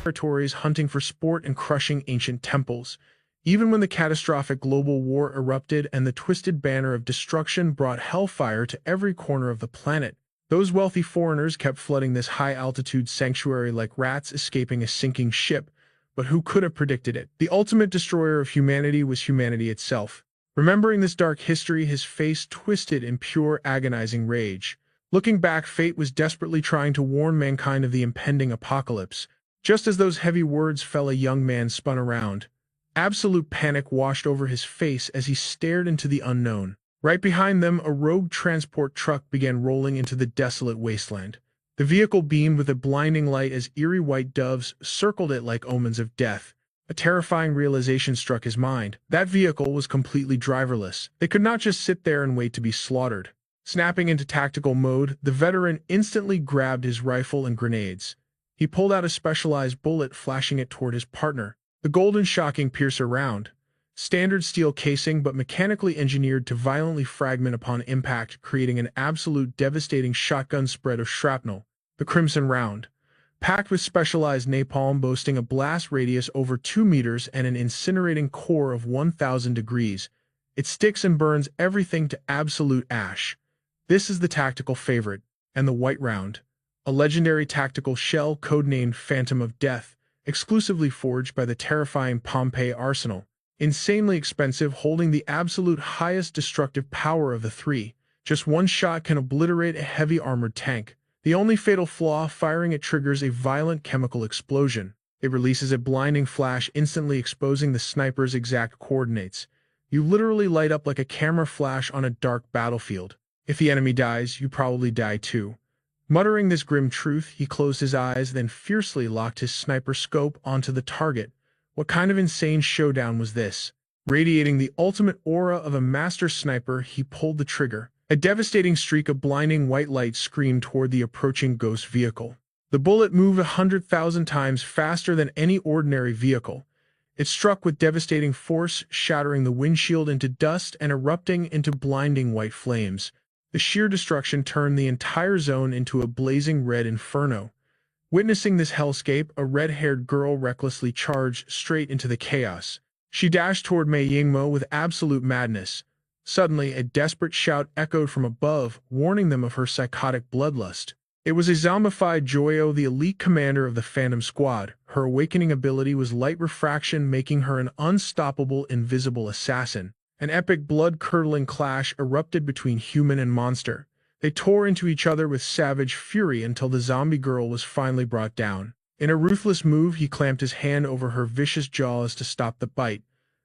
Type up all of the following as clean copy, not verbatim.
territories hunting for sport and crushing ancient temples. Even when the catastrophic global war erupted and the twisted banner of destruction brought hellfire to every corner of the planet, those wealthy foreigners kept flooding this high-altitude sanctuary like rats escaping a sinking ship. But who could have predicted it? The ultimate destroyer of humanity was humanity itself. Remembering this dark history, his face twisted in pure, agonizing rage. Looking back, fate was desperately trying to warn mankind of the impending apocalypse. Just as those heavy words fell, a young man spun around. Absolute panic washed over his face as he stared into the unknown. Right behind them, a rogue transport truck began rolling into the desolate wasteland. The vehicle beamed with a blinding light as eerie white doves circled it like omens of death. A terrifying realization struck his mind. That vehicle was completely driverless. They could not just sit there and wait to be slaughtered. Snapping into tactical mode, the veteran instantly grabbed his rifle and grenades. He pulled out a specialized bullet, flashing it toward his partner. The golden shocking piercer round. Standard steel casing but mechanically engineered to violently fragment upon impact, creating an absolute devastating shotgun spread of shrapnel. The crimson round. Packed with specialized napalm, boasting a blast radius over 2 meters and an incinerating core of 1,000 degrees. It sticks and burns everything to absolute ash. This is the tactical favorite. And the white round. A legendary tactical shell codenamed Phantom of Death, exclusively forged by the terrifying Pompeii arsenal. Insanely expensive, holding the absolute highest destructive power of the three. Just one shot can obliterate a heavy armored tank. The only fatal flaw, firing it triggers a violent chemical explosion. It releases a blinding flash, instantly exposing the sniper's exact coordinates. You literally light up like a camera flash on a dark battlefield. If the enemy dies, you probably die too. Muttering this grim truth, he closed his eyes, then fiercely locked his sniper scope onto the target. What kind of insane showdown was this? Radiating the ultimate aura of a master sniper, he pulled the trigger. A devastating streak of blinding white light screamed toward the approaching ghost vehicle. The bullet moved 100,000 times faster than any ordinary vehicle. It struck with devastating force, shattering the windshield into dust and erupting into blinding white flames. The sheer destruction turned the entire zone into a blazing red inferno. Witnessing this hellscape, a red-haired girl recklessly charged straight into the chaos. She dashed toward Mei Yingmo with absolute madness. Suddenly, a desperate shout echoed from above, warning them of her psychotic bloodlust. It was a zombified Guhuo, the elite commander of the Phantom Squad. Her awakening ability was light refraction, making her an unstoppable, invisible assassin. An epic blood-curdling clash erupted between human and monster. They tore into each other with savage fury until the zombie girl was finally brought down. In a ruthless move, he clamped his hand over her vicious jaws to stop the bite.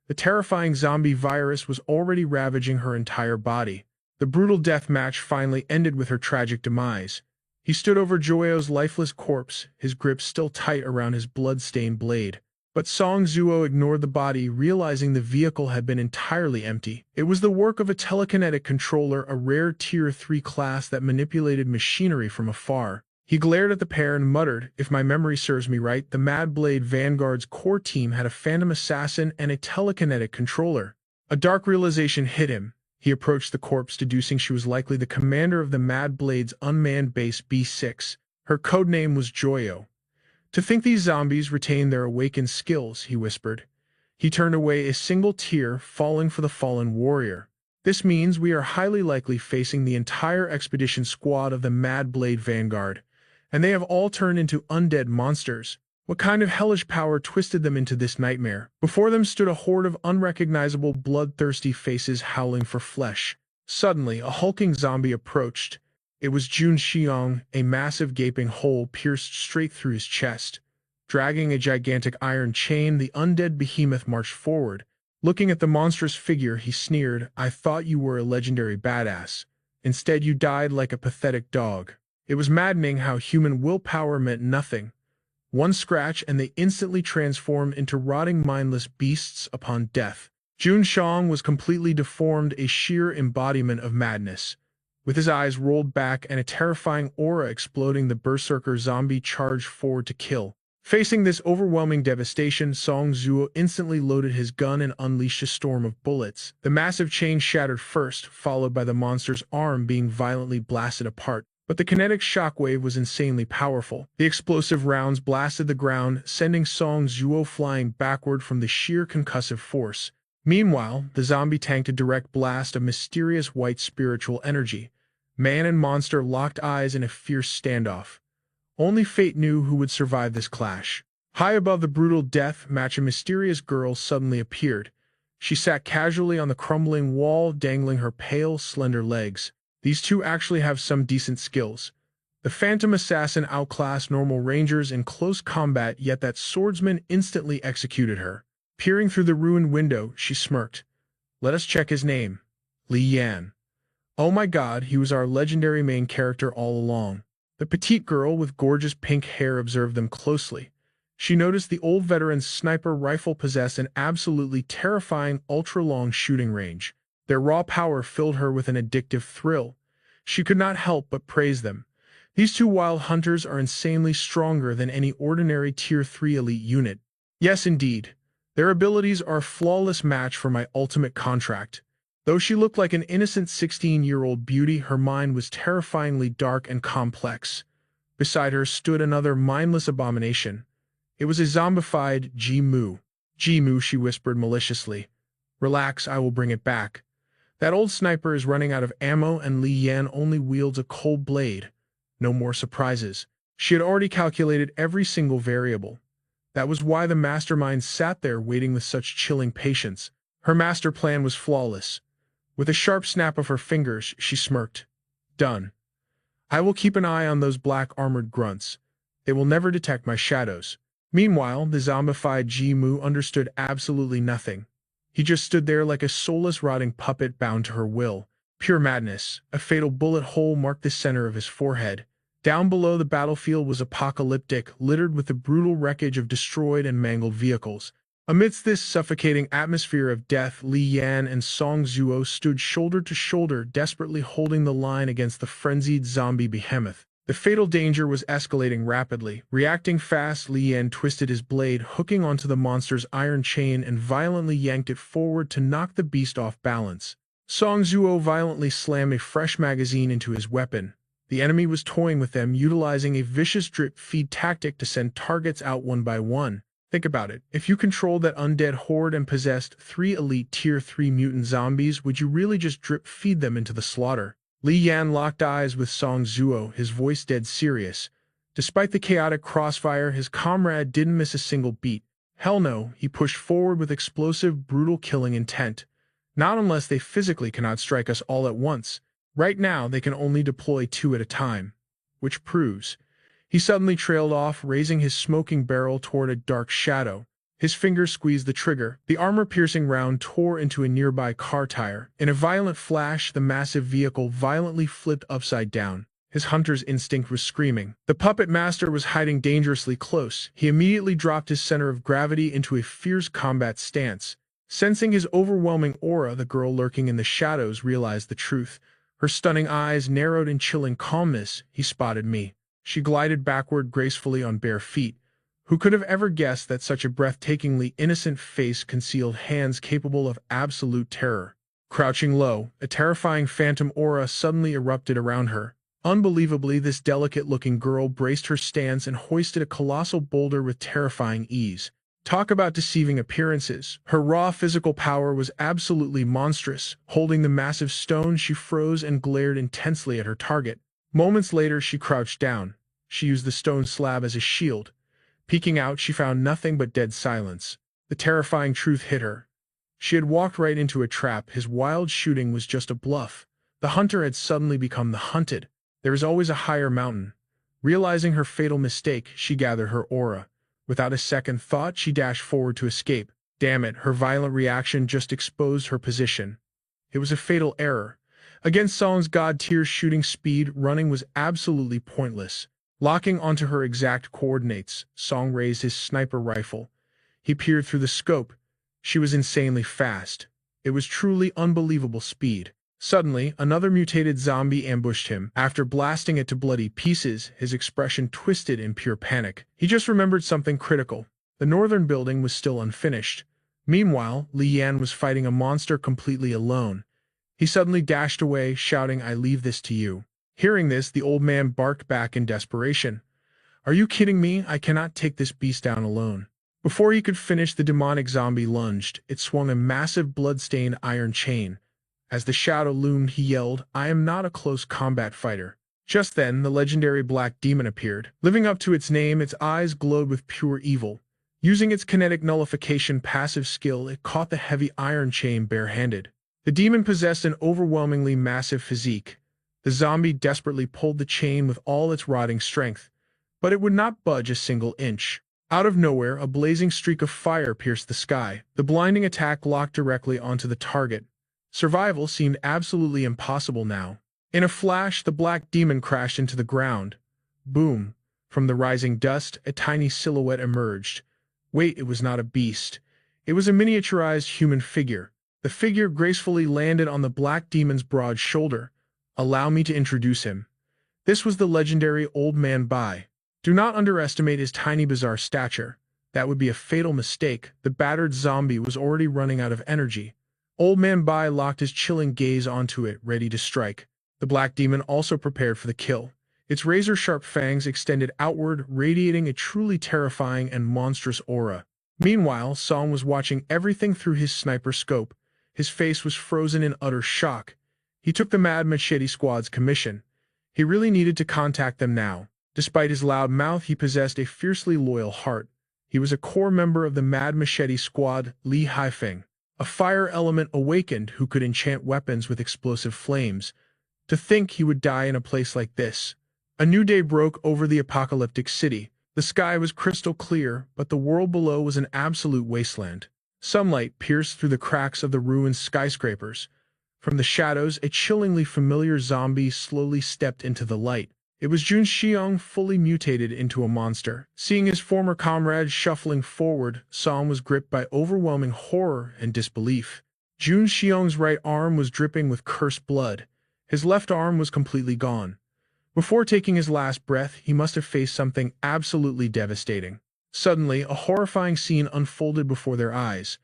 The terrifying zombie virus was already ravaging her entire body. The brutal death match finally ended with her tragic demise. He stood over Guhuo's lifeless corpse, his grip still tight around his blood-stained blade. But Song Zuo ignored the body, realizing the vehicle had been entirely empty. It was the work of a telekinetic controller, a rare Tier 3 class that manipulated machinery from afar. He glared at the pair and muttered, "If my memory serves me right, the Mad Blade Vanguard's core team had a Phantom Assassin and a telekinetic controller." A dark realization hit him. He approached the corpse, deducing she was likely the commander of the Mad Blade's unmanned base B6. Her codename was Guhuo. "To think these zombies retain their awakened skills," he whispered. He turned away, a single tear falling for the fallen warrior. "This means we are highly likely facing the entire expedition squad of the Mad Blade Vanguard, and they have all turned into undead monsters. What kind of hellish power twisted them into this nightmare?" Before them stood a horde of unrecognizable, bloodthirsty faces howling for flesh. Suddenly, a hulking zombie approached. It was Jun Xiong, a massive gaping hole pierced straight through his chest. Dragging a gigantic iron chain, the undead behemoth marched forward. Looking at the monstrous figure, he sneered, "I thought you were a legendary badass. Instead, you died like a pathetic dog." It was maddening how human willpower meant nothing. One scratch and they instantly transformed into rotting, mindless beasts upon death. Jun Xiong was completely deformed, a sheer embodiment of madness. With his eyes rolled back and a terrifying aura exploding, the berserker zombie charged forward to kill. Facing this overwhelming devastation, Song Zuo instantly loaded his gun and unleashed a storm of bullets. The massive chain shattered first, followed by the monster's arm being violently blasted apart. But the kinetic shockwave was insanely powerful. The explosive rounds blasted the ground, sending Song Zhuo flying backward from the sheer concussive force. Meanwhile, the zombie tanked a direct blast of mysterious white spiritual energy. Man and monster locked eyes in a fierce standoff. Only fate knew who would survive this clash. High above the brutal death match, a mysterious girl suddenly appeared. She sat casually on the crumbling wall, dangling her pale, slender legs. These two actually have some decent skills. The phantom assassin outclassed normal rangers in close combat, yet that swordsman instantly executed her. Peering through the ruined window, she smirked. Let us check his name. Li Yan. Oh my god, he was our legendary main character all along. The petite girl with gorgeous pink hair observed them closely. She noticed the old veteran's sniper rifle possessed an absolutely terrifying ultra-long shooting range. Their raw power filled her with an addictive thrill. She could not help but praise them. These two wild hunters are insanely stronger than any ordinary Tier 3 elite unit. Yes, indeed. Their abilities are a flawless match for my ultimate contract. Though she looked like an innocent 16-year-old beauty, her mind was terrifyingly dark and complex. Beside her stood another mindless abomination. It was a zombified Ji-Mu. Ji-Mu, she whispered maliciously. Relax, I will bring it back. That old sniper is running out of ammo and Li Yan only wields a cold blade. No more surprises. She had already calculated every single variable. That was why the mastermind sat there waiting with such chilling patience. Her master plan was flawless. With a sharp snap of her fingers, she smirked. Done. I will keep an eye on those black armored grunts. They will never detect my shadows. Meanwhile, the zombified Ji-Mu understood absolutely nothing. He just stood there like a soulless, rotting puppet bound to her will. Pure madness. A fatal bullet hole marked the center of his forehead. Down below, the battlefield was apocalyptic, littered with the brutal wreckage of destroyed and mangled vehicles. Amidst this suffocating atmosphere of death, Li Yan and Song Zhuo stood shoulder to shoulder, desperately holding the line against the frenzied zombie behemoth. The fatal danger was escalating rapidly. Reacting fast, Li Yan twisted his blade, hooking onto the monster's iron chain and violently yanked it forward to knock the beast off balance. Song Zhuo violently slammed a fresh magazine into his weapon. The enemy was toying with them, utilizing a vicious drip-feed tactic to send targets out one by one. Think about it. If you controlled that undead horde and possessed 3 elite Tier 3 mutant zombies, would you really just drip-feed them into the slaughter? Li Yan locked eyes with Song Zhuo, his voice dead serious. Despite the chaotic crossfire, his comrade didn't miss a single beat. Hell no, he pushed forward with explosive, brutal killing intent. Not unless they physically cannot strike us all at once. Right now, they can only deploy 2 at a time. Which proves. He suddenly trailed off, raising his smoking barrel toward a dark shadow. His fingers squeezed the trigger. The armor-piercing round tore into a nearby car tire. In a violent flash, the massive vehicle violently flipped upside down. His hunter's instinct was screaming. The puppet master was hiding dangerously close. He immediately dropped his center of gravity into a fierce combat stance. Sensing his overwhelming aura, the girl lurking in the shadows realized the truth. Her stunning eyes narrowed in chilling calmness. He spotted me. She glided backward gracefully on bare feet. Who could have ever guessed that such a breathtakingly innocent face concealed hands capable of absolute terror? Crouching low, a terrifying phantom aura suddenly erupted around her. Unbelievably, this delicate-looking girl braced her stance and hoisted a colossal boulder with terrifying ease. Talk about deceiving appearances. Her raw physical power was absolutely monstrous. Holding the massive stone, she froze and glared intensely at her target. Moments later, she crouched down. She used the stone slab as a shield. Peeking out, she found nothing but dead silence. The terrifying truth hit her. She had walked right into a trap. His wild shooting was just a bluff. The hunter had suddenly become the hunted. There is always a higher mountain. Realizing her fatal mistake, she gathered her aura. Without a second thought, she dashed forward to escape. Damn it, her violent reaction just exposed her position. It was a fatal error. Against Song's god-tier shooting speed, running was absolutely pointless. Locking onto her exact coordinates, Song raised his sniper rifle. He peered through the scope. She was insanely fast. It was truly unbelievable speed. Suddenly, another mutated zombie ambushed him. After blasting it to bloody pieces, his expression twisted in pure panic. He just remembered something critical. The northern building was still unfinished. Meanwhile, Li Yan was fighting a monster completely alone. He suddenly dashed away, shouting, "I leave this to you." Hearing this, the old man barked back in desperation. Are you kidding me? I cannot take this beast down alone. Before he could finish, the demonic zombie lunged. It swung a massive blood-stained iron chain. As the shadow loomed, he yelled, I am not a close combat fighter. Just then, the legendary black demon appeared. Living up to its name, its eyes glowed with pure evil. Using its kinetic nullification passive skill, it caught the heavy iron chain barehanded. The demon possessed an overwhelmingly massive physique. The zombie desperately pulled the chain with all its rotting strength, but it would not budge a single inch. Out of nowhere, a blazing streak of fire pierced the sky. The blinding attack locked directly onto the target. Survival seemed absolutely impossible now. In a flash, the black demon crashed into the ground. Boom! From the rising dust, a tiny silhouette emerged. Wait, it was not a beast. It was a miniaturized human figure. The figure gracefully landed on the black demon's broad shoulder. Allow me to introduce him. This was the legendary Old Man Bai. Do not underestimate his tiny bizarre stature. That would be a fatal mistake. The battered zombie was already running out of energy. Old Man Bai locked his chilling gaze onto it, ready to strike. The black demon also prepared for the kill. Its razor-sharp fangs extended outward, radiating a truly terrifying and monstrous aura. Meanwhile, Song was watching everything through his sniper scope. His face was frozen in utter shock. He took the Mad Machete Squad's commission. He really needed to contact them now. Despite his loud mouth, he possessed a fiercely loyal heart. He was a core member of the Mad Machete Squad, Li Haifeng, a fire element awakened who could enchant weapons with explosive flames. To think he would die in a place like this. A new day broke over the apocalyptic city. The sky was crystal clear, but the world below was an absolute wasteland. Sunlight pierced through the cracks of the ruined skyscrapers. From the shadows, a chillingly familiar zombie slowly stepped into the light. It was Jun Xiong, fully mutated into a monster. Seeing his former comrades shuffling forward, Song was gripped by overwhelming horror and disbelief. Jun Xiong's right arm was dripping with cursed blood. His left arm was completely gone. Before taking his last breath, he must have faced something absolutely devastating. Suddenly, a horrifying scene unfolded before their eyes.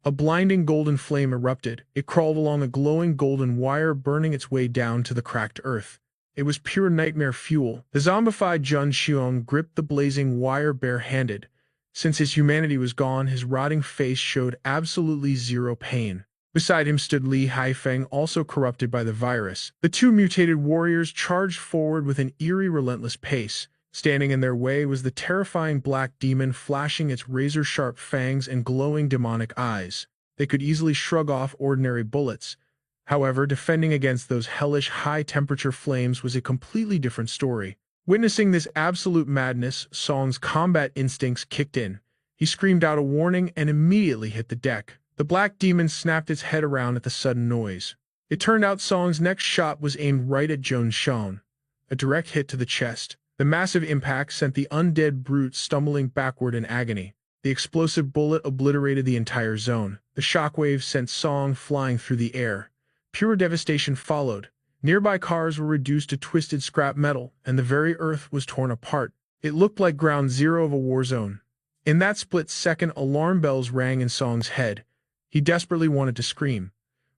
A blinding golden flame erupted. It crawled along a glowing golden wire, burning its way down to the cracked earth. It was pure nightmare fuel. The zombified Jun Xiong gripped the blazing wire barehanded. Since his humanity was gone, his rotting face showed absolutely zero pain. Beside him stood Li Haifeng, also corrupted by the virus. The two mutated warriors charged forward with an eerie, relentless pace. Standing in their way was the terrifying black demon, flashing its razor-sharp fangs and glowing demonic eyes. They could easily shrug off ordinary bullets. However, defending against those hellish high-temperature flames was a completely different story. Witnessing this absolute madness, Song's combat instincts kicked in. He screamed out a warning and immediately hit the deck. The black demon snapped its head around at the sudden noise. It turned out Song's next shot was aimed right at Jun Xiong. A direct hit to the chest. The massive impact sent the undead brute stumbling backward in agony. The explosive bullet obliterated the entire zone. The shockwave sent Song flying through the air. Pure devastation followed. Nearby cars were reduced to twisted scrap metal, and the very earth was torn apart. It looked like ground zero of a war zone. In that split second, alarm bells rang in Song's head. He desperately wanted to scream.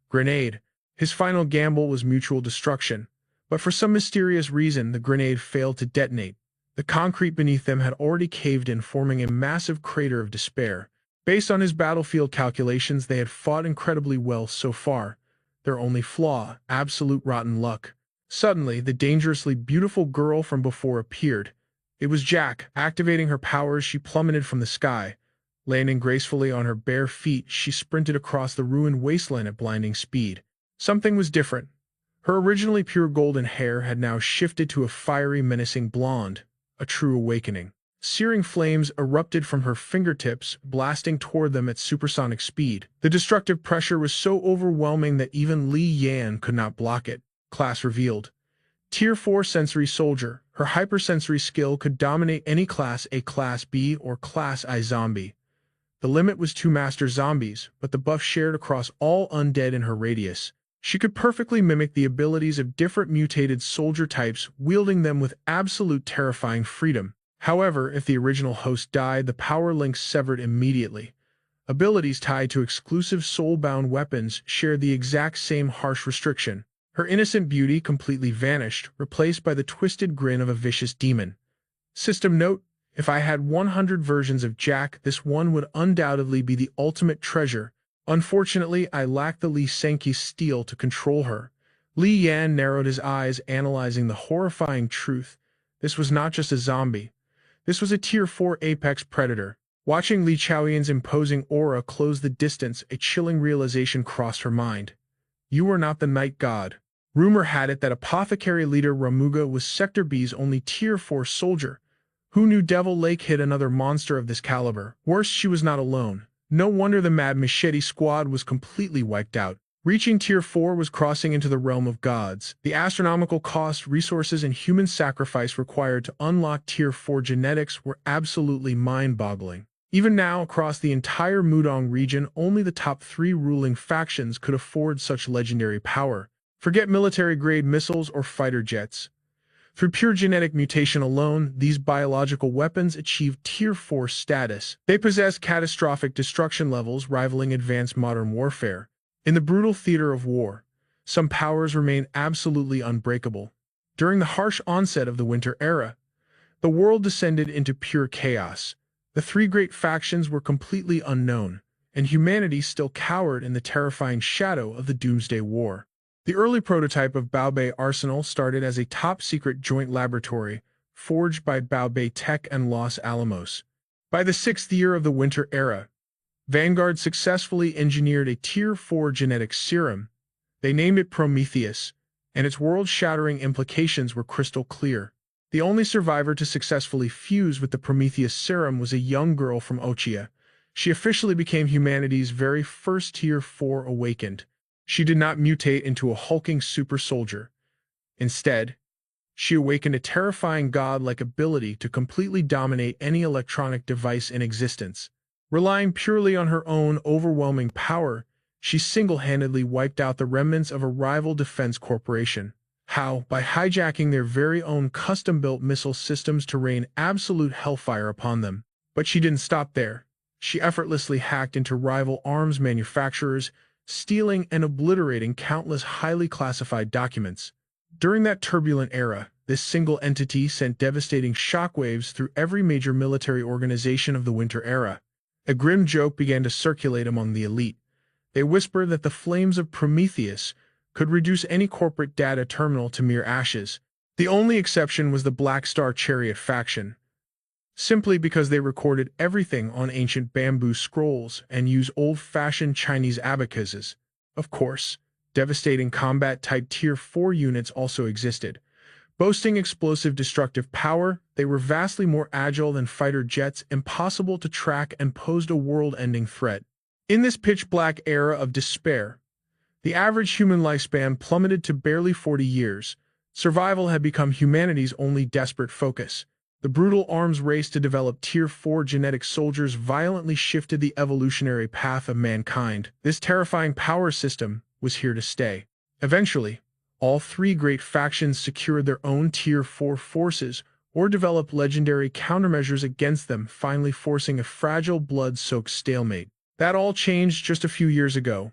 Grenade. His final gamble was mutual destruction. But for some mysterious reason, the grenade failed to detonate. The concrete beneath them had already caved in, forming a massive crater of despair. Based on his battlefield calculations, they had fought incredibly well so far. Their only flaw, absolute rotten luck. Suddenly, the dangerously beautiful girl from before appeared. It was Jack. Activating her powers, she plummeted from the sky. Landing gracefully on her bare feet, she sprinted across the ruined wasteland at blinding speed. Something was different. Her originally pure golden hair had now shifted to a fiery, menacing blonde, a true awakening. Searing flames erupted from her fingertips, blasting toward them at supersonic speed. The destructive pressure was so overwhelming that even Li Yan could not block it. Class revealed. Tier 4 Sensory Soldier. Her hypersensory skill could dominate any Class A, Class B, or Class I zombie. The limit was 2 Master Zombies, but the buff shared across all undead in her radius. She could perfectly mimic the abilities of different mutated soldier types, wielding them with absolute terrifying freedom. However, if the original host died, the power links severed immediately. Abilities tied to exclusive soul-bound weapons shared the exact same harsh restriction. Her innocent beauty completely vanished, replaced by the twisted grin of a vicious demon. System note: if I had 100 versions of Jack, this one would undoubtedly be the ultimate treasure. Unfortunately, I lack the Li Senki steel to control her. Li Yan narrowed his eyes, analyzing the horrifying truth. This was not just a zombie. This was a Tier 4 apex predator. Watching Li Chaoyan's imposing aura close the distance, a chilling realization crossed her mind. You are not the night god. Rumor had it that apothecary leader Ramuga was Sector B's only Tier 4 soldier. Who knew Devil Lake hid another monster of this caliber? Worse, she was not alone. No wonder the Mad Machete squad was completely wiped out. Reaching Tier 4 was crossing into the realm of gods. The astronomical cost, resources, and human sacrifice required to unlock Tier 4 genetics were absolutely mind-boggling. Even now, across the entire Mudong region, only the top 3 ruling factions could afford such legendary power. Forget military-grade missiles or fighter jets. Through pure genetic mutation alone, these biological weapons achieved Tier 4 status. They possess catastrophic destruction levels rivaling advanced modern warfare. In the brutal theater of war, some powers remain absolutely unbreakable. During the harsh onset of the Winter Era, the world descended into pure chaos. The 3 great factions were completely unknown, and humanity still cowered in the terrifying shadow of the Doomsday War. The early prototype of Baobei Arsenal started as a top-secret joint laboratory forged by Baobei Tech and Los Alamos. By the 6th year of the Winter Era, Vanguard successfully engineered a Tier 4 genetic serum. They named it Prometheus, and its world-shattering implications were crystal clear. The only survivor to successfully fuse with the Prometheus serum was a young girl from Ochia. She officially became humanity's very first Tier 4 awakened. She did not mutate into a hulking super soldier. Instead, she awakened a terrifying god-like ability to completely dominate any electronic device in existence. Relying purely on her own overwhelming power, she single-handedly wiped out the remnants of a rival defense corporation. How? By hijacking their very own custom-built missile systems to rain absolute hellfire upon them. But she didn't stop there. She effortlessly hacked into rival arms manufacturers, stealing and obliterating countless highly classified documents. During that turbulent era, this single entity sent devastating shockwaves through every major military organization of the Winter Era. A grim joke began to circulate among the elite. They whispered that the flames of Prometheus could reduce any corporate data terminal to mere ashes. The only exception was the Black Star Chariot faction, simply because they recorded everything on ancient bamboo scrolls and used old-fashioned Chinese abacuses. Of course, devastating combat-type Tier 4 units also existed. Boasting explosive destructive power, they were vastly more agile than fighter jets, impossible to track, and posed a world-ending threat. In this pitch-black era of despair, the average human lifespan plummeted to barely 40 years. Survival had become humanity's only desperate focus. The brutal arms race to develop Tier 4 genetic soldiers violently shifted the evolutionary path of mankind. This terrifying power system was here to stay. Eventually, all 3 great factions secured their own Tier 4 forces or developed legendary countermeasures against them, finally forcing a fragile blood-soaked stalemate. That all changed just a few years ago.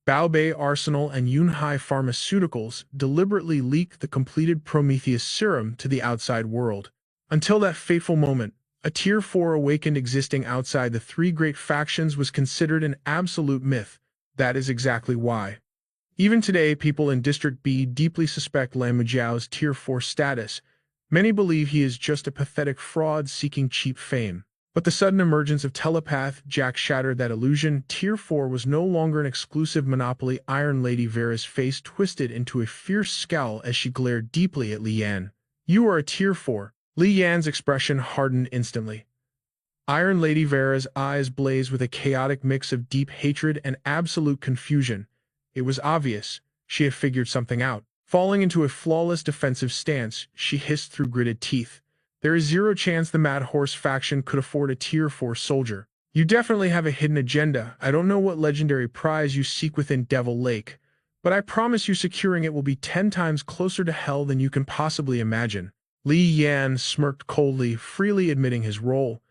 Baobei Arsenal and Yunhai Pharmaceuticals deliberately leaked the completed Prometheus serum to the outside world. Until that fateful moment, a Tier 4 awakened existing outside the 3 great factions was considered an absolute myth. That is exactly why. Even today, people in District B deeply suspect Lan Mujiao's Tier 4 status. Many believe he is just a pathetic fraud seeking cheap fame. But the sudden emergence of telepath Jack shattered that illusion. Tier 4 was no longer an exclusive monopoly. Iron Lady Vera's face twisted into a fierce scowl as she glared deeply at Li Yan. You are a Tier 4. Li Yan's expression hardened instantly. Iron Lady Vera's eyes blazed with a chaotic mix of deep hatred and absolute confusion. It was obvious. She had figured something out. Falling into a flawless defensive stance, she hissed through gritted teeth. There is zero chance the Mad Horse faction could afford a Tier 4 soldier. You definitely have a hidden agenda. I don't know what legendary prize you seek within Devil Lake, but I promise you securing it will be 10 times closer to hell than you can possibly imagine. Li Yan smirked coldly, freely admitting his role.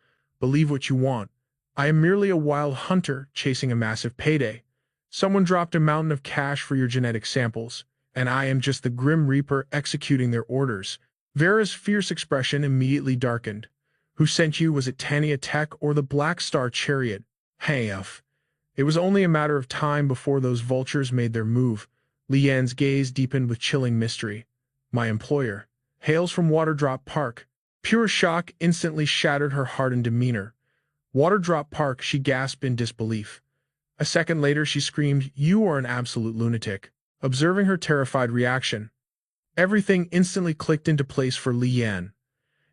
Believe what you want. I am merely a wild hunter chasing a massive payday. Someone dropped a mountain of cash for your genetic samples. and I am just the Grim Reaper executing their orders. Vera's fierce expression immediately darkened. Who sent you? Was it Tanya Tech or the Black Star Chariot? Hey, It was only a matter of time before those vultures made their move. Li Yan's gaze deepened with chilling mystery. My employer hails from Waterdrop Park. Pure shock instantly shattered her hardened demeanor. Waterdrop Park, she gasped in disbelief. A second later, she screamed, You are an absolute lunatic. Observing her terrified reaction, everything instantly clicked into place for Li Yan.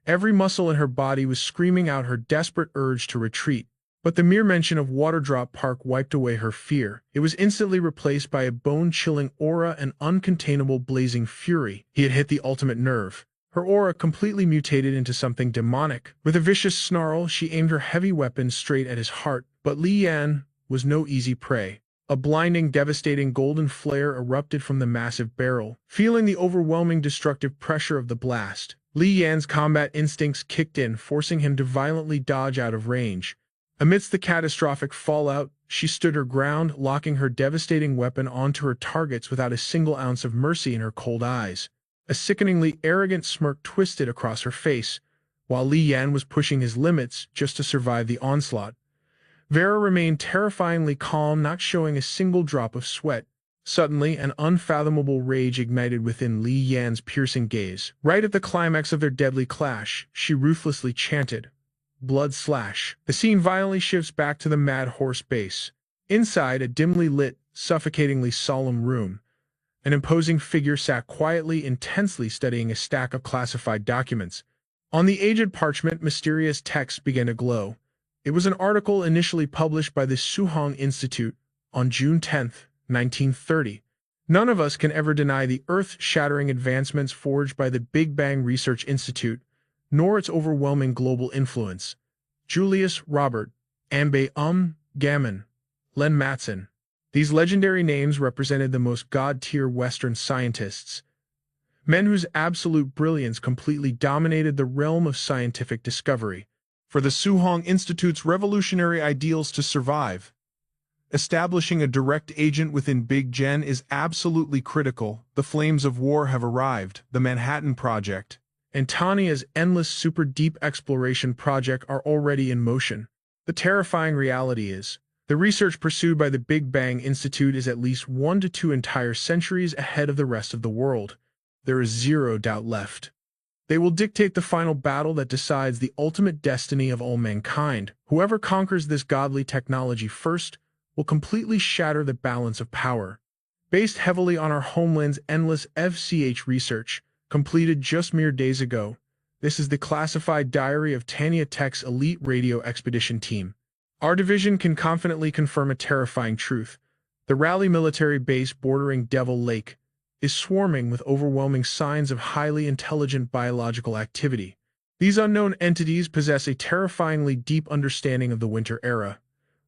Every muscle in her body was screaming out her desperate urge to retreat. But the mere mention of Waterdrop Park wiped away her fear. It was instantly replaced by a bone-chilling aura and uncontainable blazing fury. He had hit the ultimate nerve. Her aura completely mutated into something demonic. With a vicious snarl, she aimed her heavy weapon straight at his heart. But Li Yan was no easy prey. A blinding, devastating golden flare erupted from the massive barrel. Feeling the overwhelming destructive pressure of the blast, Li Yan's combat instincts kicked in, forcing him to violently dodge out of range. Amidst the catastrophic fallout, she stood her ground, locking her devastating weapon onto her targets without a single ounce of mercy in her cold eyes. A sickeningly arrogant smirk twisted across her face, while Li Yan was pushing his limits just to survive the onslaught. Vera remained terrifyingly calm, not showing a single drop of sweat. Suddenly, an unfathomable rage ignited within Li Yan's piercing gaze. Right at the climax of their deadly clash, she ruthlessly chanted, Blood slash. The scene violently shifts back to the Mad Horse base. Inside a dimly lit, suffocatingly solemn room, an imposing figure sat quietly, intensely studying a stack of classified documents. On the aged parchment, mysterious text began to glow. It was an article initially published by the Suhong Institute on June 10, 1930. None of us can ever deny the earth-shattering advancements forged by the Big Bang Research Institute, nor its overwhelming global influence. Julius Robert, Anbe Gammon, Len Matson. These legendary names represented the most god-tier Western scientists, men whose absolute brilliance completely dominated the realm of scientific discovery. For the Suhong Institute's revolutionary ideals to survive, establishing a direct agent within Big Gen is absolutely critical. The flames of war have arrived. The Manhattan Project and Tanya's endless super deep exploration project are already in motion. The terrifying reality is, the research pursued by the Big Bang Institute is at least 1 to 2 entire centuries ahead of the rest of the world. There is zero doubt left. They will dictate the final battle that decides the ultimate destiny of all mankind. Whoever conquers this godly technology first will completely shatter the balance of power. Based heavily on our homeland's endless FCH research, completed just mere days ago, this is the classified diary of Tanya Tech's elite radio expedition team. Our division can confidently confirm a terrifying truth. The Raleigh military base bordering Devil Lake is swarming with overwhelming signs of highly intelligent biological activity. These unknown entities possess a terrifyingly deep understanding of the Winter Era.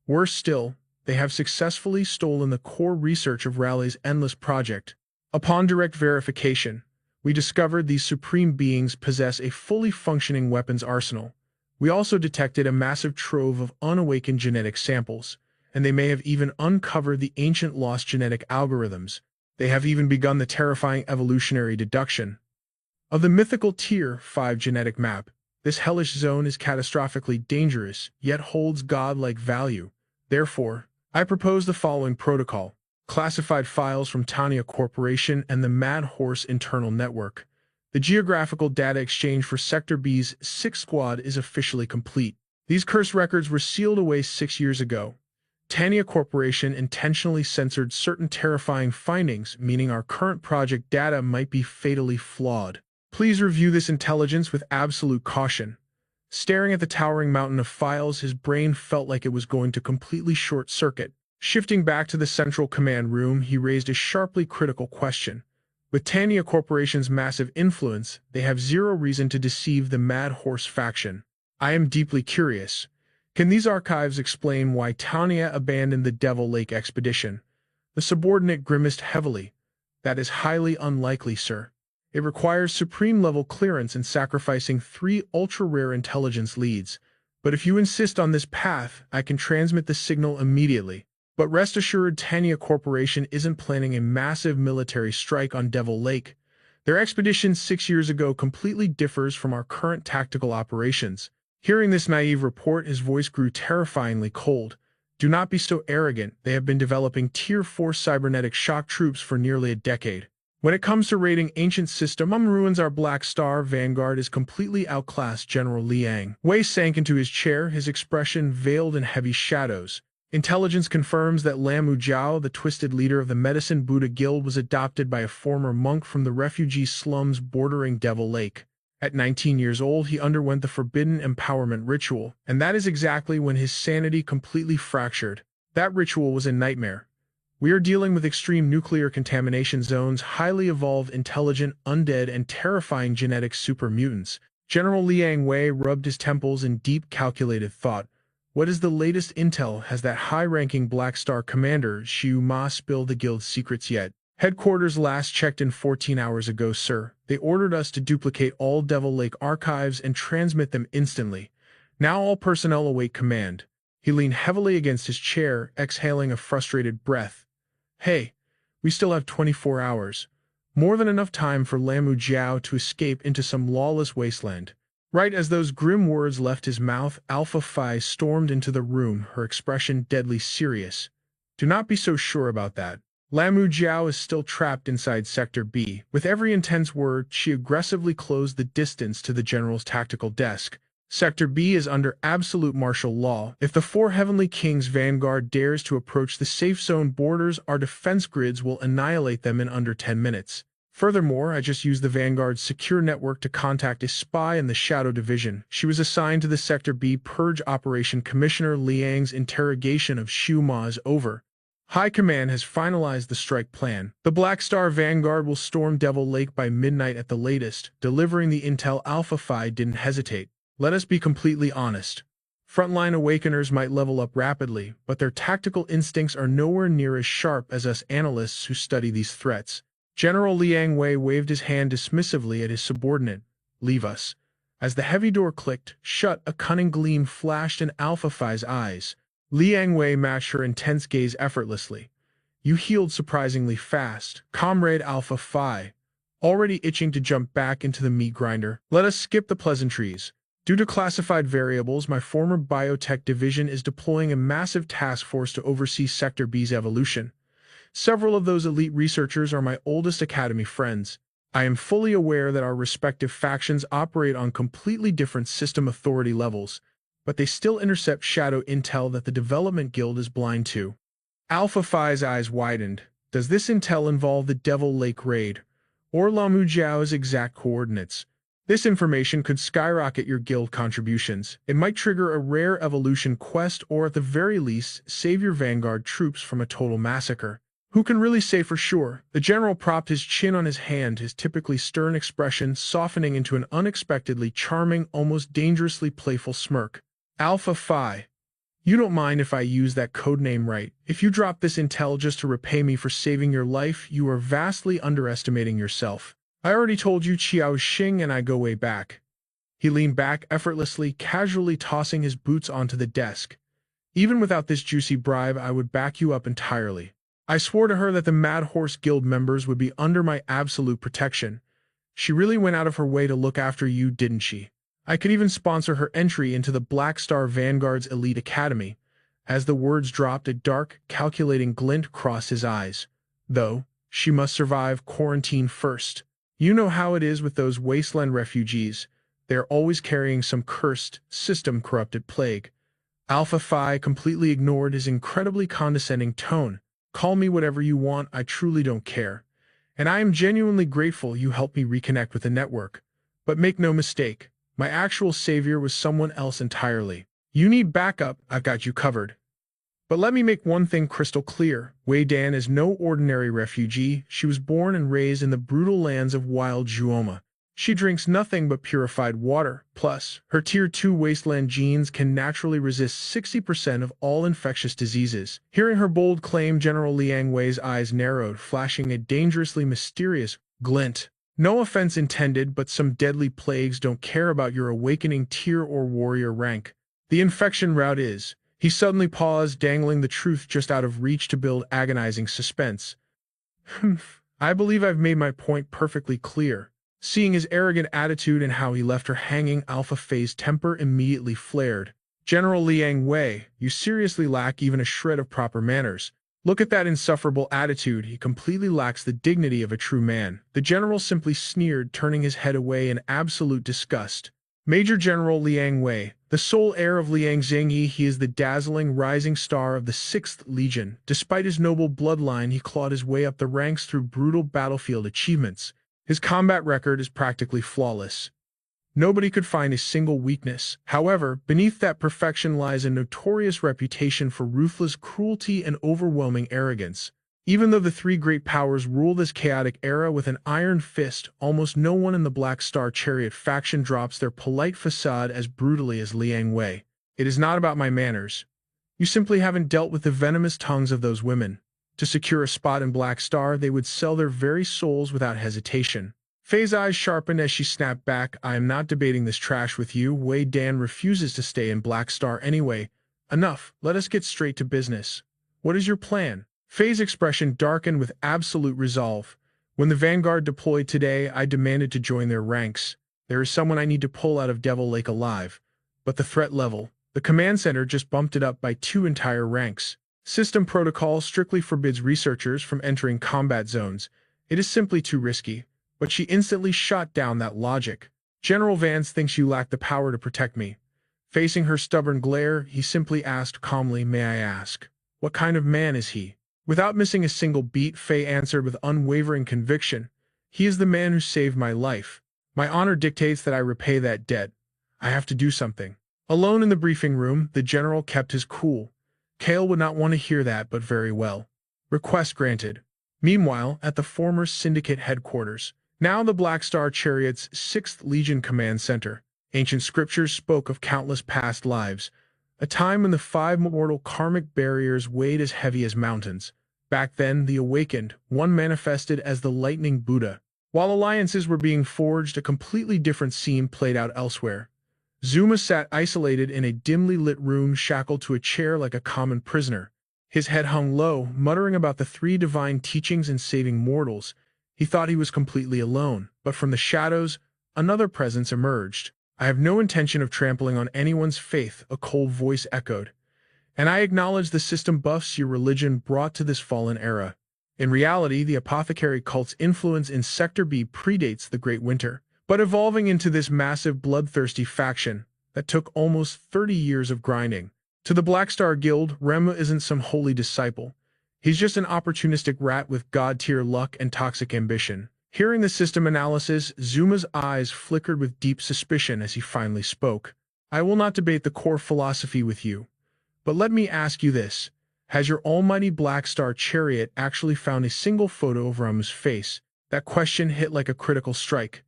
Worse still, they have successfully stolen the core research of Raleigh's endless project. Upon direct verification, we discovered these supreme beings possess a fully functioning weapons arsenal. We also detected a massive trove of unawakened genetic samples, and they may have even uncovered the ancient lost genetic algorithms. They have even begun the terrifying evolutionary deduction of the mythical Tier 5 genetic map. This hellish zone is catastrophically dangerous, yet holds godlike value. Therefore, I propose the following protocol. Classified files from Tanya Corporation and the Mad Horse internal network. The geographical data exchange for Sector B's 6th Squad is officially complete. These cursed records were sealed away 6 years ago. Tanya Corporation intentionally censored certain terrifying findings, meaning our current project data might be fatally flawed. Please review this intelligence with absolute caution. Staring at the towering mountain of files, his brain felt like it was going to completely short-circuit. Shifting back to the central command room, he raised a sharply critical question. With Tanya Corporation's massive influence, they have zero reason to deceive the Mad Horse faction. I am deeply curious. Can these archives explain why Tanya abandoned the Devil Lake expedition? The subordinate grimaced heavily. That is highly unlikely, sir. It requires supreme-level clearance and sacrificing 3 ultra-rare intelligence leads. But if you insist on this path, I can transmit the signal immediately. But rest assured, Tanya Corporation isn't planning a massive military strike on Devil Lake. Their expedition 6 years ago completely differs from our current tactical operations. Hearing this naive report, his voice grew terrifyingly cold. Do not be so arrogant. They have been developing Tier 4 cybernetic shock troops for nearly a decade. When it comes to raiding ancient system ruins, our Black Star Vanguard is completely outclassed. General Liang Wei sank into his chair, his expression veiled in heavy shadows. Intelligence confirms that Lamu Jiao, the twisted leader of the Medicine Buddha Guild, was adopted by a former monk from the refugee slums bordering Devil Lake. At 19 years old, he underwent the Forbidden Empowerment Ritual, and that is exactly when his sanity completely fractured. That ritual was a nightmare. We are dealing with extreme nuclear contamination zones, highly evolved, intelligent, undead, and terrifying genetic super mutants. General Liang Wei rubbed his temples in deep, calculated thought. What is the latest intel? Has that high-ranking Black Star commander, Xiu Ma, spilled the guild's secrets yet? Headquarters last checked in 14 hours ago, sir. They ordered us to duplicate all Devil Lake archives and transmit them instantly. Now all personnel await command. He leaned heavily against his chair, exhaling a frustrated breath. Hey, we still have 24 hours. More than enough time for Lamu Jiao to escape into some lawless wasteland. Right as those grim words left his mouth, Alpha Phi stormed into the room, her expression deadly serious. Do not be so sure about that. Lamu Jiao is still trapped inside Sector B. With every intense word, she aggressively closed the distance to the general's tactical desk. Sector B is under absolute martial law. If the four Heavenly Kings' vanguard dares to approach the safe zone borders, our defense grids will annihilate them in under 10 minutes. Furthermore, I just used the Vanguard's secure network to contact a spy in the Shadow Division. She was assigned to the Sector B Purge Operation. Commissioner Liang's interrogation of Xiu Ma is over. High Command has finalized the strike plan. The Black Star Vanguard will storm Devil Lake by midnight at the latest. Delivering the intel, Alpha Phi didn't hesitate. Let us be completely honest. Frontline Awakeners might level up rapidly, but their tactical instincts are nowhere near as sharp as us analysts who study these threats. General Liang Wei waved his hand dismissively at his subordinate. Leave us. As the heavy door clicked shut, a cunning gleam flashed in Alpha Phi's eyes. Liang Wei matched her intense gaze effortlessly. You healed surprisingly fast, Comrade Alpha Phi. Already itching to jump back into the meat grinder. Let us skip the pleasantries. Due to classified variables, my former biotech division is deploying a massive task force to oversee Sector B's evolution. Several of those elite researchers are my oldest academy friends. I am fully aware that our respective factions operate on completely different system authority levels, but they still intercept shadow intel that the Development Guild is blind to. Alpha Phi's eyes widened. Does this intel involve the Devil Lake raid, or Lamu Jiao's exact coordinates? This information could skyrocket your guild contributions. It might trigger a rare evolution quest or at the very least save your vanguard troops from a total massacre. Who can really say for sure? The general propped his chin on his hand, his typically stern expression softening into an unexpectedly charming, almost dangerously playful smirk. Alpha Phi. You don't mind if I use that codename right. If you drop this intel just to repay me for saving your life, you are vastly underestimating yourself. I already told you Qiao Xing and I go way back. He leaned back effortlessly, casually tossing his boots onto the desk. Even without this juicy bribe, I would back you up entirely. I swore to her that the Mad Horse Guild members would be under my absolute protection. She really went out of her way to look after you, didn't she? I could even sponsor her entry into the Black Star Vanguard's elite academy. As the words dropped, a dark, calculating glint crossed his eyes. Though, she must survive quarantine first. You know how it is with those wasteland refugees. They are always carrying some cursed, system-corrupted plague. Alpha Phi completely ignored his incredibly condescending tone. Call me whatever you want, I truly don't care. And I am genuinely grateful you helped me reconnect with the network. But make no mistake, my actual savior was someone else entirely. You need backup, I've got you covered. But let me make one thing crystal clear. Wei Dan is no ordinary refugee. She was born and raised in the brutal lands of wild Zhuoma. She drinks nothing but purified water. Plus, her Tier 2 wasteland genes can naturally resist 60% of all infectious diseases. Hearing her bold claim, General Liang Wei's eyes narrowed, flashing a dangerously mysterious glint. No offense intended, but some deadly plagues don't care about your awakening tier or warrior rank. The infection route is, He suddenly paused, dangling the truth just out of reach to build agonizing suspense. I believe I've made my point perfectly clear. Seeing his arrogant attitude and how he left her hanging, Alpha Faye's temper immediately flared. General Liang Wei, you seriously lack even a shred of proper manners. Look at that insufferable attitude. He completely lacks the dignity of a true man. The general simply sneered, turning his head away in absolute disgust. Major General Liang Wei, the sole heir of Liang Zhengyi, he is the dazzling rising star of the 6th Legion. Despite his noble bloodline, he clawed his way up the ranks through brutal battlefield achievements. His combat record is practically flawless. Nobody could find a single weakness. However, beneath that perfection lies a notorious reputation for ruthless cruelty and overwhelming arrogance. Even though the three great powers rule this chaotic era with an iron fist, almost no one in the Black Star Chariot faction drops their polite facade as brutally as Liang Wei. It is not about my manners. You simply haven't dealt with the venomous tongues of those women. To secure a spot in Black Star, they would sell their very souls without hesitation. Faye's eyes sharpened as she snapped back. I am not debating this trash with you. Wei Dan refuses to stay in Black Star anyway. Enough, let us get straight to business. What is your plan? Faye's expression darkened with absolute resolve. When the Vanguard deployed today, I demanded to join their ranks. There is someone I need to pull out of Devil Lake alive. But the threat level, the command center just bumped it up by 2 entire ranks. System protocol strictly forbids researchers from entering combat zones. It is simply too risky. But she instantly shot down that logic. General Vance thinks you lack the power to protect me. Facing her stubborn glare, he simply asked calmly, may I ask, what kind of man is he? Without missing a single beat, Faye answered with unwavering conviction, he is the man who saved my life. My honor dictates that I repay that debt. I have to do something. Alone in the briefing room, the general kept his cool. Kale would not want to hear that, but very well. Request granted. Meanwhile, at the former Syndicate headquarters, now the Black Star Chariot's 6th Legion Command Center, ancient scriptures spoke of countless past lives, a time when the 5 mortal karmic barriers weighed as heavy as mountains. Back then, the Awakened, one manifested as the Lightning Buddha. While alliances were being forged, a completely different scene played out elsewhere. Zuma sat isolated in a dimly lit room, shackled to a chair like a common prisoner. His head hung low, muttering about the 3 divine teachings and saving mortals. He thought he was completely alone, but from the shadows, another presence emerged. I have no intention of trampling on anyone's faith, a cold voice echoed. And I acknowledge the system buffs your religion brought to this fallen era. In reality, the apothecary cult's influence in Sector B predates the Great Winter, but evolving into this massive bloodthirsty faction that took almost 30 years of grinding. To the Black Star Guild, Rema isn't some holy disciple. He's just an opportunistic rat with god-tier luck and toxic ambition. Hearing the system analysis, Zuma's eyes flickered with deep suspicion as he finally spoke. I will not debate the core philosophy with you. But let me ask you this. Has your almighty Black Star Chariot actually found a single photo of Rama's face? That question hit like a critical strike.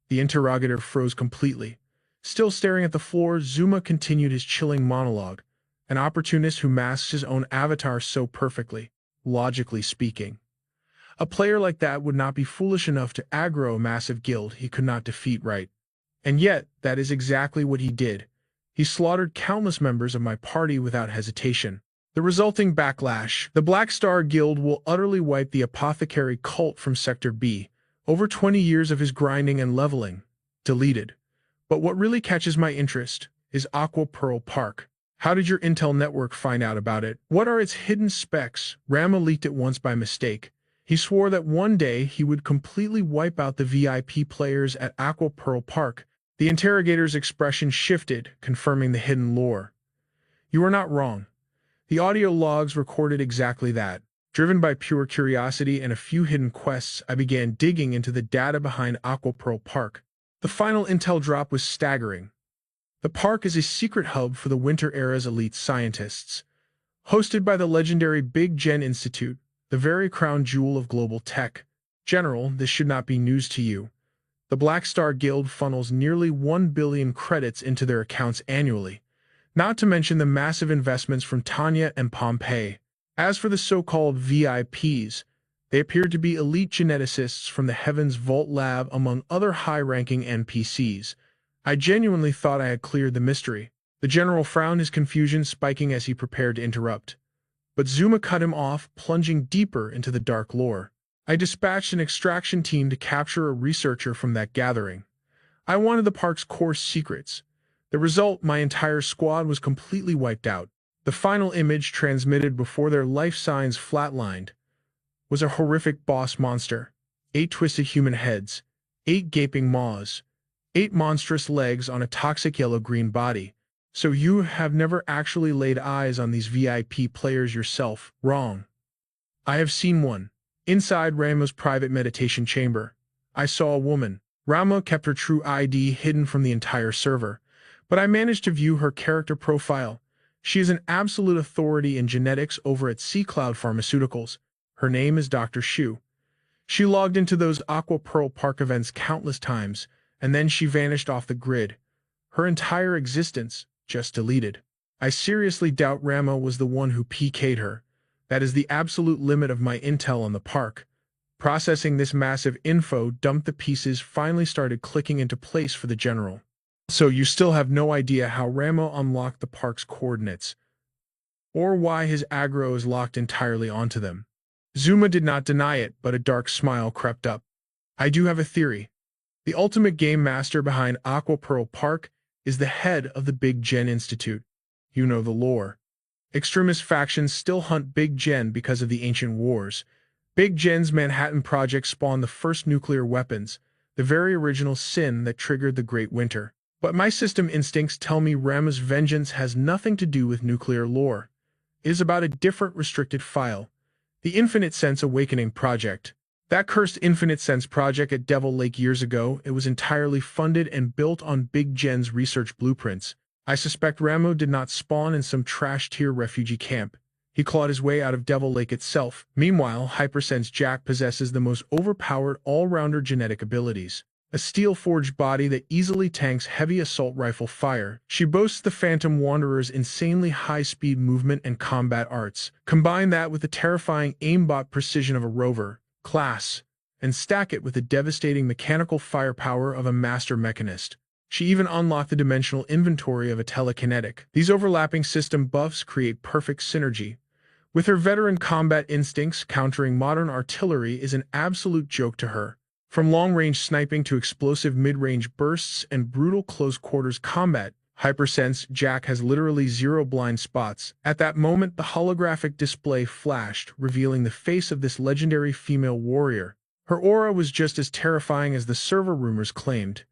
The interrogator froze completely. Still staring at the floor, Zuma continued his chilling monologue. An opportunist who masks his own avatar so perfectly, logically speaking. A player like that would not be foolish enough to aggro a massive guild he could not defeat, right? And yet, that is exactly what he did. He slaughtered countless members of my party without hesitation. The resulting backlash, the Black Star Guild will utterly wipe the apothecary cult from Sector B. Over 20 years of his grinding and leveling. Deleted. But what really catches my interest is Aqua Pearl Park. How did your intel network find out about it? What are its hidden specs? Rama leaked it once by mistake. He swore that one day he would completely wipe out the VIP players at Aqua Pearl Park. The interrogator's expression shifted, confirming the hidden lore. You are not wrong. The audio logs recorded exactly that. Driven by pure curiosity and a few hidden quests, I began digging into the data behind Aqua Pearl Park. The final intel drop was staggering. The park is a secret hub for the Winter Era's elite scientists. Hosted by the legendary Big Gen Institute, the very crown jewel of global tech. General, this should not be news to you. The Black Star Guild funnels nearly 1 billion credits into their accounts annually, not to mention the massive investments from Tanya and Pompeii. As for the so-called VIPs, they appear to be elite geneticists from the Heavens Vault Lab among other high-ranking NPCs. I genuinely thought I had cleared the mystery. The The general frowned, his confusion spiking as he prepared to interrupt. But Zuma cut him off, plunging deeper into the dark lore. I dispatched an extraction team to capture a researcher from that gathering. I wanted the park's core secrets. The result, my entire squad was completely wiped out. The final image, transmitted before their life signs flatlined, was a horrific boss monster. 8 twisted human heads, 8 gaping maws, 8 monstrous legs on a toxic yellow-green body. So you have never actually laid eyes on these VIP players yourself? Wrong. I have seen one. Inside Rama's private meditation chamber, I saw a woman. Rama kept her true ID hidden from the entire server, but I managed to view her character profile. She is an absolute authority in genetics over at C-Cloud Pharmaceuticals. Her name is Dr. Shu. She logged into those Aqua Pearl Park events countless times, and then she vanished off the grid. Her entire existence just deleted. I seriously doubt Rama was the one who PK'd her. That is the absolute limit of my intel on the park. Processing this massive info dumped the pieces finally started clicking into place for the general. So you still have no idea how Rama unlocked the park's coordinates, or why his aggro is locked entirely onto them. Zuma did not deny it, but a dark smile crept up. I do have a theory. The ultimate game master behind Aqua Pearl Park is the head of the Big Gen Institute. You know the lore. Extremist factions still hunt Big Gen because of the ancient wars. Big Gen's Manhattan Project spawned the first nuclear weapons, the very original sin that triggered the Great Winter. But my system instincts tell me Rama's vengeance has nothing to do with nuclear lore. It is about a different restricted file. The Infinite Sense Awakening Project. That cursed Infinite Sense project at Devil Lake years ago, it was entirely funded and built on Big Gen's research blueprints. I suspect Ramo did not spawn in some trash-tier refugee camp. He clawed his way out of Devil Lake itself. Meanwhile, Hypersense Jack possesses the most overpowered all-rounder genetic abilities. A steel-forged body that easily tanks heavy assault rifle fire. She boasts the Phantom Wanderer's insanely high-speed movement and combat arts. Combine that with the terrifying aimbot precision of a rover class, and stack it with the devastating mechanical firepower of a master mechanist. She even unlocked the dimensional inventory of a telekinetic. These overlapping system buffs create perfect synergy. With her veteran combat instincts, countering modern artillery is an absolute joke to her. From long-range sniping to explosive mid-range bursts and brutal close-quarters combat, Hypersense Jack has literally 0 blind spots. At that moment, the holographic display flashed, revealing the face of this legendary female warrior. Her aura was just as terrifying as the server rumors claimed.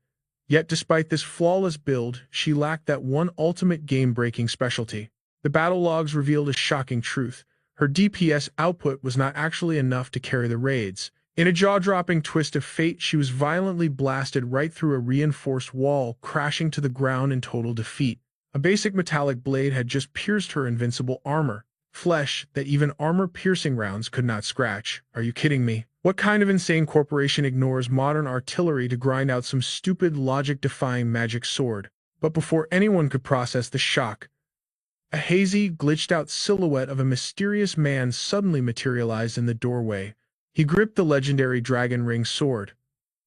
Yet despite this flawless build, she lacked that one ultimate game-breaking specialty. The battle logs revealed a shocking truth. Her DPS output was not actually enough to carry the raids. In a jaw-dropping twist of fate, she was violently blasted right through a reinforced wall, crashing to the ground in total defeat. A basic metallic blade had just pierced her invincible armor, flesh that even armor-piercing rounds could not scratch. Are you kidding me? What kind of insane corporation ignores modern artillery to grind out some stupid, logic-defying magic sword? But before anyone could process the shock, a hazy, glitched-out silhouette of a mysterious man suddenly materialized in the doorway. He gripped the legendary Dragon Ring sword,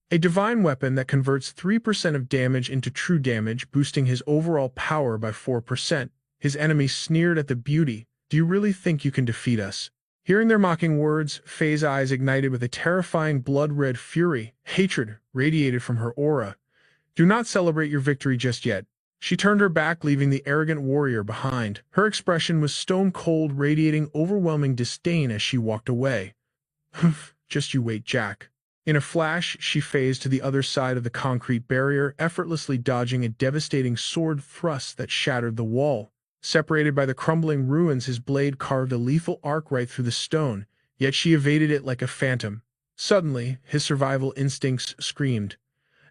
a divine weapon that converts 3% of damage into true damage, boosting his overall power by 4%. His enemies sneered at the beauty. Do you really think you can defeat us? Hearing their mocking words, Faye's eyes ignited with a terrifying blood-red fury. Hatred radiated from her aura. Do not celebrate your victory just yet. She turned her back, leaving the arrogant warrior behind. Her expression was stone-cold, radiating overwhelming disdain as she walked away. Just you wait, Jack. In a flash, she phased to the other side of the concrete barrier, effortlessly dodging a devastating sword thrust that shattered the wall. Separated by the crumbling ruins, his blade carved a lethal arc right through the stone, yet she evaded it like a phantom. Suddenly, his survival instincts screamed.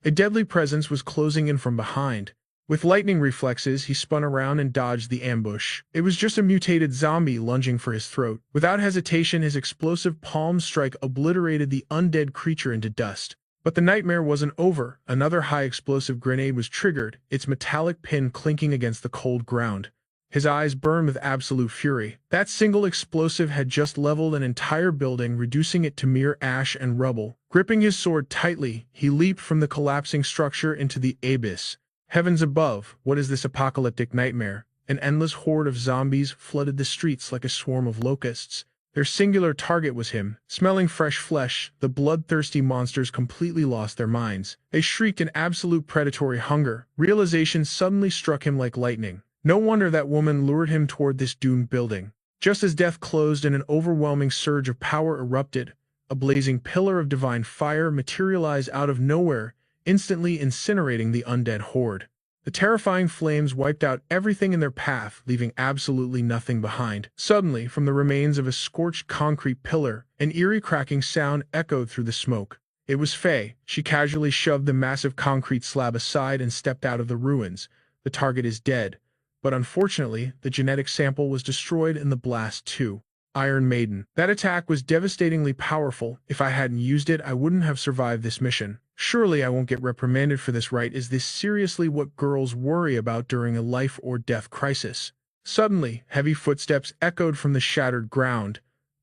A deadly presence was closing in from behind. With lightning reflexes, he spun around and dodged the ambush. It was just a mutated zombie lunging for his throat. Without hesitation, his explosive palm strike obliterated the undead creature into dust. But the nightmare wasn't over. Another high-explosive grenade was triggered, its metallic pin clinking against the cold ground. His eyes burned with absolute fury. That single explosive had just leveled an entire building, reducing it to mere ash and rubble. Gripping his sword tightly, he leaped from the collapsing structure into the abyss. Heavens above, what is this apocalyptic nightmare? An endless horde of zombies flooded the streets like a swarm of locusts. Their singular target was him. Smelling fresh flesh, the bloodthirsty monsters completely lost their minds. They shrieked in absolute predatory hunger. Realization suddenly struck him like lightning. No wonder that woman lured him toward this doomed building. Just as death closed and an overwhelming surge of power erupted, a blazing pillar of divine fire materialized out of nowhere, instantly incinerating the undead horde. The terrifying flames wiped out everything in their path, leaving absolutely nothing behind. Suddenly, from the remains of a scorched concrete pillar, an eerie cracking sound echoed through the smoke. It was Faye. She casually shoved the massive concrete slab aside and stepped out of the ruins. The target is dead, but unfortunately, the genetic sample was destroyed in the blast too. Iron Maiden. That attack was devastatingly powerful. If I hadn't used it, I wouldn't have survived this mission. Surely I won't get reprimanded for this, right? Is this seriously what girls worry about during a life or death crisis? Suddenly, heavy footsteps echoed from the shattered ground.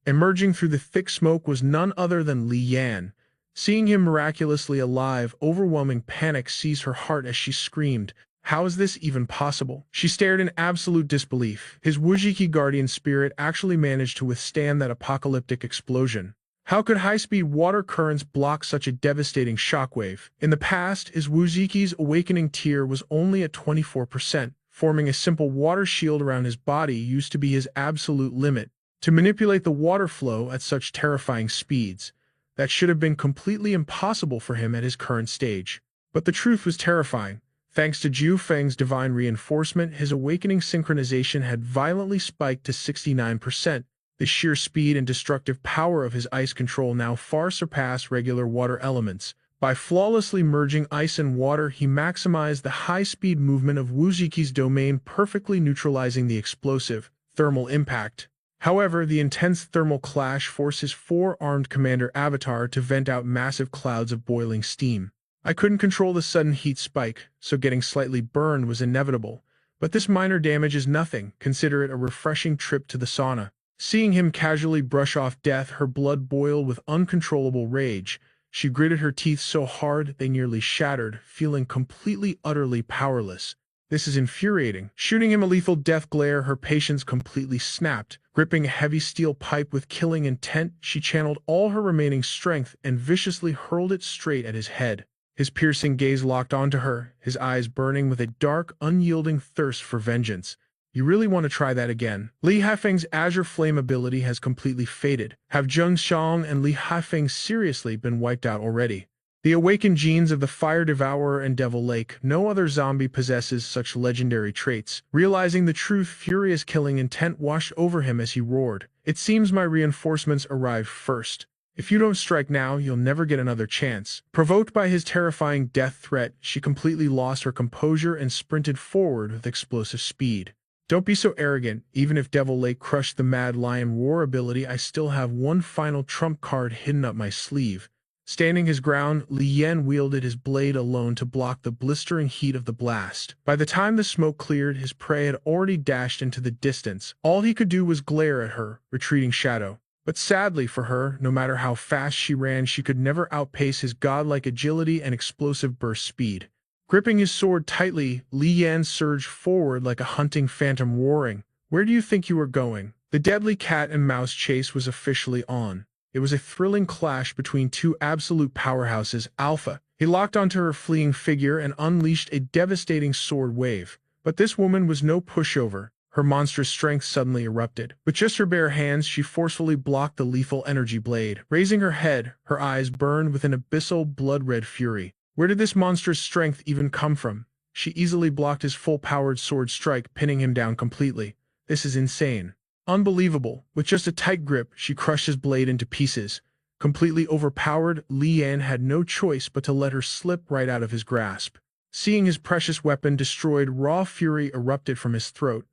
Emerging through the thick smoke was none other than Li Yan. Seeing him miraculously alive, overwhelming panic seized her heart as she screamed, "How is this even possible?" She stared in absolute disbelief. His Wujiki guardian spirit actually managed to withstand that apocalyptic explosion. How could high-speed water currents block such a devastating shockwave? In the past, his Wujiki's awakening tier was only at 24%. Forming a simple water shield around his body used to be his absolute limit. To manipulate the water flow at such terrifying speeds, that should have been completely impossible for him at his current stage. But the truth was terrifying. Thanks to Jiu Feng's divine reinforcement, his awakening synchronization had violently spiked to 69%. The sheer speed and destructive power of his ice control now far surpassed regular water elements. By flawlessly merging ice and water, he maximized the high-speed movement of Wujiki's domain, perfectly neutralizing the explosive thermal impact. However, the intense thermal clash forced his four-armed commander avatar to vent out massive clouds of boiling steam. I couldn't control the sudden heat spike, so getting slightly burned was inevitable. But this minor damage is nothing. Consider it a refreshing trip to the sauna. Seeing him casually brush off death, her blood boiled with uncontrollable rage. She gritted her teeth so hard they nearly shattered, feeling completely, utterly powerless. This is infuriating. Shooting him a lethal death glare, her patience completely snapped. Gripping a heavy steel pipe with killing intent, she channeled all her remaining strength and viciously hurled it straight at his head. His piercing gaze locked onto her, his eyes burning with a dark, unyielding thirst for vengeance. You really want to try that again? Li Haifeng's Azure Flame ability has completely faded. Have Zheng Xiang and Li Haifeng seriously been wiped out already? The awakened genes of the Fire Devourer and Devil Lake, no other zombie possesses such legendary traits. Realizing the truth, furious killing intent washed over him as he roared. It seems my reinforcements arrived first. If you don't strike now, you'll never get another chance. Provoked by his terrifying death threat, she completely lost her composure and sprinted forward with explosive speed. Don't be so arrogant. Even if Devil Lake crushed the Mad Lion Roar ability, I still have one final trump card hidden up my sleeve. Standing his ground, Li Yan wielded his blade alone to block the blistering heat of the blast. By the time the smoke cleared, his prey had already dashed into the distance. All he could do was glare at her, retreating shadow. But sadly for her, no matter how fast she ran, she could never outpace his godlike agility and explosive burst speed. Gripping his sword tightly, Li Yan surged forward like a hunting phantom, roaring, "Where do you think you are going?" The deadly cat and mouse chase was officially on. It was a thrilling clash between two absolute powerhouses. Alpha. He locked onto her fleeing figure and unleashed a devastating sword wave. But this woman was no pushover. Her monstrous strength suddenly erupted. With just her bare hands, she forcefully blocked the lethal energy blade. Raising her head, her eyes burned with an abyssal blood-red fury. Where did this monstrous strength even come from? She easily blocked his full-powered sword strike, pinning him down completely. This is insane. Unbelievable. With just a tight grip, she crushed his blade into pieces. Completely overpowered, Li Yan had no choice but to let her slip right out of his grasp. Seeing his precious weapon destroyed, raw fury erupted from his throat.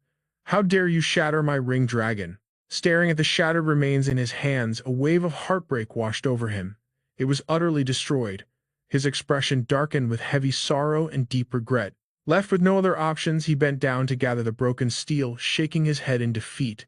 "How dare you shatter my ring dragon?" Staring at the shattered remains in his hands, a wave of heartbreak washed over him. It was utterly destroyed. His expression darkened with heavy sorrow and deep regret. Left with no other options, he bent down to gather the broken steel, shaking his head in defeat.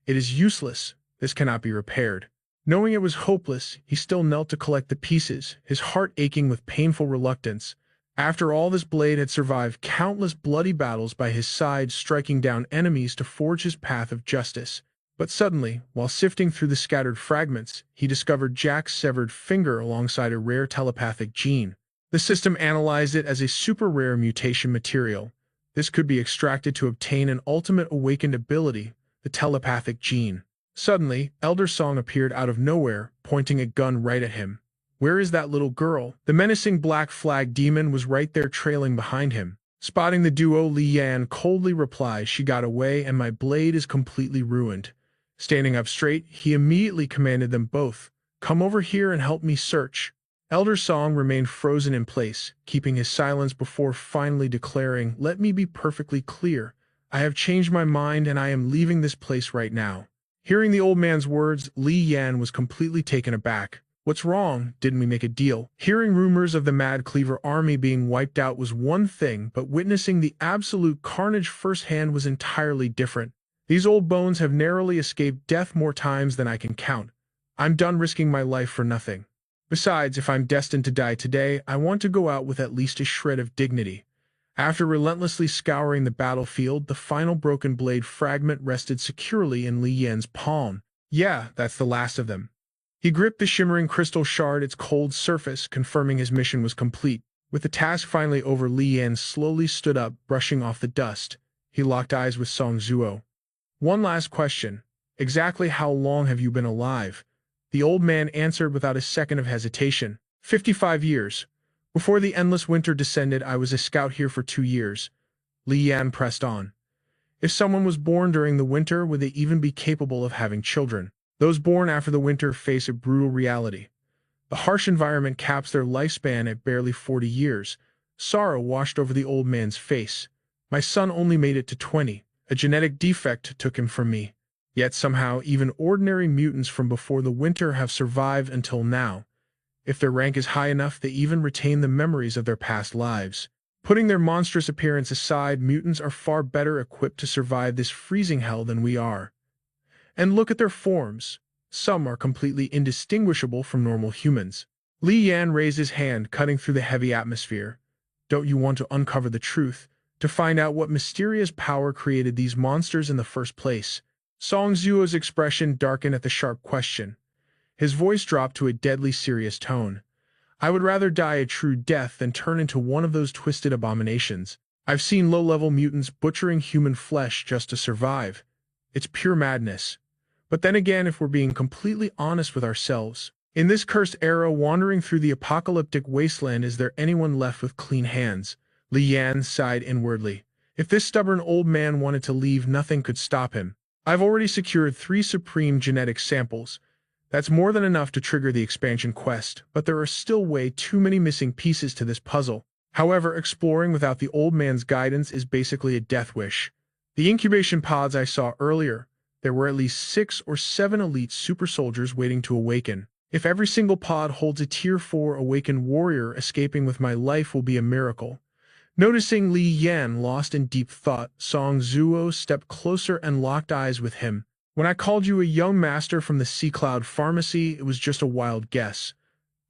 It is useless. This cannot be repaired. Knowing it was hopeless, he still knelt to collect the pieces, his heart aching with painful reluctance. After all, this blade had survived countless bloody battles by his side, striking down enemies to forge his path of justice. But suddenly, while sifting through the scattered fragments, he discovered Jack's severed finger alongside a rare telepathic gene. The system analyzed it as a super-rare mutation material. This could be extracted to obtain an ultimate awakened ability, the telepathic gene. Suddenly, Elder Song appeared out of nowhere, pointing a gun right at him. "Where is that little girl?" The menacing black flag demon was right there trailing behind him. Spotting the duo, Li Yan coldly replies, "She got away and my blade is completely ruined." Standing up straight, he immediately commanded them both, "Come over here and help me search." Elder Song remained frozen in place, keeping his silence before finally declaring, "Let me be perfectly clear. I have changed my mind and I am leaving this place right now." Hearing the old man's words, Li Yan was completely taken aback. "What's wrong? Didn't we make a deal?" Hearing rumors of the Mad Cleaver army being wiped out was one thing, but witnessing the absolute carnage firsthand was entirely different. "These old bones have narrowly escaped death more times than I can count. I'm done risking my life for nothing. Besides, if I'm destined to die today, I want to go out with at least a shred of dignity." After relentlessly scouring the battlefield, the final broken blade fragment rested securely in Li Yan's palm. "Yeah, that's the last of them." He gripped the shimmering crystal shard, its cold surface, confirming his mission was complete. With the task finally over, Li Yan slowly stood up, brushing off the dust. He locked eyes with Song Zuo. "One last question. Exactly how long have you been alive?" The old man answered without a second of hesitation. 55 years. Before the endless winter descended, I was a scout here for 2 years." Li Yan pressed on. "If someone was born during the winter, would they even be capable of having children? Those born after the winter face a brutal reality. The harsh environment caps their lifespan at barely 40 years. Sorrow washed over the old man's face. "My son only made it to 20. A genetic defect took him from me. Yet somehow even ordinary mutants from before the winter have survived until now. If their rank is high enough, they even retain the memories of their past lives. Putting their monstrous appearance aside, mutants are far better equipped to survive this freezing hell than we are. And look at their forms. Some are completely indistinguishable from normal humans." Li Yan raised his hand, cutting through the heavy atmosphere. "Don't you want to uncover the truth, to find out what mysterious power created these monsters in the first place?" Song Zuo's expression darkened at the sharp question. His voice dropped to a deadly serious tone. "I would rather die a true death than turn into one of those twisted abominations. I've seen low-level mutants butchering human flesh just to survive. It's pure madness. But then again, if we're being completely honest with ourselves, in this cursed era wandering through the apocalyptic wasteland, is there anyone left with clean hands?" Li Yan sighed inwardly. If this stubborn old man wanted to leave, nothing could stop him. "I've already secured 3 supreme genetic samples. That's more than enough to trigger the expansion quest, but there are still way too many missing pieces to this puzzle. However, exploring without the old man's guidance is basically a death wish. The incubation pods I saw earlier, there were at least 6 or 7 elite super soldiers waiting to awaken. If every single pod holds a Tier 4 awakened warrior, escaping with my life will be a miracle." Noticing Li Yan lost in deep thought, Song Zuo stepped closer and locked eyes with him. "When I called you a young master from the Sea Cloud Pharmacy, it was just a wild guess.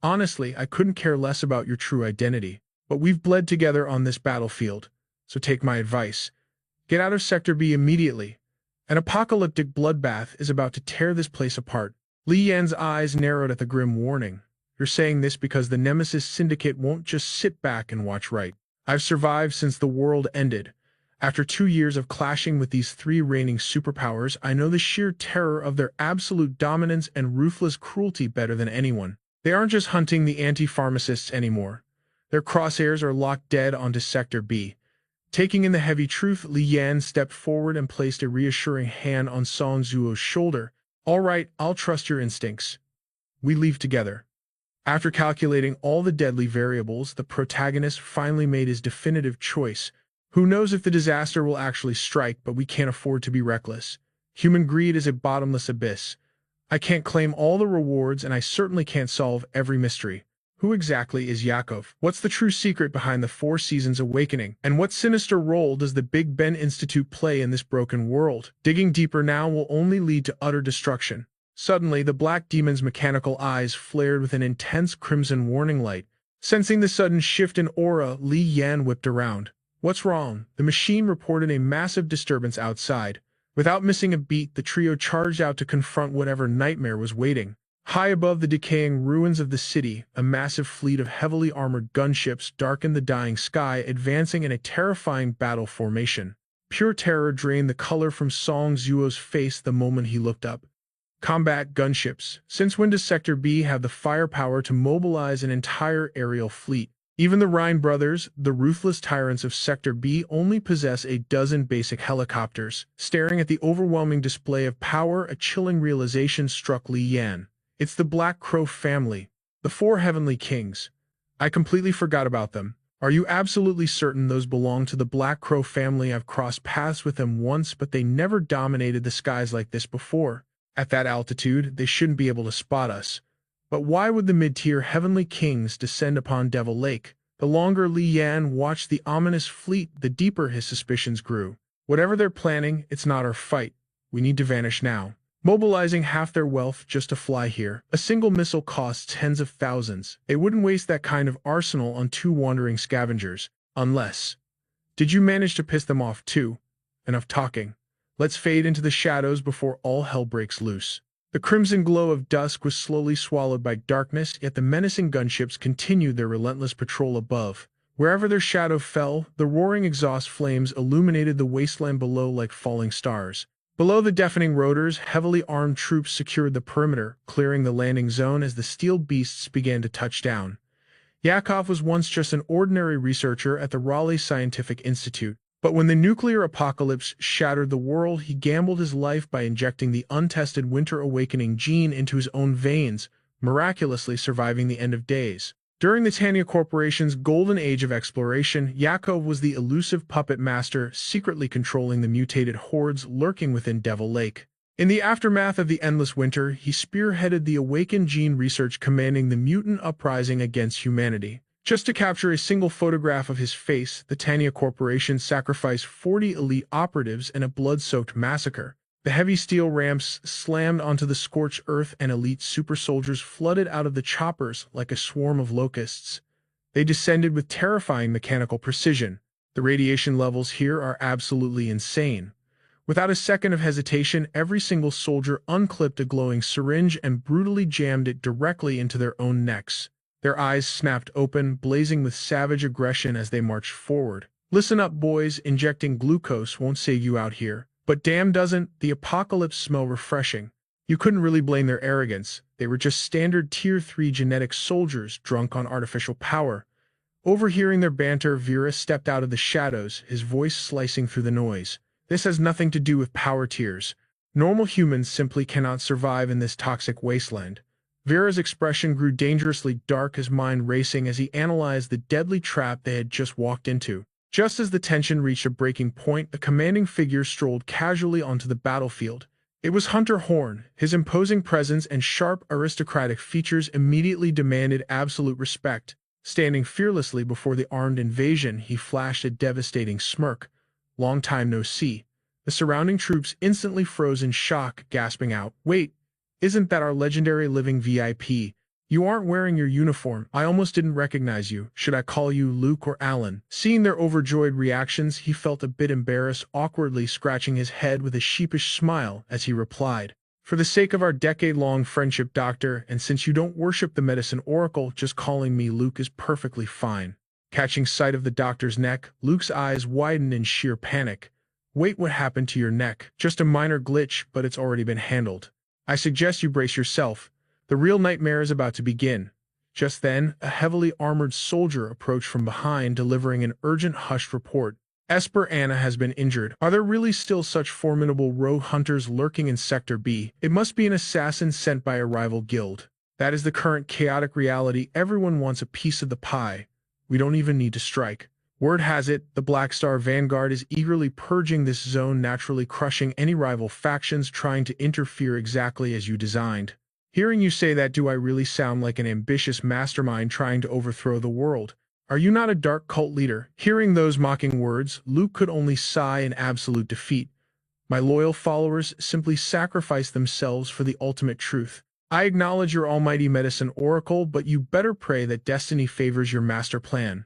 Honestly, I couldn't care less about your true identity. But we've bled together on this battlefield, so take my advice. Get out of Sector B immediately. An apocalyptic bloodbath is about to tear this place apart." Li Yan's eyes narrowed at the grim warning. "You're saying this because the Nemesis Syndicate won't just sit back and watch, right? I've survived since the world ended. After 2 years of clashing with these 3 reigning superpowers, I know the sheer terror of their absolute dominance and ruthless cruelty better than anyone. They aren't just hunting the anti-pharmacists anymore. Their crosshairs are locked dead onto Sector B." Taking in the heavy truth, Li Yan stepped forward and placed a reassuring hand on Song Zuo's shoulder. "All right, I'll trust your instincts. We leave together." After calculating all the deadly variables, the protagonist finally made his definitive choice. Who knows if the disaster will actually strike, but we can't afford to be reckless. Human greed is a bottomless abyss. I can't claim all the rewards, and I certainly can't solve every mystery. Who exactly is Yakov? What's the true secret behind the 4 Seasons Awakening? And what sinister role does the Big Ben Institute play in this broken world? Digging deeper now will only lead to utter destruction. Suddenly, the black demon's mechanical eyes flared with an intense crimson warning light. Sensing the sudden shift in aura, Li Yan whipped around. What's wrong? The machine reported a massive disturbance outside. Without missing a beat, the trio charged out to confront whatever nightmare was waiting. High above the decaying ruins of the city, a massive fleet of heavily armored gunships darkened the dying sky, advancing in a terrifying battle formation. Pure terror drained the color from Song Zuo's face the moment he looked up. Combat gunships. Since when does Sector B have the firepower to mobilize an entire aerial fleet? Even the Rhine brothers, the ruthless tyrants of Sector B, only possess a dozen basic helicopters. Staring at the overwhelming display of power, a chilling realization struck Li Yan. It's the Black Crow family, the four heavenly kings. I completely forgot about them. Are you absolutely certain those belong to the Black Crow family? I've crossed paths with them once, but they never dominated the skies like this before. At that altitude, they shouldn't be able to spot us. But why would the mid-tier heavenly kings descend upon Devil Lake? The longer Li Yan watched the ominous fleet, the deeper his suspicions grew. Whatever they're planning, it's not our fight. We need to vanish now. Mobilizing half their wealth just to fly here. A single missile costs tens of thousands. They wouldn't waste that kind of arsenal on two wandering scavengers. Unless... Did you manage to piss them off too? Enough talking. Let's fade into the shadows before all hell breaks loose. The crimson glow of dusk was slowly swallowed by darkness, yet the menacing gunships continued their relentless patrol above. Wherever their shadow fell, the roaring exhaust flames illuminated the wasteland below like falling stars. Below the deafening rotors, heavily armed troops secured the perimeter, clearing the landing zone as the steel beasts began to touch down. Yakov was once just an ordinary researcher at the Raleigh Scientific Institute. But when the nuclear apocalypse shattered the world, he gambled his life by injecting the untested Winter Awakening gene into his own veins, miraculously surviving the end of days. During the Tanya Corporation's golden age of exploration, Yakov was the elusive puppet master, secretly controlling the mutated hordes lurking within Devil Lake. In the aftermath of the endless winter, he spearheaded the Awakened Gene research, commanding the mutant uprising against humanity. Just to capture a single photograph of his face, the Tanya Corporation sacrificed 40 elite operatives in a blood-soaked massacre. The heavy steel ramps slammed onto the scorched earth and elite super soldiers flooded out of the choppers like a swarm of locusts. They descended with terrifying mechanical precision. The radiation levels here are absolutely insane. Without a second of hesitation, every single soldier unclipped a glowing syringe and brutally jammed it directly into their own necks. Their eyes snapped open, blazing with savage aggression as they marched forward. Listen up, boys, injecting glucose won't save you out here. But damn doesn't the apocalypse smell refreshing. You couldn't really blame their arrogance. They were just standard Tier 3 genetic soldiers drunk on artificial power. Overhearing their banter, Vera stepped out of the shadows, his voice slicing through the noise. This has nothing to do with power tiers. Normal humans simply cannot survive in this toxic wasteland. Vera's expression grew dangerously dark, his mind racing as he analyzed the deadly trap they had just walked into. Just as the tension reached a breaking point, a commanding figure strolled casually onto the battlefield. It was Hunter Horn. His imposing presence and sharp, aristocratic features immediately demanded absolute respect. Standing fearlessly before the armed invasion, he flashed a devastating smirk. Long time no see. The surrounding troops instantly froze in shock, gasping out, "Wait! Isn't that our legendary living VIP? You aren't wearing your uniform. I almost didn't recognize you. Should I call you Luke or Alan?" Seeing their overjoyed reactions, he felt a bit embarrassed, awkwardly scratching his head with a sheepish smile as he replied, "For the sake of our decade-long friendship, Doctor, and since you don't worship the medicine oracle, just calling me Luke is perfectly fine." Catching sight of the doctor's neck, Luke's eyes widened in sheer panic. "Wait, what happened to your neck?" "Just a minor glitch, but it's already been handled. I suggest you brace yourself. The real nightmare is about to begin." Just then, a heavily armored soldier approached from behind, delivering an urgent, hushed report. "Esper Anna has been injured. Are there really still such formidable rogue hunters lurking in Sector B? It must be an assassin sent by a rival guild. That is the current chaotic reality. Everyone wants a piece of the pie. We don't even need to strike. Word has it, the Black Star Vanguard is eagerly purging this zone, naturally crushing any rival factions trying to interfere exactly as you designed." Hearing you say that, do I really sound like an ambitious mastermind trying to overthrow the world? Are you not a dark cult leader? Hearing those mocking words, Luke could only sigh in absolute defeat. My loyal followers simply sacrifice themselves for the ultimate truth. I acknowledge your almighty medicine oracle, but you better pray that destiny favors your master plan.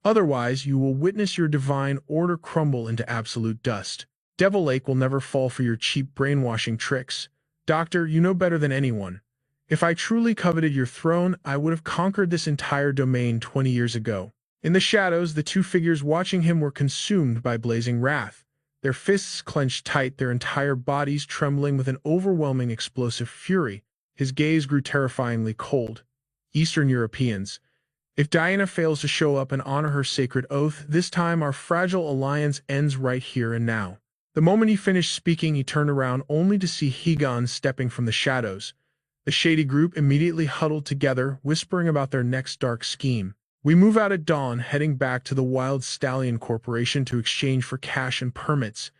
Otherwise, you will witness your divine order crumble into absolute dust. Devil Lake will never fall for your cheap brainwashing tricks. Doctor, you know better than anyone. If I truly coveted your throne, I would have conquered this entire domain 20 years ago. In the shadows, the two figures watching him were consumed by blazing wrath. Their fists clenched tight, their entire bodies trembling with an overwhelming explosive fury. His gaze grew terrifyingly cold. Eastern Europeans. If Diana fails to show up and honor her sacred oath, this time our fragile alliance ends right here and now. The moment he finished speaking, he turned around only to see Hegon stepping from the shadows. The shady group immediately huddled together, whispering about their next dark scheme. We move out at dawn, heading back to the Wild Stallion Corporation to exchange for cash and permits.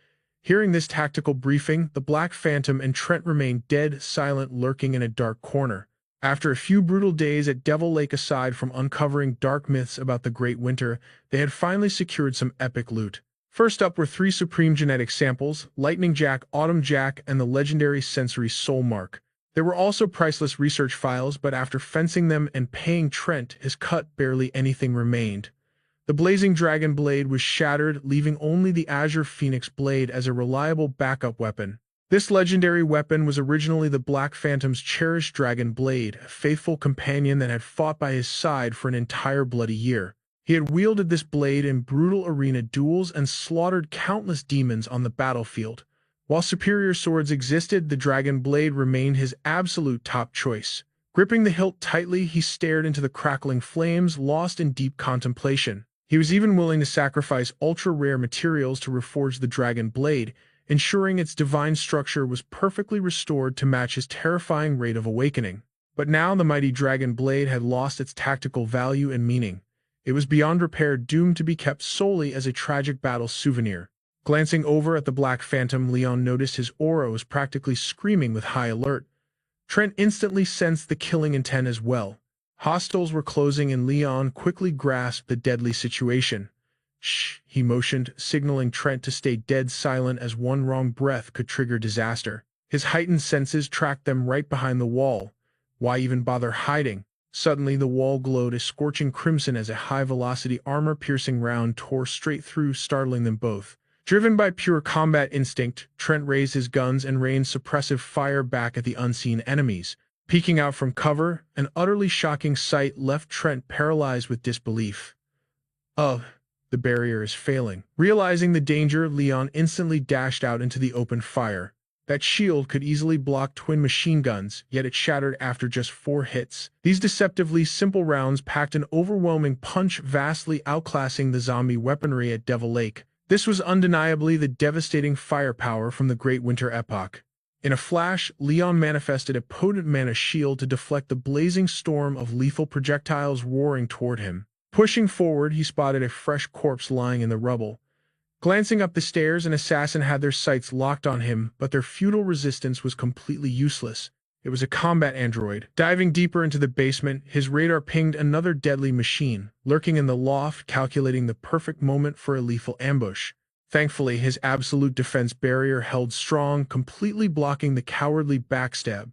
Hearing this tactical briefing, the Black Phantom and Trent remained dead silent, lurking in a dark corner. After a few brutal days at Devil Lake, aside from uncovering dark myths about the Great Winter, they had finally secured some epic loot. First up were 3 supreme genetic samples, Lightning Jack, Autumn Jack, and the legendary sensory Soul Mark. There were also priceless research files, but after fencing them and paying Trent his cut, barely anything remained. The blazing dragon blade was shattered, leaving only the Azure Phoenix blade as a reliable backup weapon. This legendary weapon was originally the Black Phantom's cherished dragon blade, a faithful companion that had fought by his side for an entire bloody year. He had wielded this blade in brutal arena duels and slaughtered countless demons on the battlefield. While superior swords existed, the dragon blade remained his absolute top choice. Gripping the hilt tightly, he stared into the crackling flames, lost in deep contemplation. He was even willing to sacrifice ultra-rare materials to reforge the dragon blade, ensuring its divine structure was perfectly restored to match his terrifying rate of awakening. But now the mighty dragon blade had lost its tactical value and meaning. It was beyond repair, doomed to be kept solely as a tragic battle souvenir. Glancing over at the Black Phantom, Leon noticed his aura was practically screaming with high alert. Trent instantly sensed the killing intent as well. Hostiles were closing, and Leon quickly grasped the deadly situation. Shh, he motioned, signaling Trent to stay dead silent, as one wrong breath could trigger disaster. His heightened senses tracked them right behind the wall. Why even bother hiding? Suddenly the wall glowed a scorching crimson as a high-velocity armor-piercing round tore straight through, startling them both. Driven by pure combat instinct, Trent raised his guns and rained suppressive fire back at the unseen enemies. Peeking out from cover, an utterly shocking sight left Trent paralyzed with disbelief. Ugh. The barrier is failing. Realizing the danger, Leon instantly dashed out into the open fire. That shield could easily block twin machine guns, yet it shattered after just 4 hits. These deceptively simple rounds packed an overwhelming punch, vastly outclassing the zombie weaponry at Devil Lake. This was undeniably the devastating firepower from the Great Winter epoch. In a flash, Leon manifested a potent mana shield to deflect the blazing storm of lethal projectiles roaring toward him. Pushing forward, he spotted a fresh corpse lying in the rubble. Glancing up the stairs, an assassin had their sights locked on him, but their futile resistance was completely useless. It was a combat android. Diving deeper into the basement, his radar pinged another deadly machine, lurking in the loft, calculating the perfect moment for a lethal ambush. Thankfully, his absolute defense barrier held strong, completely blocking the cowardly backstab.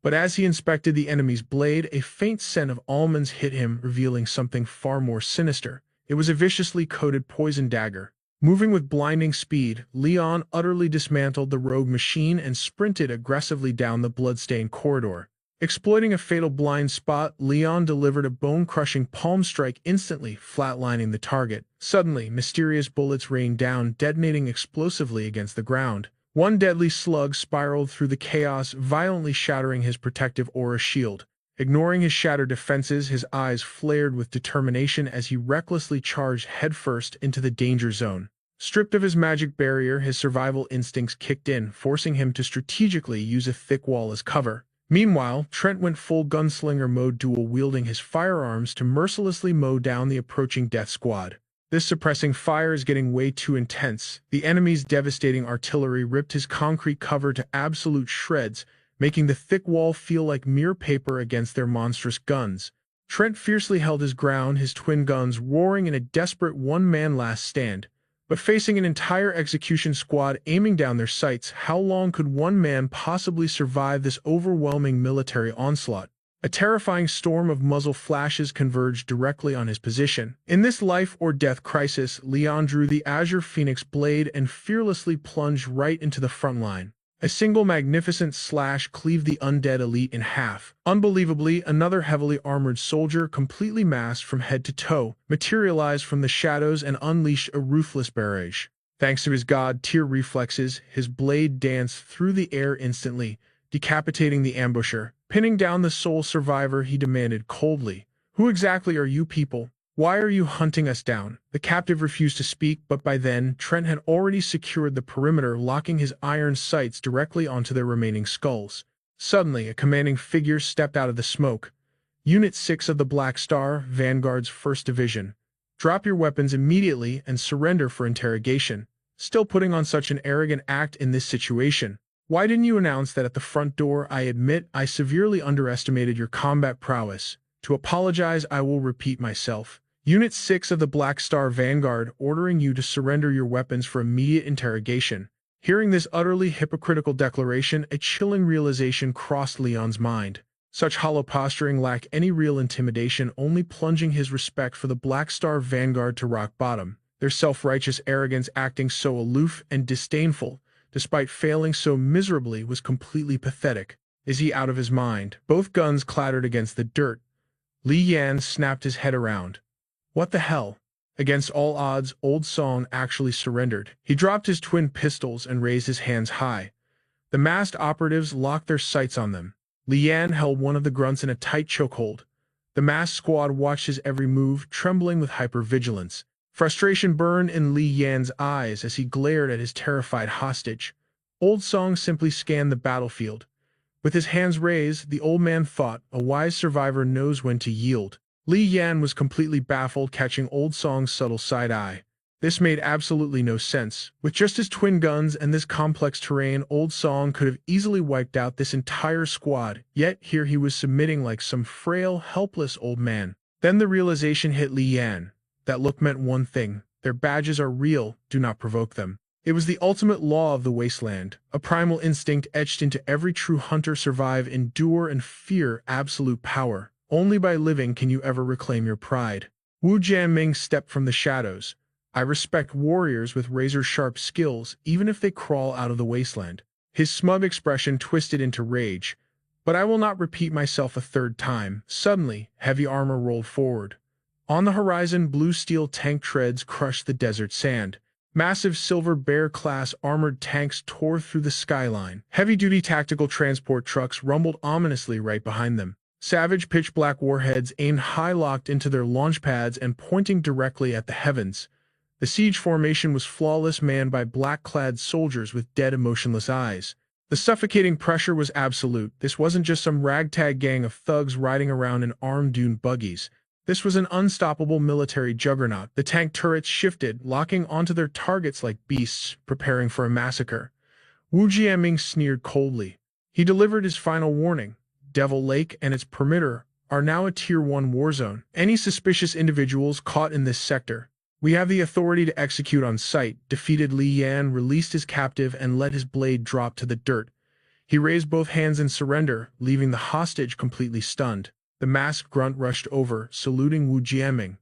But as he inspected the enemy's blade, a faint scent of almonds hit him, revealing something far more sinister. It was a viciously coated poison dagger. Moving with blinding speed, Leon utterly dismantled the rogue machine and sprinted aggressively down the blood-stained corridor. Exploiting a fatal blind spot, Leon delivered a bone-crushing palm strike, instantly flatlining the target. Suddenly, mysterious bullets rained down, detonating explosively against the ground. One deadly slug spiraled through the chaos, violently shattering his protective aura shield. Ignoring his shattered defenses, his eyes flared with determination as he recklessly charged headfirst into the danger zone. Stripped of his magic barrier, his survival instincts kicked in, forcing him to strategically use a thick wall as cover. Meanwhile, Trent went full gunslinger mode, dual-wielding his firearms to mercilessly mow down the approaching death squad. This suppressing fire is getting way too intense. The enemy's devastating artillery ripped his concrete cover to absolute shreds, making the thick wall feel like mere paper against their monstrous guns. Trent fiercely held his ground, his twin guns roaring in a desperate one-man last stand. But facing an entire execution squad aiming down their sights, how long could one man possibly survive this overwhelming military onslaught? A terrifying storm of muzzle flashes converged directly on his position. In this life-or-death crisis, Leon drew the Azure Phoenix blade and fearlessly plunged right into the front line. A single magnificent slash cleaved the undead elite in half. Unbelievably, another heavily armored soldier, completely masked from head to toe, materialized from the shadows and unleashed a ruthless barrage. Thanks to his god-tier reflexes, his blade danced through the air instantly, decapitating the ambusher. Pinning down the sole survivor, he demanded coldly, "Who exactly are you people? Why are you hunting us down?" The captive refused to speak, but by then, Trent had already secured the perimeter, locking his iron sights directly onto their remaining skulls. Suddenly, a commanding figure stepped out of the smoke. "Unit 6 of the Black Star, Vanguard's 1st Division. Drop your weapons immediately and surrender for interrogation. Still putting on such an arrogant act in this situation. Why didn't you announce that at the front door? I admit I severely underestimated your combat prowess. To apologize, I will repeat myself. Unit 6 of the Black Star Vanguard, ordering you to surrender your weapons for immediate interrogation." Hearing this utterly hypocritical declaration, a chilling realization crossed Leon's mind. Such hollow posturing lacked any real intimidation, only plunging his respect for the Black Star Vanguard to rock bottom. Their self-righteous arrogance, acting so aloof and disdainful, despite failing so miserably, was completely pathetic. Is he out of his mind? Both guns clattered against the dirt. Li Yan snapped his head around. What the hell? Against all odds, Old Song actually surrendered. He dropped his twin pistols and raised his hands high. The masked operatives locked their sights on them. Li Yan held one of the grunts in a tight chokehold. The masked squad watched his every move, trembling with hypervigilance. Frustration burned in Li Yan's eyes as he glared at his terrified hostage. Old Song simply scanned the battlefield. With his hands raised, the old man thought, a wise survivor knows when to yield. Li Yan was completely baffled, catching Old Song's subtle side-eye. This made absolutely no sense. With just his twin guns and this complex terrain, Old Song could have easily wiped out this entire squad, yet here he was submitting like some frail, helpless old man. Then the realization hit Li Yan. That look meant one thing: their badges are real, do not provoke them. It was the ultimate law of the wasteland, a primal instinct etched into every true hunter: survive, endure, and fear absolute power. Only by living can you ever reclaim your pride. Wu Jianming stepped from the shadows. I respect warriors with razor-sharp skills, even if they crawl out of the wasteland. His smug expression twisted into rage. But I will not repeat myself a third time. Suddenly, heavy armor rolled forward. On the horizon, blue steel tank treads crushed the desert sand. Massive Silver Bear-class armored tanks tore through the skyline. Heavy-duty tactical transport trucks rumbled ominously right behind them. Savage pitch-black warheads aimed high, locked into their launch pads and pointing directly at the heavens. The siege formation was flawless, manned by black-clad soldiers with dead, emotionless eyes. The suffocating pressure was absolute. This wasn't just some ragtag gang of thugs riding around in armed dune buggies. This was an unstoppable military juggernaut. The tank turrets shifted, locking onto their targets like beasts, preparing for a massacre. Wu Jianming sneered coldly. He delivered his final warning. Devil Lake and its perimeter are now a Tier 1 war zone. Any suspicious individuals caught in this sector, we have the authority to execute on sight. Defeated, Li Yan released his captive and let his blade drop to the dirt. He raised both hands in surrender, leaving the hostage completely stunned. The masked grunt rushed over, saluting Wu Jianming.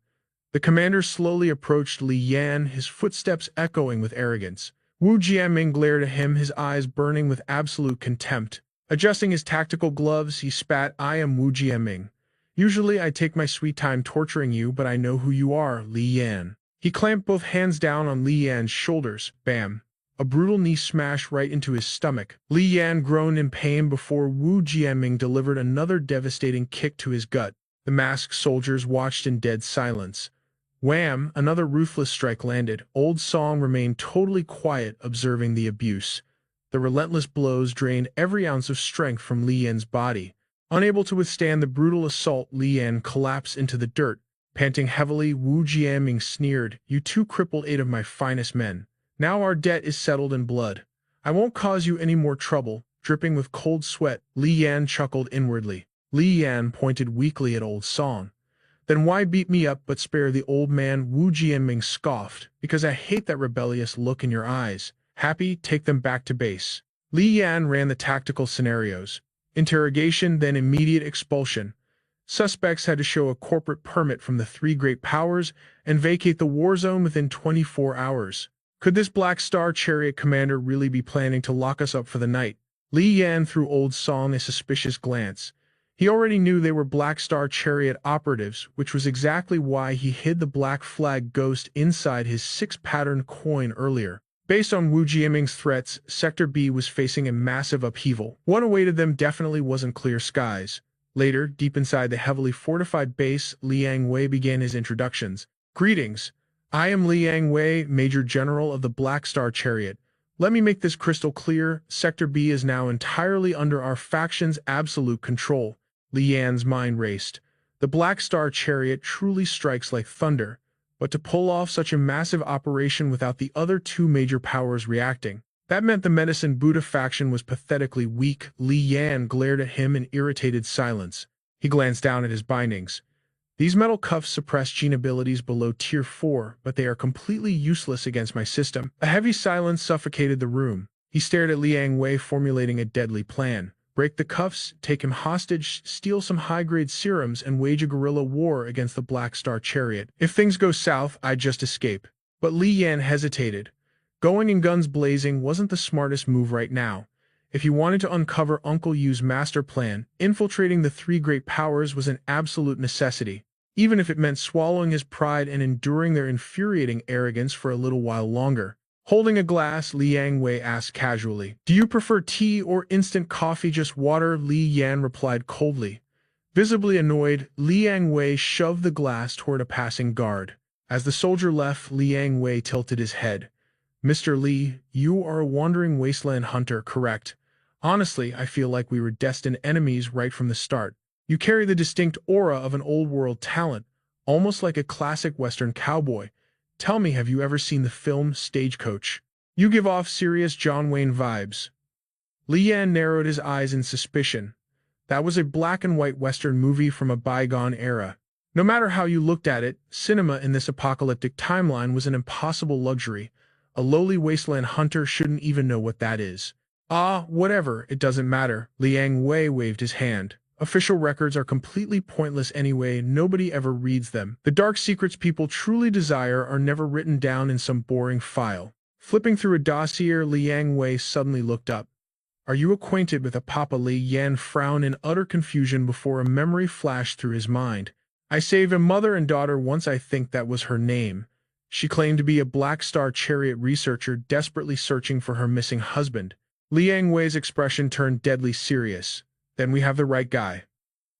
The commander slowly approached Li Yan, his footsteps echoing with arrogance. Wu Jianming glared at him, his eyes burning with absolute contempt. Adjusting his tactical gloves, he spat, "I am Wu Jianming. Usually I take my sweet time torturing you, but I know who you are, Li Yan." He clamped both hands down on Li Yan's shoulders. Bam! A brutal knee smash right into his stomach. Li Yan groaned in pain before Wu Jianming delivered another devastating kick to his gut. The masked soldiers watched in dead silence. Wham! Another ruthless strike landed. Old Song remained totally quiet, observing the abuse. The relentless blows drained every ounce of strength from Li Yan's body. Unable to withstand the brutal assault, Li Yan collapsed into the dirt. Panting heavily, Wu Jianming sneered, "You two crippled 8 of my finest men. Now our debt is settled in blood. I won't cause you any more trouble." Dripping with cold sweat, Li Yan chuckled inwardly. Li Yan pointed weakly at Old Song. Then why beat me up but spare the old man? Wu Jianming scoffed. Because I hate that rebellious look in your eyes. Happy, take them back to base. Li Yan ran the tactical scenarios. Interrogation, then immediate expulsion. Suspects had to show a corporate permit from the three great powers and vacate the war zone within 24 hours. Could this Black Star Chariot commander really be planning to lock us up for the night? Li Yan threw Old Song a suspicious glance. He already knew they were Black Star Chariot operatives, which was exactly why he hid the Black Flag ghost inside his six-pattern coin earlier. Based on Wu Jiaming's threats, Sector B was facing a massive upheaval. What awaited them definitely wasn't clear skies. Later, deep inside the heavily fortified base, Liang Wei began his introductions. Greetings. I am Liang Wei, Major General of the Black Star Chariot. Let me make this crystal clear. Sector B is now entirely under our faction's absolute control. Li Yan's mind raced. The Black Star Chariot truly strikes like thunder, but to pull off such a massive operation without the other two major powers reacting, that meant the Medicine Buddha faction was pathetically weak. Li Yan glared at him in irritated silence. He glanced down at his bindings. These metal cuffs suppress gene abilities below Tier 4, but they are completely useless against my system. A heavy silence suffocated the room. He stared at Liang Wei, formulating a deadly plan. Break the cuffs, take him hostage, steal some high-grade serums, and wage a guerrilla war against the Black Star Chariot. If things go south, I'd just escape. But Li Yan hesitated. Going in guns blazing wasn't the smartest move right now. If he wanted to uncover Uncle Yu's master plan, infiltrating the three great powers was an absolute necessity, even if it meant swallowing his pride and enduring their infuriating arrogance for a little while longer. Holding a glass, Liang Wei asked casually, "Do you prefer tea or instant coffee, just water?" Li Yan replied coldly. Visibly annoyed, Liang Wei shoved the glass toward a passing guard. As the soldier left, Liang Wei tilted his head. "Mr. Li, you are a wandering wasteland hunter, correct? Honestly, I feel like we were destined enemies right from the start. You carry the distinct aura of an old-world talent, almost like a classic Western cowboy. Tell me, have you ever seen the film Stagecoach? You give off serious John Wayne vibes." Li Yan narrowed his eyes in suspicion. That was a black-and-white Western movie from a bygone era. No matter how you looked at it, cinema in this apocalyptic timeline was an impossible luxury. A lowly wasteland hunter shouldn't even know what that is. "Ah, whatever, it doesn't matter." Liang Wei waved his hand. "Official records are completely pointless anyway, nobody ever reads them. The dark secrets people truly desire are never written down in some boring file." Flipping through a dossier, Liang Wei suddenly looked up. "Are you acquainted with a Papa?" Li Yan frowned in utter confusion before a memory flashed through his mind. "I saved a mother and daughter once, I think that was her name. She claimed to be a Black Star Chariot researcher desperately searching for her missing husband." Liang Wei's expression turned deadly serious. "Then we have the right guy.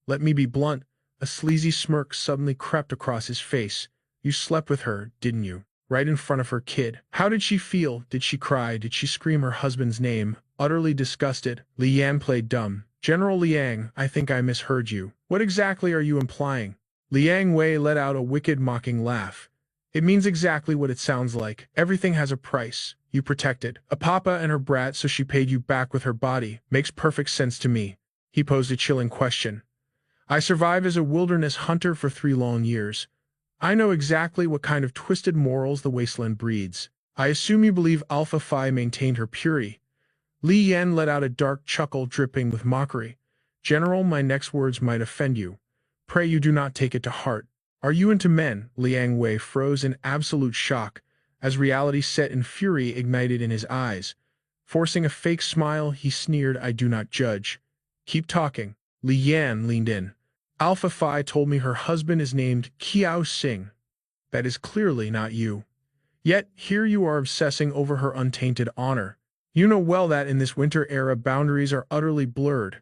Let me be blunt." A sleazy smirk suddenly crept across his face. "You slept with her, didn't you? Right in front of her kid. How did she feel? Did she cry? Did she scream her husband's name?" Utterly disgusted, Li Yan played dumb. "General Liang, I think I misheard you. What exactly are you implying?" Liang Wei let out a wicked mocking laugh. "It means exactly what it sounds like. Everything has a price. You protected a papa and her brat, so she paid you back with her body. Makes perfect sense to me." He posed a chilling question. "I survived as a wilderness hunter for 3 long years. I know exactly what kind of twisted morals the wasteland breeds. I assume you believe Alpha Phi maintained her purity." Li Yan let out a dark chuckle dripping with mockery. "General, my next words might offend you. Pray you do not take it to heart. Are you into men?" Liang Wei froze in absolute shock, as reality set and fury ignited in his eyes. Forcing a fake smile, he sneered, "I do not judge. Keep talking." Li Yan leaned in. "Alpha Phi told me her husband is named Kiao Sing. That is clearly not you. Yet, here you are obsessing over her untainted honor. You know well that in this winter era boundaries are utterly blurred."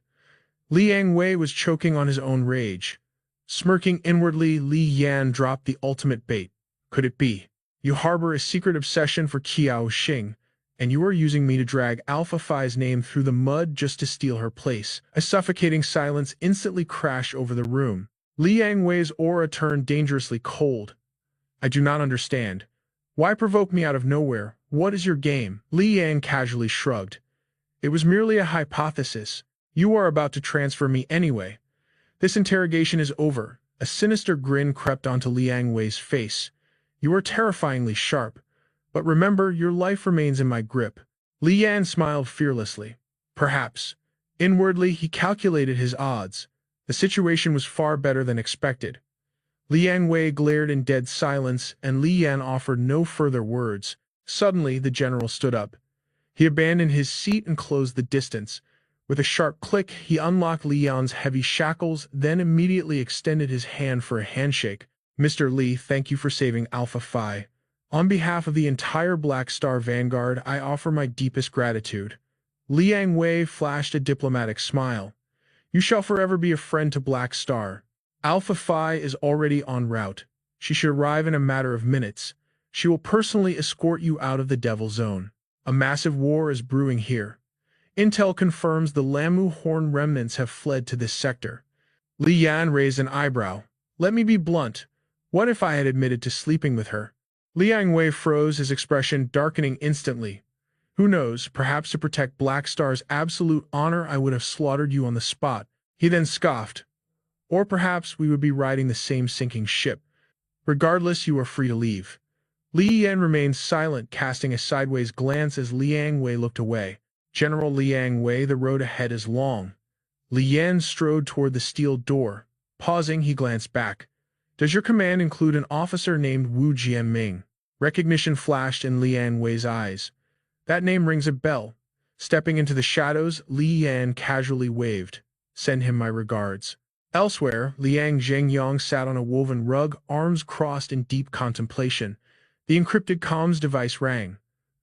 Liang Wei was choking on his own rage. Smirking inwardly, Li Yan dropped the ultimate bait. "Could it be? You harbor a secret obsession for Kiao Xing, and you are using me to drag Alpha Phi's name through the mud just to steal her place." A suffocating silence instantly crashed over the room. Liang Wei's aura turned dangerously cold. "I do not understand. Why provoke me out of nowhere? What is your game?" Li Yan casually shrugged. "It was merely a hypothesis. You are about to transfer me anyway. This interrogation is over. A sinister grin crept onto Liang Wei's face. You are terrifyingly sharp. But remember, your life remains in my grip. Li Yan smiled fearlessly. Perhaps. Inwardly, he calculated his odds. The situation was far better than expected. Liang Wei glared in dead silence, and Li Yan offered no further words. Suddenly, the general stood up. He abandoned his seat and closed the distance. With a sharp click, he unlocked Li Yan's heavy shackles, then immediately extended his hand for a handshake. Mr. Li, thank you for saving Alpha Phi. On behalf of the entire Black Star Vanguard, I offer my deepest gratitude. Liang Wei flashed a diplomatic smile. You shall forever be a friend to Black Star. Alpha Phi is already en route. She should arrive in a matter of minutes. She will personally escort you out of the Devil Zone. A massive war is brewing here. Intel confirms the Lamu Horn remnants have fled to this sector. Li Yan raised an eyebrow. Let me be blunt. What if I had admitted to sleeping with her? Liang Wei froze, his expression darkening instantly. Who knows, perhaps to protect Black Star's absolute honor I would have slaughtered you on the spot. He then scoffed. Or perhaps we would be riding the same sinking ship. Regardless, you are free to leave. Li Yan remained silent, casting a sideways glance as Liang Wei looked away. General Liang Wei, the road ahead is long. Li Yan strode toward the steel door. Pausing, he glanced back. Does your command include an officer named Wu Jianming? Recognition flashed in Liang Wei's eyes. That name rings a bell. Stepping into the shadows, Li Yan casually waved. Send him my regards. Elsewhere, Liang Zhengyang sat on a woven rug, arms crossed in deep contemplation. The encrypted comms device rang.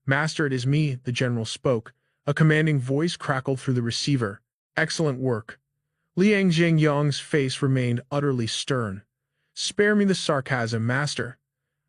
Master, it is me, the general spoke. A commanding voice crackled through the receiver. Excellent work. Liang Zhengyang's face remained utterly stern. Spare me the sarcasm, Master.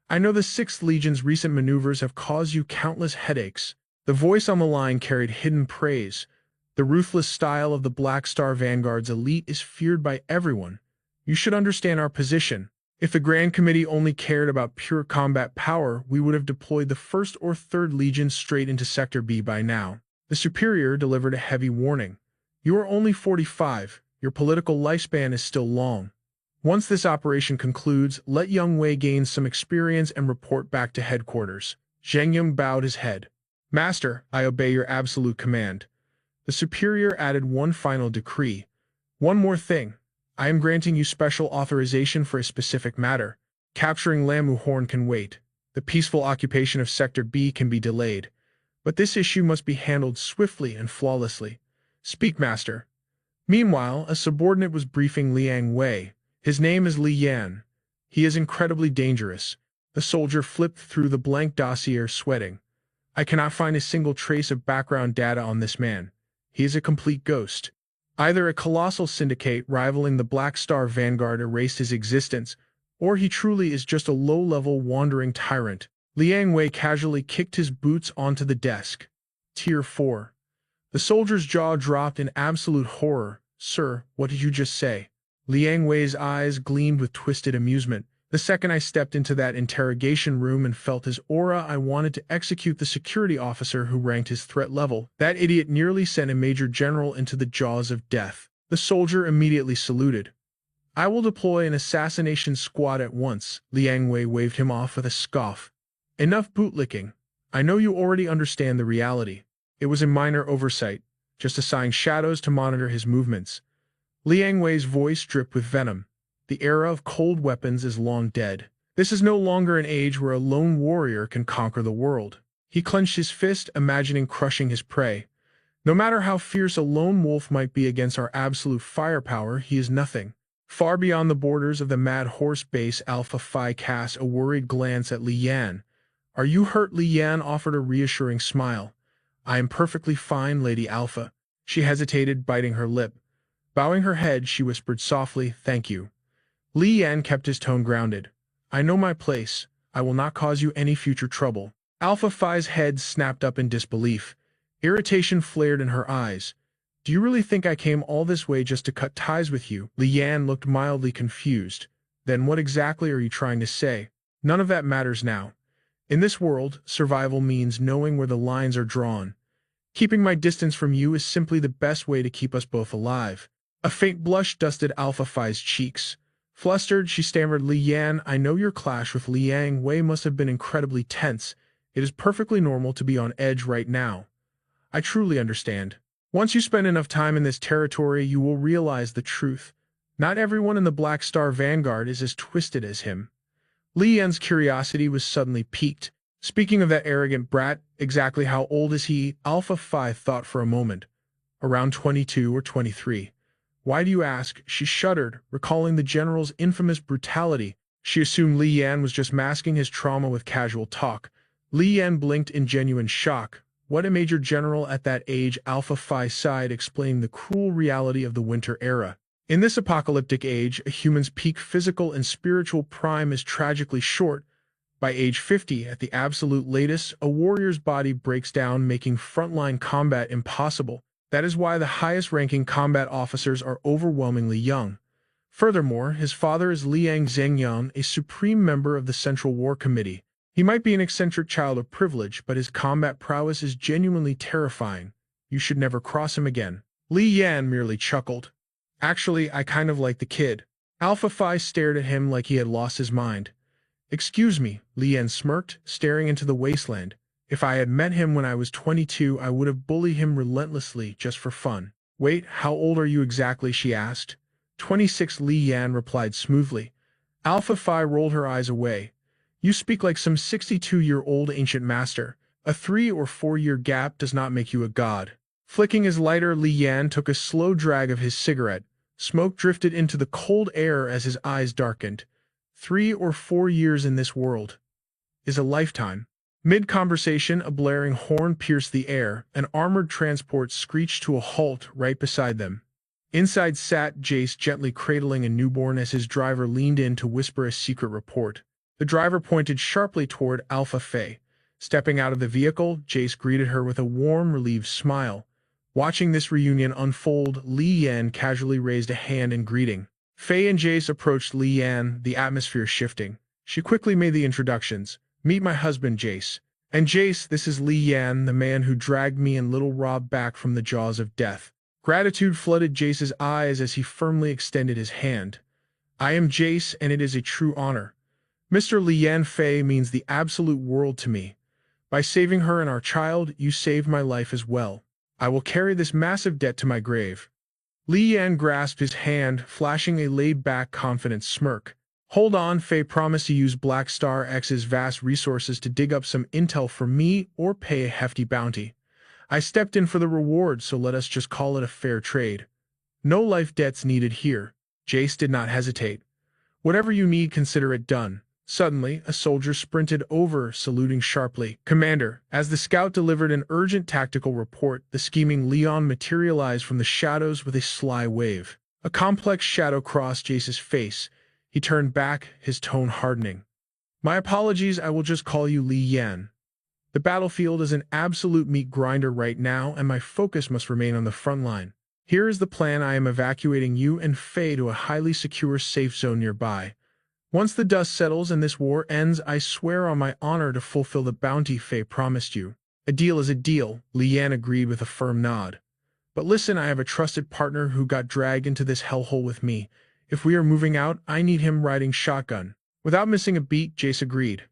I know the 6th Legion's recent maneuvers have caused you countless headaches. The voice on the line carried hidden praise. The ruthless style of the Black Star Vanguard's elite is feared by everyone. You should understand our position. If the Grand Committee only cared about pure combat power, we would have deployed the 1st or 3rd Legion straight into Sector B by now. The Superior delivered a heavy warning. You are only 45. Your political lifespan is still long. Once this operation concludes, let Young Wei gain some experience and report back to headquarters. Zheng Yong bowed his head. Master, I obey your absolute command. The Superior added one final decree. One more thing. I am granting you special authorization for a specific matter. Capturing Lamu Horn can wait. The peaceful occupation of Sector B can be delayed. But this issue must be handled swiftly and flawlessly. Speak, Master. Meanwhile, a subordinate was briefing Liang Wei. His name is Li Yan. He is incredibly dangerous. The soldier flipped through the blank dossier, sweating. I cannot find a single trace of background data on this man. He is a complete ghost. Either a colossal syndicate rivaling the Black Star Vanguard erased his existence, or he truly is just a low-level wandering tyrant. Liang Wei casually kicked his boots onto the desk. Tier 4. The soldier's jaw dropped in absolute horror. Sir, what did you just say? Liang Wei's eyes gleamed with twisted amusement. The second I stepped into that interrogation room and felt his aura, I wanted to execute the security officer who ranked his threat level. That idiot nearly sent a major general into the jaws of death. The soldier immediately saluted. I will deploy an assassination squad at once. Liang Wei waved him off with a scoff. Enough bootlicking. I know you already understand the reality. It was a minor oversight, just assign shadows to monitor his movements. Liang Wei's voice dripped with venom. The era of cold weapons is long dead. This is no longer an age where a lone warrior can conquer the world. He clenched his fist, imagining crushing his prey. No matter how fierce a lone wolf might be against our absolute firepower, he is nothing. Far beyond the borders of the Mad Horse base, Alpha Phi cast a worried glance at Li Yan. Are you hurt? Li Yan offered a reassuring smile. I am perfectly fine, Lady Alpha. She hesitated, biting her lip. Bowing her head, she whispered softly, Thank you. Li Yan kept his tone grounded. I know my place. I will not cause you any future trouble. Alpha Phi's head snapped up in disbelief. Irritation flared in her eyes. Do you really think I came all this way just to cut ties with you? Li Yan looked mildly confused. Then what exactly are you trying to say? None of that matters now. In this world, survival means knowing where the lines are drawn. Keeping my distance from you is simply the best way to keep us both alive. A faint blush dusted Alpha Phi's cheeks. Flustered, she stammered, "Li Yan, I know your clash with Liang Wei must have been incredibly tense. It is perfectly normal to be on edge right now. I truly understand. Once you spend enough time in this territory, you will realize the truth. Not everyone in the Black Star Vanguard is as twisted as him." Li Yan's curiosity was suddenly piqued. Speaking of that arrogant brat, exactly how old is he? Alpha Phi thought for a moment. Around 22 or 23. Why do you ask? She shuddered, recalling the general's infamous brutality. She assumed Li Yan was just masking his trauma with casual talk. Li Yan blinked in genuine shock. What a major general at that age, Alpha Phi sighed, explaining the cruel reality of the Winter Era. In this apocalyptic age, a human's peak physical and spiritual prime is tragically short. By age 50, at the absolute latest, a warrior's body breaks down, making frontline combat impossible. That is why the highest-ranking combat officers are overwhelmingly young. Furthermore, his father is Liang Zhengyan, a supreme member of the Central War Committee. He might be an eccentric child of privilege, but his combat prowess is genuinely terrifying. You should never cross him again. Li Yan merely chuckled. Actually, I kind of like the kid. Alpha Phi stared at him like he had lost his mind. Excuse me, Li Yan smirked, staring into the wasteland. If I had met him when I was 22, I would have bullied him relentlessly just for fun. Wait, how old are you exactly? She asked. 26, Li Yan replied smoothly. Alpha Phi rolled her eyes away. You speak like some 62-year-old ancient master. A 3 or 4 year gap does not make you a god. Flicking his lighter, Li Yan took a slow drag of his cigarette. Smoke drifted into the cold air as his eyes darkened. 3 or 4 years in this world is a lifetime. Mid-conversation, a blaring horn pierced the air. An armored transport screeched to a halt right beside them. Inside sat Jace, gently cradling a newborn as his driver leaned in to whisper a secret report. The driver pointed sharply toward Alpha Faye. Stepping out of the vehicle, Jace greeted her with a warm, relieved smile. Watching this reunion unfold, Li Yan casually raised a hand in greeting. Faye and Jace approached Li Yan, the atmosphere shifting. She quickly made the introductions. Meet my husband, Jace. And Jace, this is Li Yan, the man who dragged me and little Rob back from the jaws of death. Gratitude flooded Jace's eyes as he firmly extended his hand. I am Jace, and it is a true honor. Mr. Li Yan, Faye means the absolute world to me. By saving her and our child, you saved my life as well. I will carry this massive debt to my grave. Li Yan grasped his hand, flashing a laid-back, confident smirk. Hold on, Faye promised to use Black Star X's vast resources to dig up some intel for me or pay a hefty bounty. I stepped in for the reward, so let us just call it a fair trade. No life debts needed here. Jace did not hesitate. Whatever you need, consider it done. Suddenly, a soldier sprinted over, saluting sharply. Commander, as the scout delivered an urgent tactical report, the scheming Leon materialized from the shadows with a sly wave. A complex shadow crossed Jace's face. He turned back, his tone hardening. My apologies, I will just call you Li Yan. The battlefield is an absolute meat grinder right now, and my focus must remain on the front line. Here is the plan. I am evacuating you and Faye to a highly secure safe zone nearby. Once the dust settles and this war ends, I swear on my honor to fulfill the bounty Faye promised you. A deal is a deal, Li Yan agreed with a firm nod. But listen, I have a trusted partner who got dragged into this hellhole with me. If we are moving out, I need him riding shotgun. Without missing a beat, Jace agreed.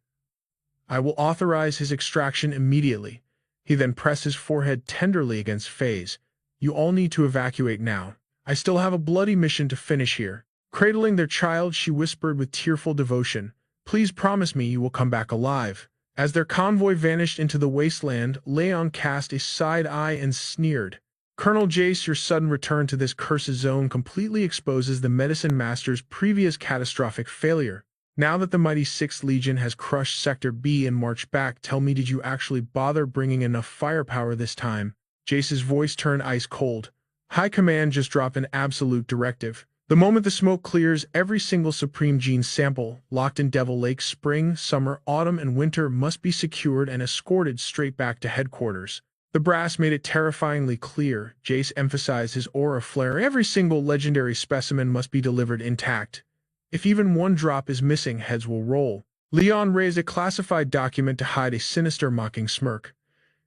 I will authorize his extraction immediately. He then pressed his forehead tenderly against Faye's. You all need to evacuate now. I still have a bloody mission to finish here. Cradling their child, she whispered with tearful devotion, Please promise me you will come back alive. As their convoy vanished into the wasteland, Leon cast a side eye and sneered. Colonel Jace, your sudden return to this cursed zone completely exposes the Medicine Master's previous catastrophic failure. Now that the mighty 6th Legion has crushed Sector B and marched back, tell me, did you actually bother bringing enough firepower this time? Jace's voice turned ice cold. High Command just dropped an absolute directive. The moment the smoke clears, every single Supreme Gene sample, locked in Devil Lake spring, summer, autumn, and winter must be secured and escorted straight back to headquarters. The brass made it terrifyingly clear. Jace emphasized his aura flare. Every single legendary specimen must be delivered intact. If even one drop is missing, heads will roll. Leon raised a classified document to hide a sinister, mocking smirk.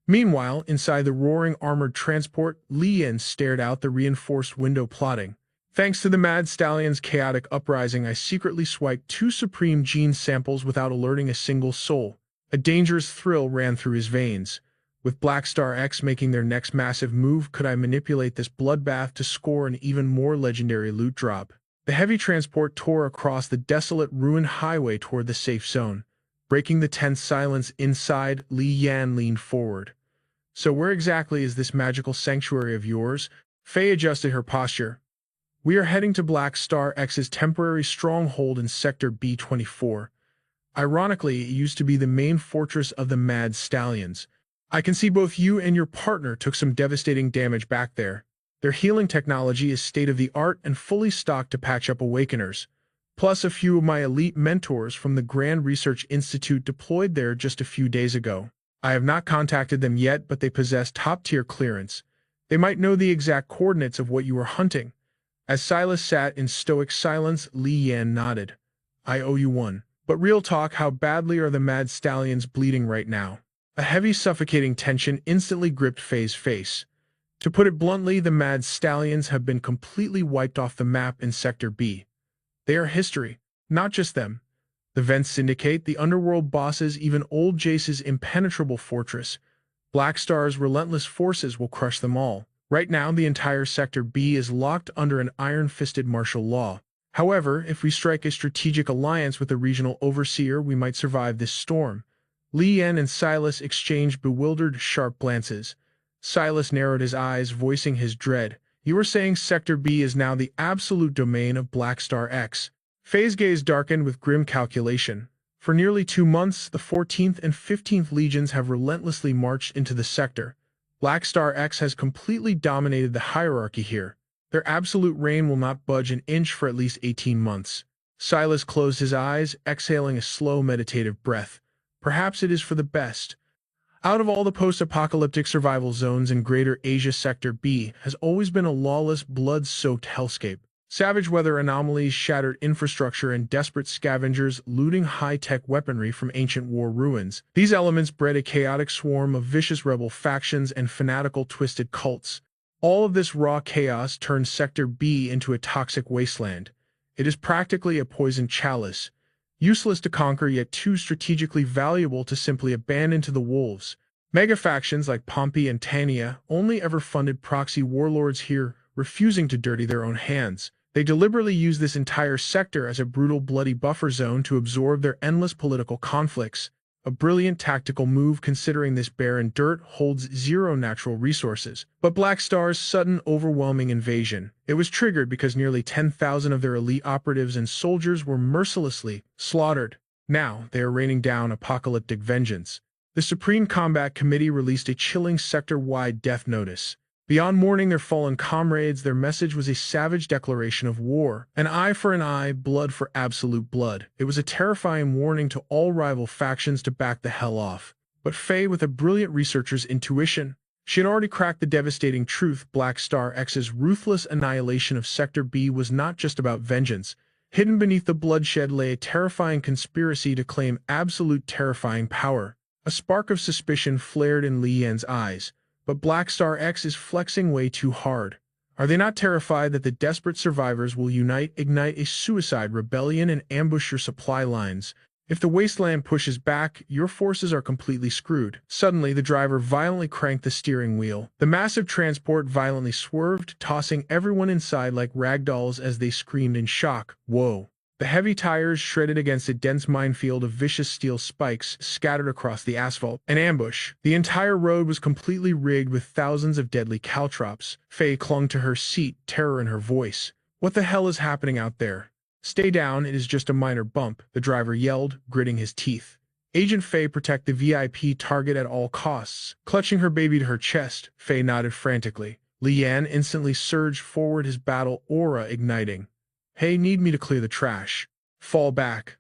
Meanwhile, inside the roaring armored transport, Li Yan stared out the reinforced window, plotting. Thanks to the Mad Stallion's chaotic uprising, I secretly swiped 2 Supreme gene samples without alerting a single soul. A dangerous thrill ran through his veins. With Black Star X making their next massive move, could I manipulate this bloodbath to score an even more legendary loot drop? The heavy transport tore across the desolate, ruined highway toward the safe zone. Breaking the tense silence inside, Li Yan leaned forward. "So where exactly is this magical sanctuary of yours?" Faye adjusted her posture. "We are heading to Black Star X's temporary stronghold in Sector B-24. Ironically, it used to be the main fortress of the Mad Stallions. I can see both you and your partner took some devastating damage back there. Their healing technology is state-of-the-art and fully stocked to patch up awakeners. Plus, a few of my elite mentors from the Grand Research Institute deployed there just a few days ago. I have not contacted them yet, but they possess top-tier clearance. They might know the exact coordinates of what you are hunting." As Silas sat in stoic silence, Li Yan nodded. "I owe you one. But real talk, how badly are the Mad Stallions bleeding right now?" A heavy, suffocating tension instantly gripped Faye's face. To put it bluntly, the Mad Stallions have been completely wiped off the map in Sector B. They are history. Not just them. The Vent Syndicate, the underworld bosses, even old Jace's impenetrable fortress. Black Star's relentless forces will crush them all. Right now, the entire Sector B is locked under an iron-fisted martial law. However, if we strike a strategic alliance with a regional overseer, we might survive this storm. Li Yan and Silas exchanged bewildered, sharp glances. Silas narrowed his eyes, voicing his dread. "You are saying Sector B is now the absolute domain of Black Star X?" Faye's gaze darkened with grim calculation. For nearly 2 months, the 14th and 15th Legions have relentlessly marched into the sector. Black Star X has completely dominated the hierarchy here. Their absolute reign will not budge an inch for at least 18 months. Silas closed his eyes, exhaling a slow, meditative breath. Perhaps it is for the best. Out of all the post-apocalyptic survival zones in Greater Asia, Sector B has always been a lawless, blood-soaked hellscape. Savage weather anomalies, shattered infrastructure, and desperate scavengers looting high-tech weaponry from ancient war ruins. These elements bred a chaotic swarm of vicious rebel factions and fanatical twisted cults. All of this raw chaos turned Sector B into a toxic wasteland. It is practically a poisoned chalice, useless to conquer yet too strategically valuable to simply abandon to the wolves. Mega-factions like Pompey and Tania only ever funded proxy warlords here, refusing to dirty their own hands. They deliberately use this entire sector as a brutal, bloody buffer zone to absorb their endless political conflicts. A brilliant tactical move, considering this barren dirt holds zero natural resources. But Black Star's sudden, overwhelming invasion, it was triggered because nearly 10,000 of their elite operatives and soldiers were mercilessly slaughtered. Now, they are raining down apocalyptic vengeance. The Supreme Combat Committee released a chilling sector-wide death notice. Beyond mourning their fallen comrades, their message was a savage declaration of war. An eye for an eye, blood for absolute blood. It was a terrifying warning to all rival factions to back the hell off. But Faye, with a brilliant researcher's intuition, she had already cracked the devastating truth. Black Star X's ruthless annihilation of Sector B was not just about vengeance. Hidden beneath the bloodshed lay a terrifying conspiracy to claim absolute terrifying power. A spark of suspicion flared in Li Yan's eyes. But Black Star X is flexing way too hard. Are they not terrified that the desperate survivors will unite, ignite a suicide rebellion, and ambush your supply lines? If the wasteland pushes back, your forces are completely screwed. Suddenly, the driver violently cranked the steering wheel. The massive transport violently swerved, tossing everyone inside like ragdolls as they screamed in shock. Whoa! The heavy tires shredded against a dense minefield of vicious steel spikes scattered across the asphalt. An ambush. The entire road was completely rigged with thousands of deadly caltrops. Faye clung to her seat, terror in her voice. "What the hell is happening out there?" "Stay down, it is just a minor bump," the driver yelled, gritting his teeth. "Agent Faye, protect the VIP target at all costs." Clutching her baby to her chest, Faye nodded frantically. Li Yan instantly surged forward, his battle aura igniting. "Hey, need me to clear the trash?" "Fall back."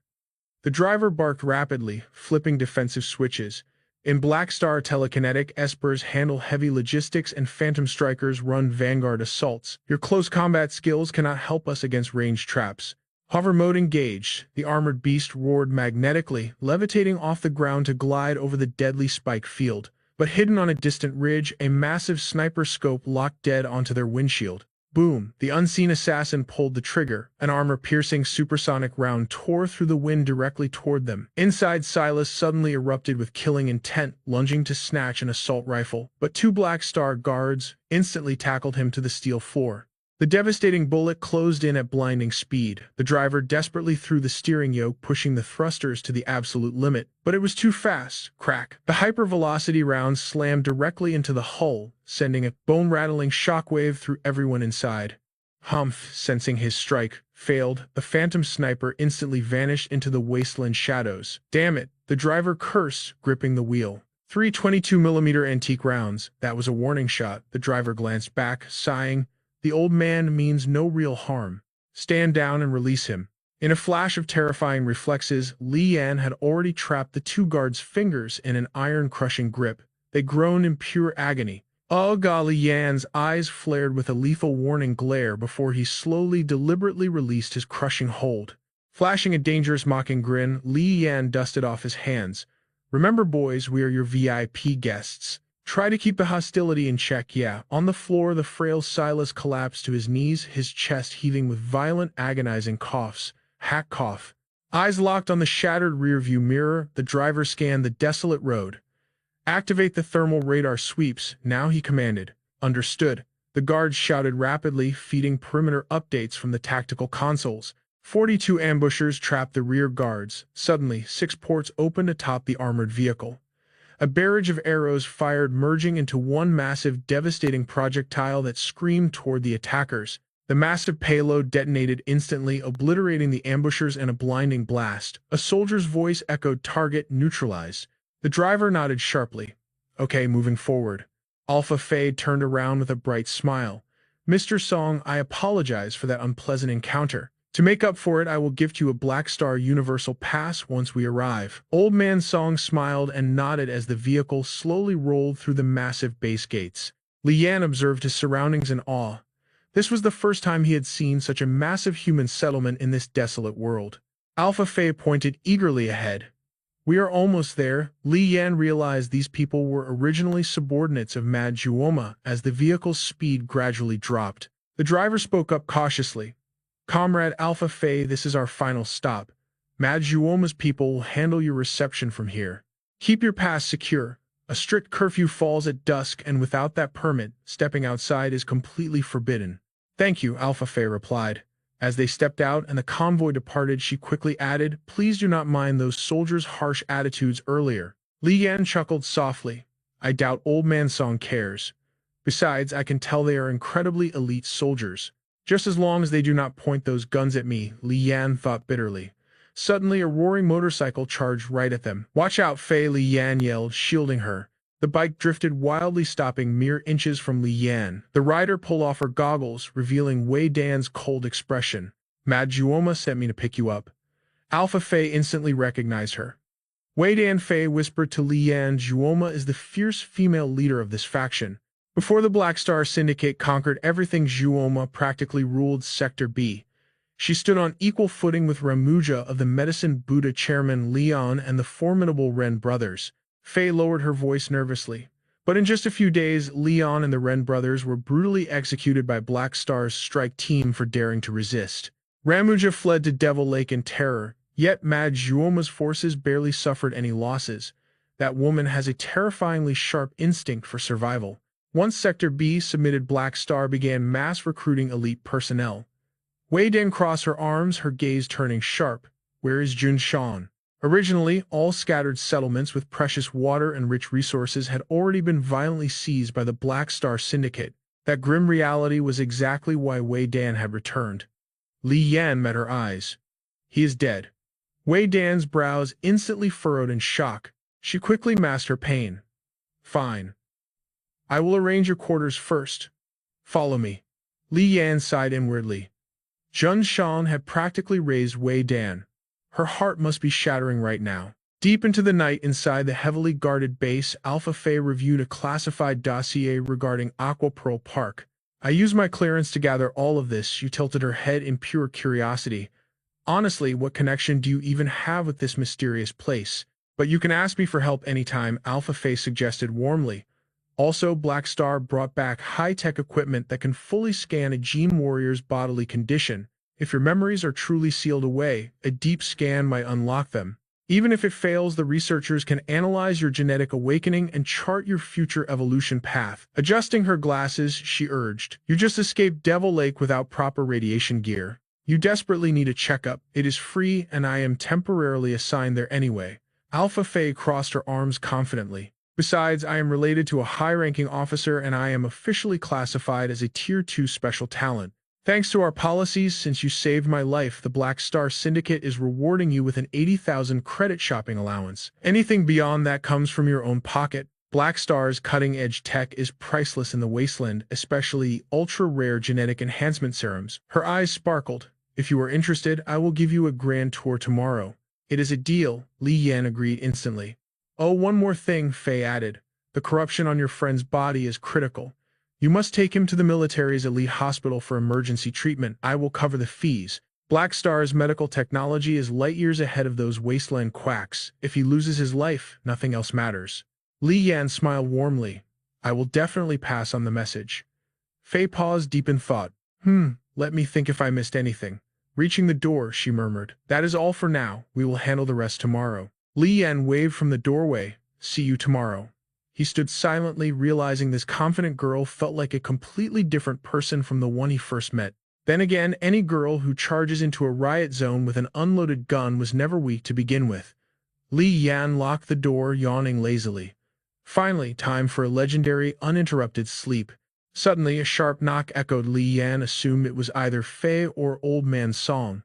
The driver barked rapidly, flipping defensive switches. In Black Star, telekinetic espers handle heavy logistics and phantom strikers run vanguard assaults. Your close combat skills cannot help us against ranged traps. Hover mode engaged. The armored beast roared magnetically, levitating off the ground to glide over the deadly spike field. But hidden on a distant ridge, a massive sniper scope locked dead onto their windshield. Boom! The unseen assassin pulled the trigger. An armor-piercing supersonic round tore through the wind directly toward them. Inside, Silas suddenly erupted with killing intent, lunging to snatch an assault rifle. But two Black Star guards instantly tackled him to the steel floor. The devastating bullet closed in at blinding speed. The driver desperately threw the steering yoke, pushing the thrusters to the absolute limit. But it was too fast. Crack. The hypervelocity round slammed directly into the hull, sending a bone-rattling shockwave through everyone inside. Humph, sensing his strike failed, the phantom sniper instantly vanished into the wasteland shadows. Damn it, the driver cursed, gripping the wheel. 3 22mm antique rounds. That was a warning shot. The driver glanced back, sighing. The old man means no real harm. Stand down and release him. In a flash of terrifying reflexes, Li Yan had already trapped the two guards' fingers in an iron-crushing grip. They groaned in pure agony. Ugh! Li Yan's eyes flared with a lethal warning glare before he slowly, deliberately released his crushing hold. Flashing a dangerous mocking grin, Li Yan dusted off his hands. Remember, boys, we are your VIP guests. Try to keep the hostility in check, yeah. On the floor, the frail Silas collapsed to his knees, his chest heaving with violent, agonizing coughs. Hack cough. Eyes locked on the shattered rearview mirror, the driver scanned the desolate road. Activate the thermal radar sweeps, now he commanded. Understood. The guards shouted rapidly, feeding perimeter updates from the tactical consoles. 42 ambushers trapped the rear guards. Suddenly, 6 ports opened atop the armored vehicle. A barrage of arrows fired, merging into one massive, devastating projectile that screamed toward the attackers. The massive payload detonated instantly, obliterating the ambushers in a blinding blast. A soldier's voice echoed, "Target neutralized." The driver nodded sharply. "Okay, moving forward." Alpha Faye turned around with a bright smile. "Mr. Song, I apologize for that unpleasant encounter. To make up for it, I will gift you a Black Star Universal Pass once we arrive." Old Man Song smiled and nodded as the vehicle slowly rolled through the massive base gates. Li Yan observed his surroundings in awe. This was the first time he had seen such a massive human settlement in this desolate world. Alpha Faye pointed eagerly ahead. "We are almost there." Li Yan realized these people were originally subordinates of Mad Juoma as the vehicle's speed gradually dropped. The driver spoke up cautiously. "Comrade Alpha Faye, this is our final stop. Mad Juoma's people will handle your reception from here. Keep your pass secure. A strict curfew falls at dusk, and without that permit, stepping outside is completely forbidden." "Thank you," Alpha Faye replied. As they stepped out and the convoy departed, she quickly added, "Please do not mind those soldiers' harsh attitudes earlier." Li Yan chuckled softly. "I doubt Old Man Song cares. Besides, I can tell they are incredibly elite soldiers. Just as long as they do not point those guns at me," Li Yan thought bitterly. Suddenly, a roaring motorcycle charged right at them. "Watch out, Faye!" Li Yan yelled, shielding her. The bike drifted wildly, stopping mere inches from Li Yan. The rider pulled off her goggles, revealing Wei Dan's cold expression. "Mad Juoma sent me to pick you up." Alpha Faye instantly recognized her. Wei Dan Faye whispered to Li Yan, "Juoma is the fierce female leader of this faction. Before the Black Star Syndicate conquered everything, Juoma practically ruled Sector B. She stood on equal footing with Ramuja of the Medicine Buddha chairman Leon and the formidable Ren brothers." Faye lowered her voice nervously. But in just a few days, Leon and the Ren brothers were brutally executed by Black Star's strike team for daring to resist. Ramuja fled to Devil Lake in terror, yet Mad Juoma's forces barely suffered any losses. That woman has a terrifyingly sharp instinct for survival. Once Sector B submitted, Black Star began mass recruiting elite personnel. Wei Dan crossed her arms, her gaze turning sharp. "Where is Jun Shan?" Originally, all scattered settlements with precious water and rich resources had already been violently seized by the Black Star Syndicate. That grim reality was exactly why Wei Dan had returned. Li Yan met her eyes. "He is dead." Wei Dan's brows instantly furrowed in shock. She quickly masked her pain. "Fine. I will arrange your quarters first. Follow me." Li Yan sighed inwardly. Jun Shan had practically raised Wei Dan. Her heart must be shattering right now. Deep into the night inside the heavily guarded base, Alpha Faye reviewed a classified dossier regarding Aqua Pearl Park. "I used my clearance to gather all of this." She tilted her head in pure curiosity. "Honestly, what connection do you even have with this mysterious place? But you can ask me for help anytime," Alpha Faye suggested warmly. Also, Black Star brought back high-tech equipment that can fully scan a gene warrior's bodily condition. If your memories are truly sealed away, a deep scan might unlock them. Even if it fails, the researchers can analyze your genetic awakening and chart your future evolution path. Adjusting her glasses, she urged, "You just escaped Devil Lake without proper radiation gear. You desperately need a checkup. It is free, and I am temporarily assigned there anyway." Alpha Faye crossed her arms confidently. "Besides, I am related to a high-ranking officer, and I am officially classified as a Tier 2 special talent. Thanks to our policies, since you saved my life, the Black Star Syndicate is rewarding you with an 80,000 credit shopping allowance. Anything beyond that comes from your own pocket." Black Star's cutting-edge tech is priceless in the wasteland, especially ultra-rare genetic enhancement serums. Her eyes sparkled. "If you are interested, I will give you a grand tour tomorrow." "It is a deal," Li Yan agreed instantly. "Oh, one more thing," Faye added. "The corruption on your friend's body is critical. You must take him to the military's elite hospital for emergency treatment. I will cover the fees." Black Star's medical technology is light years ahead of those wasteland quacks. If he loses his life, nothing else matters. Li Yan smiled warmly. "I will definitely pass on the message." Faye paused deep in thought. Let me think if I missed anything." Reaching the door, she murmured, "That is all for now. We will handle the rest tomorrow." Li Yan waved from the doorway. "See you tomorrow." He stood silently, realizing this confident girl felt like a completely different person from the one he first met. Then again, any girl who charges into a riot zone with an unloaded gun was never weak to begin with. Li Yan locked the door, yawning lazily. Finally, time for a legendary, uninterrupted sleep. Suddenly, a sharp knock echoed. Li Yan assumed it was either Faye or Old Man Song.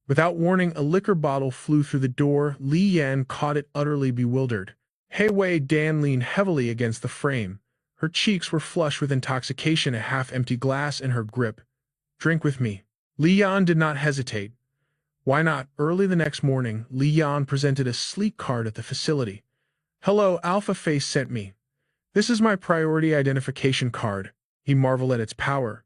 Without warning, a liquor bottle flew through the door. Li Yan caught it, utterly bewildered. Hey Wei Dan leaned heavily against the frame. Her cheeks were flushed with intoxication, a half-empty glass in her grip. "Drink with me." Li Yan did not hesitate. Why not? Early the next morning, Li Yan presented a sleek card at the facility. "Hello, Alpha Face sent me. This is my priority identification card." He marveled at its power.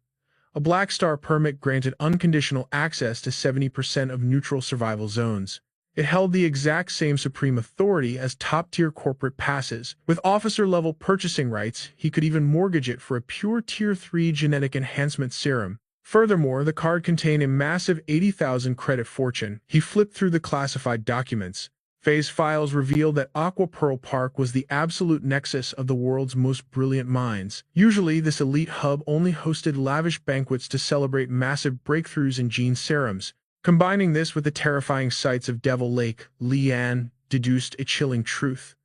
A Black Star permit granted unconditional access to 70% of neutral survival zones. It held the exact same supreme authority as top-tier corporate passes. With officer-level purchasing rights, he could even mortgage it for a pure Tier 3 genetic enhancement serum. Furthermore, the card contained a massive 80,000 credit fortune. He flipped through the classified documents. Faye's files revealed that Aqua Pearl Park was the absolute nexus of the world's most brilliant minds. Usually, this elite hub only hosted lavish banquets to celebrate massive breakthroughs in gene serums. Combining this with the terrifying sights of Devil Lake, Li Yan deduced a chilling truth.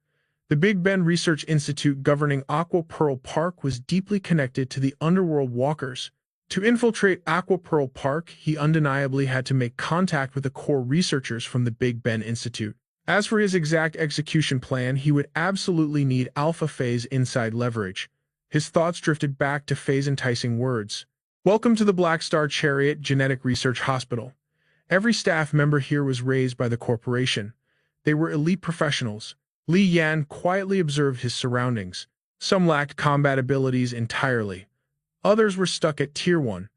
The Big Ben Research Institute governing Aqua Pearl Park was deeply connected to the underworld walkers. To infiltrate Aqua Pearl Park, he undeniably had to make contact with the core researchers from the Big Ben Institute. As for his exact execution plan, he would absolutely need Alpha Faye's inside leverage. His thoughts drifted back to Faye's enticing words. "Welcome to the Black Star Chariot Genetic Research Hospital." Every staff member here was raised by the corporation. They were elite professionals. Li Yan quietly observed his surroundings. Some lacked combat abilities entirely. Others were stuck at Tier 1.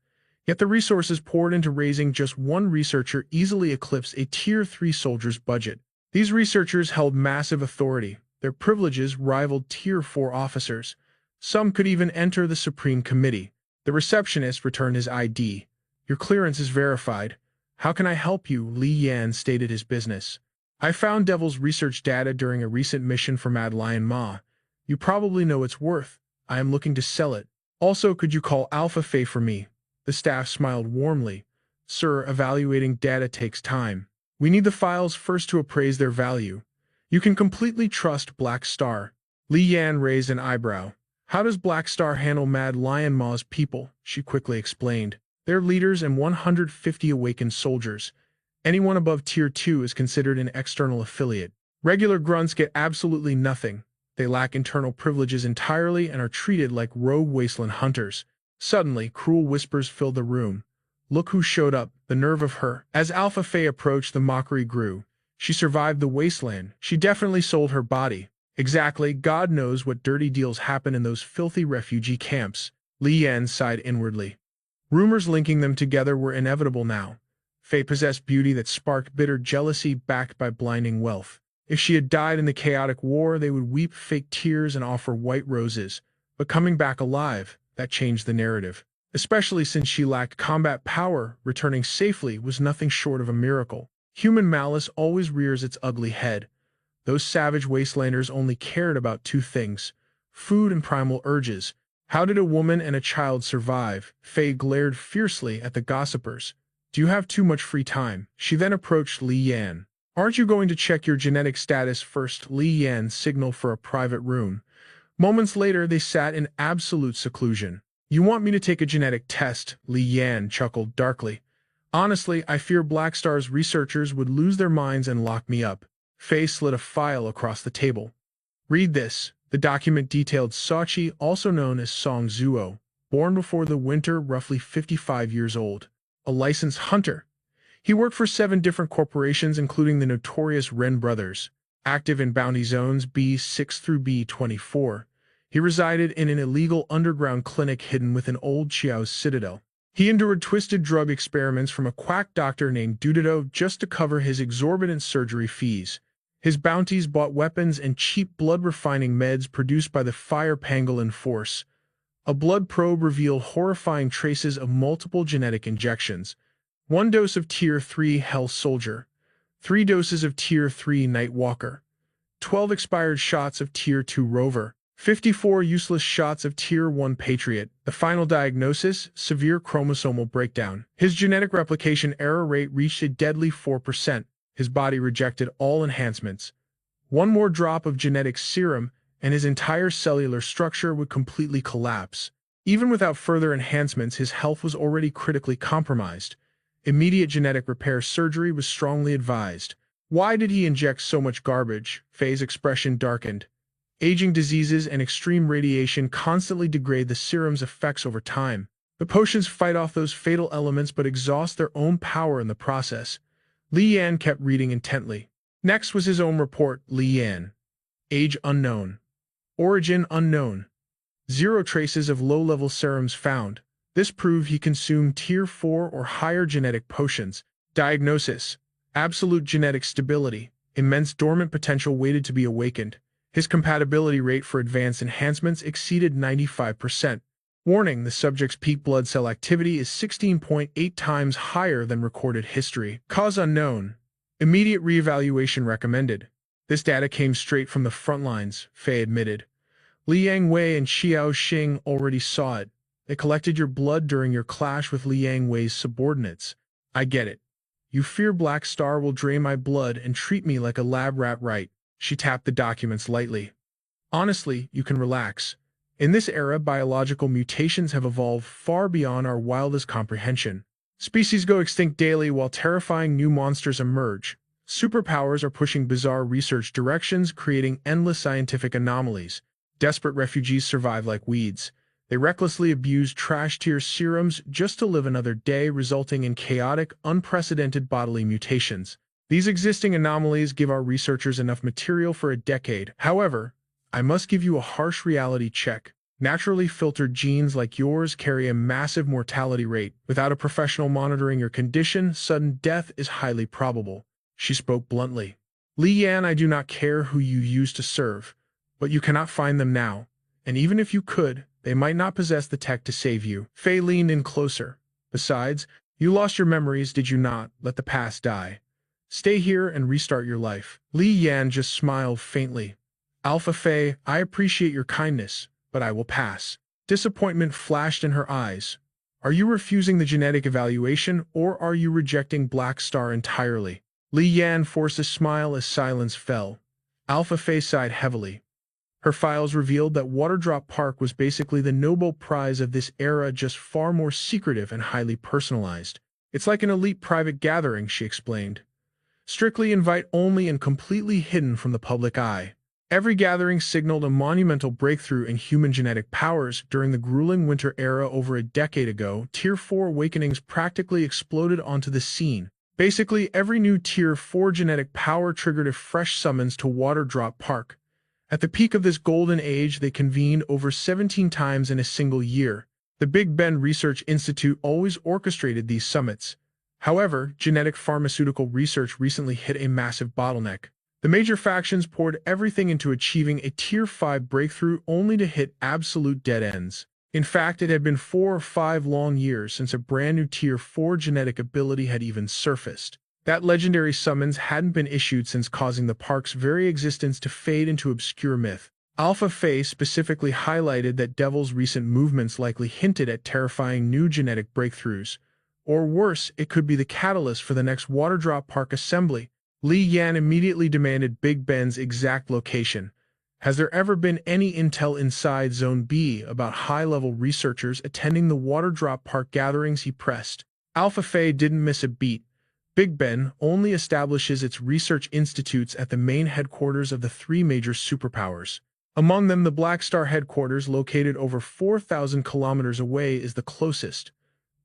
Yet the resources poured into raising just one researcher easily eclipsed a Tier 3 soldier's budget. These researchers held massive authority. Their privileges rivaled Tier 4 officers. Some could even enter the Supreme Committee. The receptionist returned his ID. "Your clearance is verified. How can I help you?" Li Yan stated his business. "I found Devil's research data during a recent mission for Mad Lion Ma. You probably know its worth. I am looking to sell it. Also, could you call Alpha Faye for me?" The staff smiled warmly. "Sir, evaluating data takes time. We need the files first to appraise their value. You can completely trust Black Star." Li Yan raised an eyebrow. "How does Black Star handle Mad Lion Ma's people?" She quickly explained. "Their leaders and 150 awakened soldiers. Anyone above Tier 2 is considered an external affiliate. Regular grunts get absolutely nothing. They lack internal privileges entirely and are treated like rogue wasteland hunters." Suddenly, cruel whispers filled the room. "Look who showed up, the nerve of her." As Alpha Faye approached, the mockery grew. "She survived the wasteland. She definitely sold her body." "Exactly. God knows what dirty deals happen in those filthy refugee camps." Li Yan sighed inwardly. Rumors linking them together were inevitable now. Faye possessed beauty that sparked bitter jealousy backed by blinding wealth. If she had died in the chaotic war, they would weep fake tears and offer white roses. but coming back alive, that changed the narrative. Especially since she lacked combat power, returning safely was nothing short of a miracle. Human malice always rears its ugly head. Those savage wastelanders only cared about two things: food and primal urges. How did a woman and a child survive? Faye glared fiercely at the gossipers. Do you have too much free time? She then approached Li Yan. Aren't you going to check your genetic status first? Li Yan signaled for a private room. Moments later, they sat in absolute seclusion. You want me to take a genetic test? Li Yan chuckled darkly. Honestly, I fear Black Star's researchers would lose their minds and lock me up. Faye slid a file across the table. Read this. The document detailed Sachi, also known as Song Zuo, born before the winter, roughly 55 years old. A licensed hunter. He worked for 7 different corporations, including the notorious Ren brothers. Active in bounty zones B6 through B24. He resided in an illegal underground clinic hidden within Old Qiao's citadel. He endured twisted drug experiments from a quack doctor named Dudido just to cover his exorbitant surgery fees. His bounties bought weapons and cheap blood-refining meds produced by the Fire Pangolin Force. A blood probe revealed horrifying traces of multiple genetic injections. 1 dose of Tier 3 Hell Soldier, 3 doses of Tier 3 Night Walker, 12 expired shots of Tier 2 Rover, 54 useless shots of Tier 1 Patriot. The final diagnosis: severe chromosomal breakdown. His genetic replication error rate reached a deadly 4%. His body rejected all enhancements. 1 more drop of genetic serum, and his entire cellular structure would completely collapse. Even without further enhancements, his health was already critically compromised. Immediate genetic repair surgery was strongly advised. Why did he inject so much garbage? Faye's expression darkened. Aging diseases and extreme radiation constantly degrade the serum's effects over time. The potions fight off those fatal elements but exhaust their own power in the process. Li Yan kept reading intently. Next was his own report. Li Yan. Age unknown. Origin unknown. 0 traces of low-level serums found. This proved he consumed Tier 4 or higher genetic potions. Diagnosis: absolute genetic stability. Immense dormant potential waited to be awakened. His compatibility rate for advanced enhancements exceeded 95%. Warning: the subject's peak blood cell activity is 16.8 times higher than recorded history. Cause unknown. Immediate reevaluation recommended. This data came straight from the front lines, Faye admitted. Li Yangwei and Xiao Xing already saw it. They collected your blood during your clash with Li Yangwei's subordinates. I get it. You fear Black Star will drain my blood and treat me like a lab rat, right? She tapped the documents lightly. Honestly, you can relax. In this era, biological mutations have evolved far beyond our wildest comprehension. Species go extinct daily while terrifying new monsters emerge. Superpowers are pushing bizarre research directions, creating endless scientific anomalies. Desperate refugees survive like weeds. They recklessly abuse trash-tier serums just to live another day, resulting in chaotic, unprecedented bodily mutations. These existing anomalies give our researchers enough material for a decade. However, I must give you a harsh reality check. Naturally filtered genes like yours carry a massive mortality rate. Without a professional monitoring your condition, sudden death is highly probable. She spoke bluntly. Li Yan, I do not care who you used to serve, but you cannot find them now. And even if you could, they might not possess the tech to save you. Faye leaned in closer. Besides, you lost your memories, did you not? Let the past die. Stay here and restart your life. Li Yan just smiled faintly. Alpha Faye, I appreciate your kindness, but I will pass. Disappointment flashed in her eyes. Are you refusing the genetic evaluation, or are you rejecting Black Star entirely? Li Yan forced a smile as silence fell. Alpha Faye sighed heavily. Her files revealed that Waterdrop Park was basically the Nobel Prize of this era, just far more secretive and highly personalized. It's like an elite private gathering, she explained. Strictly invite only and completely hidden from the public eye. Every gathering signaled a monumental breakthrough in human genetic powers. During the grueling winter era over a decade ago, Tier 4 awakenings practically exploded onto the scene. Basically, every new Tier 4 genetic power triggered a fresh summons to Waterdrop Park. At the peak of this golden age, they convened over 17 times in a single year. The Big Ben Research Institute always orchestrated these summits. However, genetic pharmaceutical research recently hit a massive bottleneck. The major factions poured everything into achieving a Tier 5 breakthrough only to hit absolute dead ends. In fact, it had been 4 or 5 long years since a brand new Tier 4 genetic ability had even surfaced. That legendary summons hadn't been issued since causing the park's very existence to fade into obscure myth. Alpha Faye specifically highlighted that Devil's recent movements likely hinted at terrifying new genetic breakthroughs. Or worse, it could be the catalyst for the next Waterdrop Park assembly. Li Yan immediately demanded Big Ben's exact location. Has there ever been any intel inside Zone B about high-level researchers attending the Waterdrop Park gatherings? He pressed. Alpha Faye didn't miss a beat. Big Ben only establishes its research institutes at the main headquarters of the 3 major superpowers. Among them, the Black Star headquarters, located over 4,000 kilometers away, is the closest.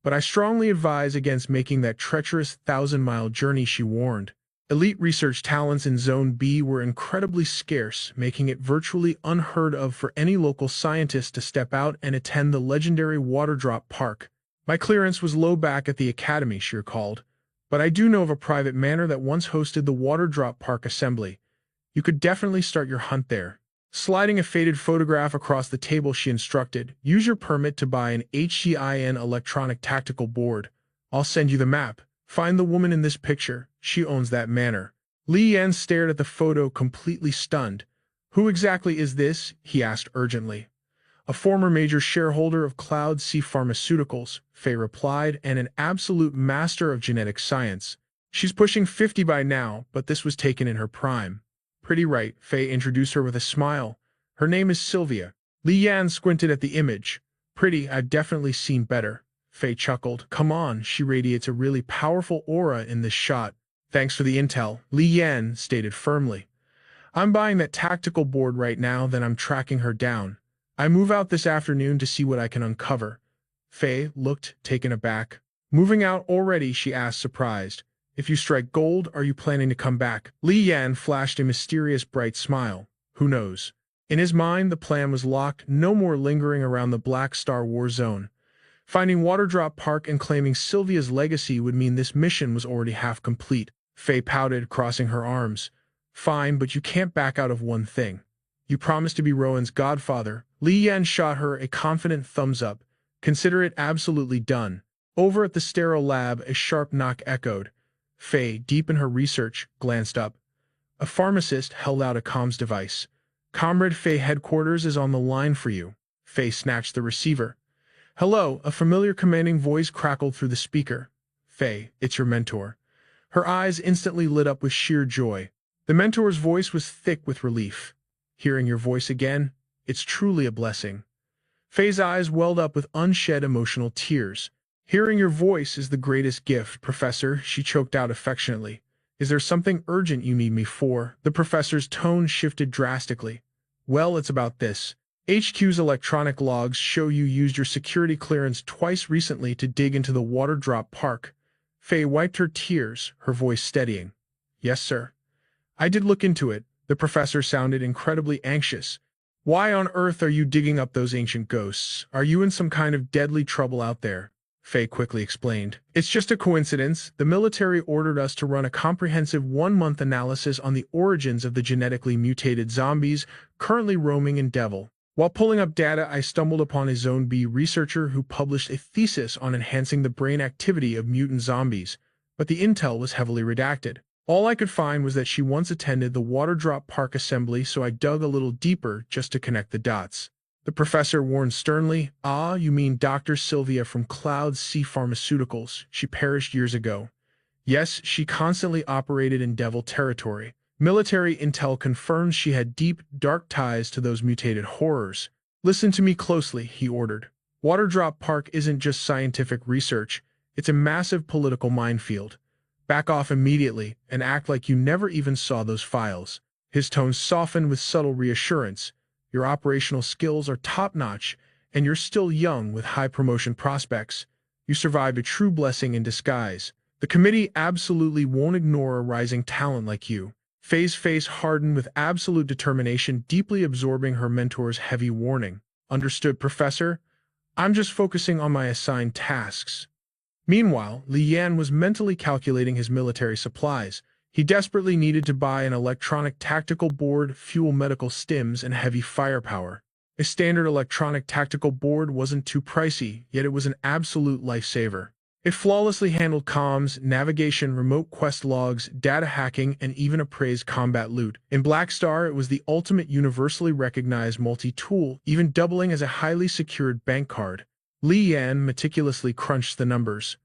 But I strongly advise against making that treacherous 1,000-mile journey, she warned. Elite research talents in Zone B were incredibly scarce, making it virtually unheard of for any local scientist to step out and attend the legendary Waterdrop Park. My clearance was low back at the academy, she recalled, but I do know of a private manor that once hosted the Waterdrop Park assembly. You could definitely start your hunt there. Sliding a faded photograph across the table, she instructed, use your permit to buy an HCIN electronic tactical board. I'll send you the map. Find the woman in this picture. She owns that manor. Li Yan stared at the photo, completely stunned. Who exactly is this? He asked urgently. A former major shareholder of Cloud Sea Pharmaceuticals, Faye replied, and an absolute master of genetic science. She's pushing 50 by now, but this was taken in her prime. Pretty right, Faye introduced her with a smile. Her name is Sylvia. Li Yan squinted at the image. Pretty, I've definitely seen better. Faye chuckled. Come on, she radiates a really powerful aura in this shot. Thanks for the intel, Li Yan stated firmly. I'm buying that tactical board right now, then I'm tracking her down. I move out this afternoon to see what I can uncover. Faye looked taken aback. Moving out already? She asked, surprised. If you strike gold, are you planning to come back? Li Yan flashed a mysterious bright smile. Who knows? In his mind, the plan was locked. No more lingering around the Black Star War Zone. Finding Waterdrop Park and claiming Sylvia's legacy would mean this mission was already half complete. Faye pouted, crossing her arms. Fine, but you can't back out of one thing. You promised to be Rowan's godfather. Li Yan shot her a confident thumbs up. Consider it absolutely done. Over at the sterile lab, a sharp knock echoed. Faye, deep in her research, glanced up. A pharmacist held out a comms device. Comrade Faye, headquarters is on the line for you. Faye snatched the receiver. Hello, a familiar commanding voice crackled through the speaker. Faye, it's your mentor. Her eyes instantly lit up with sheer joy. The mentor's voice was thick with relief. Hearing your voice again, it's truly a blessing. Faye's eyes welled up with unshed emotional tears. Hearing your voice is the greatest gift, Professor, she choked out affectionately. Is there something urgent you need me for? The professor's tone shifted drastically. Well, it's about this. HQ's electronic logs show you used your security clearance twice recently to dig into the Waterdrop Park. Faye wiped her tears, her voice steadying. Yes, sir. I did look into it. The professor sounded incredibly anxious. Why on earth are you digging up those ancient ghosts? Are you in some kind of deadly trouble out there? Faye quickly explained. It's just a coincidence. The military ordered us to run a comprehensive 1-month analysis on the origins of the genetically mutated zombies currently roaming in Devil. While pulling up data, I stumbled upon a Zone B researcher who published a thesis on enhancing the brain activity of mutant zombies, but the intel was heavily redacted. All I could find was that she once attended the Waterdrop Park assembly, so I dug a little deeper just to connect the dots. The professor warned sternly, Ah, you mean Dr. Sylvia from Cloud Sea Pharmaceuticals. She perished years ago. Yes, she constantly operated in Devil territory. Military intel confirms she had deep, dark ties to those mutated horrors. Listen to me closely, he ordered. Waterdrop Park isn't just scientific research. It's a massive political minefield. Back off immediately and act like you never even saw those files. His tone softened with subtle reassurance. Your operational skills are top-notch, and you're still young with high promotion prospects. You survived a true blessing in disguise. The committee absolutely won't ignore a rising talent like you. Faye's face hardened with absolute determination, deeply absorbing her mentor's heavy warning. Understood, Professor? I'm just focusing on my assigned tasks. Meanwhile, Li Yan was mentally calculating his military supplies. He desperately needed to buy an electronic tactical board, fuel medical stims, and heavy firepower. A standard electronic tactical board wasn't too pricey, yet it was an absolute lifesaver. It flawlessly handled comms, navigation, remote quest logs, data hacking, and even appraised combat loot. In Black Star, it was the ultimate universally recognized multi-tool, even doubling as a highly secured bank card. Li Yan meticulously crunched the numbers.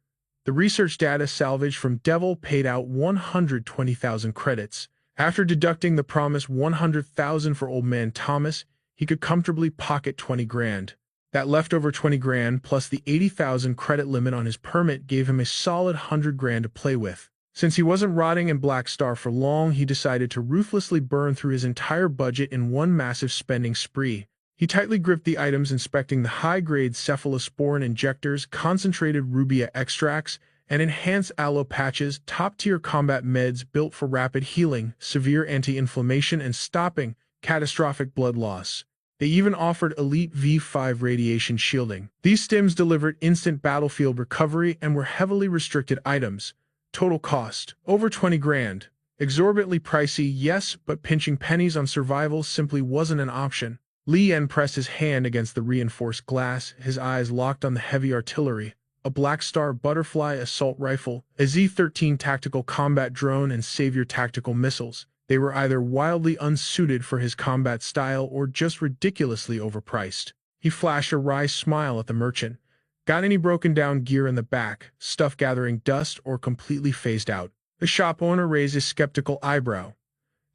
The research data salvaged from Devil paid out 120,000 credits. After deducting the promised 100,000 for Old Man Thomas, he could comfortably pocket 20 grand. That leftover 20 grand plus the 80,000 credit limit on his permit gave him a solid 100 grand to play with. Since he wasn't rotting in Black Star for long, he decided to ruthlessly burn through his entire budget in one massive spending spree. He tightly gripped the items, inspecting the high-grade cephalosporin injectors, concentrated rubia extracts, and enhanced aloe patches, top-tier combat meds built for rapid healing, severe anti-inflammation, and stopping catastrophic blood loss. They even offered elite V5 radiation shielding. These stims delivered instant battlefield recovery and were heavily restricted items. Total cost, over 20 grand. Exorbitantly pricey, yes, but pinching pennies on survival simply wasn't an option. Li Yan pressed his hand against the reinforced glass, his eyes locked on the heavy artillery. A Black Star Butterfly assault rifle, a Z-13 tactical combat drone, and Savior tactical missiles. They were either wildly unsuited for his combat style or just ridiculously overpriced. He flashed a wry smile at the merchant. Got any broken down gear in the back, stuff gathering dust, or completely phased out? The shop owner raised a skeptical eyebrow.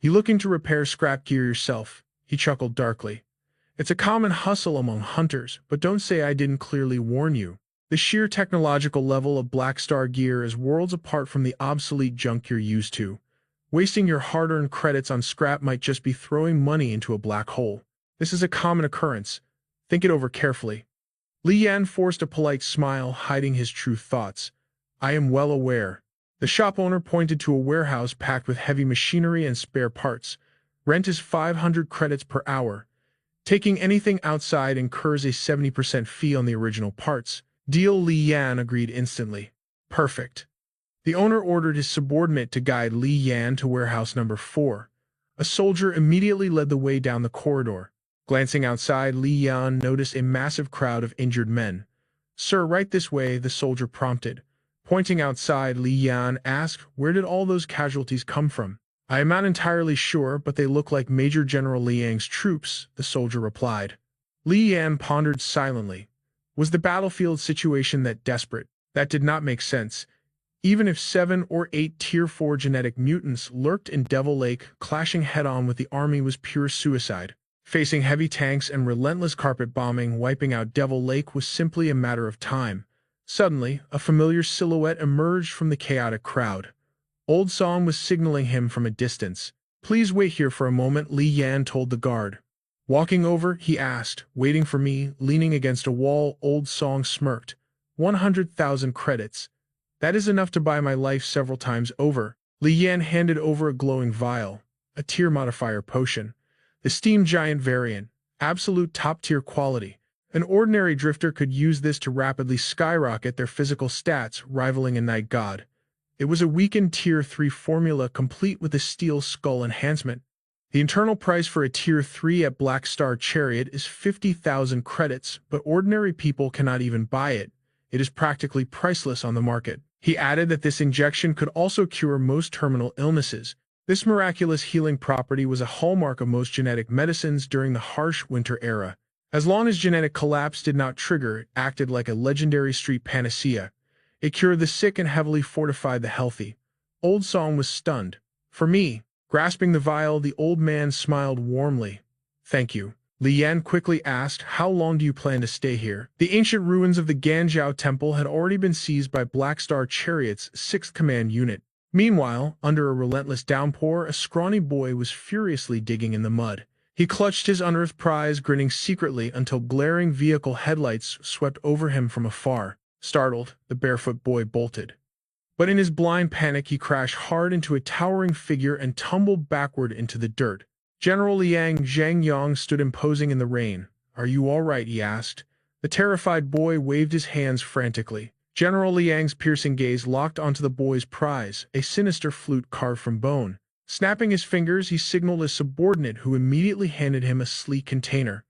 You looking to repair scrap gear yourself? He chuckled darkly. It's a common hustle among hunters, but don't say I didn't clearly warn you. The sheer technological level of Black Star gear is worlds apart from the obsolete junk you're used to. Wasting your hard-earned credits on scrap might just be throwing money into a black hole. This is a common occurrence. Think it over carefully. Li Yan forced a polite smile, hiding his true thoughts. I am well aware. The shop owner pointed to a warehouse packed with heavy machinery and spare parts. Rent is 500 credits per hour. Taking anything outside incurs a 70% fee on the original parts. Deal. Li Yan agreed instantly. Perfect. The owner ordered his subordinate to guide Li Yan to warehouse number 4. A soldier immediately led the way down the corridor. Glancing outside, Li Yan noticed a massive crowd of injured men. Sir, right this way, the soldier prompted. Pointing outside, Li Yan asked, where did all those casualties come from? I am not entirely sure, but they look like Major General Liang's troops, the soldier replied. Li Yan pondered silently. Was the battlefield situation that desperate? That did not make sense. Even if 7 or 8 Tier 4 genetic mutants lurked in Devil Lake, clashing head-on with the army was pure suicide. Facing heavy tanks and relentless carpet bombing, wiping out Devil Lake was simply a matter of time. Suddenly, a familiar silhouette emerged from the chaotic crowd. Old Song was signaling him from a distance. Please wait here for a moment, Li Yan told the guard. Walking over, he asked, waiting for me, leaning against a wall. Old Song smirked. 100,000 credits. That is enough to buy my life several times over. Li Yan handed over a glowing vial, a tier modifier potion. The Steam Giant variant, absolute top-tier quality. An ordinary drifter could use this to rapidly skyrocket their physical stats, rivaling a Night God. It was a weakened Tier 3 formula complete with a steel skull enhancement. The internal price for a Tier 3 at Black Star Chariot is 50,000 credits, but ordinary people cannot even buy it. It is practically priceless on the market. He added that this injection could also cure most terminal illnesses. This miraculous healing property was a hallmark of most genetic medicines during the harsh winter era. As long as genetic collapse did not trigger, it acted like a legendary street panacea. It cured the sick and heavily fortified the healthy. Old Song was stunned. For me, grasping the vial, the old man smiled warmly. Thank you. Li Yan quickly asked, how long do you plan to stay here? The ancient ruins of the Ganjiao Temple had already been seized by Black Star Chariot's 6th Command Unit. Meanwhile, under a relentless downpour, a scrawny boy was furiously digging in the mud. He clutched his unearthed prize, grinning secretly until glaring vehicle headlights swept over him from afar. Startled, the barefoot boy bolted. But in his blind panic, he crashed hard into a towering figure and tumbled backward into the dirt. General Liang Zhangyang stood imposing in the rain. Are you all right? He asked. The terrified boy waved his hands frantically. General Liang's piercing gaze locked onto the boy's prize, a sinister flute carved from bone. Snapping his fingers, he signaled his subordinate, who immediately handed him a sleek container.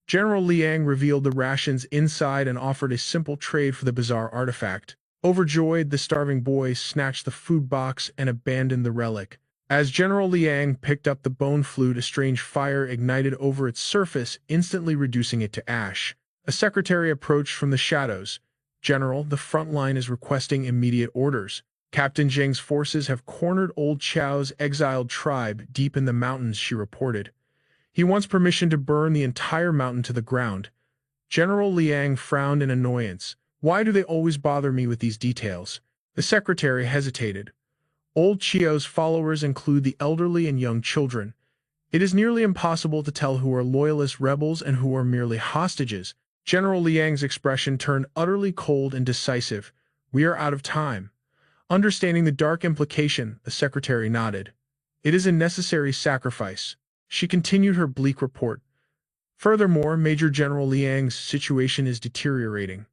General Liang revealed the rations inside and offered a simple trade for the bizarre artifact. Overjoyed, the starving boy snatched the food box and abandoned the relic. As General Liang picked up the bone flute, a strange fire ignited over its surface, instantly reducing it to ash. A secretary approached from the shadows. "General, the front line is requesting immediate orders. Captain Zheng's forces have cornered Old Qiao's exiled tribe deep in the mountains," she reported. "He wants permission to burn the entire mountain to the ground." General Liang frowned in annoyance. "Why do they always bother me with these details?" The secretary hesitated. "Old Qiao's followers include the elderly and young children. It is nearly impossible to tell who are loyalist rebels and who are merely hostages." General Liang's expression turned utterly cold and decisive. "We are out of time." Understanding the dark implication, the secretary nodded. "It is a necessary sacrifice." She continued her bleak report. "Furthermore, Major General Liang's situation is deteriorating.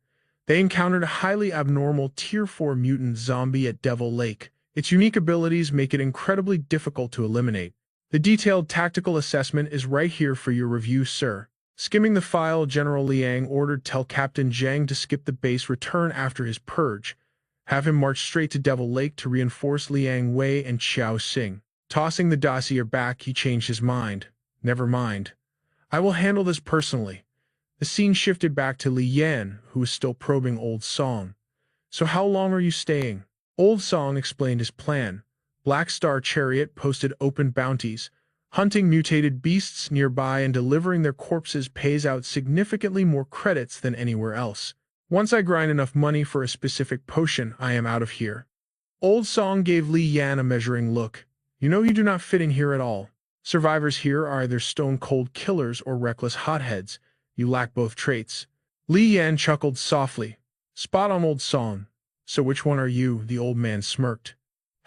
They encountered a highly abnormal Tier 4 mutant zombie at Devil Lake. Its unique abilities make it incredibly difficult to eliminate. The detailed tactical assessment is right here for your review, sir." Skimming the file, General Liang ordered "Tell Captain Zheng to skip the base, return after his purge. Have him march straight to Devil Lake to reinforce Liang Wei and Xiao Xing." Tossing the dossier back, he changed his mind. "Never mind. I will handle this personally." The scene shifted back to Li Yan, who was still probing Old Song. "So how long are you staying?" Old Song explained his plan. Black Star Chariot posted open bounties. Hunting mutated beasts nearby and delivering their corpses pays out significantly more credits than anywhere else. Once I grind enough money for a specific potion, I am out of here. Old Song gave Li Yan a measuring look. "You know you do not fit in here at all. Survivors here are either stone-cold killers or reckless hotheads. You lack both traits." Li Yan chuckled softly. "Spot on, Old Song. So which one are you?" The old man smirked.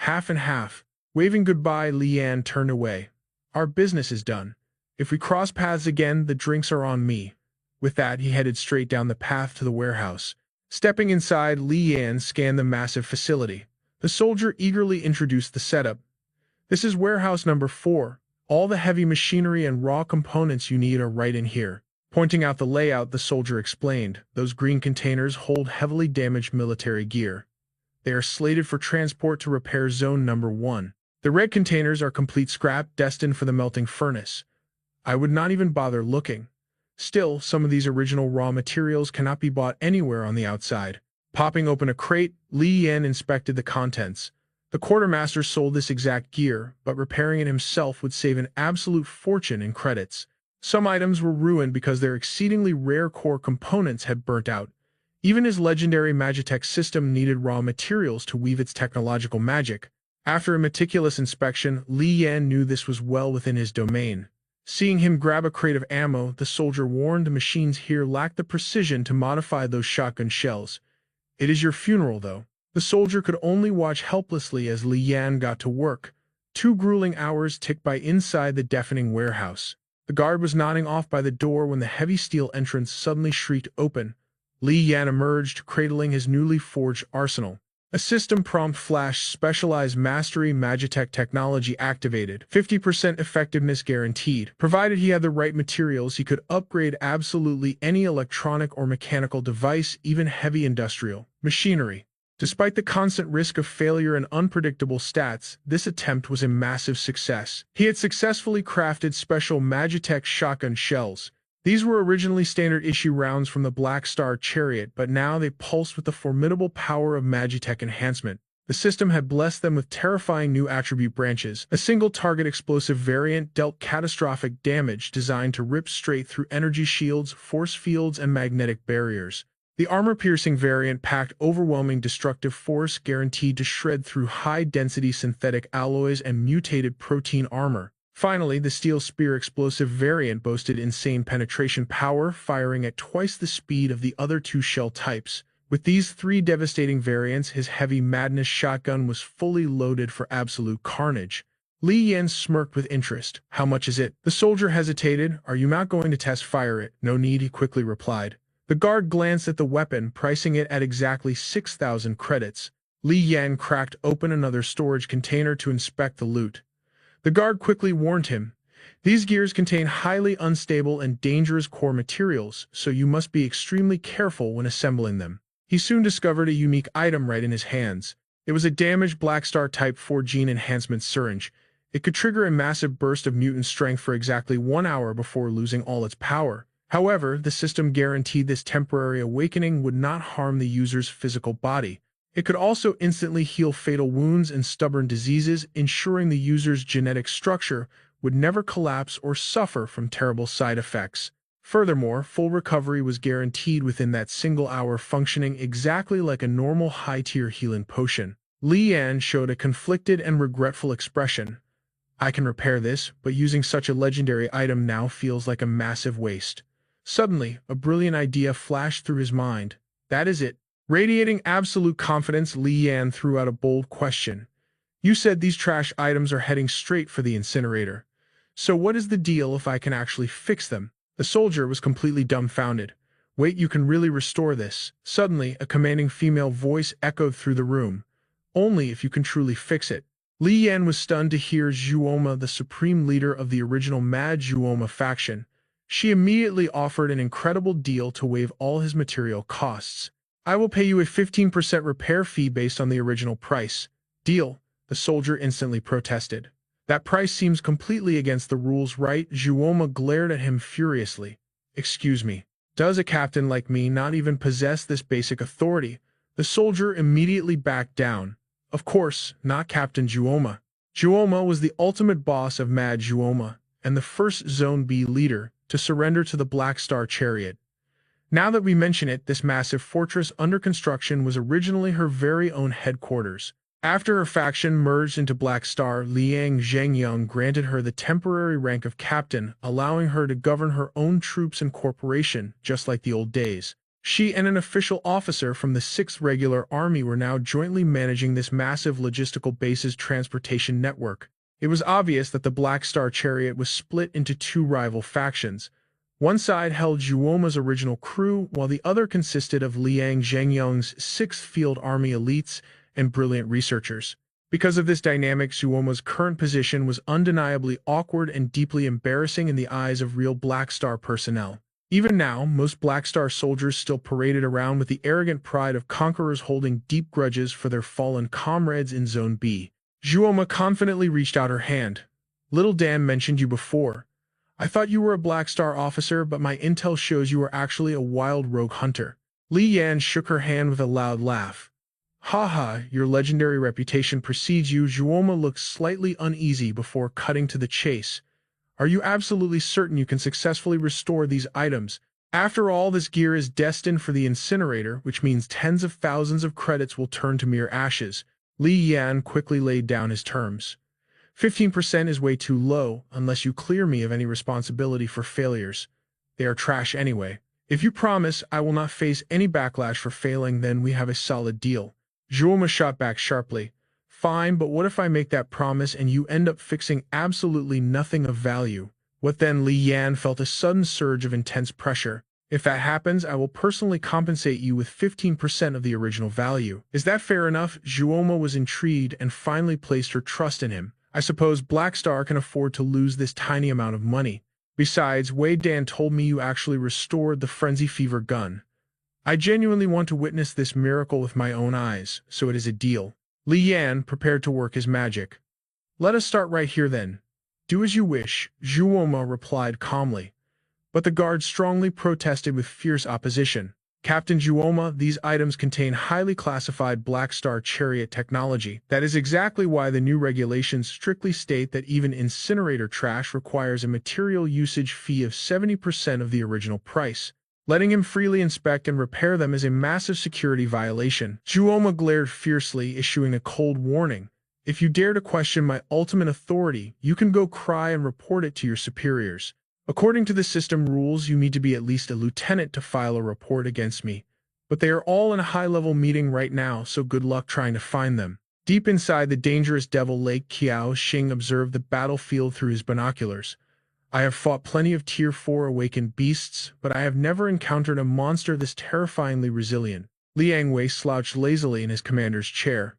"Half and half." Waving goodbye, Li Yan turned away. "Our business is done. If we cross paths again, the drinks are on me." With that, he headed straight down the path to the warehouse. Stepping inside, Li Yan scanned the massive facility. The soldier eagerly introduced the setup. "This is warehouse number 4. All the heavy machinery and raw components you need are right in here." Pointing out the layout, the soldier explained, "Those green containers hold heavily damaged military gear. They are slated for transport to repair zone number 1. The red containers are complete scrap, destined for the melting furnace. I would not even bother looking. Still, some of these original raw materials cannot be bought anywhere on the outside." Popping open a crate, Li Yan inspected the contents. The quartermaster sold this exact gear, but repairing it himself would save an absolute fortune in credits. Some items were ruined because their exceedingly rare core components had burnt out. Even his legendary Magitech system needed raw materials to weave its technological magic. After a meticulous inspection, Li Yan knew this was well within his domain. Seeing him grab a crate of ammo, the soldier warned, "The machines here lack the precision to modify those shotgun shells. It is your funeral, though." The soldier could only watch helplessly as Li Yan got to work. 2 grueling hours ticked by inside the deafening warehouse. The guard was nodding off by the door when the heavy steel entrance suddenly shrieked open. Li Yan emerged, cradling his newly forged arsenal. A system prompt flashed: "Specialized Mastery Magitech technology activated. 50% effectiveness guaranteed." Provided he had the right materials, he could upgrade absolutely any electronic or mechanical device, even heavy industrial machinery. Despite the constant risk of failure and unpredictable stats, this attempt was a massive success. He had successfully crafted special Magitech shotgun shells. These were originally standard-issue rounds from the Black Star Chariot, but now they pulsed with the formidable power of Magitech enhancement. The system had blessed them with terrifying new attribute branches. A single-target explosive variant dealt catastrophic damage, designed to rip straight through energy shields, force fields, and magnetic barriers. The armor-piercing variant packed overwhelming destructive force, guaranteed to shred through high-density synthetic alloys and mutated protein armor. Finally, the Steel Spear explosive variant boasted insane penetration power, firing at twice the speed of the other 2 shell types. With these 3 devastating variants, his Heavy Madness shotgun was fully loaded for absolute carnage. Li Yan smirked with interest. "How much is it?" The soldier hesitated. "Are you not going to test fire it?" "No need," he quickly replied. The guard glanced at the weapon, pricing it at exactly 6,000 credits. Li Yan cracked open another storage container to inspect the loot. The guard quickly warned him, "These gears contain highly unstable and dangerous core materials, so you must be extremely careful when assembling them." He soon discovered a unique item right in his hands. It was a damaged Black Star Type 4 gene enhancement syringe. It could trigger a massive burst of mutant strength for exactly 1 hour before losing all its power. However, the system guaranteed this temporary awakening would not harm the user's physical body. It could also instantly heal fatal wounds and stubborn diseases, ensuring the user's genetic structure would never collapse or suffer from terrible side effects. Furthermore, full recovery was guaranteed within that single hour, functioning exactly like a normal high-tier healing potion. Li Yan showed a conflicted and regretful expression. "I can repair this, but using such a legendary item now feels like a massive waste." Suddenly, a brilliant idea flashed through his mind. "That is it." Radiating absolute confidence, Li Yan threw out a bold question. "You said these trash items are heading straight for the incinerator. So what is the deal if I can actually fix them?" The soldier was completely dumbfounded. "Wait, you can really restore this?" Suddenly, a commanding female voice echoed through the room. "Only if you can truly fix it." Li Yan was stunned to hear Zhuoma, the supreme leader of the original Mad Zhuoma faction. She immediately offered an incredible deal to waive all his material costs. "I will pay you a 15% repair fee based on the original price." "Deal," the soldier instantly protested. "That price seems completely against the rules, right?" Zhuoma glared at him furiously. "Excuse me. Does a captain like me not even possess this basic authority?" The soldier immediately backed down. "Of course, not Captain Zhuoma." Zhuoma was the ultimate boss of Mad Zhuoma, and the first Zone B leader to surrender to the Black Star Chariot. Now that we mention it, this massive fortress under construction was originally her very own headquarters. After her faction merged into Black Star, Liang Zhengyang granted her the temporary rank of captain, allowing her to govern her own troops and corporation, just like the old days. She and an official officer from the 6th Regular Army were now jointly managing this massive logistical base's transportation network. It was obvious that the Black Star Chariot was split into two rival factions. One side held Zhuoma's original crew, while the other consisted of Liang Zhengyang's 6th Field Army elites and brilliant researchers. Because of this dynamic, Zhuoma's current position was undeniably awkward and deeply embarrassing in the eyes of real Black Star personnel. Even now, most Black Star soldiers still paraded around with the arrogant pride of conquerors holding deep grudges for their fallen comrades in Zone B. Zhuoma confidently reached out her hand. "Little Dan mentioned you before. I thought you were a Black Star officer, but my intel shows you are actually a wild rogue hunter." Li Yan shook her hand with a loud laugh. "Haha, your legendary reputation precedes you." Zhuoma looked slightly uneasy before cutting to the chase. "Are you absolutely certain you can successfully restore these items? After all, this gear is destined for the incinerator, which means tens of thousands of credits will turn to mere ashes." Li Yan quickly laid down his terms. 15% is way too low, unless you clear me of any responsibility for failures. They are trash anyway. If you promise I will not face any backlash for failing, then we have a solid deal." Zhuoma shot back sharply. "Fine, but what if I make that promise and you end up fixing absolutely nothing of value? What then?" Li Yan felt a sudden surge of intense pressure. "If that happens, I will personally compensate you with 15% of the original value. Is that fair enough?" Zhuoma was intrigued and finally placed her trust in him. "I suppose Black Star can afford to lose this tiny amount of money. Besides, Wei Dan told me you actually restored the Frenzy Fever gun. I genuinely want to witness this miracle with my own eyes, so it is a deal." Li Yan prepared to work his magic. "Let us start right here then." "Do as you wish," Zhuoma replied calmly. But the guard strongly protested with fierce opposition. "Captain Zhuoma, these items contain highly classified Black Star Chariot technology. That is exactly why the new regulations strictly state that even incinerator trash requires a material usage fee of 70% of the original price. Letting him freely inspect and repair them is a massive security violation." Zhuoma glared fiercely, issuing a cold warning. "If you dare to question my ultimate authority, you can go cry and report it to your superiors. According to the system rules, you need to be at least a lieutenant to file a report against me. But they are all in a high-level meeting right now, so good luck trying to find them." Deep inside the dangerous Devil Lake, Qiao Xing observed the battlefield through his binoculars. I have fought plenty of Tier 4 awakened beasts, but I have never encountered a monster this terrifyingly resilient. Liang Wei slouched lazily in his commander's chair.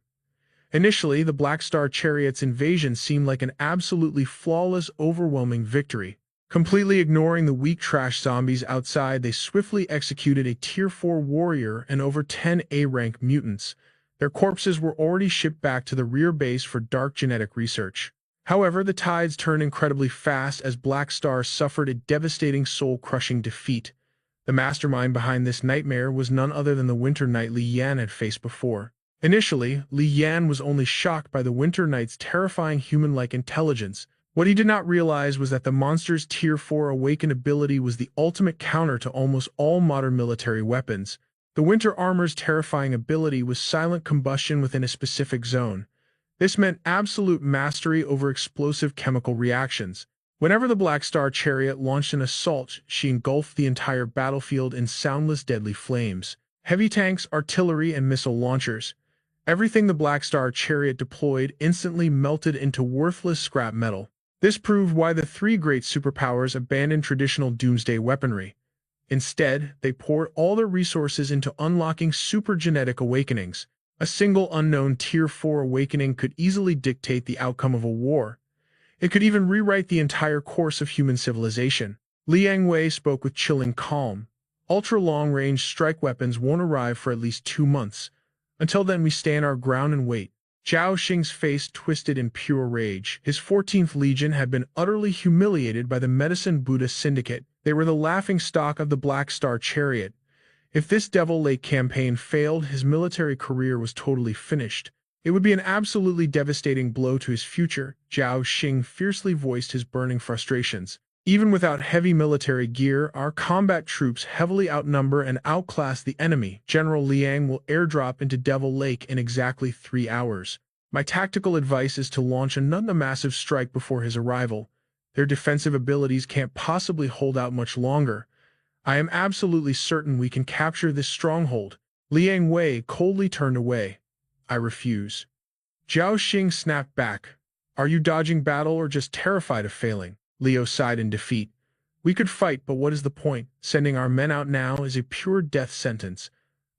Initially, the Black Star Chariot's invasion seemed like an absolutely flawless, overwhelming victory. Completely ignoring the weak trash zombies outside, they swiftly executed a Tier 4 warrior and over 10 A-rank mutants. Their corpses were already shipped back to the rear base for dark genetic research. However, the tides turned incredibly fast as Black Star suffered a devastating soul-crushing defeat. The mastermind behind this nightmare was none other than the Winter Knight Li Yan had faced before. Initially, Li Yan was only shocked by the Winter Knight's terrifying human-like intelligence. What he did not realize was that the monster's Tier 4 awakened ability was the ultimate counter to almost all modern military weapons. The Winter Armor's terrifying ability was silent combustion within a specific zone. This meant absolute mastery over explosive chemical reactions. Whenever the Black Star Chariot launched an assault, she engulfed the entire battlefield in soundless deadly flames. Heavy tanks, artillery, and missile launchers. Everything the Black Star Chariot deployed instantly melted into worthless scrap metal. This proved why the three great superpowers abandoned traditional doomsday weaponry. Instead, they poured all their resources into unlocking supergenetic awakenings. A single unknown Tier 4 awakening could easily dictate the outcome of a war. It could even rewrite the entire course of human civilization. Liang Wei spoke with chilling calm. Ultra-long-range strike weapons won't arrive for at least 2 months. Until then, we stand our ground and wait. Zhao Xing's face twisted in pure rage. His 14th Legion had been utterly humiliated by the Medicine Buddha Syndicate. They were the laughingstock of the Black Star Chariot. If this Devil Lake campaign failed, his military career was totally finished. It would be an absolutely devastating blow to his future. Zhao Xing fiercely voiced his burning frustrations. Even without heavy military gear, our combat troops heavily outnumber and outclass the enemy. General Liang will airdrop into Devil Lake in exactly 3 hours. My tactical advice is to launch another massive strike before his arrival. Their defensive abilities can't possibly hold out much longer. I am absolutely certain we can capture this stronghold. Liang Wei coldly turned away. I refuse. Zhao Xing snapped back. Are you dodging battle or just terrified of failing? Leo sighed in defeat. We could fight, but what is the point? Sending our men out now is a pure death sentence.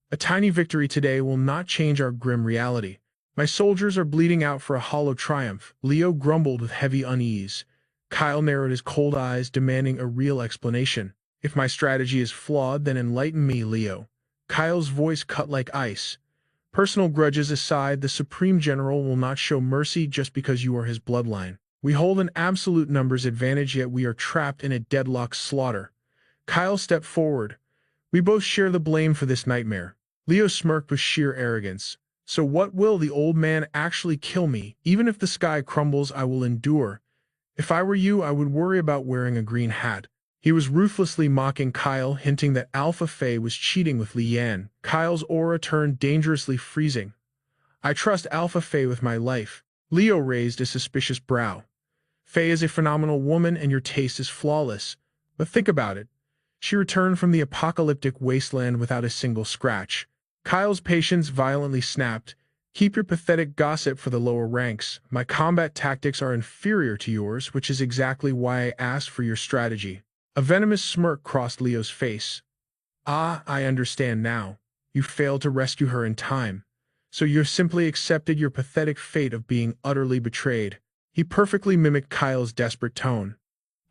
A tiny victory today will not change our grim reality. My soldiers are bleeding out for a hollow triumph. Leo grumbled with heavy unease. Kyle narrowed his cold eyes, demanding a real explanation. If my strategy is flawed, then enlighten me, Leo. Kyle's voice cut like ice. Personal grudges aside, the Supreme General will not show mercy just because you are his bloodline. We hold an absolute numbers advantage, yet we are trapped in a deadlock slaughter. Kyle stepped forward. We both share the blame for this nightmare. Leo smirked with sheer arrogance. So what, will the old man actually kill me? Even if the sky crumbles, I will endure. If I were you, I would worry about wearing a green hat. He was ruthlessly mocking Kyle, hinting that Alpha Faye was cheating with Li Yan. Kyle's aura turned dangerously freezing. I trust Alpha Faye with my life. Leo raised a suspicious brow. Faye is a phenomenal woman and your taste is flawless. But think about it. She returned from the apocalyptic wasteland without a single scratch. Kyle's patience violently snapped. Keep your pathetic gossip for the lower ranks. My combat tactics are inferior to yours, which is exactly why I asked for your strategy. A venomous smirk crossed Leo's face. Ah, I understand now. You failed to rescue her in time. So you simply accepted your pathetic fate of being utterly betrayed. He perfectly mimicked Kyle's desperate tone.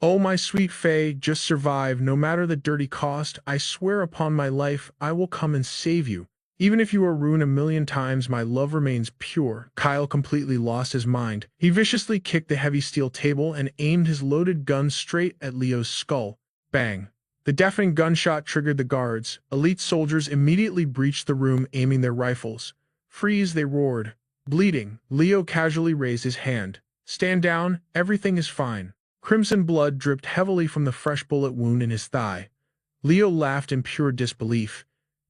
Oh, my sweet Faye, just survive, no matter the dirty cost. I swear upon my life, I will come and save you. Even if you are ruined 1,000,000 times, my love remains pure. Kyle completely lost his mind. He viciously kicked the heavy steel table and aimed his loaded gun straight at Leo's skull. Bang! The deafening gunshot triggered the guards. Elite soldiers immediately breached the room, aiming their rifles. Freeze, they roared. Bleeding, Leo casually raised his hand. Stand down, everything is fine. Crimson blood dripped heavily from the fresh bullet wound in his thigh. Leo laughed in pure disbelief.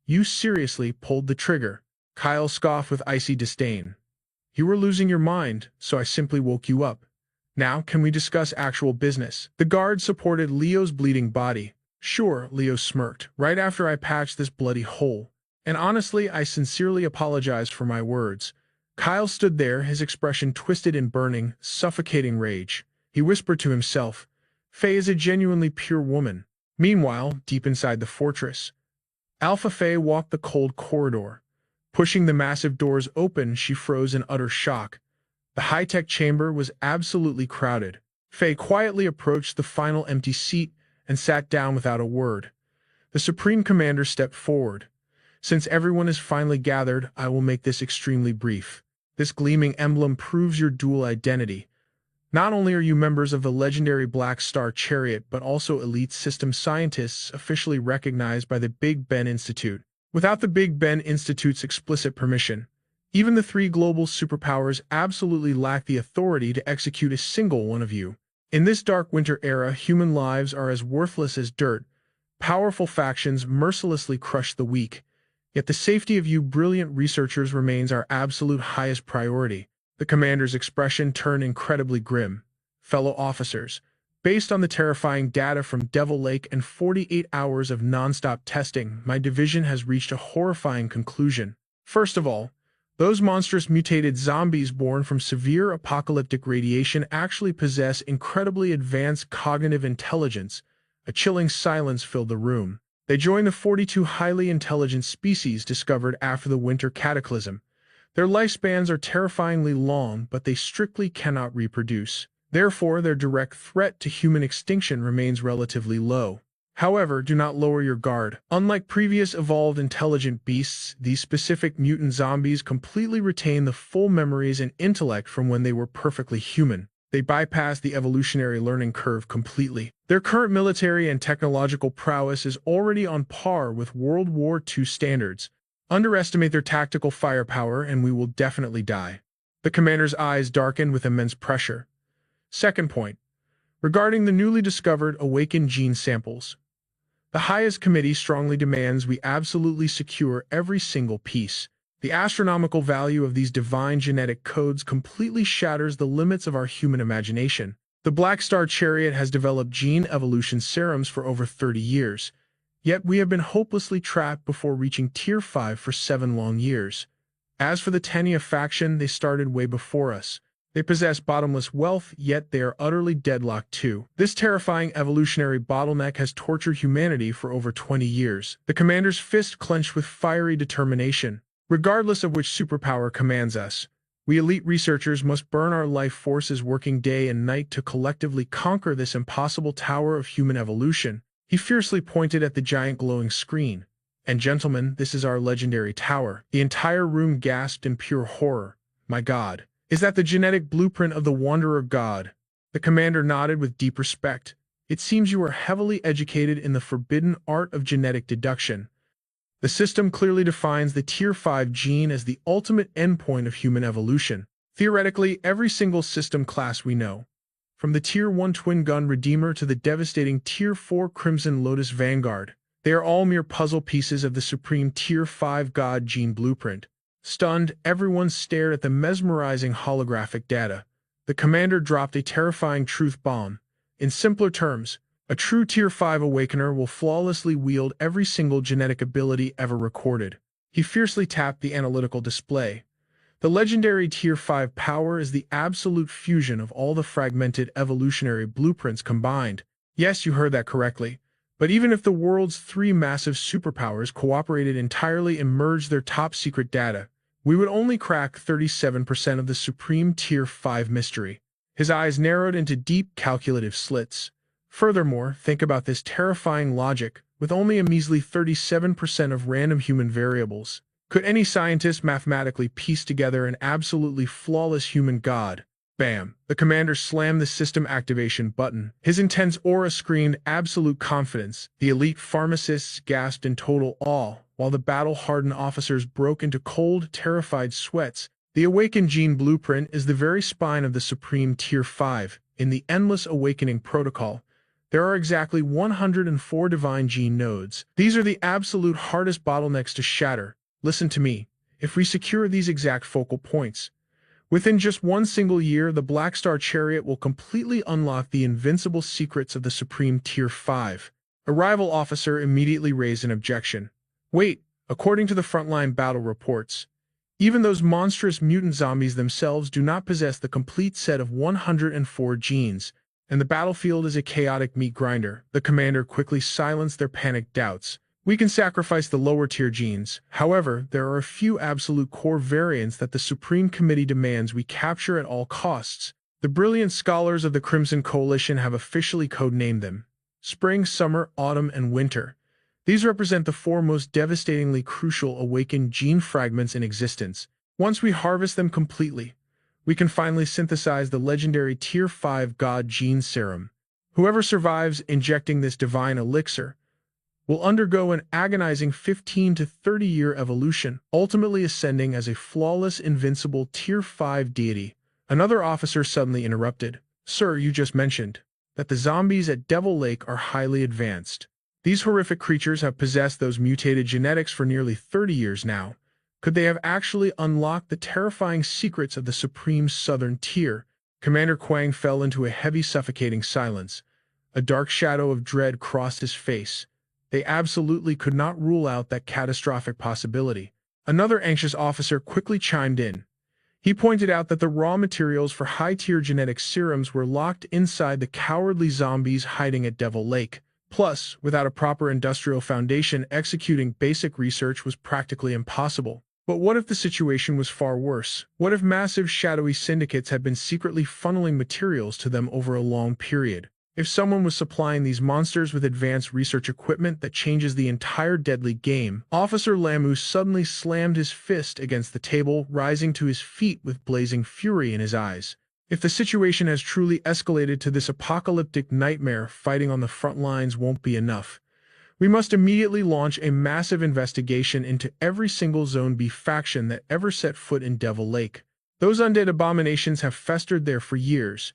You seriously pulled the trigger. Kyle scoffed with icy disdain. You were losing your mind, so I simply woke you up. Now, can we discuss actual business? The guard supported Leo's bleeding body. Sure, Leo smirked, right after I patched this bloody hole. And honestly, I sincerely apologize for my words. Kyle stood there, his expression twisted in burning, suffocating rage. He whispered to himself, Faye is a genuinely pure woman. Meanwhile, deep inside the fortress, Alpha Faye walked the cold corridor. Pushing the massive doors open, she froze in utter shock. The high-tech chamber was absolutely crowded. Faye quietly approached the final empty seat and sat down without a word. The Supreme Commander stepped forward. Since everyone is finally gathered, I will make this extremely brief. This gleaming emblem proves your dual identity. Not only are you members of the legendary Black Star Chariot, but also elite system scientists officially recognized by the Big Ben Institute. Without the Big Ben Institute's explicit permission, even the three global superpowers absolutely lack the authority to execute a single one of you. In this dark winter era, human lives are as worthless as dirt. Powerful factions mercilessly crush the weak. Yet the safety of you brilliant researchers remains our absolute highest priority. The commander's expression turned incredibly grim. Fellow officers, based on the terrifying data from Devil Lake and 48 hours of non-stop testing, my division has reached a horrifying conclusion. First of all, those monstrous mutated zombies born from severe apocalyptic radiation actually possess incredibly advanced cognitive intelligence. A chilling silence filled the room. They join the 42 highly intelligent species discovered after the winter cataclysm. Their lifespans are terrifyingly long, but they strictly cannot reproduce. Therefore, their direct threat to human extinction remains relatively low. However, do not lower your guard. Unlike previous evolved intelligent beasts, these specific mutant zombies completely retain the full memories and intellect from when they were perfectly human. They bypass the evolutionary learning curve completely. Their current military and technological prowess is already on par with World War II standards. Underestimate their tactical firepower and we will definitely die. The commander's eyes darkened with immense pressure. Second point. Regarding the newly discovered awakened gene samples, the highest committee strongly demands we absolutely secure every single piece. The astronomical value of these divine genetic codes completely shatters the limits of our human imagination. The Black Star Chariot has developed gene evolution serums for over 30 years, yet we have been hopelessly trapped before reaching Tier 5 for 7 long years. As for the Tanya faction, they started way before us. They possess bottomless wealth, yet they are utterly deadlocked too. This terrifying evolutionary bottleneck has tortured humanity for over 20 years. The commander's fist clenched with fiery determination. Regardless of which superpower commands us, we elite researchers must burn our life forces working day and night to collectively conquer this impossible tower of human evolution. He fiercely pointed at the giant glowing screen. And gentlemen, this is our legendary tower. The entire room gasped in pure horror. My God. Is that the genetic blueprint of the Wanderer God? The commander nodded with deep respect. It seems you are heavily educated in the forbidden art of genetic deduction. The system clearly defines the Tier 5 gene as the ultimate endpoint of human evolution. Theoretically, every single system class we know, from the Tier 1 Twin Gun Redeemer to the devastating Tier 4 Crimson Lotus Vanguard, they are all mere puzzle pieces of the supreme Tier 5 God gene blueprint. Stunned, everyone stared at the mesmerizing holographic data. The commander dropped a terrifying truth bomb. In simpler terms, a true Tier 5 Awakener will flawlessly wield every single genetic ability ever recorded. He fiercely tapped the analytical display. The legendary Tier 5 power is the absolute fusion of all the fragmented evolutionary blueprints combined. Yes, you heard that correctly. But even if the world's 3 massive superpowers cooperated entirely and merged their top-secret data, we would only crack 37% of the supreme Tier 5 mystery. His eyes narrowed into deep, calculative slits. Furthermore, think about this terrifying logic. With only a measly 37% of random human variables, could any scientist mathematically piece together an absolutely flawless human god? Bam! The commander slammed the system activation button. His intense aura screamed absolute confidence. The elite pharmacists gasped in total awe, while the battle-hardened officers broke into cold, terrified sweats. The awakened gene blueprint is the very spine of the supreme Tier 5. In the Endless Awakening Protocol, there are exactly 104 divine gene nodes. These are the absolute hardest bottlenecks to shatter. Listen to me. If we secure these exact focal points, within just 1 single year, the Black Star Chariot will completely unlock the invincible secrets of the supreme Tier 5. A rival officer immediately raised an objection. Wait, according to the frontline battle reports, even those monstrous mutant zombies themselves do not possess the complete set of 104 genes. and the battlefield is a chaotic meat grinder. The commander quickly silenced their panicked doubts. We can sacrifice the lower-tier genes. However, there are a few absolute core variants that the Supreme Committee demands we capture at all costs. The brilliant scholars of the Crimson Coalition have officially codenamed them Spring, Summer, Autumn, and Winter. These represent the four most devastatingly crucial awakened gene fragments in existence. Once we harvest them completely, we can finally synthesize the legendary Tier 5 God Gene Serum. Whoever survives injecting this divine elixir will undergo an agonizing 15 to 30-year evolution, ultimately ascending as a flawless, invincible Tier 5 deity. Another officer suddenly interrupted. Sir, you just mentioned that the zombies at Devil Lake are highly advanced. These horrific creatures have possessed those mutated genetics for nearly 30 years now. Could they have actually unlocked the terrifying secrets of the Supreme Southern Tier? Commander Quang fell into a heavy, suffocating silence. A dark shadow of dread crossed his face. They absolutely could not rule out that catastrophic possibility. Another anxious officer quickly chimed in. He pointed out that the raw materials for high-tier genetic serums were locked inside the cowardly zombies hiding at Devil Lake. Plus, without a proper industrial foundation, executing basic research was practically impossible. But what if the situation was far worse? What if massive shadowy syndicates had been secretly funneling materials to them over a long period? If someone was supplying these monsters with advanced research equipment that changes the entire deadly game? Officer Lamu suddenly slammed his fist against the table, rising to his feet with blazing fury in his eyes. If the situation has truly escalated to this apocalyptic nightmare, fighting on the front lines won't be enough. We must immediately launch a massive investigation into every single Zone B faction that ever set foot in Devil Lake. Those undead abominations have festered there for years.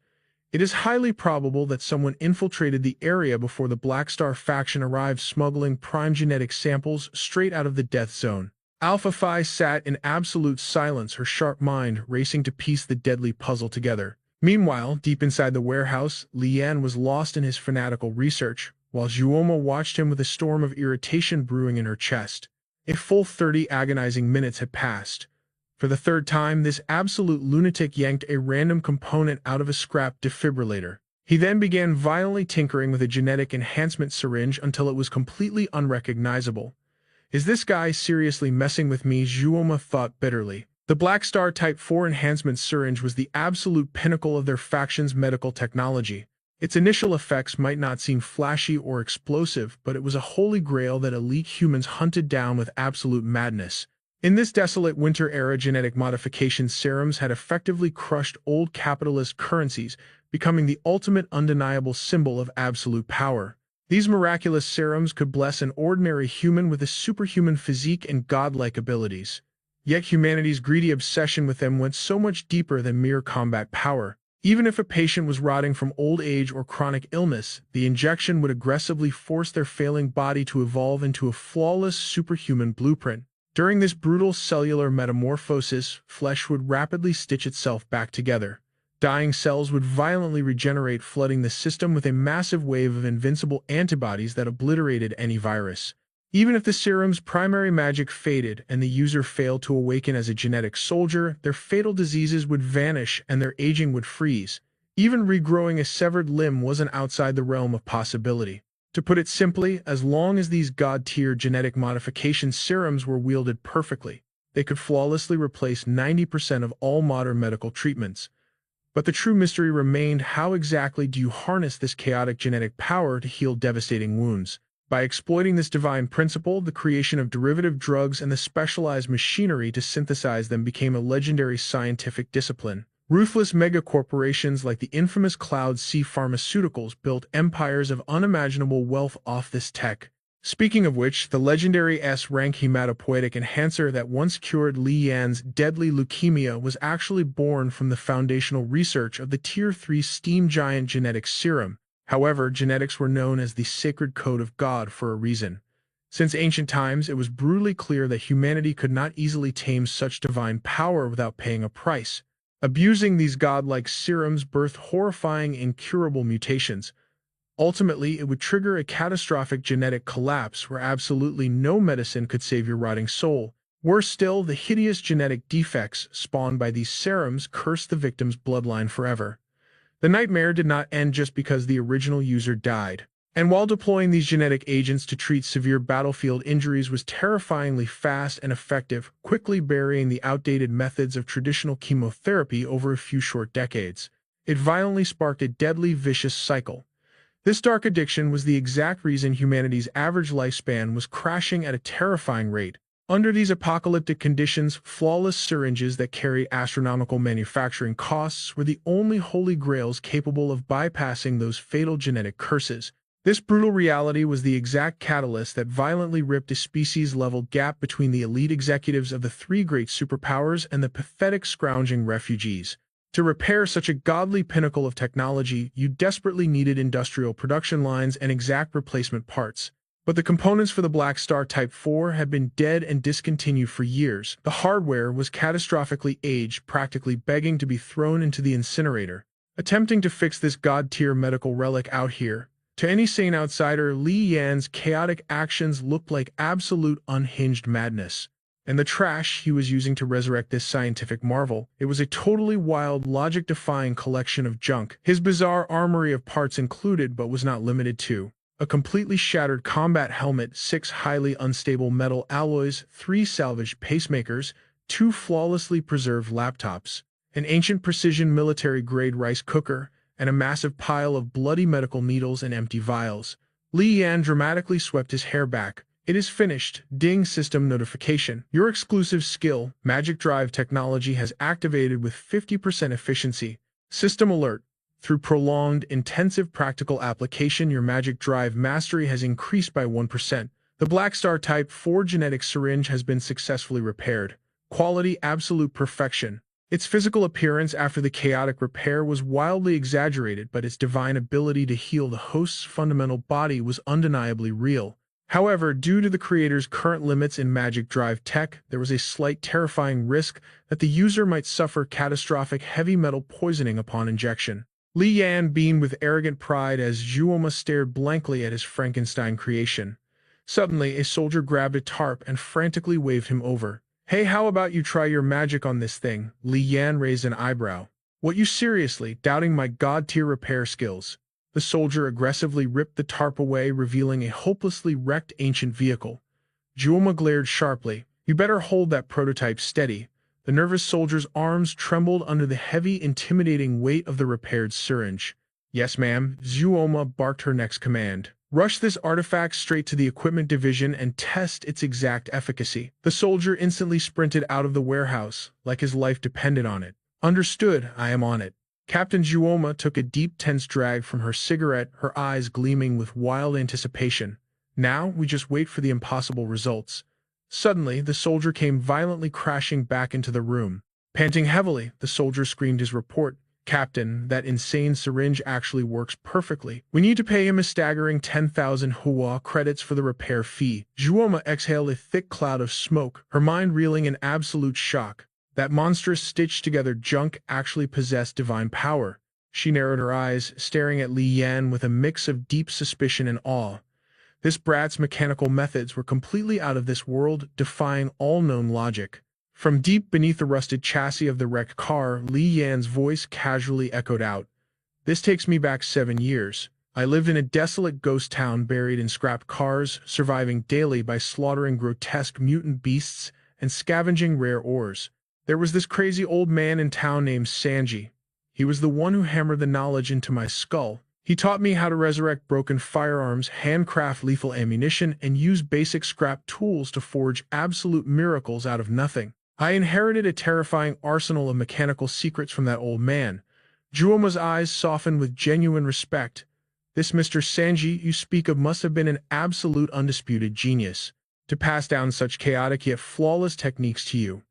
It is highly probable that someone infiltrated the area before the Black Star faction arrived, smuggling prime genetic samples straight out of the Death Zone. Alpha Phi sat in absolute silence, her sharp mind racing to piece the deadly puzzle together. Meanwhile, deep inside the warehouse, Lian was lost in his fanatical research, while Zhuoma watched him with a storm of irritation brewing in her chest. A full 30 agonizing minutes had passed. For the third time, this absolute lunatic yanked a random component out of a scrap defibrillator. He then began violently tinkering with a genetic enhancement syringe until it was completely unrecognizable. Is this guy seriously messing with me? Zhuoma thought bitterly. The Black Star Type 4 enhancement syringe was the absolute pinnacle of their faction's medical technology. Its initial effects might not seem flashy or explosive, but it was a holy grail that elite humans hunted down with absolute madness. In this desolate winter-era, genetic modification serums had effectively crushed old capitalist currencies, becoming the ultimate undeniable symbol of absolute power. These miraculous serums could bless an ordinary human with a superhuman physique and godlike abilities. Yet humanity's greedy obsession with them went so much deeper than mere combat power. Even if a patient was rotting from old age or chronic illness, the injection would aggressively force their failing body to evolve into a flawless superhuman blueprint. During this brutal cellular metamorphosis, flesh would rapidly stitch itself back together. Dying cells would violently regenerate, flooding the system with a massive wave of invincible antibodies that obliterated any virus. Even if the serum's primary magic faded and the user failed to awaken as a genetic soldier, their fatal diseases would vanish and their aging would freeze. Even regrowing a severed limb wasn't outside the realm of possibility. To put it simply, as long as these god-tier genetic modification serums were wielded perfectly, they could flawlessly replace 90% of all modern medical treatments. But the true mystery remained: how exactly do you harness this chaotic genetic power to heal devastating wounds? By exploiting this divine principle, the creation of derivative drugs and the specialized machinery to synthesize them became a legendary scientific discipline. Ruthless megacorporations like the infamous Cloud Sea Pharmaceuticals built empires of unimaginable wealth off this tech. Speaking of which, the legendary S-rank hematopoietic enhancer that once cured Li Yan's deadly leukemia was actually born from the foundational research of the Tier 3 steam giant genetic serum. However, genetics were known as the sacred code of God for a reason. Since ancient times, it was brutally clear that humanity could not easily tame such divine power without paying a price. Abusing these godlike serums birthed horrifying, incurable mutations. Ultimately, it would trigger a catastrophic genetic collapse where absolutely no medicine could save your rotting soul. Worse still, the hideous genetic defects spawned by these serums cursed the victim's bloodline forever. The nightmare did not end just because the original user died. And while deploying these genetic agents to treat severe battlefield injuries was terrifyingly fast and effective, quickly burying the outdated methods of traditional chemotherapy over a few short decades. It violently sparked a deadly, vicious cycle. This dark addiction was the exact reason humanity's average lifespan was crashing at a terrifying rate. Under these apocalyptic conditions, flawless syringes that carry astronomical manufacturing costs were the only holy grails capable of bypassing those fatal genetic curses. This brutal reality was the exact catalyst that violently ripped a species-level gap between the elite executives of the three great superpowers and the pathetic, scrounging refugees. To repair such a godly pinnacle of technology, you desperately needed industrial production lines and exact replacement parts. But the components for the Black Star Type 4 had been dead and discontinued for years. The hardware was catastrophically aged, practically begging to be thrown into the incinerator. Attempting to fix this god-tier medical relic out here, to any sane outsider, Li Yan's chaotic actions looked like absolute unhinged madness. And the trash he was using to resurrect this scientific marvel, it was a totally wild, logic-defying collection of junk. His bizarre armory of parts included, but was not limited to, a completely shattered combat helmet, 6 highly unstable metal alloys, 3 salvaged pacemakers, 2 flawlessly preserved laptops, an ancient precision military-grade rice cooker, and a massive pile of bloody medical needles and empty vials. Li Yan dramatically swept his hair back. "It is finished. Ding system notification. Your exclusive skill, Magic Drive technology, has activated with 50% efficiency. System alert. Through prolonged, intensive practical application, your Magic Drive mastery has increased by 1%. The Black Star Type 4 genetic syringe has been successfully repaired. Quality absolute perfection." Its physical appearance after the chaotic repair was wildly exaggerated, but its divine ability to heal the host's fundamental body was undeniably real. However, due to the creator's current limits in Magic Drive tech, there was a slight terrifying risk that the user might suffer catastrophic heavy metal poisoning upon injection. Li Yan beamed with arrogant pride as Guhuo stared blankly at his Frankenstein creation. Suddenly, a soldier grabbed a tarp and frantically waved him over. "Hey, how about you try your magic on this thing?" Li Yan raised an eyebrow. "What, you seriously doubting my god-tier repair skills?" The soldier aggressively ripped the tarp away, revealing a hopelessly wrecked ancient vehicle. Guhuo glared sharply. "You better hold that prototype steady." The nervous soldier's arms trembled under the heavy, intimidating weight of the repaired syringe. "Yes, ma'am," Guhuo barked her next command. "Rush this artifact straight to the equipment division and test its exact efficacy." The soldier instantly sprinted out of the warehouse, like his life depended on it. "Understood, I am on it." Captain Guhuo took a deep, tense drag from her cigarette, her eyes gleaming with wild anticipation. "Now, we just wait for the impossible results." Suddenly, the soldier came violently crashing back into the room. Panting heavily, the soldier screamed his report. "Captain, that insane syringe actually works perfectly. We need to pay him a staggering 10,000 Hua credits for the repair fee." Guhuo exhaled a thick cloud of smoke, her mind reeling in absolute shock. That monstrous stitched-together junk actually possessed divine power. She narrowed her eyes, staring at Li Yan with a mix of deep suspicion and awe. This brat's mechanical methods were completely out of this world, defying all known logic. From deep beneath the rusted chassis of the wrecked car, Li Yan's voice casually echoed out. "This takes me back 7 years. I lived in a desolate ghost town buried in scrapped cars, surviving daily by slaughtering grotesque mutant beasts and scavenging rare ores. There was this crazy old man in town named Sanji. He was the one who hammered the knowledge into my skull. He taught me how to resurrect broken firearms, handcraft lethal ammunition, and use basic scrap tools to forge absolute miracles out of nothing. I inherited a terrifying arsenal of mechanical secrets from that old man." Guhuo's eyes softened with genuine respect. "This Mr. Sanji you speak of must have been an absolute undisputed genius, to pass down such chaotic yet flawless techniques to you.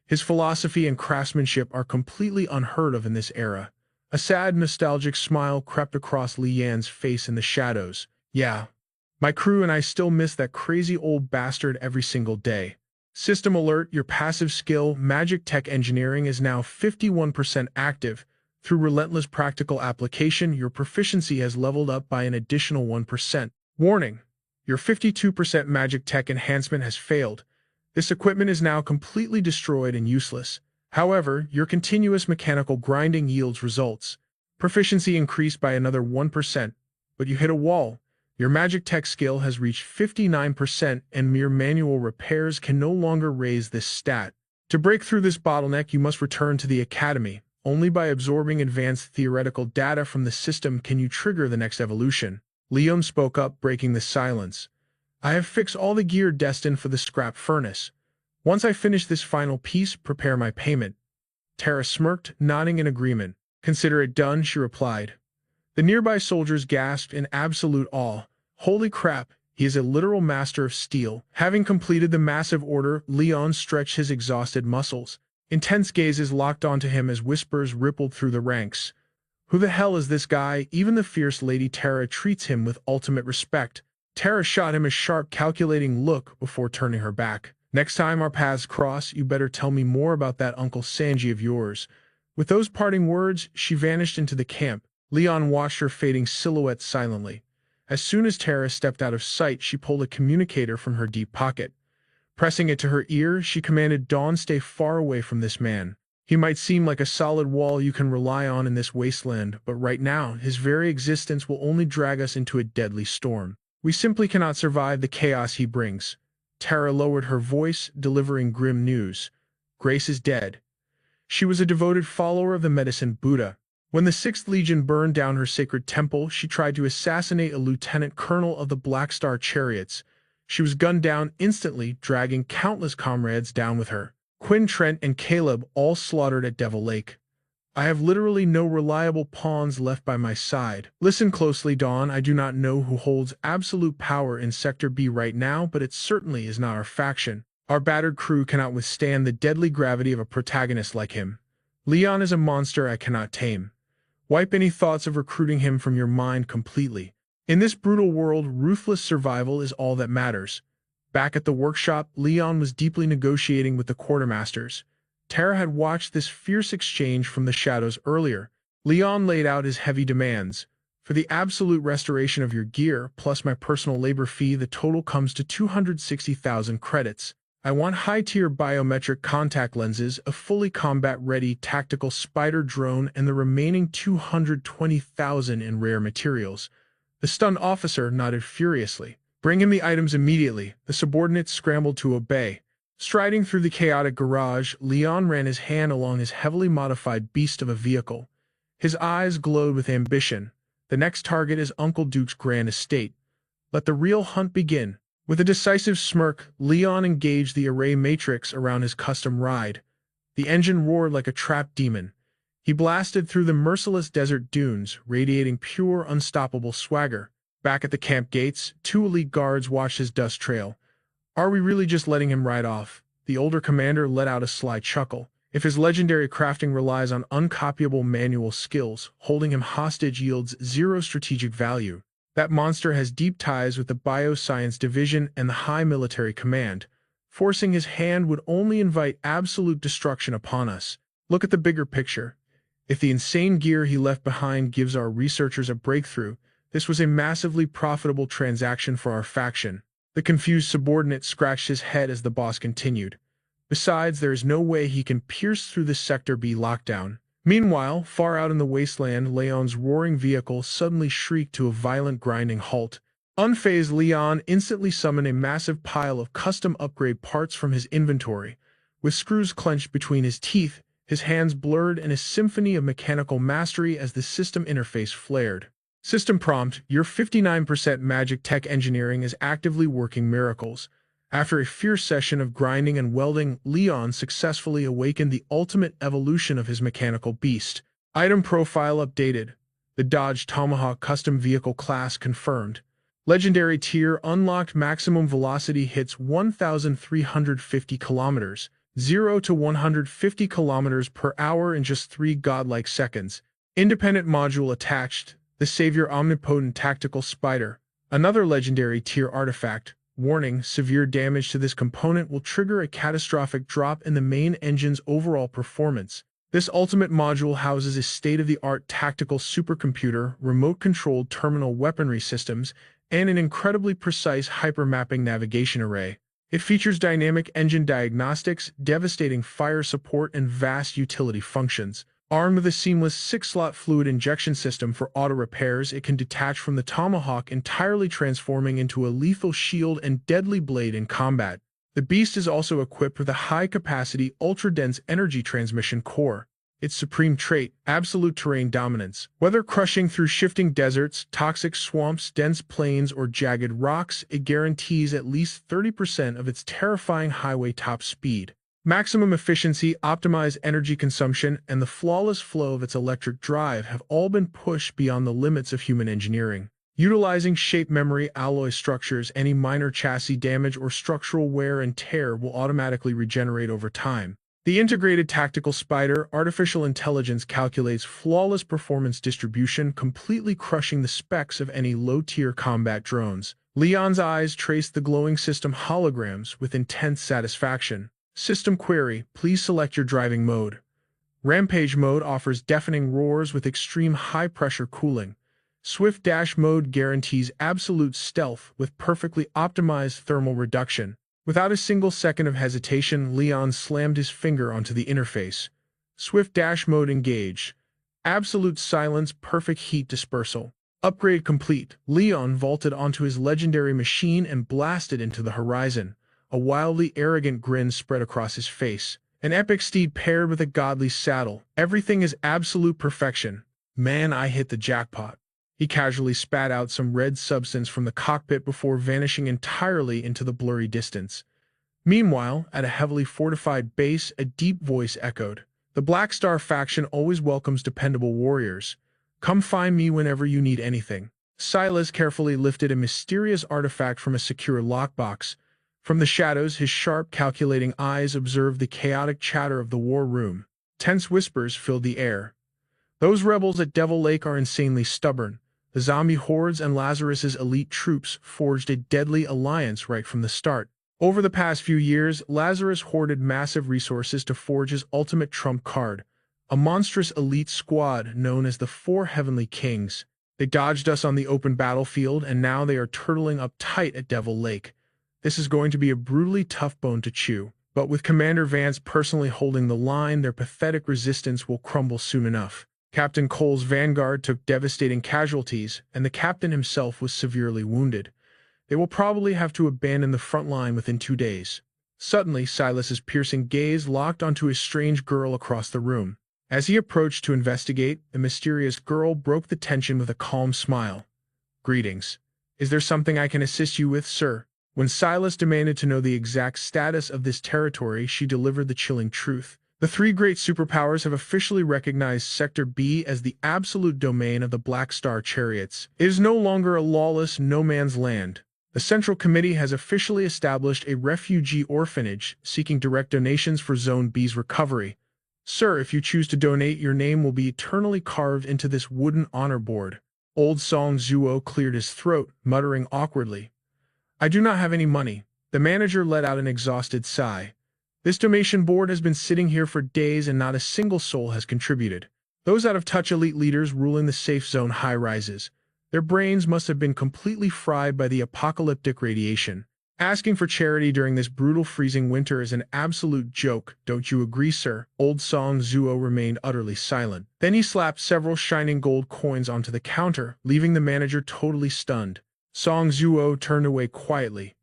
His philosophy and craftsmanship are completely unheard of in this era." A sad, nostalgic smile crept across Li Yan's face in the shadows. "Yeah, my crew and I still miss that crazy old bastard every single day." System alert, your passive skill, Magic Tech Engineering, is now 51% active. Through relentless practical application, your proficiency has leveled up by an additional 1%. Warning, your 52% Magic Tech enhancement has failed. This equipment is now completely destroyed and useless. However, your continuous mechanical grinding yields results. Proficiency increased by another 1%, but you hit a wall. Your magic tech skill has reached 59% and mere manual repairs can no longer raise this stat. To break through this bottleneck, you must return to the academy. Only by absorbing advanced theoretical data from the system can you trigger the next evolution. Leon spoke up, breaking the silence. I have fixed all the gear destined for the scrap furnace. Once I finish this final piece, prepare my payment. Tara smirked, nodding in agreement. Consider it done, she replied. The nearby soldiers gasped in absolute awe. Holy crap, he is a literal master of steel. Having completed the massive order, Leon stretched his exhausted muscles. Intense gazes locked onto him as whispers rippled through the ranks. Who the hell is this guy? Even the fierce Lady Tara treats him with ultimate respect. Tara shot him a sharp, calculating look before turning her back. Next time our paths cross, you better tell me more about that Uncle Sanji of yours. With those parting words, she vanished into the camp. Leon watched her fading silhouette silently. As soon as Tara stepped out of sight, she pulled a communicator from her deep pocket. Pressing it to her ear, she commanded Dawn, stay far away from this man. He might seem like a solid wall you can rely on in this wasteland, but right now, his very existence will only drag us into a deadly storm. We simply cannot survive the chaos he brings. Tara lowered her voice, delivering grim news. Grace is dead. She was a devoted follower of the medicine Buddha. When the 6th Legion burned down her sacred temple, she tried to assassinate a lieutenant colonel of the Black Star Chariots. She was gunned down instantly, dragging countless comrades down with her. Quinn, Trent, and Caleb all slaughtered at Devil Lake. I have literally no reliable pawns left by my side. Listen closely, Dawn. I do not know who holds absolute power in Sector B right now, but it certainly is not our faction. Our battered crew cannot withstand the deadly gravity of a protagonist like him. Leon is a monster I cannot tame. Wipe any thoughts of recruiting him from your mind completely. In this brutal world, ruthless survival is all that matters. Back at the workshop, Leon was deeply negotiating with the quartermasters. Tara had watched this fierce exchange from the shadows earlier. Leon laid out his heavy demands. For the absolute restoration of your gear, plus my personal labor fee, the total comes to 260,000 credits. I want high-tier biometric contact lenses, a fully combat-ready tactical spider drone, and the remaining 220,000 in rare materials. The stunned officer nodded furiously. Bring him the items immediately. The subordinates scrambled to obey. Striding through the chaotic garage, Leon ran his hand along his heavily modified beast of a vehicle. His eyes glowed with ambition. The next target is Uncle Duke's grand estate. Let the real hunt begin. With a decisive smirk, Leon engaged the array matrix around his custom ride. The engine roared like a trapped demon. He blasted through the merciless desert dunes, radiating pure, unstoppable swagger. Back at the camp gates, 2 elite guards watched his dust trail. Are we really just letting him ride off? The older commander let out a sly chuckle. If his legendary crafting relies on uncopyable manual skills, holding him hostage yields 0 strategic value. That monster has deep ties with the Bioscience Division and the High Military Command. Forcing his hand would only invite absolute destruction upon us. Look at the bigger picture. If the insane gear he left behind gives our researchers a breakthrough, this was a massively profitable transaction for our faction. The confused subordinate scratched his head as the boss continued. Besides, there is no way he can pierce through the Sector B lockdown. Meanwhile, far out in the wasteland, Leon's roaring vehicle suddenly shrieked to a violent grinding halt. Unfazed, Leon instantly summoned a massive pile of custom upgrade parts from his inventory. With screws clenched between his teeth, his hands blurred in a symphony of mechanical mastery as the system interface flared. System prompt: your 59% magic tech engineering is actively working miracles. After a fierce session of grinding and welding, Leon successfully awakened the ultimate evolution of his mechanical beast. Item profile updated. The Dodge Tomahawk custom vehicle class confirmed. Legendary tier unlocked. Maximum velocity hits 1,350 kilometers, 0 to 150 kilometers per hour in just 3 godlike seconds. Independent module attached. The Savior Omnipotent Tactical Spider. Another legendary tier artifact. Warning: severe damage to this component will trigger a catastrophic drop in the main engine's overall performance. This ultimate module houses a state-of-the-art tactical supercomputer, remote-controlled terminal weaponry systems, and an incredibly precise hypermapping navigation array. It features dynamic engine diagnostics, devastating fire support, and vast utility functions. Armed with a seamless 6-slot fluid injection system for auto repairs, it can detach from the tomahawk, entirely transforming into a lethal shield and deadly blade in combat. The beast is also equipped with a high-capacity, ultra-dense energy transmission core. Its supreme trait, absolute terrain dominance. Whether crushing through shifting deserts, toxic swamps, dense plains, or jagged rocks, it guarantees at least 30% of its terrifying highway top speed. Maximum efficiency, optimized energy consumption, and the flawless flow of its electric drive have all been pushed beyond the limits of human engineering. Utilizing shape memory alloy structures, any minor chassis damage or structural wear and tear will automatically regenerate over time. The integrated tactical spider artificial intelligence calculates flawless performance distribution, completely crushing the specs of any low-tier combat drones. Leon's eyes trace the glowing system holograms with intense satisfaction. System query, please select your driving mode. Rampage mode offers deafening roars with extreme high-pressure cooling. Swift dash mode guarantees absolute stealth with perfectly optimized thermal reduction. Without a single second of hesitation, Leon slammed his finger onto the interface. Swift dash mode engaged. Absolute silence, perfect heat dispersal. Upgrade complete. Leon vaulted onto his legendary machine and blasted into the horizon. A wildly arrogant grin spread across his face. An epic steed paired with a godly saddle. Everything is absolute perfection. Man, I hit the jackpot. He casually spat out some red substance from the cockpit before vanishing entirely into the blurry distance. Meanwhile, at a heavily fortified base, a deep voice echoed. The Black Star faction always welcomes dependable warriors. Come find me whenever you need anything. Silas carefully lifted a mysterious artifact from a secure lockbox. From the shadows, his sharp, calculating eyes observed the chaotic chatter of the war room. Tense whispers filled the air. Those rebels at Devil Lake are insanely stubborn. The zombie hordes and Lazarus's elite troops forged a deadly alliance right from the start. Over the past few years, Lazarus hoarded massive resources to forge his ultimate trump card, a monstrous elite squad known as the Four Heavenly Kings. They dodged us on the open battlefield, and now they are turtling up tight at Devil Lake. This is going to be a brutally tough bone to chew, but with Commander Vance personally holding the line, their pathetic resistance will crumble soon enough. Captain Cole's vanguard took devastating casualties, and the captain himself was severely wounded. They will probably have to abandon the front line within 2 days. Suddenly, Silas's piercing gaze locked onto a strange girl across the room. As he approached to investigate, the mysterious girl broke the tension with a calm smile. "Greetings. Is there something I can assist you with, sir?" When Silas demanded to know the exact status of this territory, she delivered the chilling truth. The three great superpowers have officially recognized Sector B as the absolute domain of the Black Star Chariots. It is no longer a lawless no-man's land. The Central Committee has officially established a refugee orphanage, seeking direct donations for Zone B's recovery. Sir, if you choose to donate, your name will be eternally carved into this wooden honor board. Old Song Zuo cleared his throat, muttering awkwardly. "I do not have any money." The manager let out an exhausted sigh. "This donation board has been sitting here for days and not a single soul has contributed. Those out-of-touch elite leaders ruling the safe zone high-rises. Their brains must have been completely fried by the apocalyptic radiation. Asking for charity during this brutal freezing winter is an absolute joke, don't you agree, sir?" Old Song Zuo remained utterly silent. Then he slapped several shining gold coins onto the counter, leaving the manager totally stunned. Song Zuo turned away quietly.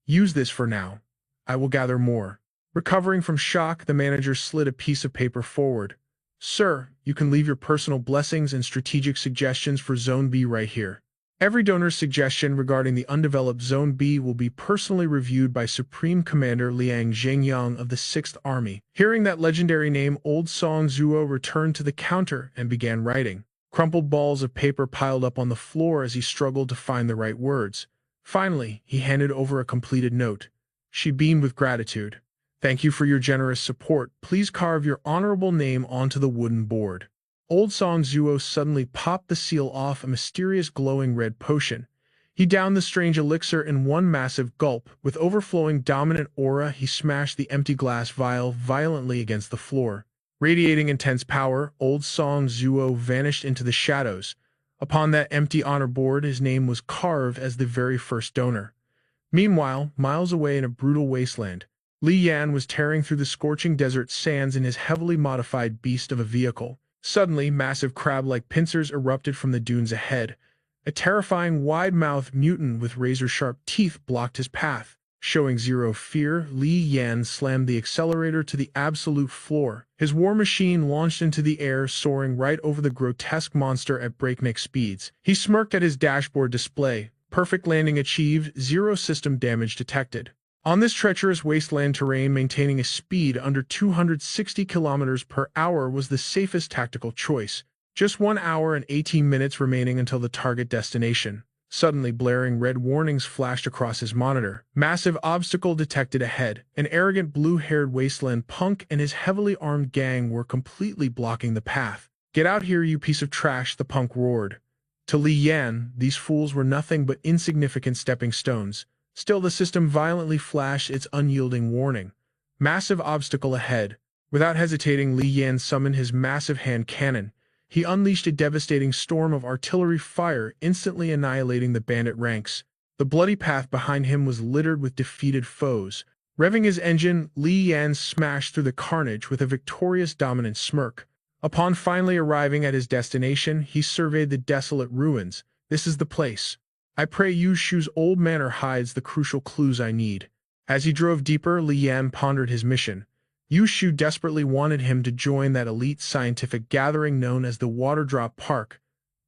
"Use this for now. I will gather more." Recovering from shock, the manager slid a piece of paper forward. "Sir, you can leave your personal blessings and strategic suggestions for Zone B right here. Every donor's suggestion regarding the undeveloped Zone B will be personally reviewed by Supreme Commander Liang Zhengyang of the 6th Army." Hearing that legendary name, Old Song Zuo returned to the counter and began writing. Crumpled balls of paper piled up on the floor as he struggled to find the right words. Finally, he handed over a completed note. She beamed with gratitude. "Thank you for your generous support. Please carve your honorable name onto the wooden board." Old Song Zuo suddenly popped the seal off a mysterious glowing red potion. He downed the strange elixir in one massive gulp. With overflowing dominant aura, he smashed the empty glass vial violently against the floor. Radiating intense power, Old Song Zuo vanished into the shadows. Upon that empty honor board, his name was carved as the very first donor. Meanwhile, miles away in a brutal wasteland, Li Yan was tearing through the scorching desert sands in his heavily modified beast of a vehicle. Suddenly, massive crab-like pincers erupted from the dunes ahead. A terrifying wide-mouthed mutant with razor-sharp teeth blocked his path. Showing zero fear, Li Yan slammed the accelerator to the absolute floor. His war machine launched into the air, soaring right over the grotesque monster at breakneck speeds. He smirked at his dashboard display. Perfect landing achieved, zero system damage detected. On this treacherous wasteland terrain, maintaining a speed under 260 kilometers per hour was the safest tactical choice. Just 1 hour and 18 minutes remaining until the target destination. Suddenly, blaring red warnings flashed across his monitor. Massive obstacle detected ahead. An arrogant blue-haired wasteland punk and his heavily armed gang were completely blocking the path. "Get out here, you piece of trash," the punk roared. To Li Yan, these fools were nothing but insignificant stepping stones. Still, the system violently flashed its unyielding warning. Massive obstacle ahead. Without hesitating, Li Yan summoned his massive hand cannon. He unleashed a devastating storm of artillery fire, instantly annihilating the bandit ranks. The bloody path behind him was littered with defeated foes. Revving his engine, Li Yan smashed through the carnage with a victorious dominant smirk. Upon finally arriving at his destination, he surveyed the desolate ruins. "This is the place. I pray Yu Shu's old manor hides the crucial clues I need." As he drove deeper, Li Yan pondered his mission. Yu Shu desperately wanted him to join that elite scientific gathering known as the Waterdrop Park.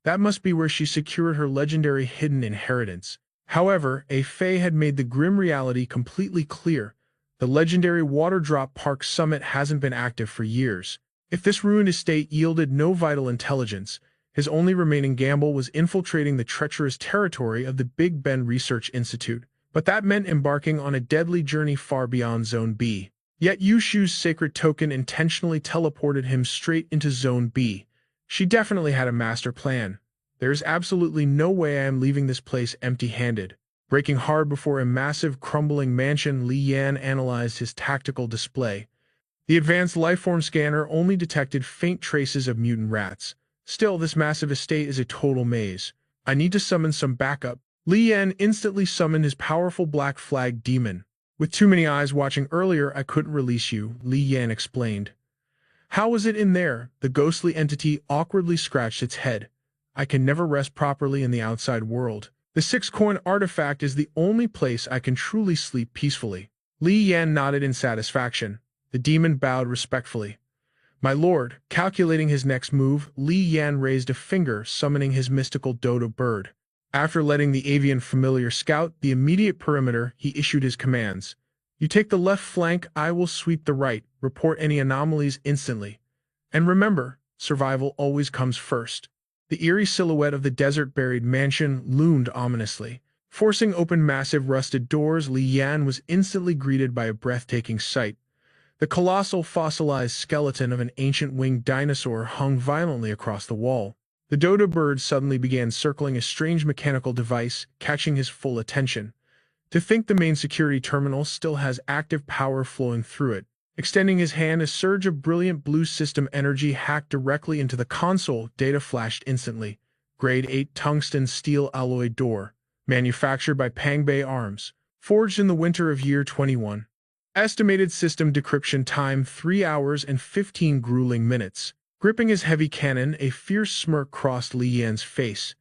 That must be where she secured her legendary hidden inheritance. However, a Fei had made the grim reality completely clear. The legendary Waterdrop Park summit hasn't been active for years. If this ruined estate yielded no vital intelligence, his only remaining gamble was infiltrating the treacherous territory of the Big Ben Research Institute. But that meant embarking on a deadly journey far beyond Zone B. Yet Yu Shu's sacred token intentionally teleported him straight into Zone B. She definitely had a master plan. There is absolutely no way I am leaving this place empty-handed. Braking hard before a massive, crumbling mansion, Li Yan analyzed his tactical display. The advanced lifeform scanner only detected faint traces of mutant rats. Still, this massive estate is a total maze. I need to summon some backup. Li Yan instantly summoned his powerful Black Flag demon. "With too many eyes watching earlier, I couldn't release you," Li Yan explained. "How was it in there?" The ghostly entity awkwardly scratched its head. "I can never rest properly in the outside world. The 6-coin artifact is the only place I can truly sleep peacefully." Li Yan nodded in satisfaction. The demon bowed respectfully. "My lord," calculating his next move, Li Yan raised a finger, summoning his mystical Guhuo Bird. After letting the avian familiar scout the immediate perimeter, he issued his commands. "You take the left flank, I will sweep the right. Report any anomalies instantly. And remember, survival always comes first." The eerie silhouette of the desert-buried mansion loomed ominously. Forcing open massive rusted doors, Li Yan was instantly greeted by a breathtaking sight. The colossal fossilized skeleton of an ancient winged dinosaur hung violently across the wall. The Guhuo Bird suddenly began circling a strange mechanical device, catching his full attention. To think the main security terminal still has active power flowing through it. Extending his hand, a surge of brilliant blue system energy hacked directly into the console. Data flashed instantly. Grade 8 tungsten steel alloy door. Manufactured by Pangbei Arms. Forged in the winter of year 21. Estimated system decryption time 3 hours and 15 grueling minutes. Gripping his heavy cannon, a fierce smirk crossed Li Yan's face.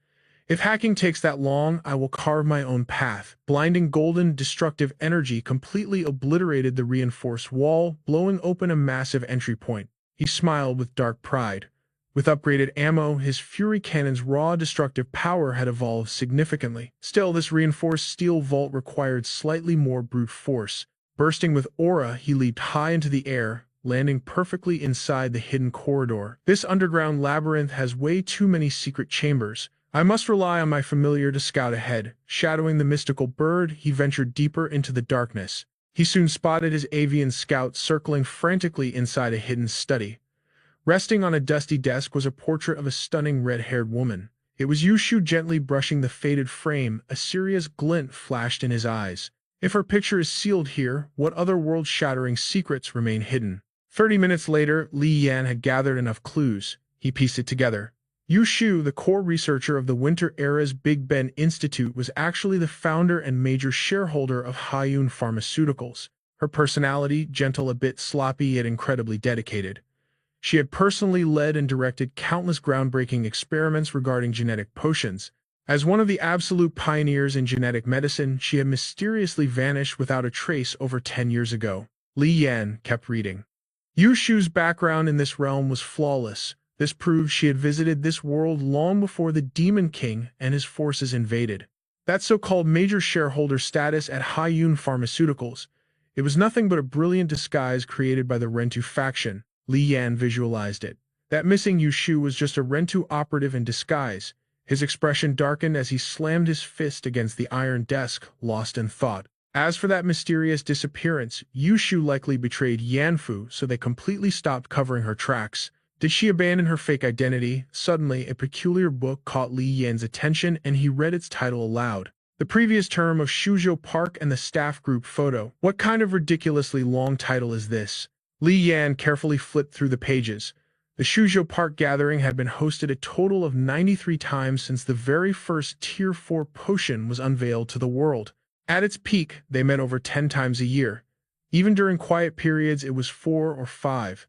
"If hacking takes that long, I will carve my own path." Blinding golden, destructive energy completely obliterated the reinforced wall, blowing open a massive entry point. He smiled with dark pride. With upgraded ammo, his Fury cannon's raw destructive power had evolved significantly. Still, this reinforced steel vault required slightly more brute force. Bursting with aura, he leaped high into the air, landing perfectly inside the hidden corridor. "This underground labyrinth has way too many secret chambers. I must rely on my familiar to scout ahead." Shadowing the mystical bird, he ventured deeper into the darkness. He soon spotted his avian scout circling frantically inside a hidden study. Resting on a dusty desk was a portrait of a stunning red-haired woman. It was Yu Shu gently brushing the faded frame. A serious glint flashed in his eyes. If her picture is sealed here, what other world-shattering secrets remain hidden? 30 minutes later, Li Yan had gathered enough clues. He pieced it together. Yu Shu, the core researcher of the Winter Era's Big Ben Institute, was actually the founder and major shareholder of Haiyun Pharmaceuticals. Her personality, gentle, a bit sloppy, yet incredibly dedicated. She had personally led and directed countless groundbreaking experiments regarding genetic potions. As one of the absolute pioneers in genetic medicine, she had mysteriously vanished without a trace over 10 years ago. Li Yan kept reading. Yu Shu's background in this realm was flawless. This proved she had visited this world long before the Demon King and his forces invaded. That so-called major shareholder status at Haiyun Pharmaceuticals, it was nothing but a brilliant disguise created by the Rentu faction. Li Yan visualized it. That missing Yu Shu was just a Rentu operative in disguise. His expression darkened as he slammed his fist against the iron desk, lost in thought. As for that mysterious disappearance, Yu Shu likely betrayed Yanfu, so they completely stopped covering her tracks. Did she abandon her fake identity? Suddenly, a peculiar book caught Li Yan's attention and he read its title aloud. The previous term of Shuzhou Park and the staff group photo. What kind of ridiculously long title is this? Li Yan carefully flipped through the pages. The Shuzhou Park gathering had been hosted a total of 93 times since the very first Tier 4 potion was unveiled to the world. At its peak, they met over 10 times a year. Even during quiet periods, it was 4 or 5.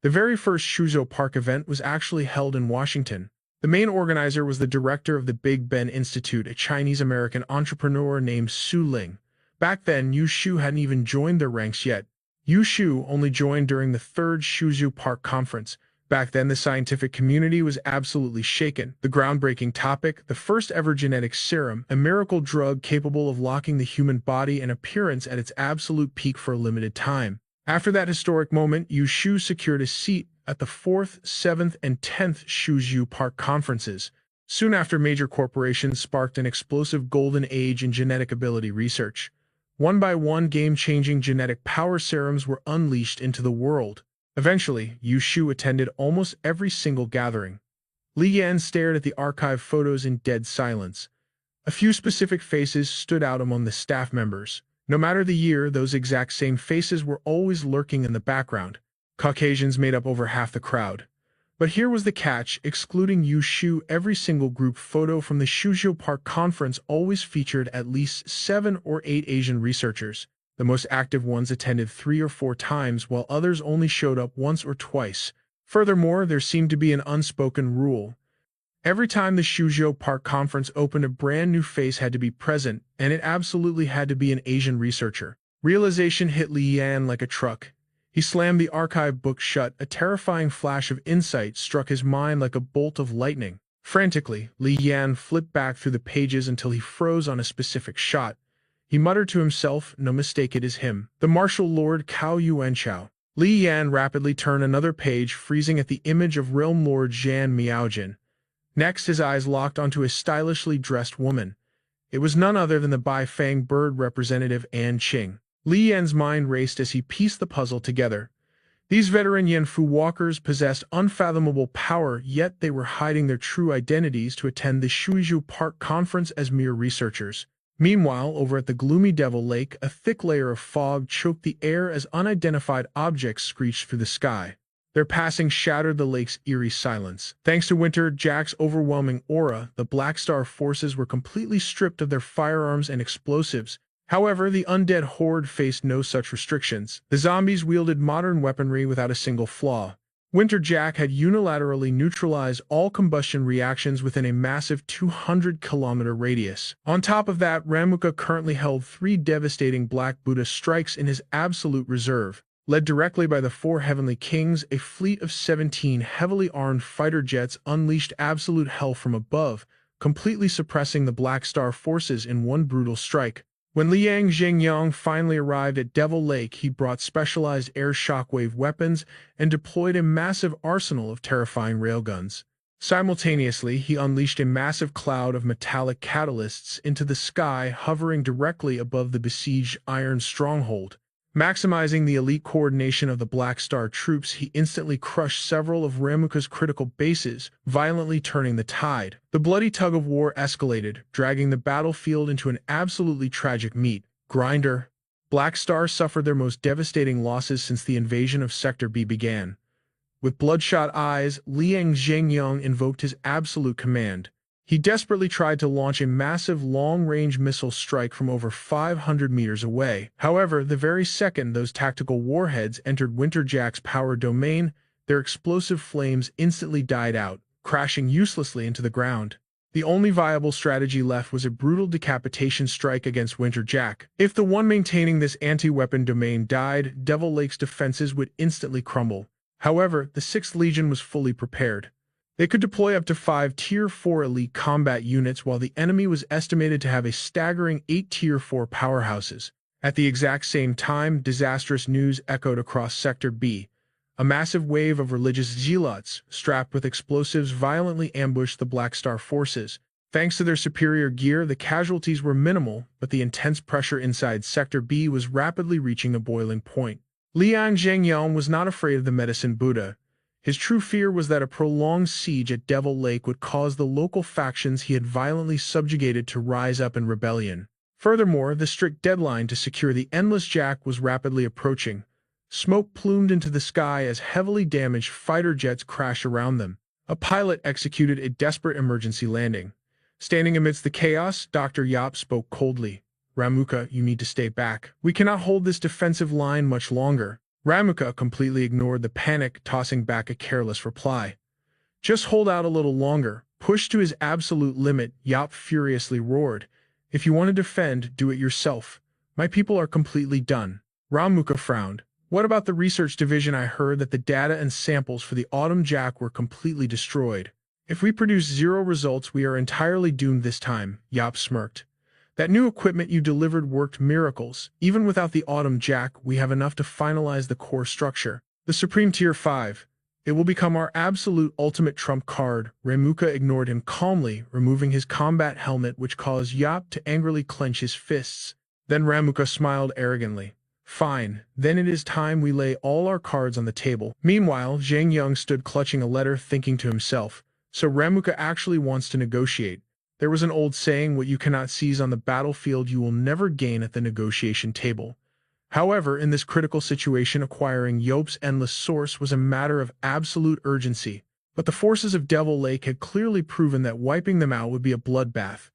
The very first Shuzhou Park event was actually held in Washington. The main organizer was the director of the Big Ben Institute, a Chinese-American entrepreneur named Su Ling. Back then, Yu Shu hadn't even joined their ranks yet. Yu Shu only joined during the third Shuzhou Park conference. Back then, the scientific community was absolutely shaken. The groundbreaking topic, the first ever genetic serum, a miracle drug capable of locking the human body and appearance at its absolute peak for a limited time. After that historic moment, Yu Shu secured a seat at the 4th, 7th, and 10th Shuzhou Park conferences. Soon after, major corporations sparked an explosive golden age in genetic ability research. One by one, game-changing genetic power serums were unleashed into the world. Eventually, Yu Shu attended almost every single gathering. Li Yan stared at the archive photos in dead silence. A few specific faces stood out among the staff members. No matter the year, those exact same faces were always lurking in the background. Caucasians made up over half the crowd. But here was the catch: excluding Yu Shu, every single group photo from the Shuzhou Park conference always featured at least 7 or 8 Asian researchers. The most active ones attended 3 or 4 times, while others only showed up once or twice. Furthermore, there seemed to be an unspoken rule. Every time the Shuzhou Park conference opened, a brand new face had to be present, and it absolutely had to be an Asian researcher. Realization hit Li Yan like a truck. He slammed the archive book shut. A terrifying flash of insight struck his mind like a bolt of lightning. Frantically, Li Yan flipped back through the pages until he froze on a specific shot. He muttered to himself, "No mistake, it is him. The martial lord Cao Yuanchao." Li Yan rapidly turned another page, freezing at the image of Realm Lord Zhan Miaojin. Next, his eyes locked onto a stylishly dressed woman. It was none other than the Baifang bird representative An Qing. Li Yan's mind raced as he pieced the puzzle together. These veteran Yanfu walkers possessed unfathomable power, yet they were hiding their true identities to attend the Shuzhou Park conference as mere researchers. Meanwhile, over at the gloomy Devil Lake, a thick layer of fog choked the air as unidentified objects screeched through the sky. Their passing shattered the lake's eerie silence. Thanks to Winter Jack's overwhelming aura, the Black Star forces were completely stripped of their firearms and explosives. However, the undead horde faced no such restrictions. The zombies wielded modern weaponry without a single flaw. Winter Jack had unilaterally neutralized all combustion reactions within a massive 200-kilometer radius. On top of that, Ramuka currently held 3 devastating Black Buddha strikes in his absolute reserve. Led directly by the 4 Heavenly Kings, a fleet of 17 heavily armed fighter jets unleashed absolute hell from above, completely suppressing the Black Star forces in one brutal strike. When Liang Zhengyang finally arrived at Devil Lake, he brought specialized air shockwave weapons and deployed a massive arsenal of terrifying railguns. Simultaneously, he unleashed a massive cloud of metallic catalysts into the sky, hovering directly above the besieged iron stronghold. Maximizing the elite coordination of the Black Star troops, he instantly crushed several of Ramuka's critical bases, violently turning the tide. The bloody tug-of-war escalated, dragging the battlefield into an absolutely tragic meat grinder. Black Star suffered their most devastating losses since the invasion of Sector B began. With bloodshot eyes, Liang Zhengyang invoked his absolute command. He desperately tried to launch a massive long-range missile strike from over 500 meters away. However, the very second those tactical warheads entered Winter Jack's power domain, their explosive flames instantly died out, crashing uselessly into the ground. The only viable strategy left was a brutal decapitation strike against Winter Jack. If the one maintaining this anti-weapon domain died, Devil Lake's defenses would instantly crumble. However, the 6th Legion was fully prepared. They could deploy up to 5 Tier 4 elite combat units while the enemy was estimated to have a staggering 8 Tier 4 powerhouses. At the exact same time, disastrous news echoed across Sector B. A massive wave of religious zealots, strapped with explosives, violently ambushed the Black Star forces. Thanks to their superior gear, the casualties were minimal, but the intense pressure inside Sector B was rapidly reaching a boiling point. Liang Zhengyang was not afraid of the Medicine Buddha. His true fear was that a prolonged siege at Devil Lake would cause the local factions he had violently subjugated to rise up in rebellion. Furthermore, the strict deadline to secure the Endless Jack was rapidly approaching. Smoke plumed into the sky as heavily damaged fighter jets crashed around them. A pilot executed a desperate emergency landing. Standing amidst the chaos, Dr. Yap spoke coldly. "Ramuka, you need to stay back. We cannot hold this defensive line much longer." Ramuka completely ignored the panic, tossing back a careless reply. "Just hold out a little longer." Pushed to his absolute limit, Yap furiously roared. "If you want to defend, do it yourself. My people are completely done." Ramuka frowned. "What about the research division? I heard that the data and samples for the Autumn Jack were completely destroyed." "If we produce 0 results, we are entirely doomed this time," Yap smirked. "That new equipment you delivered worked miracles. Even without the Autumn Jack, we have enough to finalize the core structure. The Supreme Tier 5. It will become our absolute ultimate trump card." Ramuka ignored him calmly, removing his combat helmet, which caused Yap to angrily clench his fists. Then Ramuka smiled arrogantly. "Fine, then it is time we lay all our cards on the table." Meanwhile, Zhang Yang stood clutching a letter, thinking to himself, "So Ramuka actually wants to negotiate." There was an old saying, "What you cannot seize on the battlefield, you will never gain at the negotiation table." However, in this critical situation, acquiring Yope's endless source was a matter of absolute urgency. But the forces of Devil Lake had clearly proven that wiping them out would be a bloodbath.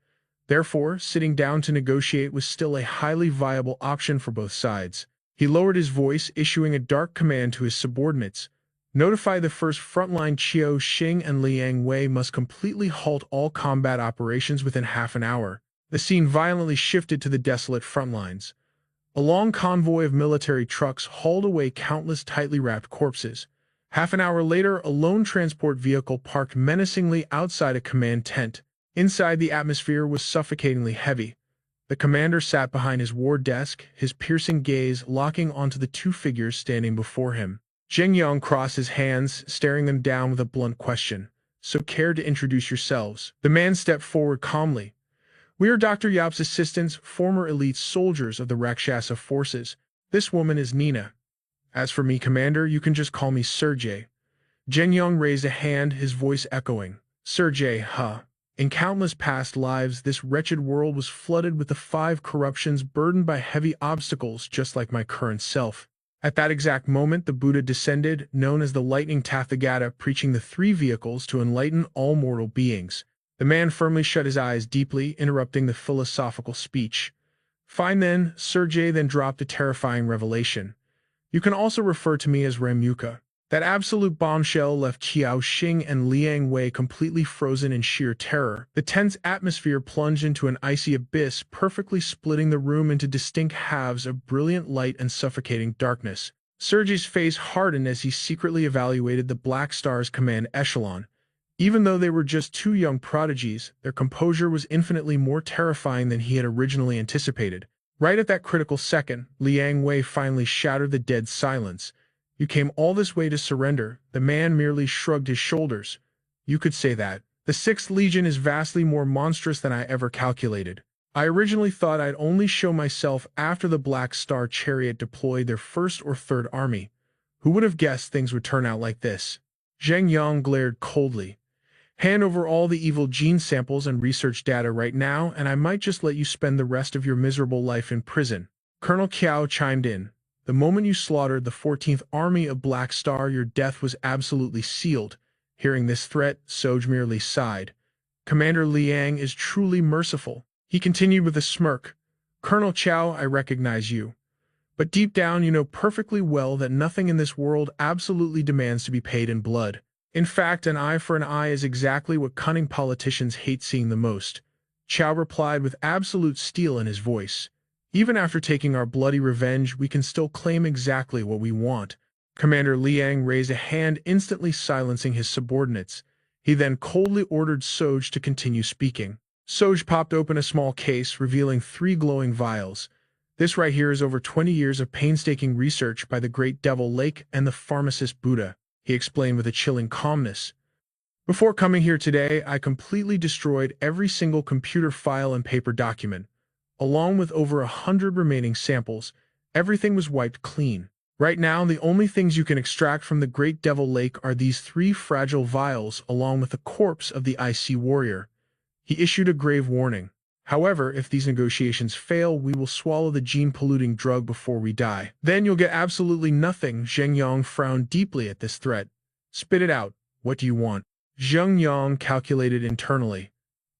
Therefore, sitting down to negotiate was still a highly viable option for both sides. He lowered his voice, issuing a dark command to his subordinates. "Notify the first frontline. Qiao Xing and Liang Wei must completely halt all combat operations within half an hour." The scene violently shifted to the desolate frontlines. A long convoy of military trucks hauled away countless tightly wrapped corpses. Half an hour later, a lone transport vehicle parked menacingly outside a command tent. Inside, the atmosphere was suffocatingly heavy. The commander sat behind his war desk, his piercing gaze locking onto the 2 figures standing before him. Zheng Yang crossed his hands, staring them down with a blunt question. "So care to introduce yourselves?" The man stepped forward calmly. "We are Dr. Yap's assistants, former elite soldiers of the Rakshasa forces. This woman is Nina. As for me, Commander, you can just call me Sergey." Zheng Yang raised a hand, his voice echoing. "Sergey, huh? In countless past lives, this wretched world was flooded with the 5 corruptions burdened by heavy obstacles, just like my current self." At that exact moment, the Buddha descended, known as the Lightning Tathagata, preaching the 3 vehicles to enlighten all mortal beings. The man firmly shut his eyes deeply, interrupting the philosophical speech. "Fine then," Sergey then dropped a terrifying revelation. "You can also refer to me as Ramuka." That absolute bombshell left Qiao Xing and Liang Wei completely frozen in sheer terror. The tense atmosphere plunged into an icy abyss, perfectly splitting the room into distinct halves of brilliant light and suffocating darkness. Sergey's face hardened as he secretly evaluated the Black Star's command echelon. Even though they were just 2 young prodigies, their composure was infinitely more terrifying than he had originally anticipated. Right at that critical second, Liang Wei finally shattered the dead silence. "You came all this way to surrender." The man merely shrugged his shoulders. "You could say that. The 6th Legion is vastly more monstrous than I ever calculated. I originally thought I'd only show myself after the Black Star Chariot deployed their 1st or 3rd army. Who would have guessed things would turn out like this?" Zheng Yang glared coldly. "Hand over all the evil gene samples and research data right now, and I might just let you spend the rest of your miserable life in prison." Colonel Qiao chimed in. "The moment you slaughtered the 14th Army of Black Star, your death was absolutely sealed." Hearing this threat, Soj merely sighed. "Commander Liang is truly merciful." He continued with a smirk. "Colonel Qiao, I recognize you. But deep down, you know perfectly well that nothing in this world absolutely demands to be paid in blood. In fact, an eye for an eye is exactly what cunning politicians hate seeing the most. Chow replied with absolute steel in his voice. Even after taking our bloody revenge, we can still claim exactly what we want. Commander Liang raised a hand, instantly silencing his subordinates. He then coldly ordered Soj to continue speaking. Soj popped open a small case, revealing 3 glowing vials. This right here is over 20 years of painstaking research by the Great Devil Lake and the pharmacist Buddha, he explained with a chilling calmness. Before coming here today, I completely destroyed every single computer file and paper document. Along with over 100 remaining samples, everything was wiped clean. Right now, the only things you can extract from the Great Devil Lake are these 3 fragile vials along with the corpse of the IC warrior. He issued a grave warning. However, if these negotiations fail, we will swallow the gene-polluting drug before we die. Then you'll get absolutely nothing. Zheng Yang frowned deeply at this threat. Spit it out. What do you want? Zheng Yang calculated internally.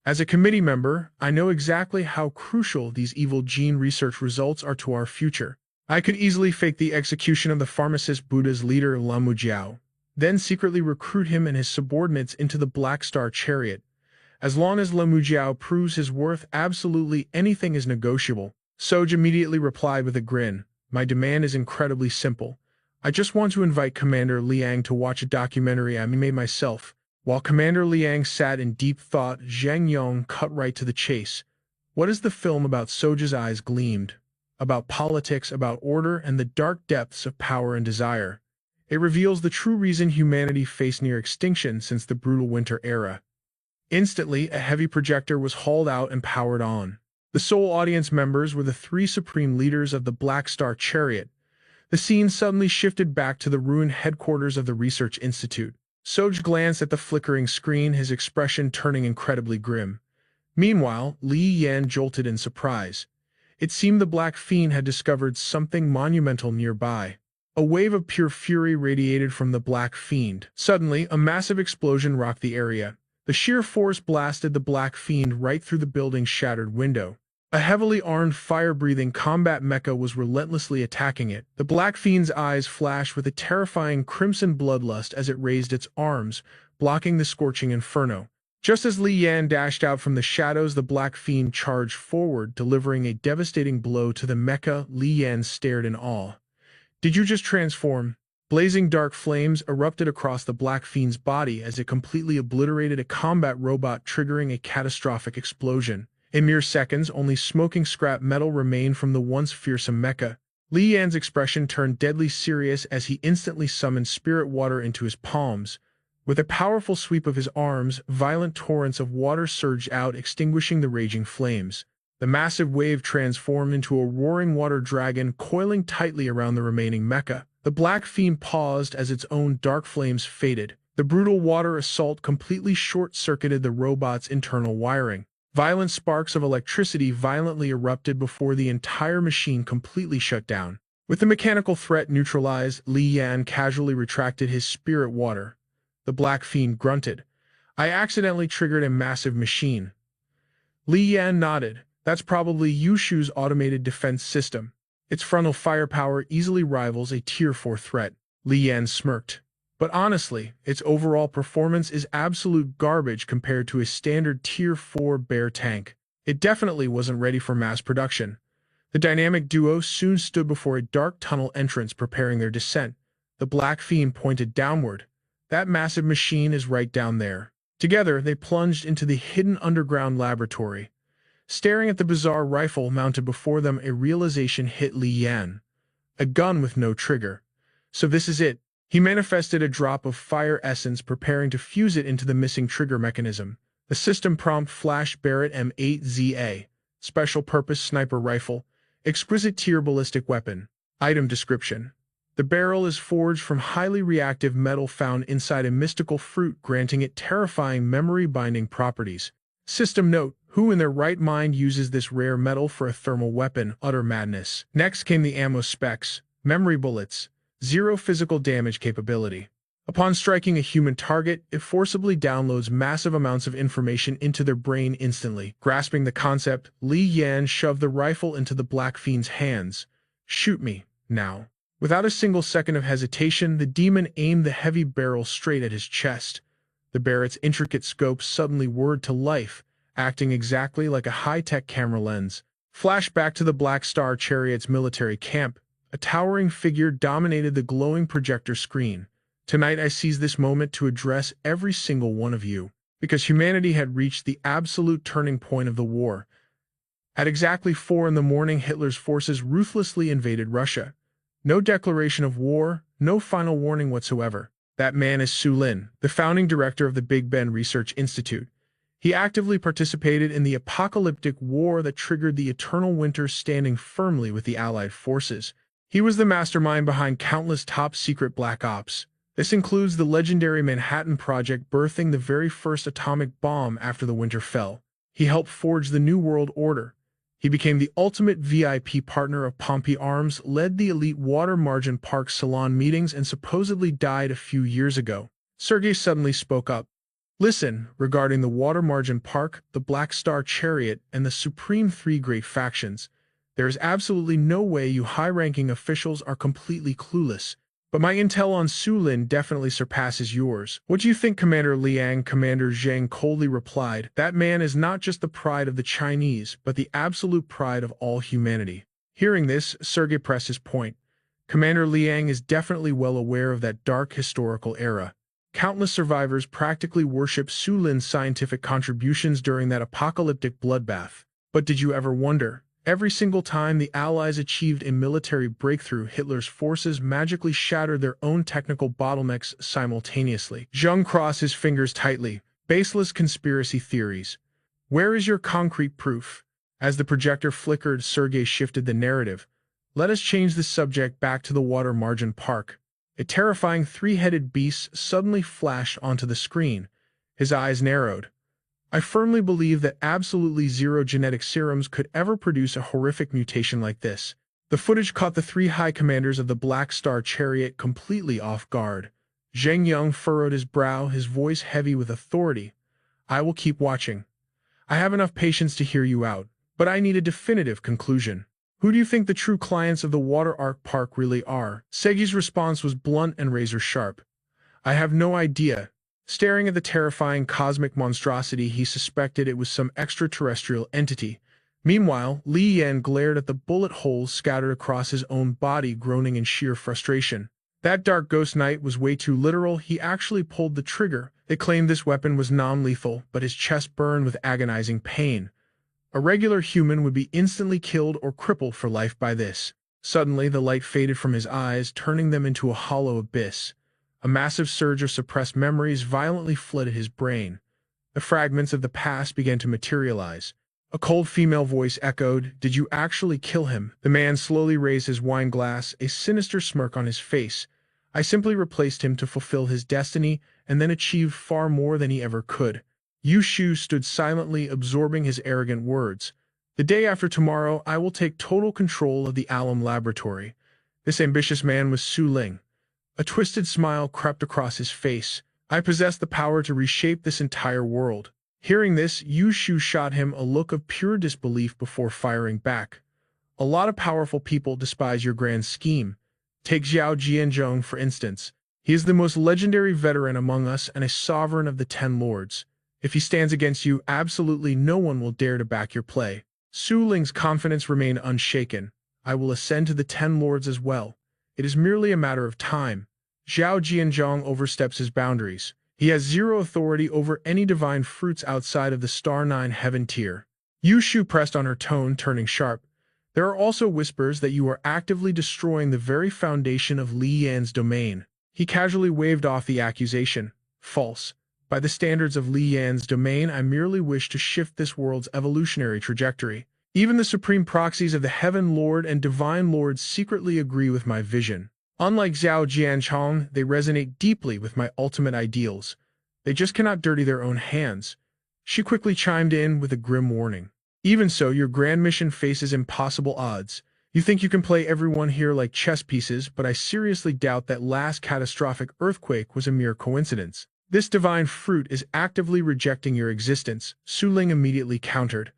As a committee member, I know exactly how crucial these evil gene research results are to our future. I could easily fake the execution of the pharmacist Buddha's leader Lamu Jiao, then secretly recruit him and his subordinates into the Black Star Chariot. As long as Lamu Jiao proves his worth, absolutely anything is negotiable. Soj immediately replied with a grin. My demand is incredibly simple. I just want to invite Commander Liang to watch a documentary I made myself. While Commander Liang sat in deep thought, Zheng Yang cut right to the chase. What is the film about? Soj's eyes gleamed. About politics, about order, and the dark depths of power and desire. It reveals the true reason humanity faced near extinction since the brutal winter era. Instantly, a heavy projector was hauled out and powered on. The sole audience members were the 3 supreme leaders of the Black Star Chariot. The scene suddenly shifted back to the ruined headquarters of the Research Institute. Soj glanced at the flickering screen, his expression turning incredibly grim. Meanwhile, Li Yan jolted in surprise. It seemed the Black Fiend had discovered something monumental nearby. A wave of pure fury radiated from the Black Fiend. Suddenly, a massive explosion rocked the area. The sheer force blasted the Black Fiend right through the building's shattered window. A heavily armed, fire-breathing combat mecha was relentlessly attacking it. The Black Fiend's eyes flashed with a terrifying crimson bloodlust as it raised its arms, blocking the scorching inferno. Just as Li Yan dashed out from the shadows, the Black Fiend charged forward, delivering a devastating blow to the mecha. Li Yan stared in awe. Did you just transform? Blazing dark flames erupted across the Black Fiend's body as it completely obliterated a combat robot, triggering a catastrophic explosion. In mere seconds, only smoking scrap metal remained from the once fearsome mecha. Li Yan's expression turned deadly serious as he instantly summoned spirit water into his palms. With a powerful sweep of his arms, violent torrents of water surged out, extinguishing the raging flames. The massive wave transformed into a roaring water dragon, coiling tightly around the remaining mecha. The Black Fiend paused as its own dark flames faded. The brutal water assault completely short-circuited the robot's internal wiring. Violent sparks of electricity violently erupted before the entire machine completely shut down. With the mechanical threat neutralized, Li Yan casually retracted his spirit water. The Black Fiend grunted. I accidentally triggered a massive machine. Li Yan nodded. That's probably Yushu's automated defense system. Its frontal firepower easily rivals a Tier 4 threat. Li Yan smirked. But honestly, its overall performance is absolute garbage compared to a standard Tier 4 bear tank. It definitely wasn't ready for mass production. The dynamic duo soon stood before a dark tunnel entrance, preparing their descent. The Black Fiend pointed downward. That massive machine is right down there. Together, they plunged into the hidden underground laboratory. Staring at the bizarre rifle mounted before them, a realization hit Li Yan. A gun with no trigger. So this is it. He manifested a drop of fire essence, preparing to fuse it into the missing trigger mechanism. The system prompt flashed: Barrett M8ZA. Special purpose sniper rifle. Exquisite tier ballistic weapon. Item description. The barrel is forged from highly reactive metal found inside a mystical fruit, granting it terrifying memory-binding properties. System note: who in their right mind uses this rare metal for a thermal weapon? Utter madness. Next came the ammo specs. Memory bullets. 0 physical damage capability. Upon striking a human target, it forcibly downloads massive amounts of information into their brain instantly. Grasping the concept, Li Yan shoved the rifle into the Black Fiend's hands. Shoot me, now. Without a single second of hesitation, the demon aimed the heavy barrel straight at his chest. The Barrett's intricate scope suddenly whirred to life, acting exactly like a high-tech camera lens. Flash back to the Black Star Chariot's military camp. A towering figure dominated the glowing projector screen. Tonight I seize this moment to address every single one of you, because humanity had reached the absolute turning point of the war. At exactly 4 in the morning, Hitler's forces ruthlessly invaded Russia. No declaration of war, no final warning whatsoever. That man is Su Lin, the founding director of the Big Ben Research Institute. He actively participated in the apocalyptic war that triggered the eternal winter, standing firmly with the Allied forces. He was the mastermind behind countless top-secret black ops. This includes the legendary Manhattan Project, birthing the very first atomic bomb after the winter fell. He helped forge the New World Order. He became the ultimate VIP partner of Pompey Arms, led the elite Water Margin Park salon meetings, and supposedly died a few years ago. Sergei suddenly spoke up. Listen, regarding the Water Margin Park, the Black Star Chariot, and the Supreme Three Great Factions, there is absolutely no way you high-ranking officials are completely clueless. But my intel on Su Lin definitely surpasses yours. What do you think, Commander Liang? Commander Zhang coldly replied. That man is not just the pride of the Chinese, but the absolute pride of all humanity. Hearing this, Sergei pressed his point. Commander Liang is definitely well aware of that dark historical era. Countless survivors practically worship Su Lin's scientific contributions during that apocalyptic bloodbath. But did you ever wonder? Every single time the Allies achieved a military breakthrough, Hitler's forces magically shattered their own technical bottlenecks simultaneously. Zhang crossed his fingers tightly. Baseless conspiracy theories. Where is your concrete proof? As the projector flickered, Sergei shifted the narrative. Let us change the subject back to the Water Margin Park. A terrifying three-headed beast suddenly flashed onto the screen. His eyes narrowed. I firmly believe that absolutely zero genetic serums could ever produce a horrific mutation like this. The footage caught the three high commanders of the Black Star Chariot completely off guard. Zheng Yang furrowed his brow, his voice heavy with authority. I will keep watching. I have enough patience to hear you out, but I need a definitive conclusion. Who do you think the true clients of the Water Ark Park really are? Segei's response was blunt and razor-sharp. I have no idea. Staring at the terrifying cosmic monstrosity, he suspected it was some extraterrestrial entity. Meanwhile, Li Yan glared at the bullet holes scattered across his own body, groaning in sheer frustration. That dark ghost knight was way too literal. He actually pulled the trigger. They claimed this weapon was non-lethal, but his chest burned with agonizing pain. A regular human would be instantly killed or crippled for life by this. Suddenly, the light faded from his eyes, turning them into a hollow abyss. A massive surge of suppressed memories violently flooded his brain. The fragments of the past began to materialize. A cold female voice echoed, "Did you actually kill him?" The man slowly raised his wine glass, a sinister smirk on his face. I simply replaced him to fulfill his destiny, and then achieved far more than he ever could. Yu Shu stood silently, absorbing his arrogant words. The day after tomorrow, I will take total control of the Alum Laboratory. This ambitious man was Su Ling. A twisted smile crept across his face. I possess the power to reshape this entire world. Hearing this, Yu Shu shot him a look of pure disbelief before firing back. A lot of powerful people despise your grand scheme. Take Zhao Jianzhong, for instance. He is the most legendary veteran among us and a sovereign of the Ten Lords. If he stands against you, absolutely no one will dare to back your play. Su Ling's confidence remained unshaken. I will ascend to the Ten Lords as well. It is merely a matter of time. Zhao Jianzhong oversteps his boundaries. He has zero authority over any divine fruits outside of the Star 9 heaven tier. Yu Shu pressed on her tone, turning sharp. There are also whispers that you are actively destroying the very foundation of Li Yan's domain. He casually waved off the accusation. False. By the standards of Li Yan's domain, I merely wish to shift this world's evolutionary trajectory. Even the supreme proxies of the Heaven Lord and Divine Lord secretly agree with my vision. Unlike Zhao Jianchong, they resonate deeply with my ultimate ideals. They just cannot dirty their own hands. She quickly chimed in with a grim warning. Even so, your grand mission faces impossible odds. You think you can play everyone here like chess pieces, but I seriously doubt that last catastrophic earthquake was a mere coincidence. This divine fruit is actively rejecting your existence, Su Ling immediately countered.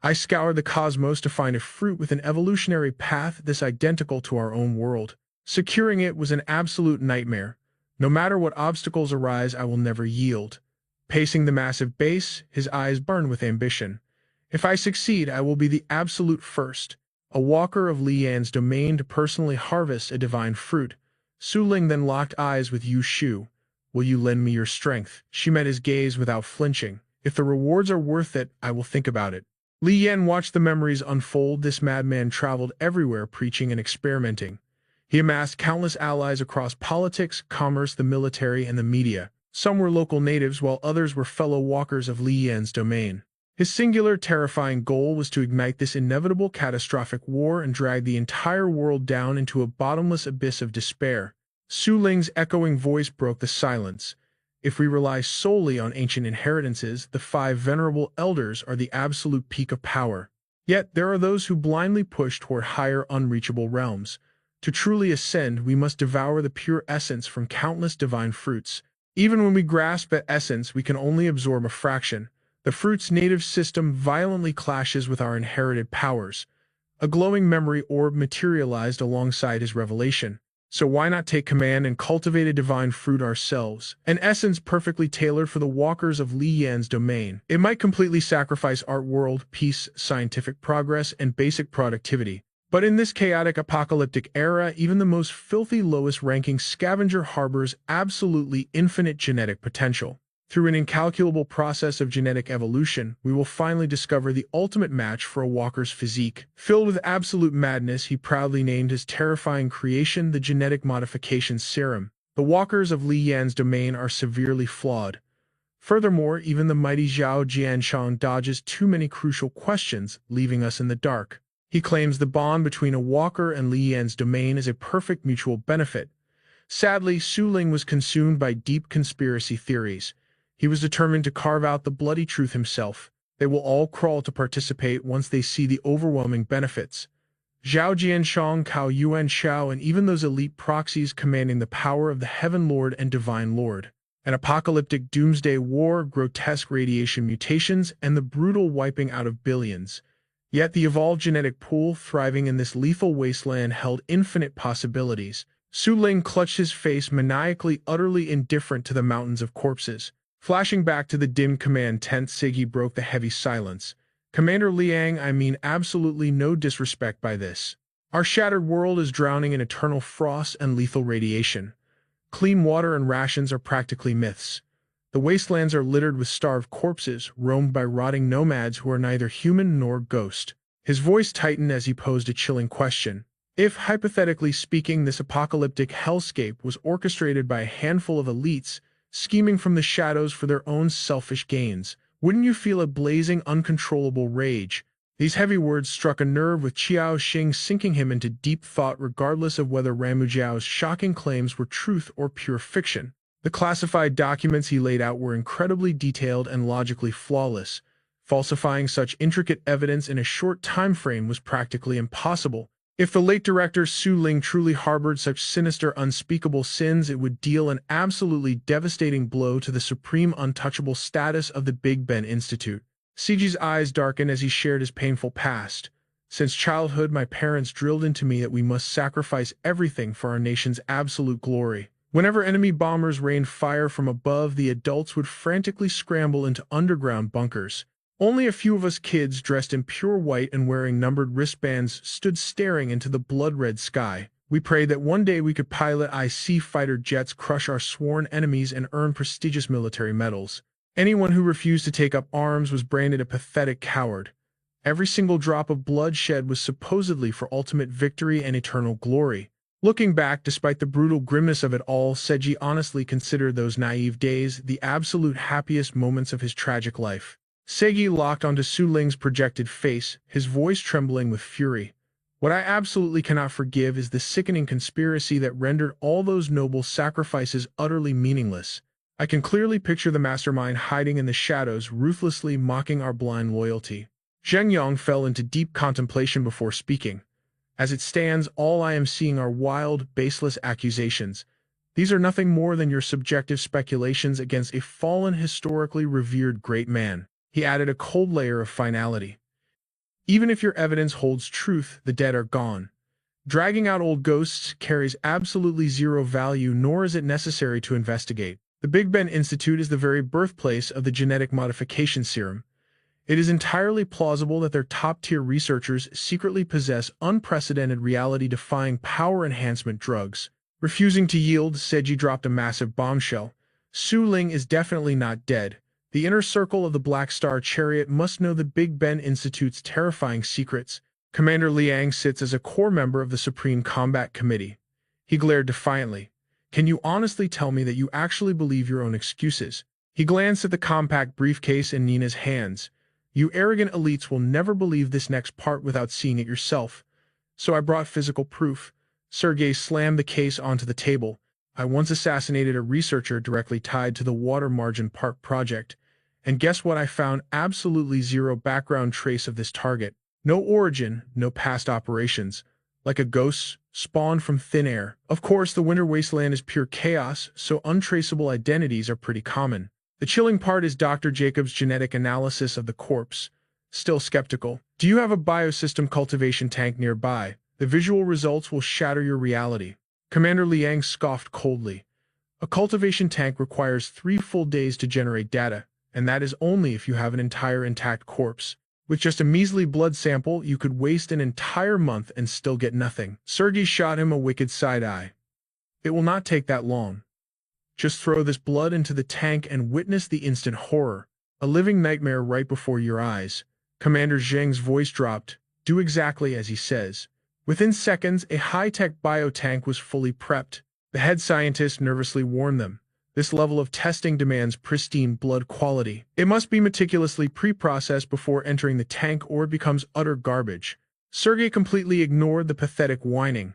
I scoured the cosmos to find a fruit with an evolutionary path this identical to our own world. Securing it was an absolute nightmare. No matter what obstacles arise, I will never yield. Pacing the massive base, his eyes burned with ambition. If I succeed, I will be the absolute first, a walker of Li Yan's domain to personally harvest a divine fruit. Su Ling then locked eyes with Yu Shu. Will you lend me your strength? She met his gaze without flinching. If the rewards are worth it, I will think about it. Li Yan watched the memories unfold. This madman traveled everywhere preaching and experimenting. He amassed countless allies across politics, commerce, the military, and the media. Some were local natives, while others were fellow walkers of Li Yan's domain. His singular, terrifying goal was to ignite this inevitable catastrophic war and drag the entire world down into a bottomless abyss of despair. Su Ling's echoing voice broke the silence. If we rely solely on ancient inheritances, the 5 venerable elders are the absolute peak of power. Yet there are those who blindly push toward higher, unreachable realms. To truly ascend, we must devour the pure essence from countless divine fruits. Even when we grasp that essence, we can only absorb a fraction. The fruit's native system violently clashes with our inherited powers. A glowing memory orb materialized alongside his revelation. So why not take command and cultivate a divine fruit ourselves, an essence perfectly tailored for the walkers of Li Yan's domain? It might completely sacrifice art, world peace, scientific progress, and basic productivity. But in this chaotic apocalyptic era, even the most filthy lowest-ranking scavenger harbors absolutely infinite genetic potential. Through an incalculable process of genetic evolution, we will finally discover the ultimate match for a walker's physique. Filled with absolute madness, he proudly named his terrifying creation the genetic modification serum. The walkers of Li Yan's domain are severely flawed. Furthermore, even the mighty Zhao Jianshang dodges too many crucial questions, leaving us in the dark. He claims the bond between a walker and Li Yan's domain is a perfect mutual benefit. Sadly, Su Ling was consumed by deep conspiracy theories. He was determined to carve out the bloody truth himself. They will all crawl to participate once they see the overwhelming benefits. Zhao Jianshang, Cao Yuan Shao, and even those elite proxies commanding the power of the Heaven Lord and Divine Lord. An apocalyptic doomsday war, grotesque radiation mutations, and the brutal wiping out of billions. Yet the evolved genetic pool thriving in this lethal wasteland held infinite possibilities. Su Ling clutched his face maniacally, utterly indifferent to the mountains of corpses. Flashing back to the dim command tent, Siggy broke the heavy silence. Commander Liang, I mean absolutely no disrespect by this. Our shattered world is drowning in eternal frost and lethal radiation. Clean water and rations are practically myths. The wastelands are littered with starved corpses, roamed by rotting nomads who are neither human nor ghost. His voice tightened as he posed a chilling question. If, hypothetically speaking, this apocalyptic hellscape was orchestrated by a handful of elites, scheming from the shadows for their own selfish gains, wouldn't you feel a blazing, uncontrollable rage? These heavy words struck a nerve with Qiao Xing, sinking him into deep thought regardless of whether Ramu Zhao's shocking claims were truth or pure fiction. The classified documents he laid out were incredibly detailed and logically flawless. Falsifying such intricate evidence in a short time frame was practically impossible. If the late director Su Ling truly harbored such sinister, unspeakable sins, it would deal an absolutely devastating blow to the supreme untouchable status of the Big Ben Institute. Siji's eyes darkened as he shared his painful past. Since childhood, my parents drilled into me that we must sacrifice everything for our nation's absolute glory. Whenever enemy bombers rained fire from above, the adults would frantically scramble into underground bunkers. Only a few of us kids, dressed in pure white and wearing numbered wristbands, stood staring into the blood-red sky. We prayed that one day we could pilot IC fighter jets, crush our sworn enemies, and earn prestigious military medals. Anyone who refused to take up arms was branded a pathetic coward. Every single drop of blood shed was supposedly for ultimate victory and eternal glory. Looking back, despite the brutal grimness of it all, Seiji honestly considered those naive days the absolute happiest moments of his tragic life. Seiji locked onto Su Ling's projected face, his voice trembling with fury. What I absolutely cannot forgive is the sickening conspiracy that rendered all those noble sacrifices utterly meaningless. I can clearly picture the mastermind hiding in the shadows, ruthlessly mocking our blind loyalty. Zheng Yang fell into deep contemplation before speaking. As it stands, all I am seeing are wild, baseless accusations. These are nothing more than your subjective speculations against a fallen, historically revered great man. He added a cold layer of finality. Even if your evidence holds truth, the dead are gone. Dragging out old ghosts carries absolutely zero value, nor is it necessary to investigate. The Big Ben Institute is the very birthplace of the genetic modification serum. It is entirely plausible that their top-tier researchers secretly possess unprecedented reality-defying power enhancement drugs. Refusing to yield, Seiji dropped a massive bombshell. Su Ling is definitely not dead. The inner circle of the Black Star Chariot must know the Big Ben Institute's terrifying secrets. Commander Liang sits as a core member of the Supreme Combat Committee. He glared defiantly. Can you honestly tell me that you actually believe your own excuses? He glanced at the compact briefcase in Nina's hands. You arrogant elites will never believe this next part without seeing it yourself. So I brought physical proof. Sergei slammed the case onto the table. I once assassinated a researcher directly tied to the Water Margin Park project. And guess what? I found absolutely zero background trace of this target. No origin, no past operations. Like a ghost, spawned from thin air. Of course, the Winter Wasteland is pure chaos, so untraceable identities are pretty common. The chilling part is Dr. Jacob's genetic analysis of the corpse. Still skeptical. Do you have a biosystem cultivation tank nearby? The visual results will shatter your reality. Commander Liang scoffed coldly. A cultivation tank requires 3 full days to generate data, and that is only if you have an entire intact corpse. With just a measly blood sample, you could waste an entire month and still get nothing. Sergei shot him a wicked side eye. It will not take that long. Just throw this blood into the tank and witness the instant horror. A living nightmare right before your eyes. Commander Zheng's voice dropped. Do exactly as he says. Within seconds, a high-tech biotank was fully prepped. The head scientist nervously warned them. This level of testing demands pristine blood quality. It must be meticulously pre-processed before entering the tank or it becomes utter garbage. Sergei completely ignored the pathetic whining.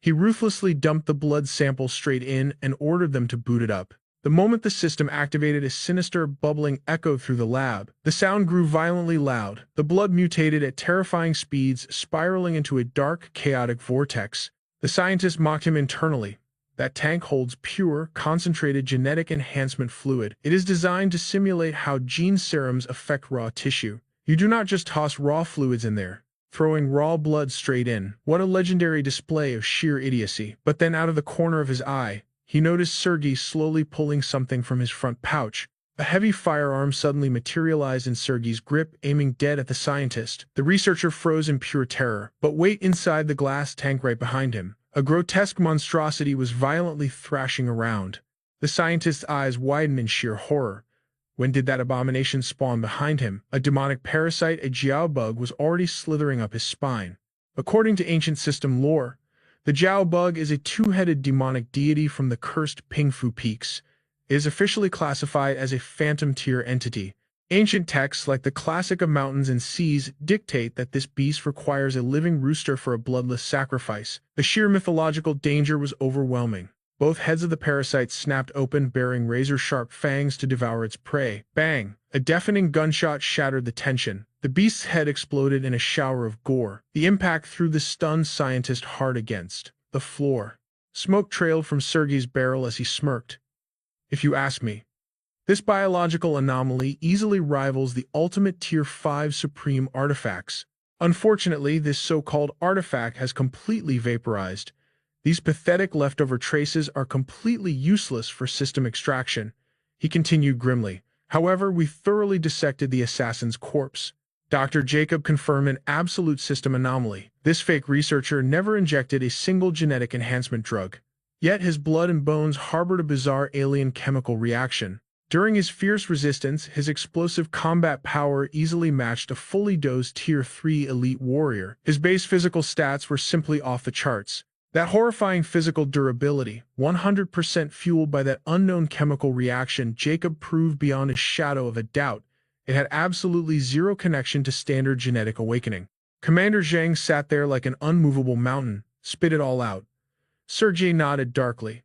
He ruthlessly dumped the blood sample straight in and ordered them to boot it up. The moment the system activated, a sinister, bubbling echoed through the lab. The sound grew violently loud. The blood mutated at terrifying speeds, spiraling into a dark, chaotic vortex. The scientist mocked him internally. That tank holds pure, concentrated genetic enhancement fluid. It is designed to simulate how gene serums affect raw tissue. You do not just toss raw fluids in there, throwing raw blood straight in. What a legendary display of sheer idiocy. But then out of the corner of his eye, he noticed Sergei slowly pulling something from his front pouch. A heavy firearm suddenly materialized in Sergei's grip, aiming dead at the scientist. The researcher froze in pure terror. But wait, inside the glass tank right behind him, a grotesque monstrosity was violently thrashing around. The scientist's eyes widened in sheer horror. When did that abomination spawn behind him? A demonic parasite, a Jiao bug, was already slithering up his spine. According to ancient system lore, the Jiao bug is a 2-headed demonic deity from the cursed Pingfu Peaks. It is officially classified as a phantom-tier entity. Ancient texts, like the Classic of Mountains and Seas, dictate that this beast requires a living rooster for a bloodless sacrifice. The sheer mythological danger was overwhelming. Both heads of the parasite snapped open, bearing razor-sharp fangs to devour its prey. Bang! A deafening gunshot shattered the tension. The beast's head exploded in a shower of gore. The impact threw the stunned scientist hard against the floor. Smoke trailed from Sergei's barrel as he smirked. If you ask me, this biological anomaly easily rivals the ultimate Tier 5 supreme artifacts. Unfortunately, this so-called artifact has completely vaporized. These pathetic leftover traces are completely useless for system extraction. He continued grimly. However, we thoroughly dissected the assassin's corpse. Dr. Jacob confirmed an absolute system anomaly. This fake researcher never injected a single genetic enhancement drug. Yet his blood and bones harbored a bizarre alien chemical reaction. During his fierce resistance, his explosive combat power easily matched a fully dosed Tier 3 elite warrior. His base physical stats were simply off the charts. That horrifying physical durability, 100% fueled by that unknown chemical reaction, Jacob proved beyond a shadow of a doubt. It had absolutely zero connection to standard genetic awakening. Commander Zheng sat there like an unmovable mountain, spit it all out. Sergei nodded darkly.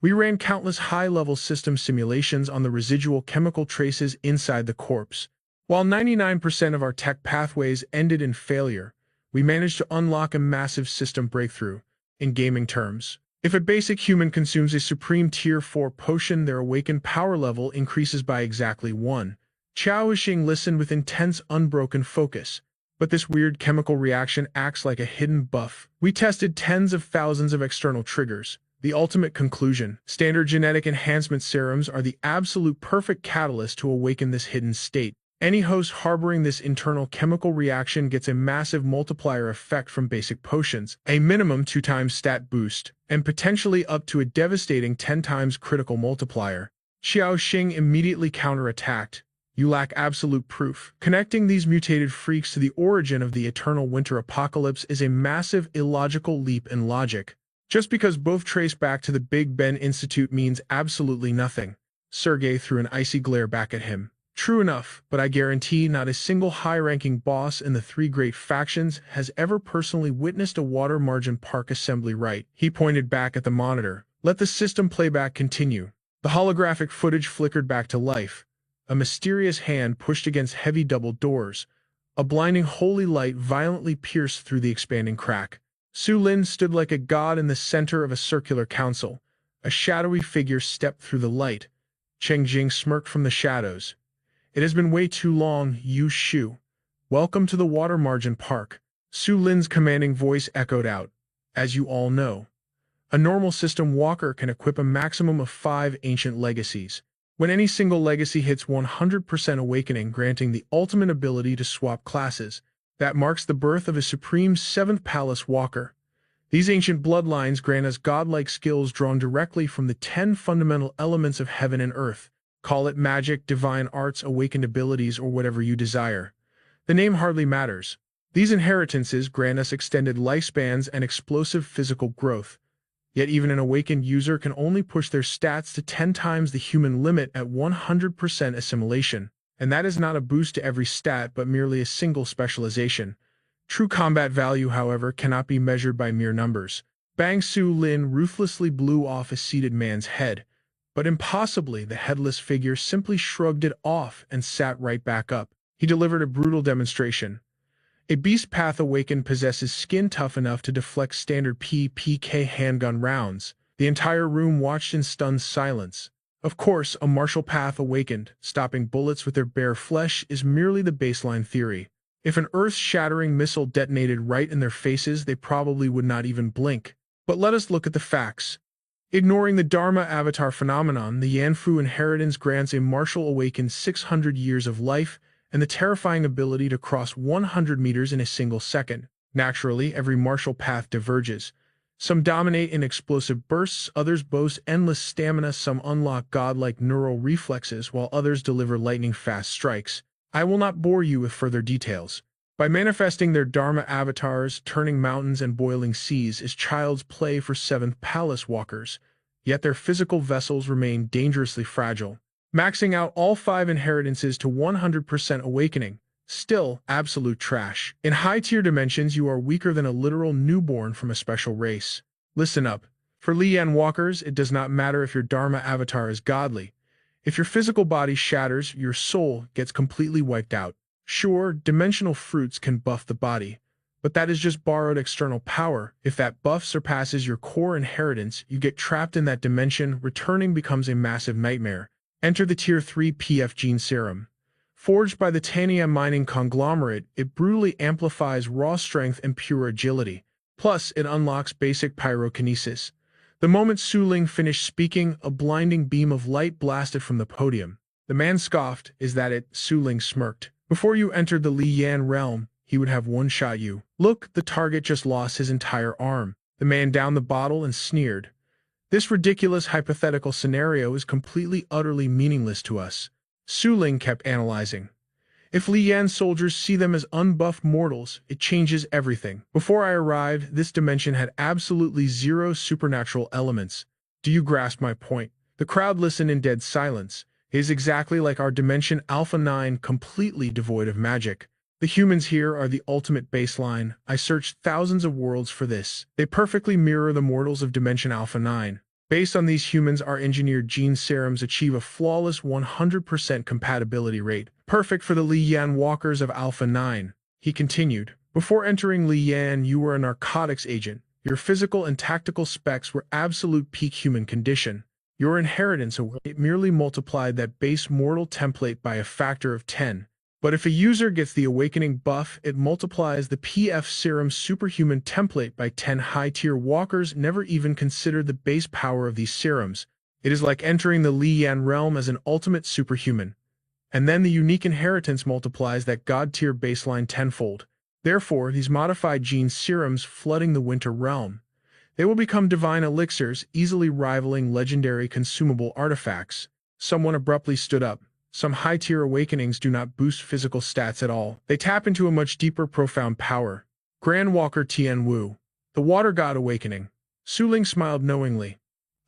We ran countless high-level system simulations on the residual chemical traces inside the corpse. While 99% of our tech pathways ended in failure, we managed to unlock a massive system breakthrough. In gaming terms, if a basic human consumes a supreme Tier 4 potion, their awakened power level increases by exactly 1. Chao Yixing listened with intense, unbroken focus. But this weird chemical reaction acts like a hidden buff. We tested tens of thousands of external triggers. The ultimate conclusion: standard genetic enhancement serums are the absolute perfect catalyst to awaken this hidden state. Any host harboring this internal chemical reaction gets a massive multiplier effect from basic potions, a minimum 2 times stat boost, and potentially up to a devastating 10 times critical multiplier. Xiao Xing immediately counterattacked. You lack absolute proof. Connecting these mutated freaks to the origin of the eternal winter apocalypse is a massive illogical leap in logic. Just because both trace back to the Big Ben Institute means absolutely nothing. Sergei threw an icy glare back at him. True enough, but I guarantee not a single high-ranking boss in the 3 great factions has ever personally witnessed a water margin park assembly right. He pointed back at the monitor. Let the system playback continue. The holographic footage flickered back to life. A mysterious hand pushed against heavy double doors. A blinding holy light violently pierced through the expanding crack. Su Lin stood like a god in the center of a circular council. A shadowy figure stepped through the light. Cheng Jing smirked from the shadows. It has been way too long, Yu Shu. Welcome to the Water Margin Park. Su Lin's commanding voice echoed out. As you all know, a normal system walker can equip a maximum of 5 ancient legacies. When any single legacy hits 100% awakening, granting the ultimate ability to swap classes, that marks the birth of a supreme 7th Palace Walker. These ancient bloodlines grant us godlike skills drawn directly from the 10 fundamental elements of heaven and earth. Call it magic, divine arts, awakened abilities, or whatever you desire. The name hardly matters. These inheritances grant us extended lifespans and explosive physical growth. Yet even an awakened user can only push their stats to 10 times the human limit at 100% assimilation. And that is not a boost to every stat, but merely a single specialization. True combat value, however, cannot be measured by mere numbers. Bang Su Lin ruthlessly blew off a seated man's head, but impossibly the headless figure simply shrugged it off and sat right back up. He delivered a brutal demonstration. A beast path awakened possesses skin tough enough to deflect standard PPK handgun rounds. The entire room watched in stunned silence. Of course, a martial path awakened, stopping bullets with their bare flesh, is merely the baseline theory. If an earth-shattering missile detonated right in their faces, they probably would not even blink. But let us look at the facts. Ignoring the Dharma avatar phenomenon, the Yanfu inheritance grants a martial awakened 600 years of life and the terrifying ability to cross 100 meters in a single second. Naturally, every martial path diverges. Some dominate in explosive bursts, others boast endless stamina, some unlock godlike neural reflexes, while others deliver lightning-fast strikes. I will not bore you with further details. By manifesting their Dharma avatars, turning mountains and boiling seas is child's play for 7th Palace walkers, yet their physical vessels remain dangerously fragile. Maxing out all 5 inheritances to 100% awakening, still absolute trash. In high-tier dimensions, you are weaker than a literal newborn from a special race. Listen up. For Lian walkers, it does not matter if your Dharma avatar is godly. If your physical body shatters, your soul gets completely wiped out. Sure, dimensional fruits can buff the body, but that is just borrowed external power. If that buff surpasses your core inheritance, you get trapped in that dimension. Returning becomes a massive nightmare. Enter the Tier 3 PF Gene Serum. Forged by the Tania mining conglomerate, it brutally amplifies raw strength and pure agility. Plus, it unlocks basic pyrokinesis. The moment Su Ling finished speaking, a blinding beam of light blasted from the podium. The man scoffed. Is that it? Su Ling smirked. Before you entered the Li Yan realm, he would have one-shot you. Look, the target just lost his entire arm. The man downed the bottle and sneered. This ridiculous hypothetical scenario is completely, utterly meaningless to us. Su Ling kept analyzing. If Li Yan soldiers see them as unbuffed mortals, it changes everything. Before I arrived, this dimension had absolutely 0 supernatural elements. Do you grasp my point? The crowd listened in dead silence. It is exactly like our dimension Alpha 9, completely devoid of magic. The humans here are the ultimate baseline. I searched thousands of worlds for this. They perfectly mirror the mortals of dimension Alpha 9. Based on these humans, our engineered gene serums achieve a flawless 100% compatibility rate, perfect for the Li Yan walkers of Alpha 9. He continued. Before entering Li Yan, you were a narcotics agent. Your physical and tactical specs were absolute peak human condition. Your inheritance, it merely multiplied that base mortal template by a factor of 10. But if a user gets the Awakening buff, it multiplies the PF Serum Superhuman template by 10. High-tier walkers never even consider the base power of these serums. It is like entering the Liyan realm as an ultimate superhuman. And then the unique inheritance multiplies that god-tier baseline tenfold. Therefore, these modified gene serums flooding the Winter Realm. They will become divine elixirs, easily rivaling legendary consumable artifacts. Someone abruptly stood up. Some high-tier awakenings do not boost physical stats at all. They tap into a much deeper, profound power. Grand Walker Tian Wu. The Water God Awakening. Su Ling smiled knowingly.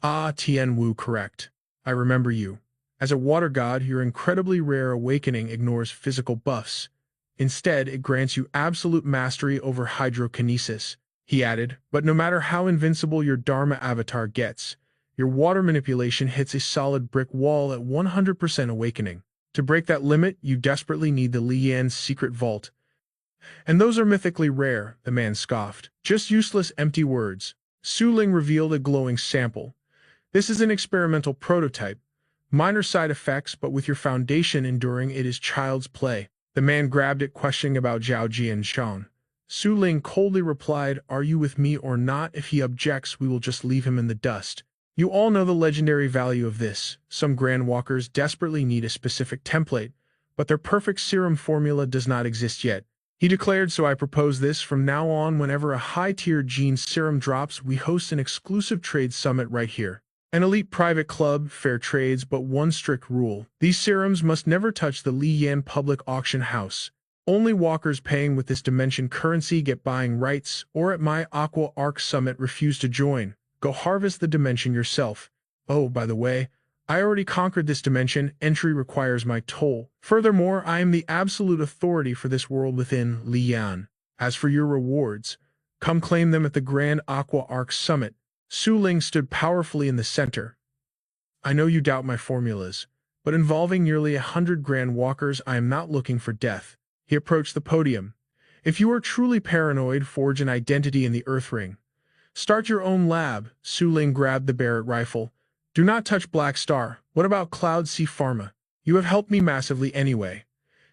Ah, Tian Wu, correct. I remember you. As a water god, your incredibly rare awakening ignores physical buffs. Instead, it grants you absolute mastery over hydrokinesis, he added. But no matter how invincible your Dharma avatar gets, your water manipulation hits a solid brick wall at 100% awakening. To break that limit, you desperately need the Liyan's secret vault. And those are mythically rare, the man scoffed. Just useless, empty words. Su Ling revealed a glowing sample. This is an experimental prototype. Minor side effects, but with your foundation enduring, it is child's play. The man grabbed it, questioning about Zhao Ji and Shan. Su Ling coldly replied, "Are you with me or not? If he objects, we will just leave him in the dust." You all know the legendary value of this. Some Grand Walkers desperately need a specific template, but their perfect serum formula does not exist yet. He declared, so I propose this. From now on, whenever a high-tier gene serum drops, we host an exclusive trade summit right here. An elite private club, fair trades, but one strict rule. These serums must never touch the Liyan public auction house. Only walkers paying with this dimension currency get buying rights, or at my Aqua Arc Summit refuse to join. Go harvest the dimension yourself. Oh, by the way, I already conquered this dimension. Entry requires my toll. Furthermore, I am the absolute authority for this world within Liyan. As for your rewards, come claim them at the Grand Aqua Arc Summit. Su Ling stood powerfully in the center. I know you doubt my formulas, but involving nearly 100 Grand Walkers, I am not looking for death. He approached the podium. If you are truly paranoid, forge an identity in the Earth Ring. Start your own lab. Su Ling grabbed the Barrett rifle. Do not touch Black Star. What about Cloud Sea Pharma? You have helped me massively anyway.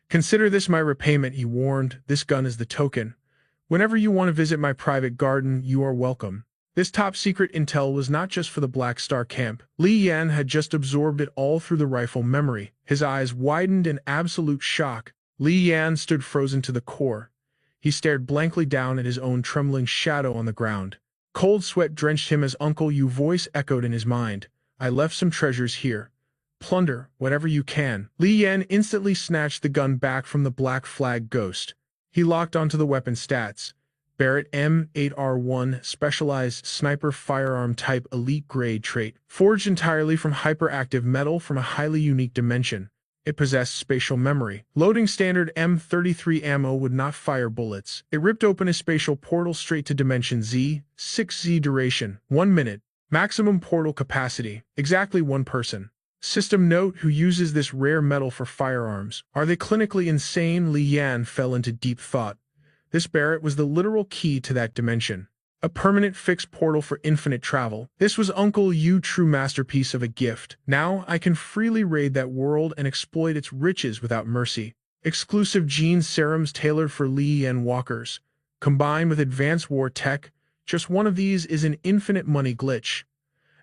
Consider this my repayment, he warned. This gun is the token. Whenever you want to visit my private garden, you are welcome. This top-secret intel was not just for the Black Star camp. Liyan had just absorbed it all through the rifle memory. His eyes widened in absolute shock. Liyan stood frozen to the core. He stared blankly down at his own trembling shadow on the ground. Cold sweat drenched him as Uncle Yu's voice echoed in his mind. I left some treasures here. Plunder, whatever you can. Liyan instantly snatched the gun back from the Black Flag Ghost. He locked onto the weapon stats. Barrett M8R1 Specialized Sniper Firearm Type Elite Grade Trait. Forged entirely from hyperactive metal from a highly unique dimension. It possessed spatial memory. Loading standard M33 ammo would not fire bullets. It ripped open a spatial portal straight to Dimension Z. 6Z duration. 1 minute. Maximum portal capacity. Exactly one person. System note: who uses this rare metal for firearms? Are they clinically insane? Liyan fell into deep thought. This Barrett was the literal key to that dimension. A permanent fixed portal for infinite travel. This was Uncle Yu's true masterpiece of a gift. Now I can freely raid that world and exploit its riches without mercy. Exclusive gene serums tailored for Liyan walkers. Combined with advanced war tech, just one of these is an infinite money glitch.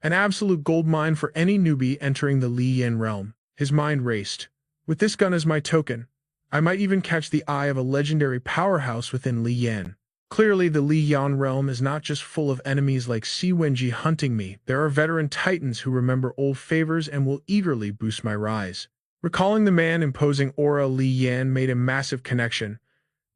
An absolute goldmine for any newbie entering the Liyan realm. His mind raced. With this gun as my token, I might even catch the eye of a legendary powerhouse within Liyan. Clearly, the Liyan realm is not just full of enemies like Wenji hunting me. There are veteran titans who remember old favors and will eagerly boost my rise. Recalling the man imposing aura, Liyan made a massive connection.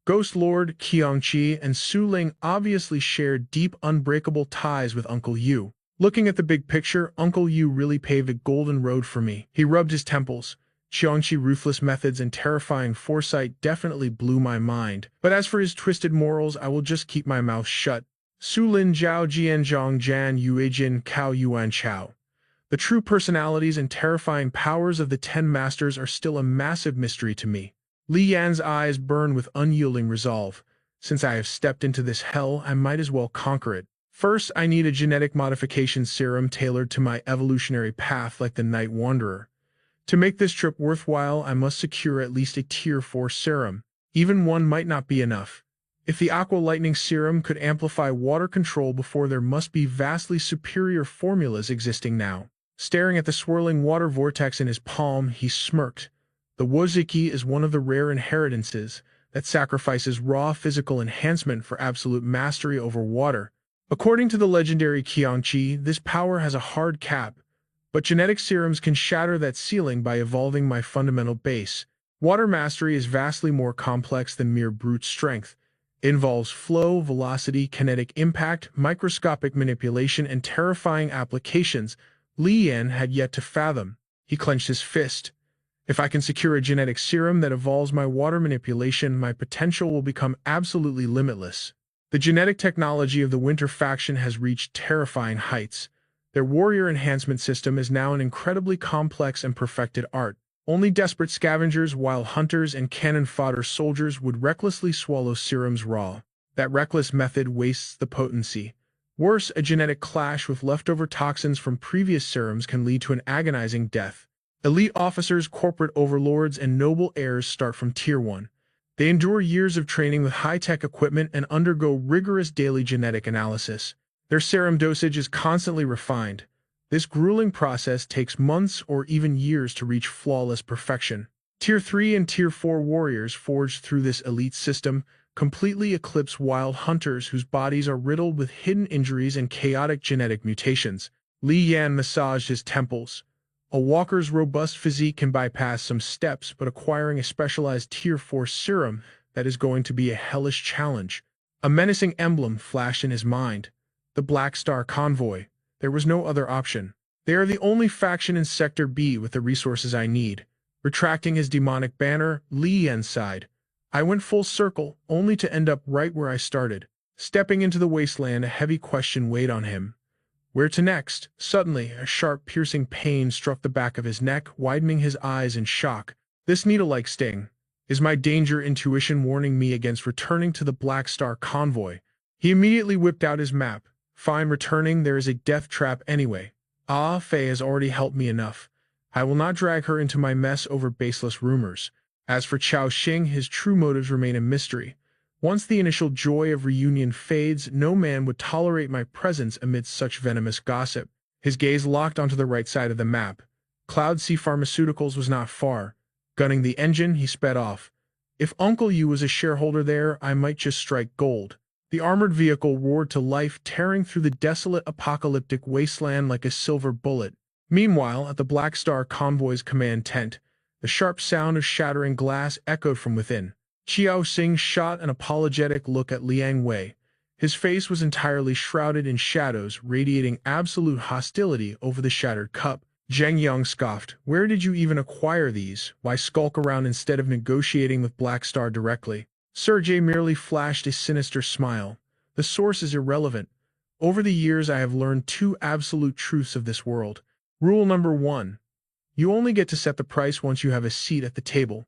Ghost Lord Qiangqi and Su Ling obviously shared deep, unbreakable ties with Uncle Yu. Looking at the big picture, Uncle Yu really paved a golden road for me. He rubbed his temples. Qiangqi's ruthless methods and terrifying foresight definitely blew my mind. But as for his twisted morals, I will just keep my mouth shut. Su Lin Zhao Jian Zhang Jan Yuejin Kao Yuan Chao. The true personalities and terrifying powers of the 10 Masters are still a massive mystery to me. Liyan's eyes burn with unyielding resolve. Since I have stepped into this hell, I might as well conquer it. First, I need a genetic modification serum tailored to my evolutionary path like the Night Wanderer. To make this trip worthwhile, I must secure at least a Tier 4 serum. Even one might not be enough. If the Aqua Lightning Serum could amplify water control before, there must be vastly superior formulas existing now. Staring at the swirling water vortex in his palm, he smirked. The Woziki is one of the rare inheritances that sacrifices raw physical enhancement for absolute mastery over water. According to the legendary Qiangqi, this power has a hard cap, but genetic serums can shatter that ceiling by evolving my fundamental base. Water mastery is vastly more complex than mere brute strength. It involves flow, velocity, kinetic impact, microscopic manipulation, and terrifying applications Li Yan had yet to fathom. He clenched his fist. If I can secure a genetic serum that evolves my water manipulation, my potential will become absolutely limitless. The genetic technology of the Winter faction has reached terrifying heights. Their warrior enhancement system is now an incredibly complex and perfected art. Only desperate scavengers, wild hunters, and cannon fodder soldiers would recklessly swallow serums raw. That reckless method wastes the potency. Worse, a genetic clash with leftover toxins from previous serums can lead to an agonizing death. Elite officers, corporate overlords, and noble heirs start from Tier 1. They endure years of training with high-tech equipment and undergo rigorous daily genetic analysis. Their serum dosage is constantly refined. This grueling process takes months or even years to reach flawless perfection. Tier 3 and Tier 4 warriors forged through this elite system completely eclipse wild hunters whose bodies are riddled with hidden injuries and chaotic genetic mutations. Li Yan massaged his temples. A walker's robust physique can bypass some steps, but acquiring a specialized Tier 4 serum, that is going to be a hellish challenge. A menacing emblem flashed in his mind. The Black Star Convoy. There was no other option. They are the only faction in Sector B with the resources I need. Retracting his demonic banner, Li Yan sighed. I went full circle, only to end up right where I started. Stepping into the wasteland, a heavy question weighed on him. Where to next? Suddenly, a sharp, piercing pain struck the back of his neck, widening his eyes in shock. This needle-like sting. Is my danger intuition warning me against returning to the Black Star Convoy? He immediately whipped out his map. Fine, returning, there is a death trap anyway. Ah, Fei has already helped me enough. I will not drag her into my mess over baseless rumors. As for Chao Xing, his true motives remain a mystery. Once the initial joy of reunion fades, no man would tolerate my presence amidst such venomous gossip. His gaze locked onto the right side of the map. Cloud Sea Pharmaceuticals was not far. Gunning the engine, he sped off. If Uncle Yu was a shareholder there, I might just strike gold. The armored vehicle roared to life, tearing through the desolate apocalyptic wasteland like a silver bullet. Meanwhile, at the Black Star Convoy's command tent, the sharp sound of shattering glass echoed from within. Qiao Xing shot an apologetic look at Liang Wei. His face was entirely shrouded in shadows, radiating absolute hostility over the shattered cup. Zheng Yang scoffed. Where did you even acquire these? Why skulk around instead of negotiating with Black Star directly? Sergei merely flashed a sinister smile. The source is irrelevant. Over the years, I have learned two absolute truths of this world. Rule number 1. You only get to set the price once you have a seat at the table.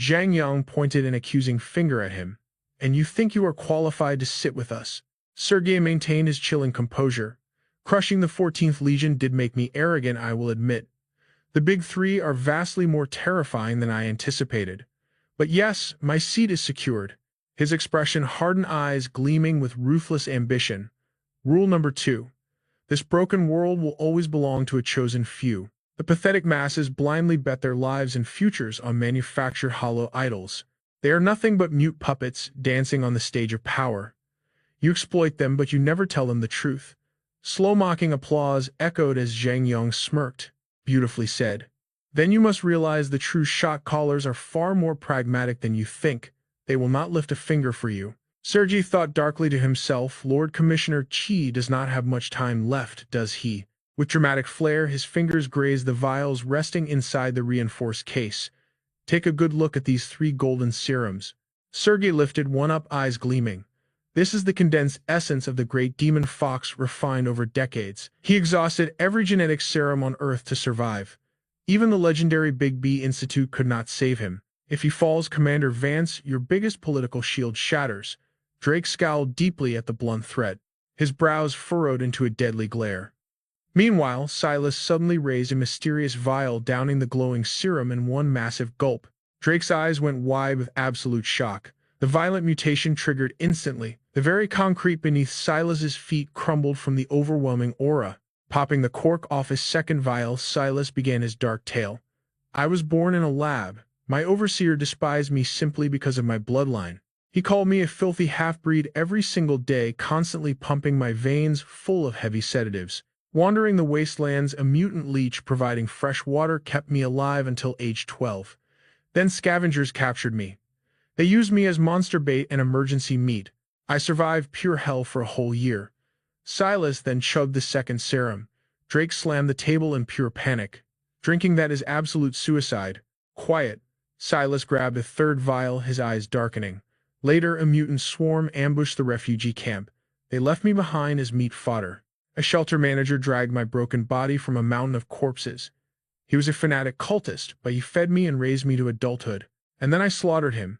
Zhang Yang pointed an accusing finger at him. And you think you are qualified to sit with us? Sergei maintained his chilling composure. Crushing the 14th Legion did make me arrogant, I will admit. The big three are vastly more terrifying than I anticipated. But yes, my seat is secured. His expression hardened, eyes gleaming with ruthless ambition. Rule number 2. This broken world will always belong to a chosen few. The pathetic masses blindly bet their lives and futures on manufactured hollow idols. They are nothing but mute puppets dancing on the stage of power. You exploit them, but you never tell them the truth. Slow mocking applause echoed as Zhang Yang smirked. Beautifully said. Then you must realize the true shot callers are far more pragmatic than you think. They will not lift a finger for you. Sergei thought darkly to himself. Lord Commissioner Qi does not have much time left, does he? With dramatic flair, his fingers grazed the vials resting inside the reinforced case. Take a good look at these 3 golden serums. Sergei lifted one up, eyes gleaming. This is the condensed essence of the great demon fox refined over decades. He exhausted every genetic serum on Earth to survive. Even the legendary Big B Institute could not save him. If he falls, Commander Vance, your biggest political shield shatters. Drake scowled deeply at the blunt threat. His brows furrowed into a deadly glare. Meanwhile, Silas suddenly raised a mysterious vial, downing the glowing serum in one massive gulp. Drake's eyes went wide with absolute shock. The violent mutation triggered instantly. The very concrete beneath Silas's feet crumbled from the overwhelming aura. Popping the cork off his second vial, Silas began his dark tale. I was born in a lab. My overseer despised me simply because of my bloodline. He called me a filthy half-breed every single day, constantly pumping my veins full of heavy sedatives. Wandering the wastelands, a mutant leech providing fresh water kept me alive until age 12. Then scavengers captured me. They used me as monster bait and emergency meat. I survived pure hell for a whole year. Silas then chugged the second serum. Drake slammed the table in pure panic. Drinking that is absolute suicide. Quiet. Silas grabbed a third vial, his eyes darkening. Later, a mutant swarm ambushed the refugee camp. They left me behind as meat fodder. A shelter manager dragged my broken body from a mountain of corpses. He was a fanatic cultist, but he fed me and raised me to adulthood. And then I slaughtered him.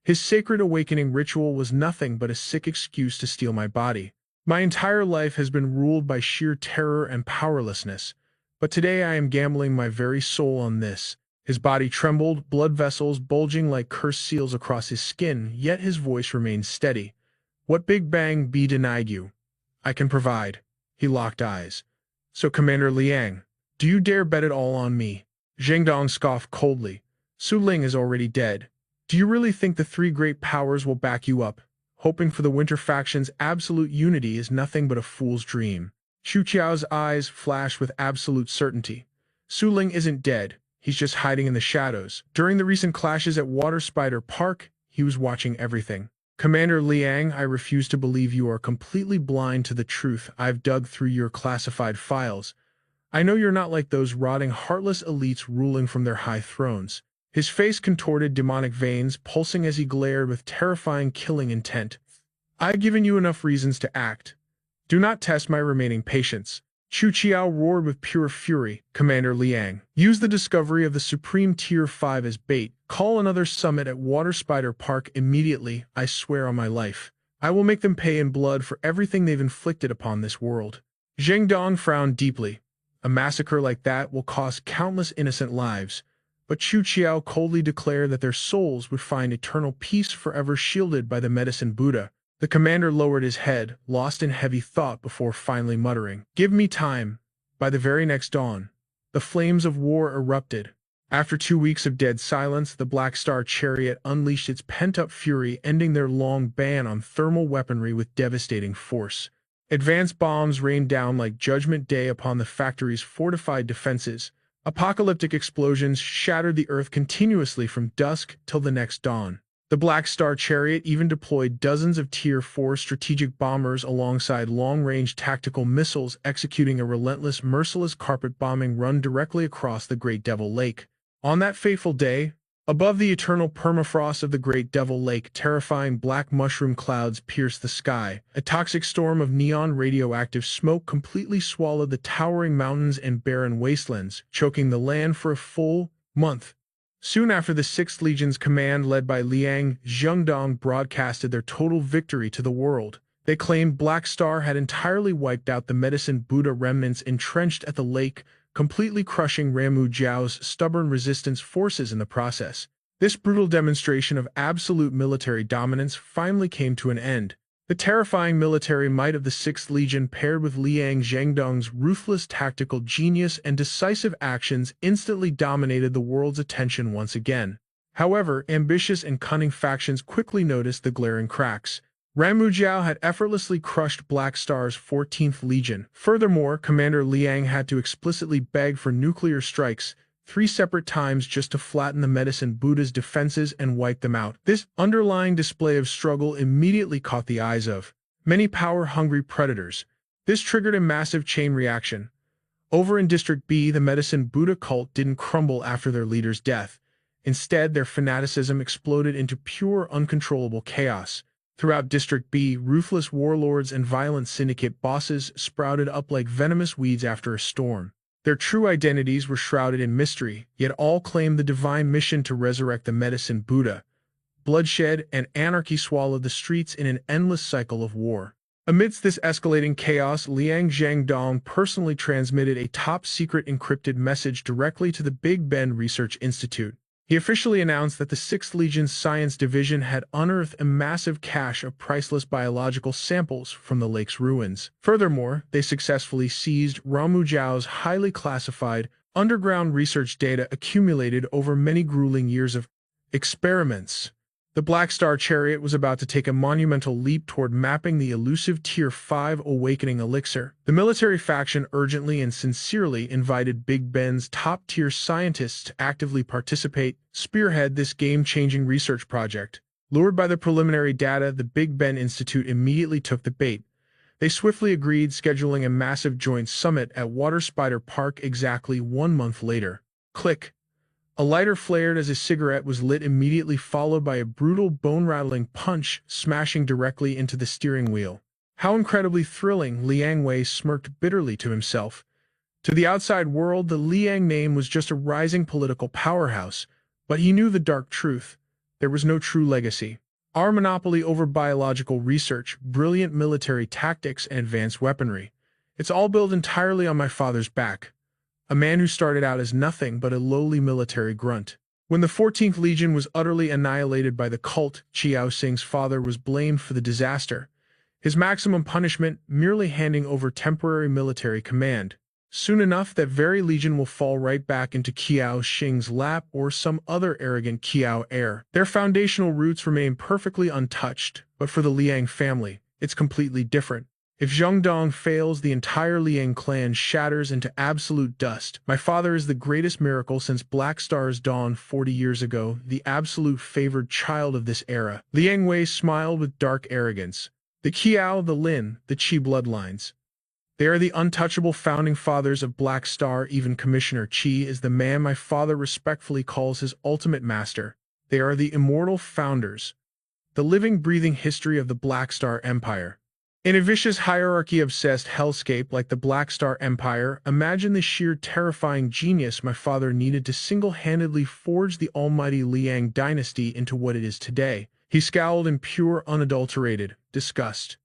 His sacred awakening ritual was nothing but a sick excuse to steal my body. My entire life has been ruled by sheer terror and powerlessness. But today I am gambling my very soul on this. His body trembled, blood vessels bulging like cursed seals across his skin, yet his voice remained steady. What Big Bang B denied you? I can provide. He locked eyes. So, Commander Liang, do you dare bet it all on me? Zhang Dong scoffed coldly. Su Ling is already dead. Do you really think the three great powers will back you up? Hoping for the Winter faction's absolute unity is nothing but a fool's dream. Xu Qiao's eyes flashed with absolute certainty. Su Ling isn't dead. He's just hiding in the shadows. During the recent clashes at Water Spider Park, he was watching everything. Commander Liang, I refuse to believe you are completely blind to the truth. I've dug through your classified files. I know you're not like those rotting, heartless elites ruling from their high thrones. His face contorted, demonic veins pulsing as he glared with terrifying, killing intent. I've given you enough reasons to act. Do not test my remaining patience. Xu Qiao roared with pure fury. Commander Liang, use the discovery of the Supreme Tier 5 as bait. Call another summit at Water Spider Park immediately. I swear on my life. I will make them pay in blood for everything they've inflicted upon this world. Zhang Dong frowned deeply. A massacre like that will cost countless innocent lives. But Xu Qiao coldly declared that their souls would find eternal peace, forever shielded by the medicine Buddha. The commander lowered his head, lost in heavy thought, before finally muttering, "Give me time." By the very next dawn, the flames of war erupted. After 2 weeks of dead silence, the Black Star Chariot unleashed its pent-up fury, ending their long ban on thermal weaponry with devastating force. Advanced bombs rained down like Judgment Day upon the factory's fortified defenses. Apocalyptic explosions shattered the earth continuously from dusk till the next dawn. The Black Star Chariot even deployed dozens of Tier 4 strategic bombers alongside long-range tactical missiles, executing a relentless, merciless carpet bombing run directly across the Great Devil Lake. On that fateful day, above the eternal permafrost of the Great Devil Lake, terrifying black mushroom clouds pierced the sky. A toxic storm of neon radioactive smoke completely swallowed the towering mountains and barren wastelands, choking the land for a full month. Soon after, the 6th Legion's command, led by Liang Zhengdong, broadcasted their total victory to the world. They claimed Black Star had entirely wiped out the medicine Buddha remnants entrenched at the lake, completely crushing Ramu Zhao's stubborn resistance forces in the process. This brutal demonstration of absolute military dominance finally came to an end. The terrifying military might of the 6th Legion, paired with Liang Zhengdong's ruthless tactical genius and decisive actions, instantly dominated the world's attention once again. However, ambitious and cunning factions quickly noticed the glaring cracks. Ramu Zhao had effortlessly crushed Black Star's 14th Legion. Furthermore, Commander Liang had to explicitly beg for nuclear strikes 3 separate times just to flatten the medicine Buddha's defenses and wipe them out. This underlying display of struggle immediately caught the eyes of many power-hungry predators. This triggered a massive chain reaction. Over in District B, the medicine Buddha cult didn't crumble after their leader's death. Instead, their fanaticism exploded into pure, uncontrollable chaos. Throughout District B, ruthless warlords and violent syndicate bosses sprouted up like venomous weeds after a storm. Their true identities were shrouded in mystery, yet all claimed the divine mission to resurrect the medicine Buddha. Bloodshed and anarchy swallowed the streets in an endless cycle of war. Amidst this escalating chaos, Liang Zhangdong personally transmitted a top-secret encrypted message directly to the Big Ben Research Institute. He officially announced that the 6th Legion's Science Division had unearthed a massive cache of priceless biological samples from the lake's ruins. Furthermore, they successfully seized Ramu Zhao's highly classified, underground research data accumulated over many grueling years of experiments. The Black Star Chariot was about to take a monumental leap toward mapping the elusive Tier 5 Awakening Elixir. The military faction urgently and sincerely invited Big Ben's top-tier scientists to actively participate, spearhead this game-changing research project. Lured by the preliminary data, the Big Ben Institute immediately took the bait. They swiftly agreed, scheduling a massive joint summit at Water Spider Park exactly 1 month later. Click. A lighter flared as a cigarette was lit, immediately followed by a brutal, bone-rattling punch smashing directly into the steering wheel. How incredibly thrilling, Liang Wei smirked bitterly to himself. To the outside world, the Liang name was just a rising political powerhouse, but he knew the dark truth. There was no true legacy. Our monopoly over biological research, brilliant military tactics, and advanced weaponry. It's all built entirely on my father's back. A man who started out as nothing but a lowly military grunt. When the 14th Legion was utterly annihilated by the cult, Qiao Xing's father was blamed for the disaster. His maximum punishment, merely handing over temporary military command. Soon enough, that very legion will fall right back into Qiao Xing's lap or some other arrogant Qiao heir. Their foundational roots remain perfectly untouched, but for the Liang family, it's completely different. If Zhangdong fails, the entire Liang clan shatters into absolute dust. My father is the greatest miracle since Black Star's dawn 40 years ago, the absolute favored child of this era. Liang Wei smiled with dark arrogance. The Qiao, the Lin, the Qi bloodlines. They are the untouchable founding fathers of Black Star. Even Commissioner Qi is the man my father respectfully calls his ultimate master. They are the immortal founders. The living, breathing history of the Black Star Empire. In a vicious hierarchy-obsessed hellscape like the Black Star Empire, imagine the sheer terrifying genius my father needed to single-handedly forge the almighty Liang dynasty into what it is today. He scowled in pure, unadulterated disgust.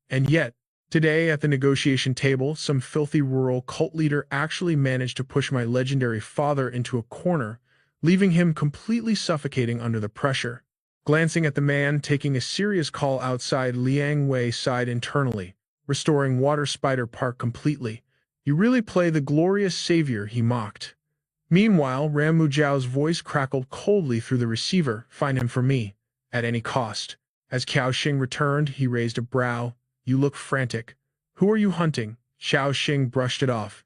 And yet, today at the negotiation table, some filthy rural cult leader actually managed to push my legendary father into a corner, leaving him completely suffocating under the pressure. Glancing at the man taking a serious call outside, Liang Wei sighed internally, restoring Water Spider Park completely. You really play the glorious savior, he mocked. Meanwhile, Ramu Zhao's voice crackled coldly through the receiver. Find him for me, at any cost. As Qiao Xing returned, he raised a brow. You look frantic. Who are you hunting? Qiao Xing brushed it off.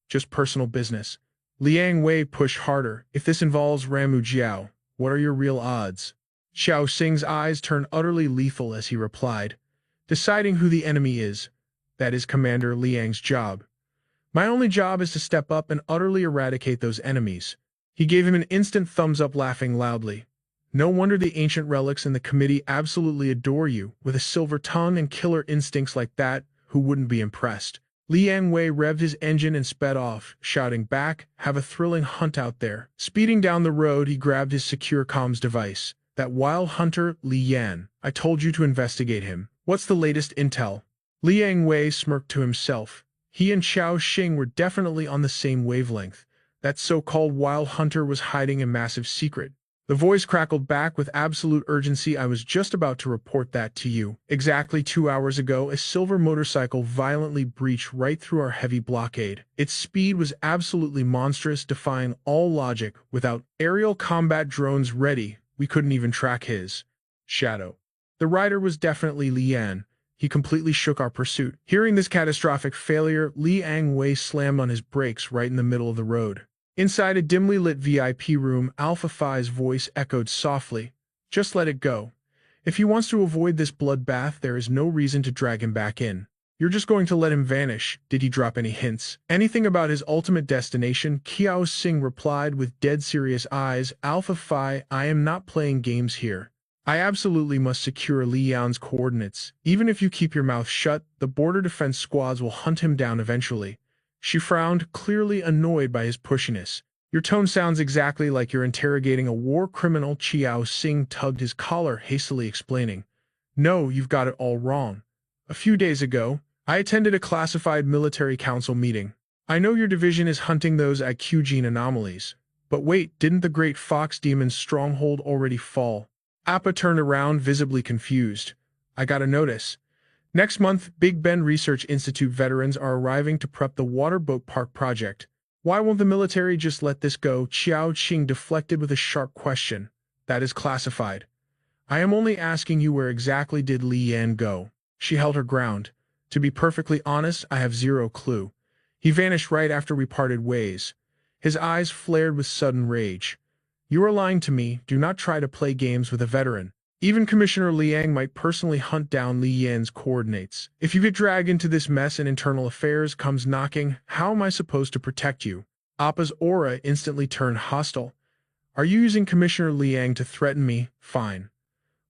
Just personal business. Liang Wei pushed harder. If this involves Ramu Zhao, what are your real odds? Qiao Xing's eyes turned utterly lethal as he replied, deciding who the enemy is. That is Commander Liang's job. My only job is to step up and utterly eradicate those enemies. He gave him an instant thumbs up, laughing loudly. No wonder the ancient relics in the committee absolutely adore you. With a silver tongue and killer instincts like that, who wouldn't be impressed? Liang Wei revved his engine and sped off, shouting back, have a thrilling hunt out there. Speeding down the road, he grabbed his secure comms device. That wild hunter, Li Yan. I told you to investigate him. What's the latest intel? Liang Wei smirked to himself. He and Qiao Xing were definitely on the same wavelength. That so-called wild hunter was hiding a massive secret. The voice crackled back with absolute urgency. I was just about to report that to you. Exactly 2 hours ago, a silver motorcycle violently breached right through our heavy blockade. Its speed was absolutely monstrous, defying all logic. Without aerial combat drones ready, we couldn't even track his shadow. The rider was definitely Li Yan. He completely shook our pursuit. Hearing this catastrophic failure, Liang Wei slammed on his brakes right in the middle of the road. Inside a dimly lit VIP room, Alpha Phi's voice echoed softly. Just let it go. If he wants to avoid this bloodbath, there is no reason to drag him back in. You're just going to let him vanish. Did he drop any hints? Anything about his ultimate destination? Qiao Xing replied with dead serious eyes. Alpha Phi, I am not playing games here. I absolutely must secure Li Yan's coordinates. Even if you keep your mouth shut, the border defense squads will hunt him down eventually. She frowned, clearly annoyed by his pushiness. Your tone sounds exactly like you're interrogating a war criminal. Qiao Xing tugged his collar, hastily explaining. No, you've got it all wrong. A few days ago, I attended a classified military council meeting. I know your division is hunting those IQ gene anomalies. But wait, didn't the great fox demon's stronghold already fall? Appa turned around, visibly confused. I got a notice. Next month, Big Ben Research Institute veterans are arriving to prep the water boat park project. Why won't the military just let this go? Qiao Qing deflected with a sharp question. That is classified. I am only asking you, where exactly did Li Yan go? She held her ground. To be perfectly honest, I have zero clue. He vanished right after we parted ways. His eyes flared with sudden rage. You are lying to me. Do not try to play games with a veteran. Even Commissioner Liang might personally hunt down Li Yan's coordinates. If you get dragged into this mess and internal affairs comes knocking, how am I supposed to protect you? Appa's aura instantly turned hostile. Are you using Commissioner Liang to threaten me? Fine.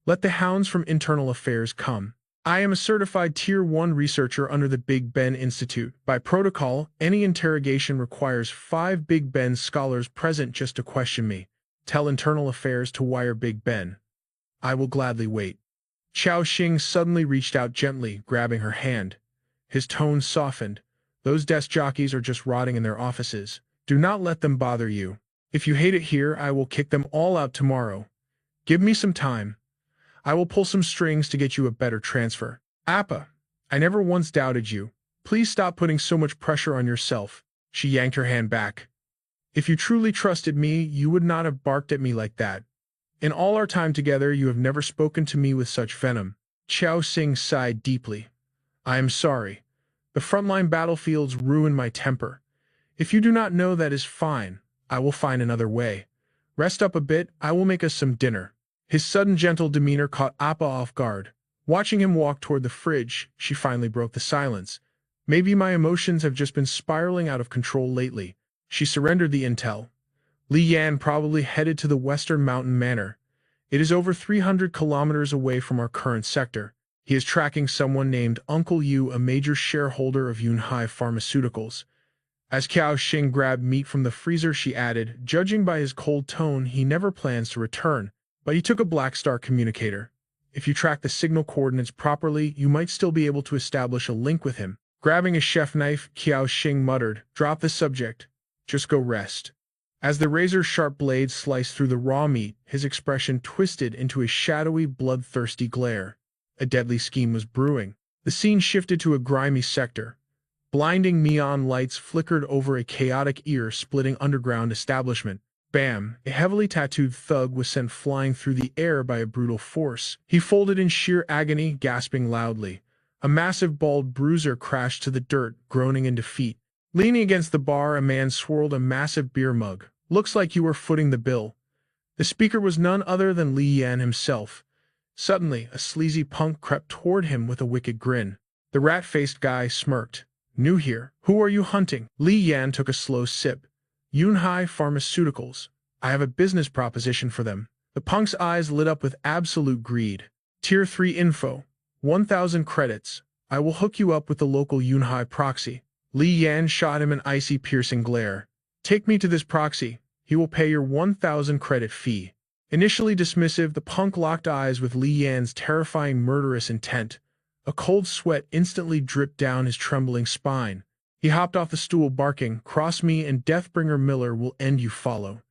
Let the hounds from internal affairs come. I am a certified Tier 1 researcher under the Big Ben Institute. By protocol, any interrogation requires 5 Big Ben scholars present just to question me. Tell internal affairs to wire Big Ben. I will gladly wait. Qiao Xing suddenly reached out gently, grabbing her hand. His tone softened. Those desk jockeys are just rotting in their offices. Do not let them bother you. If you hate it here, I will kick them all out tomorrow. Give me some time. I will pull some strings to get you a better transfer. Appa, I never once doubted you. Please stop putting so much pressure on yourself. She yanked her hand back. If you truly trusted me, you would not have barked at me like that. In all our time together, you have never spoken to me with such venom. Qiao Xing sighed deeply. I am sorry. The frontline battlefields ruin my temper. If you do not know, that is fine. I will find another way. Rest up a bit, I will make us some dinner. His sudden gentle demeanor caught Appa off guard. Watching him walk toward the fridge, she finally broke the silence. Maybe my emotions have just been spiraling out of control lately. She surrendered the intel. Li Yan probably headed to the Western Mountain Manor. It is over 300 kilometers away from our current sector. He is tracking someone named Uncle Yu, a major shareholder of Yunhai Pharmaceuticals. As Qiao Xing grabbed meat from the freezer, she added, judging by his cold tone, he never plans to return. But he took a Black Star communicator. If you track the signal coordinates properly, you might still be able to establish a link with him. Grabbing a chef knife, Qiao Xing muttered, drop the subject. Just go rest. As the razor-sharp blade sliced through the raw meat, his expression twisted into a shadowy, bloodthirsty glare. A deadly scheme was brewing. The scene shifted to a grimy sector. Blinding neon lights flickered over a chaotic, ear-splitting underground establishment. Bam! A heavily tattooed thug was sent flying through the air by a brutal force. He folded in sheer agony, gasping loudly. A massive bald bruiser crashed to the dirt, groaning in defeat. Leaning against the bar, a man swirled a massive beer mug. Looks like you were footing the bill. The speaker was none other than Li Yan himself. Suddenly, a sleazy punk crept toward him with a wicked grin. The rat-faced guy smirked. New here. Who are you hunting? Li Yan took a slow sip. Yunhai Pharmaceuticals. I have a business proposition for them. The punk's eyes lit up with absolute greed. Tier 3 info. 1,000 credits. I will hook you up with the local Yunhai proxy. Li Yan shot him an icy, piercing glare. Take me to this proxy. He will pay your 1,000 credit fee. Initially dismissive, the punk locked eyes with Li Yan's terrifying, murderous intent. A cold sweat instantly dripped down his trembling spine. He hopped off the stool, barking, cross me and Deathbringer Miller will end you follow.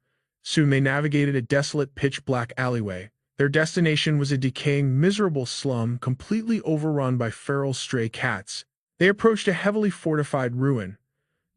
Soon they navigated a desolate, pitch-black alleyway. Their destination was a decaying, miserable slum completely overrun by feral stray cats. They approached a heavily fortified ruin.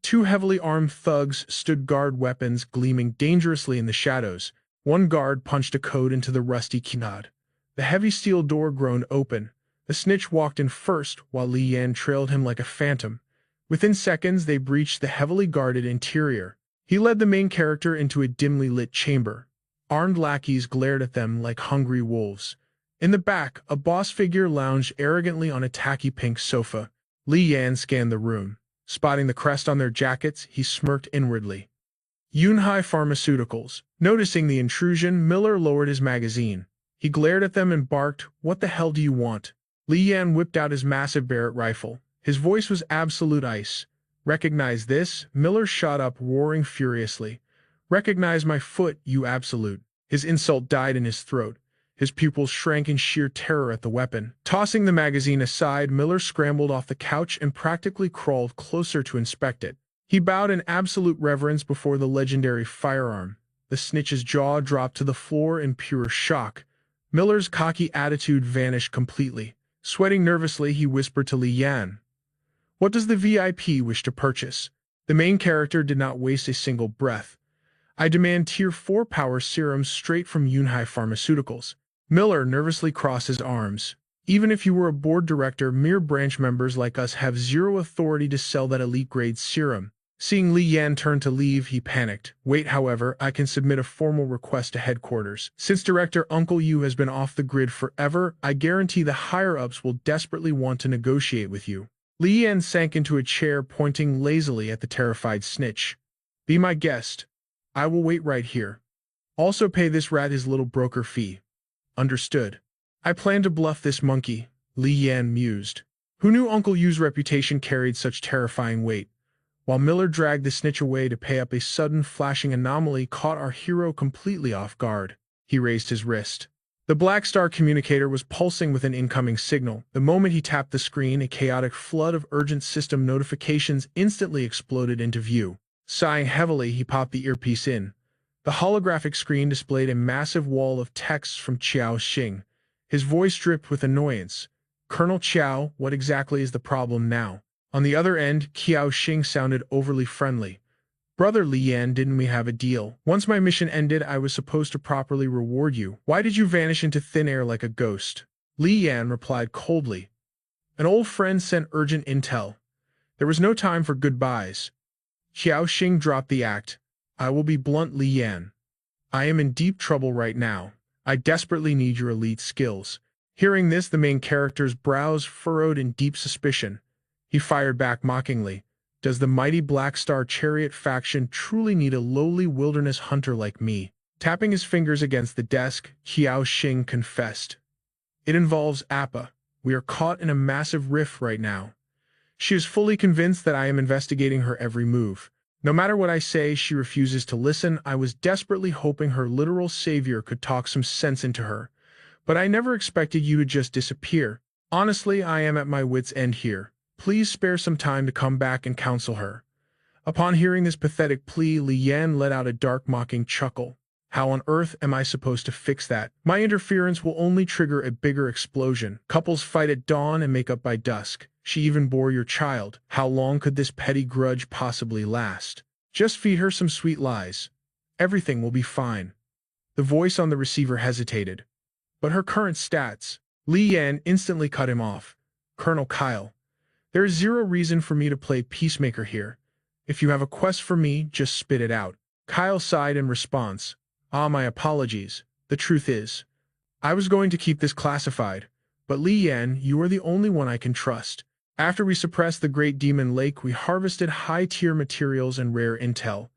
2 heavily armed thugs stood guard, weapons gleaming dangerously in the shadows. One guard punched a code into the rusty keypad. The heavy steel door groaned open. The snitch walked in first, while Li Yan trailed him like a phantom. Within seconds, they breached the heavily guarded interior. He led the main character into a dimly lit chamber. Armed lackeys glared at them like hungry wolves. In the back, a boss figure lounged arrogantly on a tacky pink sofa. Li Yan scanned the room. Spotting the crest on their jackets, he smirked inwardly. Yunhai Pharmaceuticals. Noticing the intrusion, Miller lowered his magazine. He glared at them and barked, "What the hell do you want?" Li Yan whipped out his massive Barrett rifle. His voice was absolute ice. "Recognize this?" Miller shot up, roaring furiously. "Recognize my foot, you absolute." His insult died in his throat. His pupils shrank in sheer terror at the weapon. Tossing the magazine aside, Miller scrambled off the couch and practically crawled closer to inspect it. He bowed in absolute reverence before the legendary firearm. The snitch's jaw dropped to the floor in pure shock. Miller's cocky attitude vanished completely. Sweating nervously, he whispered to Li Yan, "What does the VIP wish to purchase?" The main character did not waste a single breath. "I demand Tier 4 power serums straight from Yunhai Pharmaceuticals." Miller nervously crossed his arms. "Even if you were a board director, mere branch members like us have zero authority to sell that elite-grade serum." Seeing Li Yan turn to leave, he panicked. "Wait, however, I can submit a formal request to headquarters. Since Director Uncle Yu has been off the grid forever, I guarantee the higher-ups will desperately want to negotiate with you." Li Yan sank into a chair, pointing lazily at the terrified snitch. "Be my guest. I will wait right here. Also pay this rat his little broker fee." "Understood." "I plan to bluff this monkey," Li Yan mused. Who knew Uncle Yu's reputation carried such terrifying weight? While Miller dragged the snitch away to pay up, a sudden flashing anomaly caught our hero completely off guard. He raised his wrist. The Black Star communicator was pulsing with an incoming signal. The moment he tapped the screen, a chaotic flood of urgent system notifications instantly exploded into view. Sighing heavily, he popped the earpiece in. The holographic screen displayed a massive wall of texts from Qiao Xing. His voice dripped with annoyance. "Colonel Qiao, what exactly is the problem now?" On the other end, Qiao Xing sounded overly friendly. "Brother Li Yan, didn't we have a deal? Once my mission ended, I was supposed to properly reward you. Why did you vanish into thin air like a ghost?" Li Yan replied coldly. "An old friend sent urgent intel. There was no time for goodbyes." Qiao Xing dropped the act. "I will be blunt, Li Yan. I am in deep trouble right now. I desperately need your elite skills." Hearing this, the main character's brows furrowed in deep suspicion. He fired back mockingly. "Does the mighty Black Star Chariot faction truly need a lowly wilderness hunter like me?" Tapping his fingers against the desk, Qiao Xing confessed. "It involves Appa. We are caught in a massive rift right now. She is fully convinced that I am investigating her every move. No matter what I say, she refuses to listen. I was desperately hoping her literal savior could talk some sense into her. But I never expected you to just disappear. Honestly, I am at my wit's end here. Please spare some time to come back and counsel her." Upon hearing this pathetic plea, Li Yan let out a dark, mocking chuckle. "How on earth am I supposed to fix that? My interference will only trigger a bigger explosion. Couples fight at dawn and make up by dusk. She even bore your child. How long could this petty grudge possibly last? Just feed her some sweet lies. Everything will be fine." The voice on the receiver hesitated. "But her current stats..." Li Yan instantly cut him off. "Colonel Kyle, there is zero reason for me to play peacemaker here. If you have a quest for me, just spit it out." Kyle sighed in response. "Ah, my apologies. The truth is, I was going to keep this classified. But Li Yan, you are the only one I can trust. After we suppressed the Great Demon Lake, we harvested high-tier materials and rare intel.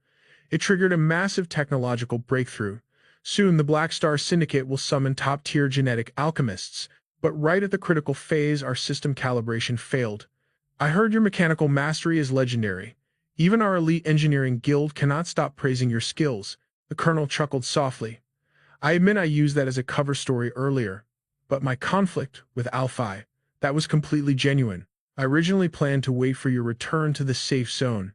It triggered a massive technological breakthrough. Soon, the Black Star Syndicate will summon top-tier genetic alchemists. But right at the critical phase, our system calibration failed. I heard your mechanical mastery is legendary. Even our elite engineering guild cannot stop praising your skills." The colonel chuckled softly. "I admit I used that as a cover story earlier. But my conflict with Alphi, that was completely genuine. I originally planned to wait for your return to the safe zone.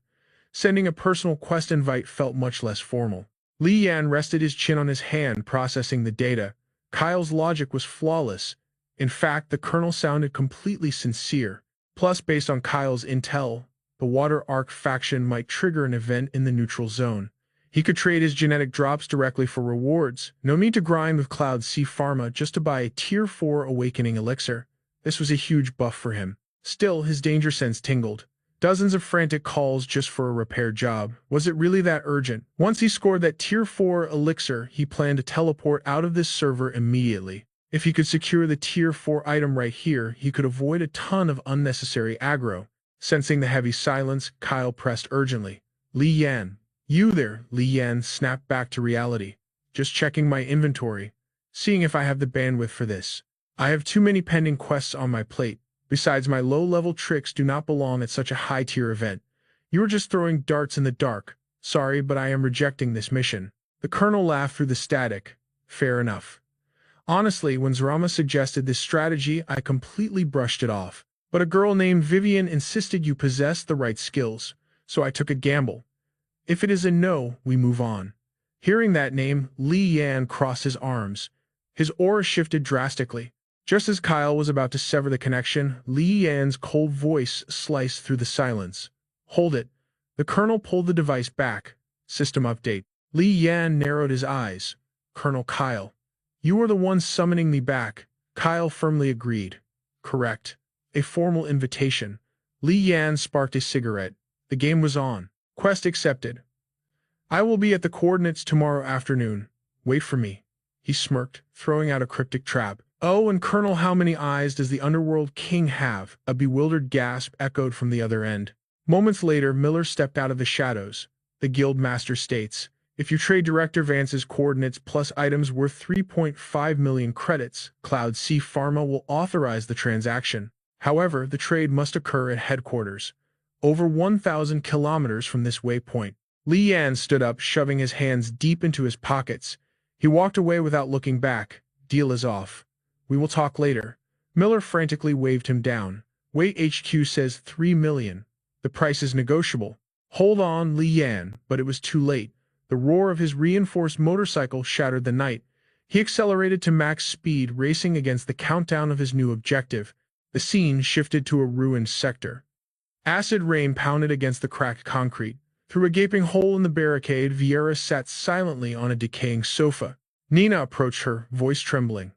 Sending a personal quest invite felt much less formal." Li Yan rested his chin on his hand, processing the data. Kyle's logic was flawless. In fact, the colonel sounded completely sincere. Plus, based on Kyle's intel, the Water Arc faction might trigger an event in the neutral zone. He could trade his genetic drops directly for rewards. No need to grind with Cloud Sea Pharma just to buy a Tier 4 Awakening Elixir. This was a huge buff for him. Still, his danger sense tingled. Dozens of frantic calls just for a repair job. Was it really that urgent? Once he scored that Tier 4 Elixir, he planned to teleport out of this server immediately. If he could secure the Tier 4 item right here, he could avoid a ton of unnecessary aggro. Sensing the heavy silence, Kyle pressed urgently. "Li Yan." "You there," Li Yan snapped back to reality. "Just checking my inventory, seeing if I have the bandwidth for this. I have too many pending quests on my plate. Besides, my low-level tricks do not belong at such a high-tier event. You are just throwing darts in the dark. Sorry, but I am rejecting this mission." The colonel laughed through the static. "Fair enough. Honestly, when Zrama suggested this strategy, I completely brushed it off. But a girl named Vivian insisted you possessed the right skills, so I took a gamble. If it is a no, we move on. Hearing that name, Li Yan crossed his arms. His aura shifted drastically. Just as Kyle was about to sever the connection, Li Yan's cold voice sliced through the silence. Hold it. The colonel pulled the device back. System update. Li Yan narrowed his eyes. Colonel Kyle. You are the one summoning me back. Kyle firmly agreed. Correct. A formal invitation. Li Yan sparked a cigarette. The game was on. Quest accepted. I will be at the coordinates tomorrow afternoon. Wait for me. He smirked, throwing out a cryptic trap. Oh, and Colonel, how many eyes does the Underworld King have? A bewildered gasp echoed from the other end. Moments later, Miller stepped out of the shadows. The guild master states, if you trade Director Vance's coordinates plus items worth 3.5 million credits, Cloud Sea Pharma will authorize the transaction. However, the trade must occur at headquarters, over 1,000 kilometers from this waypoint. Li Yan stood up, shoving his hands deep into his pockets. He walked away without looking back. Deal is off. We will talk later. Miller frantically waved him down. Wait, HQ says 3 million. The price is negotiable. Hold on, Li Yan, but it was too late. The roar of his reinforced motorcycle shattered the night. He accelerated to max speed, racing against the countdown of his new objective. The scene shifted to a ruined sector. Acid rain pounded against the cracked concrete. Through a gaping hole in the barricade, Vieira sat silently on a decaying sofa. Nina approached her, voice trembling.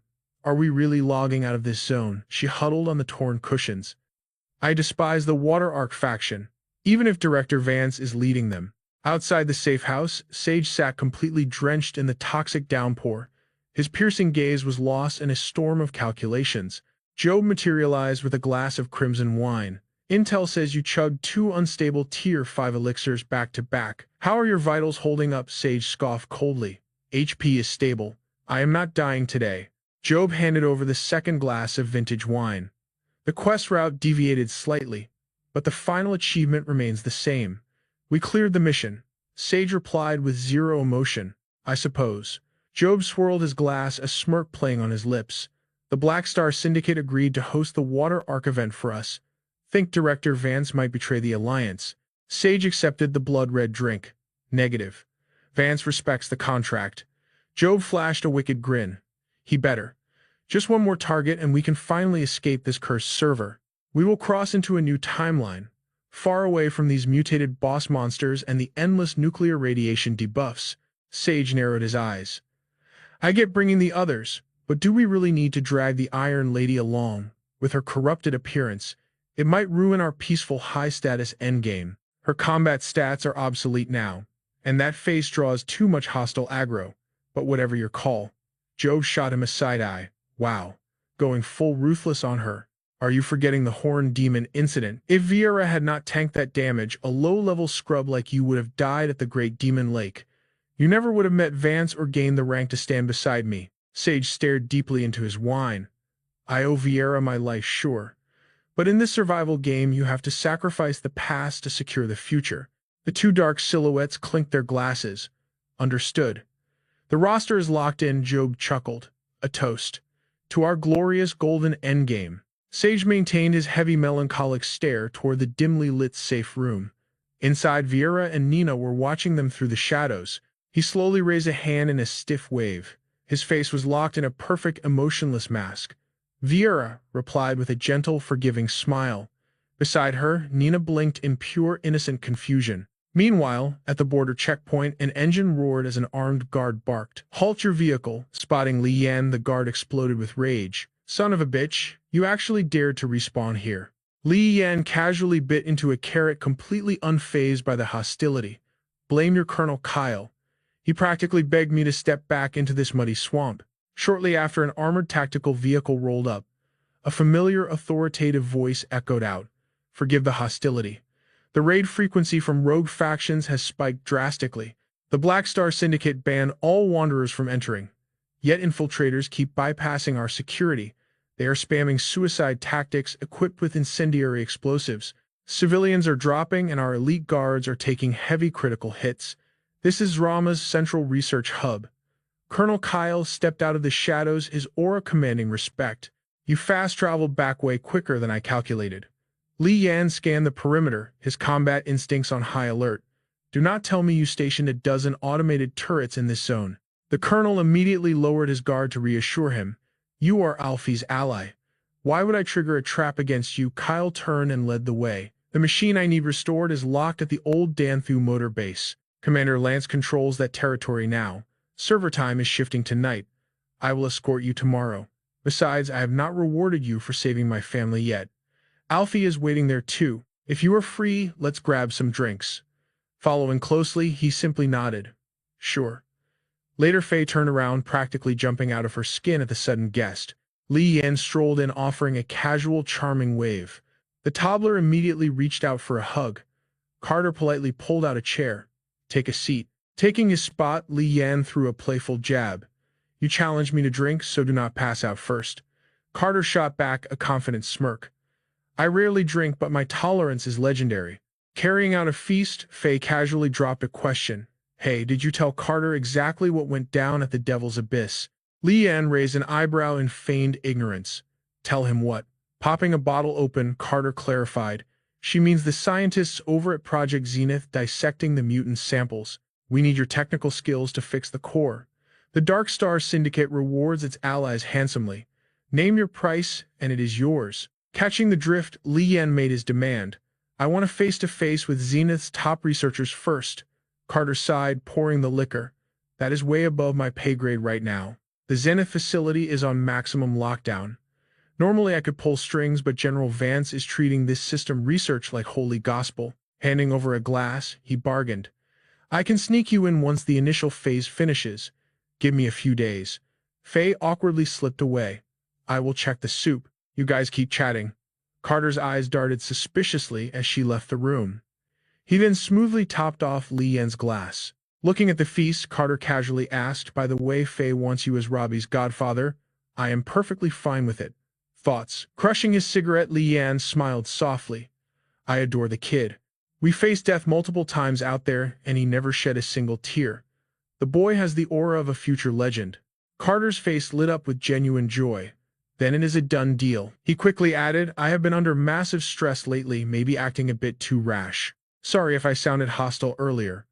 Are we really logging out of this zone? She huddled on the torn cushions. I despise the Water Arc faction, even if Director Vance is leading them. Outside the safe house, Sage sat completely drenched in the toxic downpour. His piercing gaze was lost in a storm of calculations. Job materialized with a glass of crimson wine. Intel says you chugged 2 unstable Tier 5 elixirs back to back. How are your vitals holding up? Sage scoffed coldly. HP is stable. I am not dying today. Job handed over the second glass of vintage wine. The quest route deviated slightly, but the final achievement remains the same. We cleared the mission. Sage replied with zero emotion. I suppose. Job swirled his glass, a smirk playing on his lips. The Black Star Syndicate agreed to host the Water Arc event for us. Think Director Vance might betray the Alliance. Sage accepted the blood-red drink. Negative. Vance respects the contract. Job flashed a wicked grin. He better. Just one more target and we can finally escape this cursed server. We will cross into a new timeline, far away from these mutated boss monsters and the endless nuclear radiation debuffs. Sage narrowed his eyes. I get bringing the others, but do we really need to drag the Iron Lady along? With her corrupted appearance, it might ruin our peaceful high-status endgame. Her combat stats are obsolete now, and that face draws too much hostile aggro. But whatever your call. Job shot him a side-eye. Wow. Going full ruthless on her. Are you forgetting the Horned Demon incident? If Vieira had not tanked that damage, a low-level scrub like you would have died at the Great Demon Lake. You never would have met Vance or gained the rank to stand beside me. Sage stared deeply into his wine. I owe Vieira my life, sure. But in this survival game, you have to sacrifice the past to secure the future. The two dark silhouettes clinked their glasses. Understood. The roster is locked in, Job chuckled. A toast. To our glorious golden endgame. Sage maintained his heavy melancholic stare toward the dimly lit safe room. Inside, Vieira and Nina were watching them through the shadows. He slowly raised a hand in a stiff wave. His face was locked in a perfect emotionless mask. Vieira replied with a gentle, forgiving smile. Beside her, Nina blinked in pure, innocent confusion. Meanwhile, at the border checkpoint, an engine roared as an armed guard barked. Halt your vehicle. Spotting Li Yan, the guard exploded with rage. Son of a bitch, you actually dared to respawn here. Li Yan casually bit into a carrot, completely unfazed by the hostility. Blame your Colonel Kyle. He practically begged me to step back into this muddy swamp. Shortly after, an armored tactical vehicle rolled up. A familiar, authoritative voice echoed out. Forgive the hostility. The raid frequency from rogue factions has spiked drastically. The Black Star Syndicate banned all wanderers from entering. Yet infiltrators keep bypassing our security. They are spamming suicide tactics equipped with incendiary explosives. Civilians are dropping and our elite guards are taking heavy critical hits. This is Rama's central research hub. Colonel Kyle stepped out of the shadows, his aura commanding respect. You fast-traveled back way quicker than I calculated. Li Yan scanned the perimeter, his combat instincts on high alert. Do not tell me you stationed a dozen automated turrets in this zone. The colonel immediately lowered his guard to reassure him. You are Alfie's ally. Why would I trigger a trap against you? Kyle turned and led the way. The machine I need restored is locked at the old Danthu motor base. Commander Lance controls that territory now. Server time is shifting to night. I will escort you tomorrow. Besides, I have not rewarded you for saving my family yet. Alfie is waiting there too. If you are free, let's grab some drinks. Following closely, he simply nodded. Sure. Later, Faye turned around, practically jumping out of her skin at the sudden guest. Li Yan strolled in, offering a casual, charming wave. The toddler immediately reached out for a hug. Carter politely pulled out a chair. Take a seat. Taking his spot, Li Yan threw a playful jab. You challenged me to drink, so do not pass out first. Carter shot back a confident smirk. I rarely drink, but my tolerance is legendary. Carrying out a feast, Faye casually dropped a question. Hey, did you tell Carter exactly what went down at the Devil's Abyss? Li Yan raised an eyebrow in feigned ignorance. Tell him what? Popping a bottle open, Carter clarified. She means the scientists over at Project Zenith dissecting the mutant samples. We need your technical skills to fix the core. The Dark Star Syndicate rewards its allies handsomely. Name your price, and it is yours. Catching the drift, Li Yan made his demand. I want a face-to-face with Zenith's top researchers first. Carter sighed, pouring the liquor. That is way above my pay grade right now. The Zenith facility is on maximum lockdown. Normally I could pull strings, but General Vance is treating this system research like holy gospel. Handing over a glass, he bargained. I can sneak you in once the initial phase finishes. Give me a few days. Faye awkwardly slipped away. I will check the soup. You guys keep chatting. Carter's eyes darted suspiciously as she left the room. He then smoothly topped off Li Yan's glass. Looking at the feast, Carter casually asked, by the way, Faye wants you as Robbie's godfather. I am perfectly fine with it. Thoughts? Crushing his cigarette, Li Yan smiled softly. I adore the kid. We faced death multiple times out there, and he never shed a single tear. The boy has the aura of a future legend. Carter's face lit up with genuine joy. Then it is a done deal. He quickly added, I have been under massive stress lately, maybe acting a bit too rash. Sorry if I sounded hostile earlier.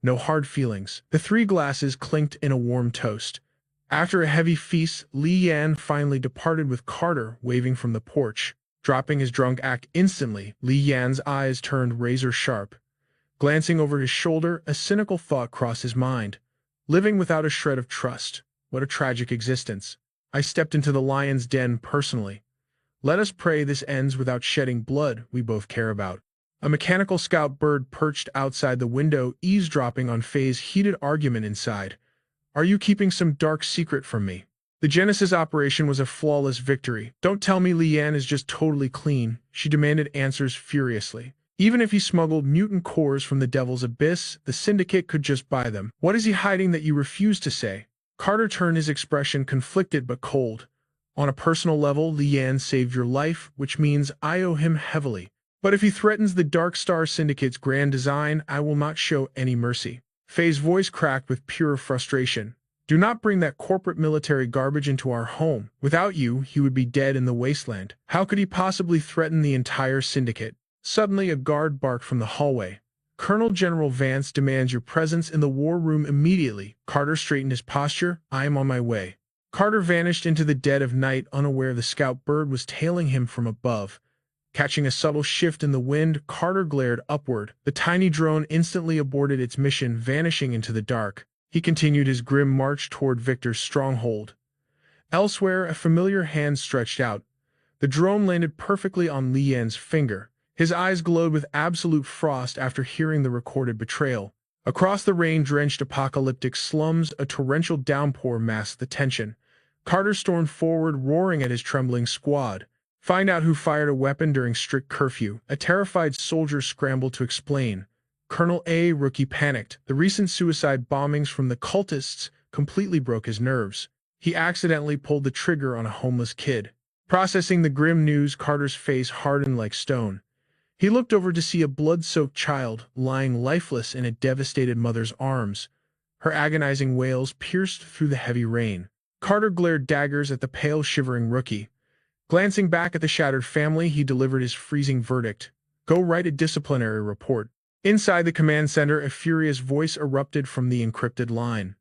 No hard feelings. The three glasses clinked in a warm toast. After a heavy feast, Li Yan finally departed with Carter waving from the porch. Dropping his drunk act instantly, Li Yan's eyes turned razor-sharp. Glancing over his shoulder, a cynical thought crossed his mind. Living without a shred of trust. What a tragic existence. I stepped into the lion's den personally. Let us pray this ends without shedding blood we both care about. A mechanical scout bird perched outside the window, eavesdropping on Faye's heated argument inside. Are you keeping some dark secret from me? The Genesis operation was a flawless victory. Don't tell me Li Yan is just totally clean. She demanded answers furiously. Even if he smuggled mutant cores from the Devil's Abyss, the Syndicate could just buy them. What is he hiding that you refuse to say? Carter turned, his expression conflicted but cold. On a personal level, Li Yan saved your life, which means I owe him heavily. But if he threatens the Dark Star Syndicate's grand design, I will not show any mercy. Faye's voice cracked with pure frustration. Do not bring that corporate military garbage into our home. Without you, he would be dead in the wasteland. How could he possibly threaten the entire syndicate? Suddenly, a guard barked from the hallway. Colonel General Vance demands your presence in the war room immediately. Carter straightened his posture. I am on my way. Carter vanished into the dead of night, unaware the scout bird was tailing him from above. Catching a subtle shift in the wind, Carter glared upward. The tiny drone instantly aborted its mission, vanishing into the dark. He continued his grim march toward Victor's stronghold. Elsewhere, a familiar hand stretched out. The drone landed perfectly on Li Yan's finger. His eyes glowed with absolute frost after hearing the recorded betrayal. Across the rain-drenched apocalyptic slums, a torrential downpour masked the tension. Carter stormed forward, roaring at his trembling squad. Find out who fired a weapon during strict curfew. A terrified soldier scrambled to explain. Colonel A. Rookie panicked. The recent suicide bombings from the cultists completely broke his nerves. He accidentally pulled the trigger on a homeless kid. Processing the grim news, Carter's face hardened like stone. He looked over to see a blood-soaked child lying lifeless in a devastated mother's arms. Her agonizing wails pierced through the heavy rain. Carter glared daggers at the pale, shivering rookie. Glancing back at the shattered family, he delivered his freezing verdict. Go write a disciplinary report. Inside the command center, a furious voice erupted from the encrypted line.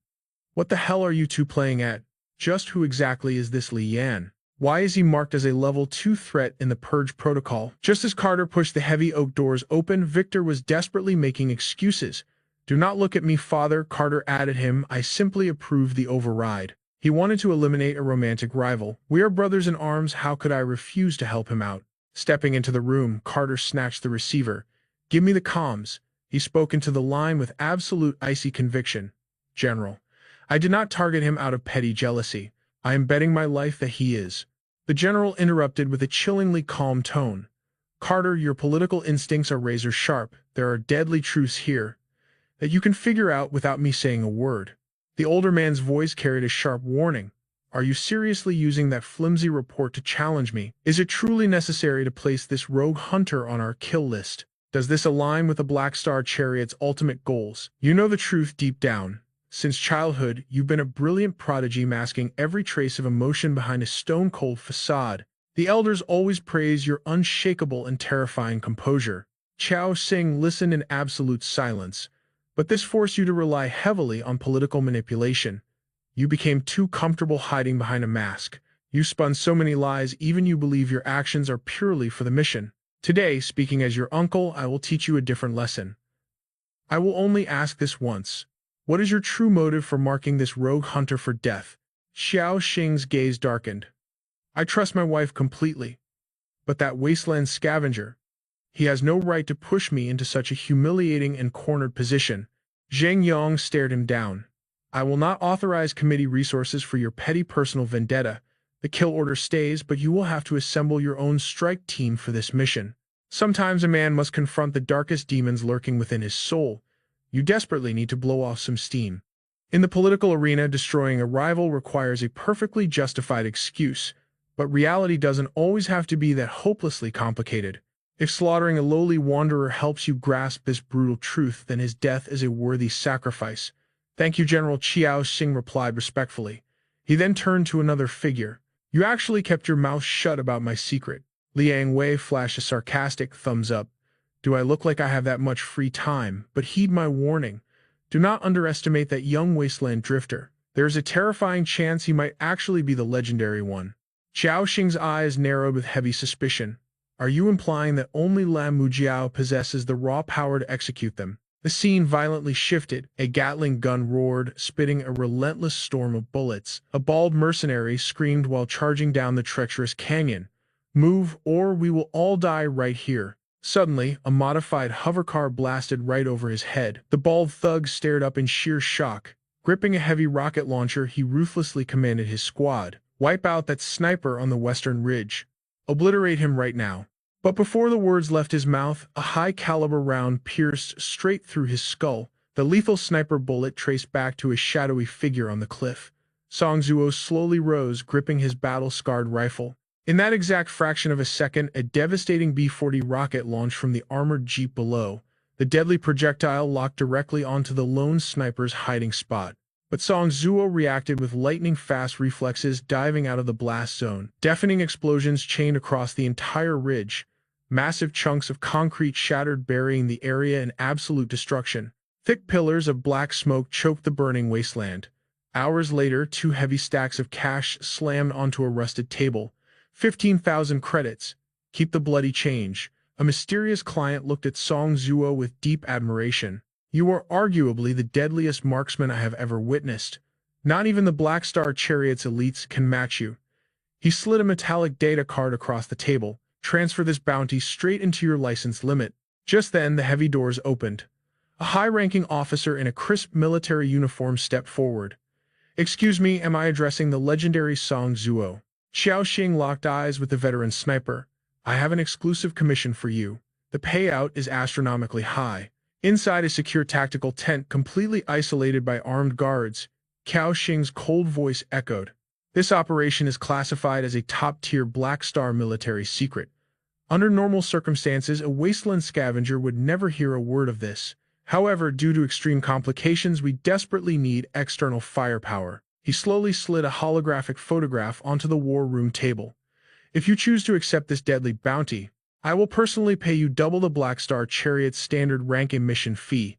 What the hell are you two playing at? Just who exactly is this Li Yan? Why is he marked as a level 2 threat in the Purge protocol? Just as Carter pushed the heavy oak doors open, Victor was desperately making excuses. Do not look at me, father, Carter added him. I simply approve the override. He wanted to eliminate a romantic rival. We are brothers in arms. How could I refuse to help him out? Stepping into the room, Carter snatched the receiver. Give me the comms. He spoke into the line with absolute icy conviction. General, I did not target him out of petty jealousy. I am betting my life that he is. The general interrupted with a chillingly calm tone. Carter, your political instincts are razor sharp. There are deadly truths here that you can figure out without me saying a word. The older man's voice carried a sharp warning. Are you seriously using that flimsy report to challenge me? Is it truly necessary to place this rogue hunter on our kill list? Does this align with the Black Star Chariot's ultimate goals? You know the truth deep down. Since childhood, you've been a brilliant prodigy masking every trace of emotion behind a stone-cold facade. The elders always praise your unshakable and terrifying composure. Qiao Xing listened in absolute silence, but this forced you to rely heavily on political manipulation. You became too comfortable hiding behind a mask. You spun so many lies even you believe your actions are purely for the mission. Today, speaking as your uncle, I will teach you a different lesson. I will only ask this once. What is your true motive for marking this rogue hunter for death? Xiao Xing's gaze darkened. I trust my wife completely. But that wasteland scavenger, he has no right to push me into such a humiliating and cornered position. Zheng Yang stared him down. I will not authorize committee resources for your petty personal vendetta. The kill order stays, but you will have to assemble your own strike team for this mission. Sometimes a man must confront the darkest demons lurking within his soul. You desperately need to blow off some steam. In the political arena, destroying a rival requires a perfectly justified excuse, but reality doesn't always have to be that hopelessly complicated. If slaughtering a lowly wanderer helps you grasp this brutal truth, then his death is a worthy sacrifice. Thank you, General, Qiao Xing replied respectfully. He then turned to another figure. You actually kept your mouth shut about my secret. Liang Wei flashed a sarcastic thumbs up. Do I look like I have that much free time? But heed my warning. Do not underestimate that young wasteland drifter. There is a terrifying chance he might actually be the legendary one. Qiao Xing's eyes narrowed with heavy suspicion. Are you implying that only Lam Mujiao possesses the raw power to execute them? The scene violently shifted. A Gatling gun roared, spitting a relentless storm of bullets. A bald mercenary screamed while charging down the treacherous canyon. Move, or we will all die right here. Suddenly, a modified hovercar blasted right over his head. The bald thug stared up in sheer shock. Gripping a heavy rocket launcher, he ruthlessly commanded his squad. Wipe out that sniper on the western ridge. Obliterate him right now. But before the words left his mouth, a high-caliber round pierced straight through his skull. The lethal sniper bullet traced back to a shadowy figure on the cliff. Song Zuo slowly rose, gripping his battle-scarred rifle. In that exact fraction of a second, a devastating B-40 rocket launched from the armored jeep below. The deadly projectile locked directly onto the lone sniper's hiding spot. But Song Zuo reacted with lightning-fast reflexes, diving out of the blast zone. Deafening explosions chained across the entire ridge. Massive chunks of concrete shattered, burying the area in absolute destruction. Thick pillars of black smoke choked the burning wasteland. Hours later, 2 heavy stacks of cash slammed onto a rusted table. 15,000 credits. Keep the bloody change. A mysterious client looked at Song Zuo with deep admiration. You are arguably the deadliest marksman I have ever witnessed. Not even the Black Star Chariot's elites can match you. He slid a metallic data card across the table. Transfer this bounty straight into your license limit. Just then, the heavy doors opened. A high-ranking officer in a crisp military uniform stepped forward. Excuse me, am I addressing the legendary Song Zuo? Xiao Xing locked eyes with the veteran sniper. I have an exclusive commission for you. The payout is astronomically high. Inside a secure tactical tent completely isolated by armed guards, Qiao Xing's cold voice echoed. This operation is classified as a top-tier Black Star military secret. Under normal circumstances, a wasteland scavenger would never hear a word of this. However, due to extreme complications, we desperately need external firepower. He slowly slid a holographic photograph onto the war room table. If you choose to accept this deadly bounty, I will personally pay you double the Black Star Chariot's standard rank emission fee.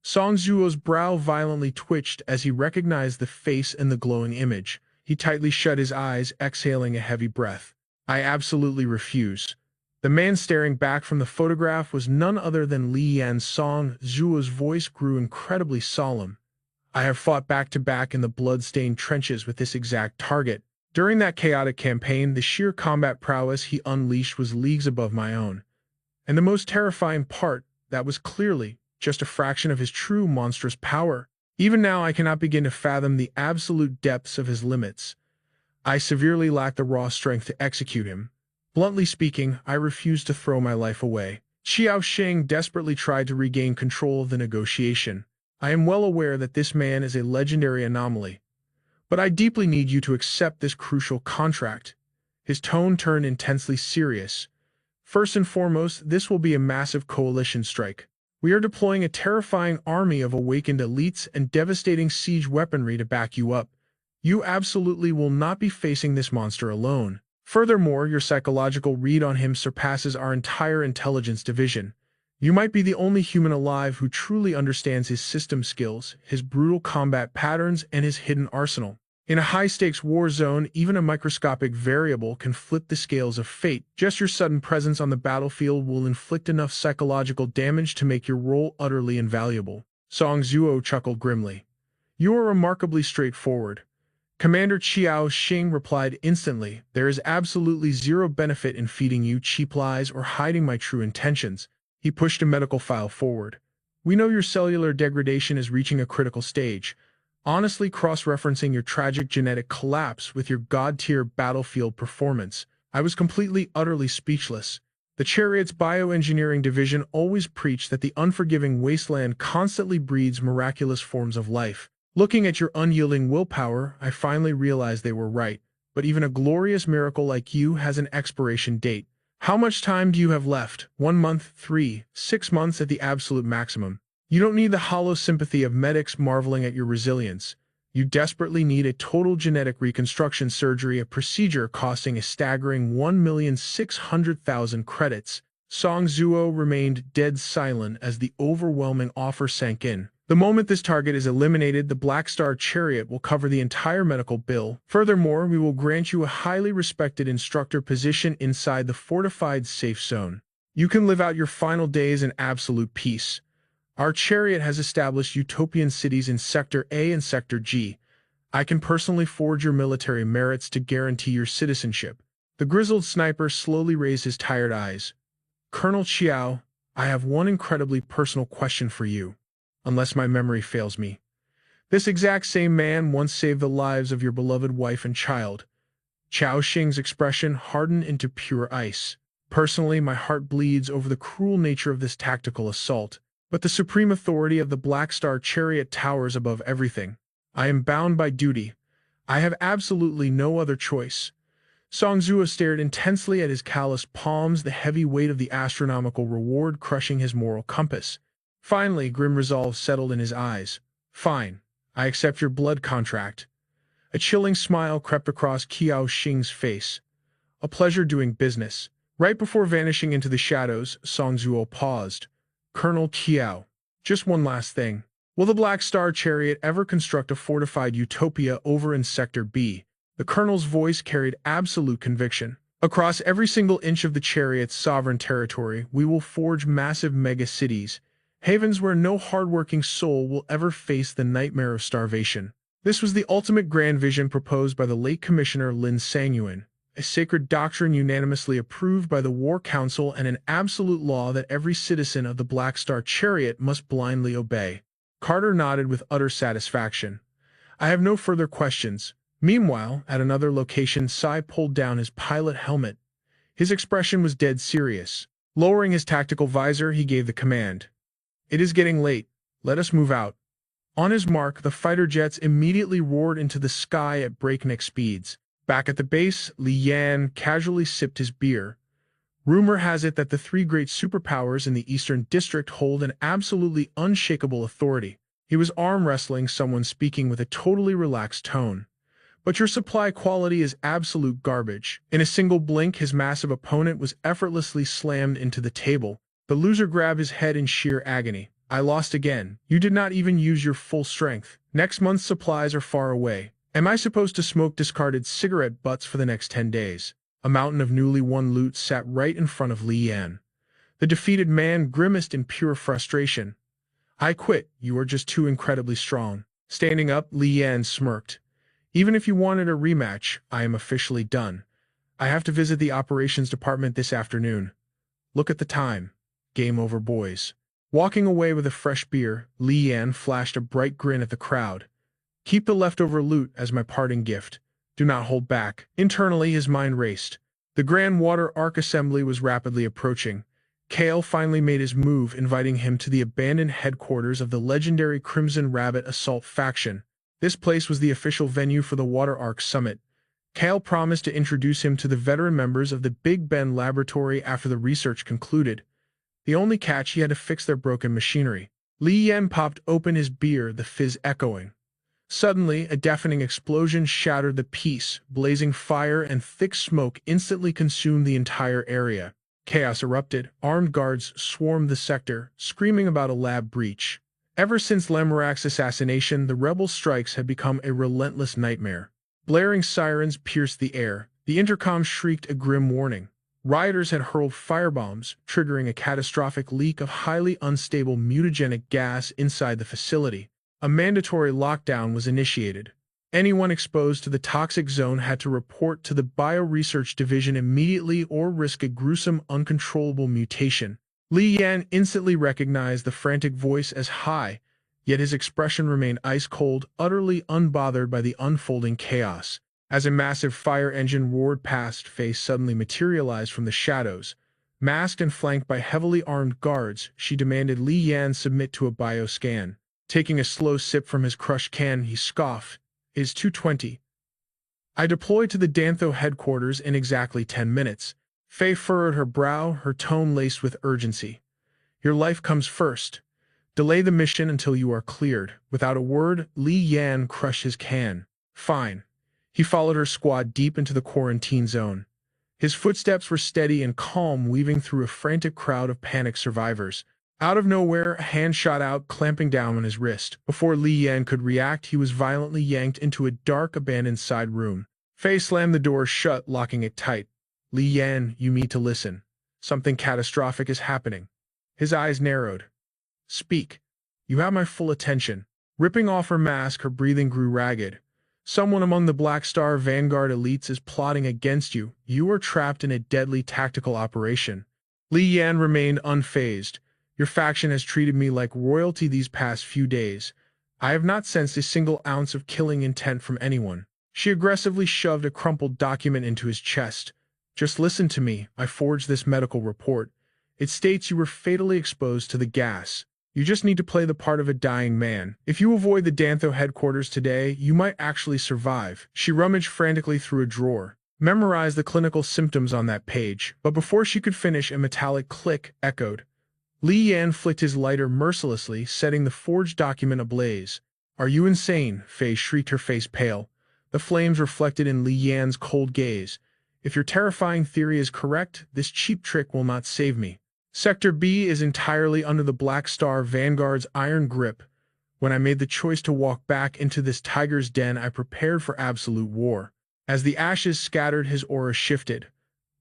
Song Zhuo's brow violently twitched as he recognized the face in the glowing image. He tightly shut his eyes, exhaling a heavy breath. I absolutely refuse. The man staring back from the photograph was none other than Li Yan. Song Zhuo's voice grew incredibly solemn. I have fought back-to-back in the blood-stained trenches with this exact target. During that chaotic campaign, the sheer combat prowess he unleashed was leagues above my own. And the most terrifying part, that was clearly just a fraction of his true monstrous power. Even now, I cannot begin to fathom the absolute depths of his limits. I severely lack the raw strength to execute him. Bluntly speaking, I refuse to throw my life away. Xiao Xing desperately tried to regain control of the negotiation. I am well aware that this man is a legendary anomaly, but I deeply need you to accept this crucial contract. His tone turned intensely serious. First and foremost, this will be a massive coalition strike. We are deploying a terrifying army of awakened elites and devastating siege weaponry to back you up. You absolutely will not be facing this monster alone. Furthermore, your psychological read on him surpasses our entire intelligence division. You might be the only human alive who truly understands his system skills, his brutal combat patterns, and his hidden arsenal. In a high-stakes war zone, even a microscopic variable can flip the scales of fate. Just your sudden presence on the battlefield will inflict enough psychological damage to make your role utterly invaluable. Song Zhuo chuckled grimly. You are remarkably straightforward. Commander Xiao Xing replied instantly, there is absolutely zero benefit in feeding you cheap lies or hiding my true intentions. He pushed a medical file forward. We know your cellular degradation is reaching a critical stage. Honestly, cross-referencing your tragic genetic collapse with your god-tier battlefield performance, I was completely, utterly speechless. The Chariot's bioengineering division always preached that the unforgiving wasteland constantly breeds miraculous forms of life. Looking at your unyielding willpower, I finally realized they were right. But even a glorious miracle like you has an expiration date. How much time do you have left? 1 month, 3, 6 months at the absolute maximum. You don't need the hollow sympathy of medics marveling at your resilience. You desperately need a total genetic reconstruction surgery, a procedure costing a staggering 1,600,000 credits. Song Zhuo remained dead silent as the overwhelming offer sank in. The moment this target is eliminated, the Black Star Chariot will cover the entire medical bill. Furthermore, we will grant you a highly respected instructor position inside the fortified safe zone. You can live out your final days in absolute peace. Our chariot has established utopian cities in Sector A and Sector G. I can personally forge your military merits to guarantee your citizenship. The grizzled sniper slowly raised his tired eyes. Colonel Xiao, I have one incredibly personal question for you. Unless my memory fails me. This exact same man once saved the lives of your beloved wife and child. Xiao Xing's expression hardened into pure ice. Personally, my heart bleeds over the cruel nature of this tactical assault. But the supreme authority of the Black Star Chariot towers above everything. I am bound by duty. I have absolutely no other choice. Song Zhuo stared intensely at his calloused palms, the heavy weight of the astronomical reward crushing his moral compass. Finally, grim resolve settled in his eyes. Fine. I accept your blood contract. A chilling smile crept across Xiao Xing's face. A pleasure doing business. Right before vanishing into the shadows, Song Zhuo paused. Colonel Qiao, just one last thing. Will the Black Star Chariot ever construct a fortified utopia over in Sector B? The colonel's voice carried absolute conviction. Across every single inch of the chariot's sovereign territory, we will forge massive mega-cities, havens where no hardworking soul will ever face the nightmare of starvation. This was the ultimate grand vision proposed by the late Commissioner Lin Sangyuan, a sacred doctrine unanimously approved by the War Council and an absolute law that every citizen of the Black Star Chariot must blindly obey. Carter nodded with utter satisfaction. I have no further questions. Meanwhile, at another location, Sai pulled down his pilot helmet. His expression was dead serious. Lowering his tactical visor, he gave the command. It is getting late. Let us move out. On his mark, the fighter jets immediately roared into the sky at breakneck speeds. Back at the base, Li Yan casually sipped his beer. Rumor has it that the three great superpowers in the Eastern District hold an absolutely unshakable authority. He was arm wrestling someone speaking with a totally relaxed tone. But your supply quality is absolute garbage. In a single blink, his massive opponent was effortlessly slammed into the table. The loser grabbed his head in sheer agony. I lost again. You did not even use your full strength. Next month's supplies are far away. Am I supposed to smoke discarded cigarette butts for the next 10 days? A mountain of newly won loot sat right in front of Li Yan. The defeated man grimaced in pure frustration. I quit. You are just too incredibly strong. Standing up, Li Yan smirked. Even if you wanted a rematch, I am officially done. I have to visit the operations department this afternoon. Look at the time. Game over, boys. Walking away with a fresh beer, Li Yan flashed a bright grin at the crowd. Keep the leftover loot as my parting gift. Do not hold back. Internally, his mind raced. The Grand Water Arc Assembly was rapidly approaching. Kale finally made his move, inviting him to the abandoned headquarters of the legendary Crimson Rabbit Assault faction. This place was the official venue for the Water Arc Summit. Kale promised to introduce him to the veteran members of the Big Ben laboratory after the research concluded. The only catch, he had to fix their broken machinery. Li Yan popped open his beer, the fizz echoing. Suddenly, a deafening explosion shattered the peace. Blazing fire and thick smoke instantly consumed the entire area. Chaos erupted. Armed guards swarmed the sector, screaming about a lab breach. Ever since Lemurak's assassination, the rebel strikes had become a relentless nightmare. Blaring sirens pierced the air. The intercom shrieked a grim warning. Rioters had hurled firebombs, triggering a catastrophic leak of highly unstable mutagenic gas inside the facility. A mandatory lockdown was initiated. Anyone exposed to the toxic zone had to report to the Bioresearch Division immediately or risk a gruesome, uncontrollable mutation. Li Yan instantly recognized the frantic voice as Hai, yet his expression remained ice-cold, utterly unbothered by the unfolding chaos. As a massive fire engine roared past, Faye suddenly materialized from the shadows. Masked and flanked by heavily armed guards, she demanded Li Yan submit to a bioscan. Taking a slow sip from his crushed can, he scoffed. Is 220. I deploy to the Dantho headquarters in exactly 10 minutes. Faye furrowed her brow, her tone laced with urgency. Your life comes first. Delay the mission until you are cleared. Without a word, Li Yan crushed his can. Fine. He followed her squad deep into the quarantine zone. His footsteps were steady and calm, weaving through a frantic crowd of panicked survivors. Out of nowhere, a hand shot out, clamping down on his wrist. Before Li Yan could react, he was violently yanked into a dark, abandoned side room. Faye slammed the door shut, locking it tight. Li Yan, you need to listen. Something catastrophic is happening. His eyes narrowed. Speak. You have my full attention. Ripping off her mask, her breathing grew ragged. Someone among the Black Star Vanguard elites is plotting against you. You are trapped in a deadly tactical operation. Li Yan remained unfazed. Your faction has treated me like royalty these past few days. I have not sensed a single ounce of killing intent from anyone. She aggressively shoved a crumpled document into his chest. Just listen to me. I forged this medical report. It states you were fatally exposed to the gas. You just need to play the part of a dying man. If you avoid the Dantho headquarters today, you might actually survive. She rummaged frantically through a drawer. Memorized the clinical symptoms on that page, but before she could finish, a metallic click echoed. Li Yan flicked his lighter mercilessly, setting the forged document ablaze. Are you insane? Faye shrieked, her face pale. The flames reflected in Li Yan's cold gaze. If your terrifying theory is correct, this cheap trick will not save me. Sector B is entirely under the Black Star Vanguard's iron grip. When I made the choice to walk back into this tiger's den, I prepared for absolute war. As the ashes scattered, his aura shifted.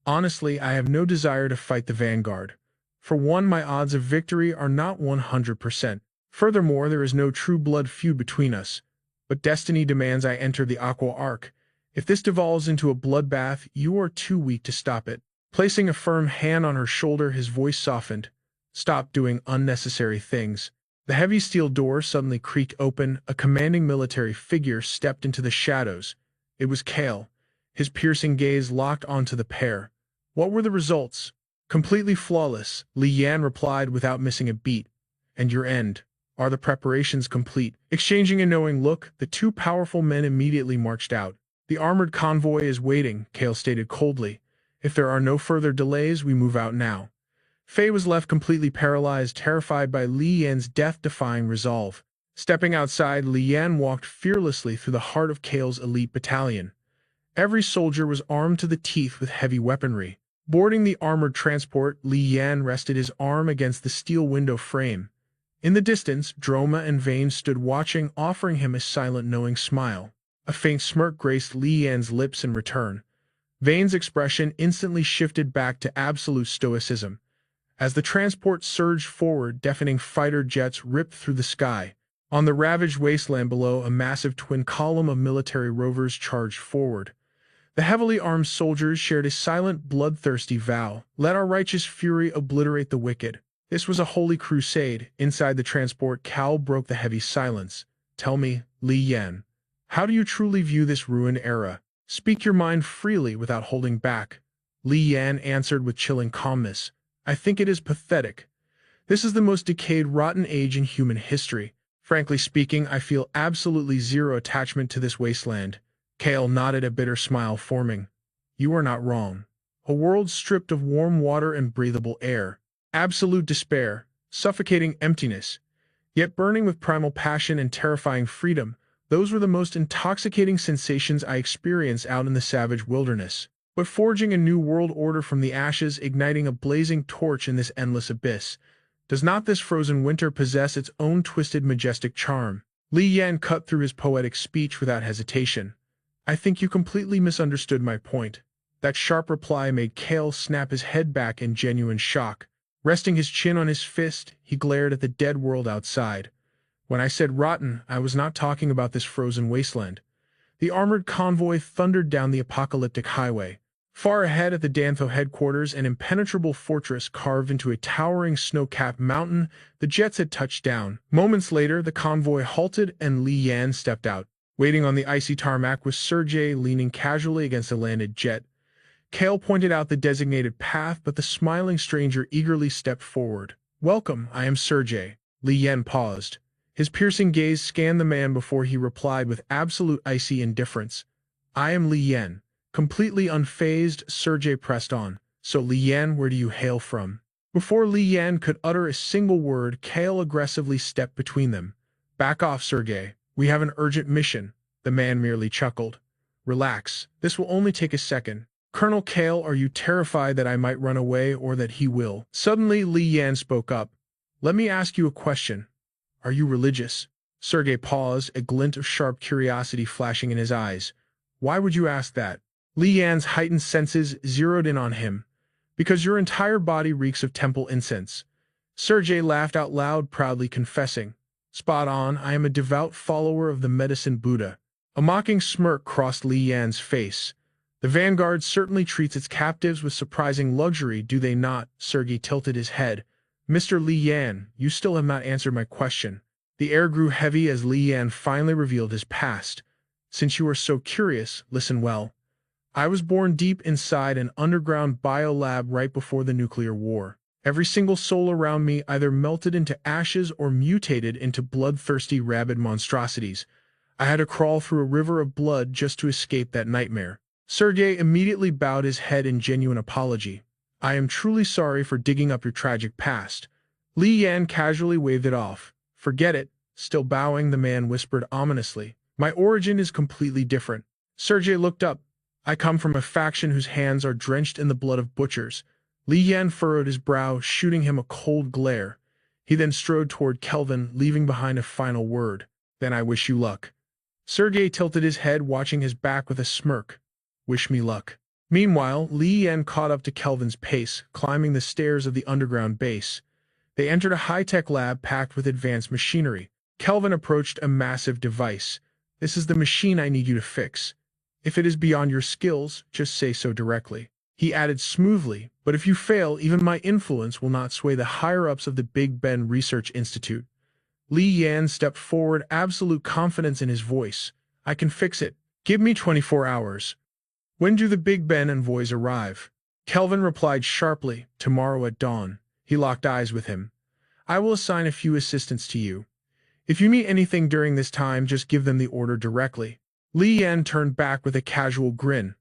Honestly, I have no desire to fight the Vanguard. For one, my odds of victory are not 100%. Furthermore, there is no true blood feud between us. But destiny demands I enter the Aqua Arc. If this devolves into a bloodbath, you are too weak to stop it. Placing a firm hand on her shoulder, his voice softened. Stop doing unnecessary things. The heavy steel door suddenly creaked open. A commanding military figure stepped into the shadows. It was Kale. His piercing gaze locked onto the pair. What were the results? Completely flawless, Li Yan replied without missing a beat. And your end. Are the preparations complete? Exchanging a knowing look, the two powerful men immediately marched out. The armored convoy is waiting, Kale stated coldly. If there are no further delays, we move out now. Fei was left completely paralyzed, terrified by Li Yan's death-defying resolve. Stepping outside, Li Yan walked fearlessly through the heart of Kale's elite battalion. Every soldier was armed to the teeth with heavy weaponry. Boarding the armored transport, Li Yan rested his arm against the steel window frame. In the distance, Droma and Vane stood watching, offering him a silent, knowing smile. A faint smirk graced Li Yan's lips in return. Vane's expression instantly shifted back to absolute stoicism. As the transport surged forward, deafening fighter jets ripped through the sky. On the ravaged wasteland below, a massive twin column of military rovers charged forward. The heavily armed soldiers shared a silent, bloodthirsty vow: "Let our righteous fury obliterate the wicked." This was a holy crusade. Inside the transport, Cal broke the heavy silence. "Tell me, Li Yan, how do you truly view this ruined era? Speak your mind freely without holding back." Li Yan answered with chilling calmness. "I think it is pathetic. This is the most decayed, rotten age in human history. Frankly speaking, I feel absolutely zero attachment to this wasteland." Kale nodded, a bitter smile forming. "You are not wrong. A world stripped of warm water and breathable air. Absolute despair, suffocating emptiness, yet burning with primal passion and terrifying freedom. Those were the most intoxicating sensations I experienced out in the savage wilderness. But forging a new world order from the ashes, igniting a blazing torch in this endless abyss, does not this frozen winter possess its own twisted, majestic charm?" Li Yan cut through his poetic speech without hesitation. "I think you completely misunderstood my point." That sharp reply made Kale snap his head back in genuine shock. Resting his chin on his fist, he glared at the dead world outside. "When I said rotten, I was not talking about this frozen wasteland." The armored convoy thundered down the apocalyptic highway. Far ahead at the Dantho headquarters, an impenetrable fortress carved into a towering snow-capped mountain, the jets had touched down. Moments later, the convoy halted and Li Yan stepped out. Waiting on the icy tarmac was Sergei, leaning casually against a landed jet. Kale pointed out the designated path, but the smiling stranger eagerly stepped forward. "Welcome, I am Sergei." Li Yan paused. His piercing gaze scanned the man before he replied with absolute icy indifference. "I am Li Yan." Completely unfazed, Sergei pressed on. "So Li Yan, where do you hail from?" Before Li Yan could utter a single word, Kale aggressively stepped between them. "Back off, Sergei. We have an urgent mission." The man merely chuckled. "Relax. This will only take a second." "Colonel Kale, are you terrified that I might run away or that he will?" Suddenly, Li Yan spoke up. "Let me ask you a question. Are you religious?" Sergei paused, a glint of sharp curiosity flashing in his eyes. "Why would you ask that?" Li Yan's heightened senses zeroed in on him. "Because your entire body reeks of temple incense." Sergei laughed out loud, proudly confessing. "Spot on, I am a devout follower of the medicine Buddha." A mocking smirk crossed Li Yan's face. "The vanguard certainly treats its captives with surprising luxury, do they not?" Sergei tilted his head. "Mr. Li Yan, you still have not answered my question." The air grew heavy as Li Yan finally revealed his past. "Since you are so curious, listen well. I was born deep inside an underground biolab right before the nuclear war. Every single soul around me either melted into ashes or mutated into bloodthirsty, rabid monstrosities. I had to crawl through a river of blood just to escape that nightmare." Sergei immediately bowed his head in genuine apology. "I am truly sorry for digging up your tragic past." Li Yan casually waved it off. "Forget it." Still bowing, the man whispered ominously. "My origin is completely different." Sergei looked up. "I come from a faction whose hands are drenched in the blood of butchers." Li Yan furrowed his brow, shooting him a cold glare. He then strode toward Kelvin, leaving behind a final word. "Then I wish you luck." Sergei tilted his head, watching his back with a smirk. "Wish me luck." Meanwhile, Li Yan caught up to Kelvin's pace, climbing the stairs of the underground base. They entered a high-tech lab packed with advanced machinery. Kelvin approached a massive device. "This is the machine I need you to fix. If it is beyond your skills, just say so directly." He added smoothly, "But if you fail, even my influence will not sway the higher-ups of the Big Ben Research Institute." Li Yan stepped forward, absolute confidence in his voice. "I can fix it. Give me 24 hours." "When do the Big Ben envoys arrive?" Kelvin replied sharply, "Tomorrow at dawn." He locked eyes with him. "I will assign a few assistants to you. If you meet anything during this time, just give them the order directly." Li Yan turned back with a casual grin.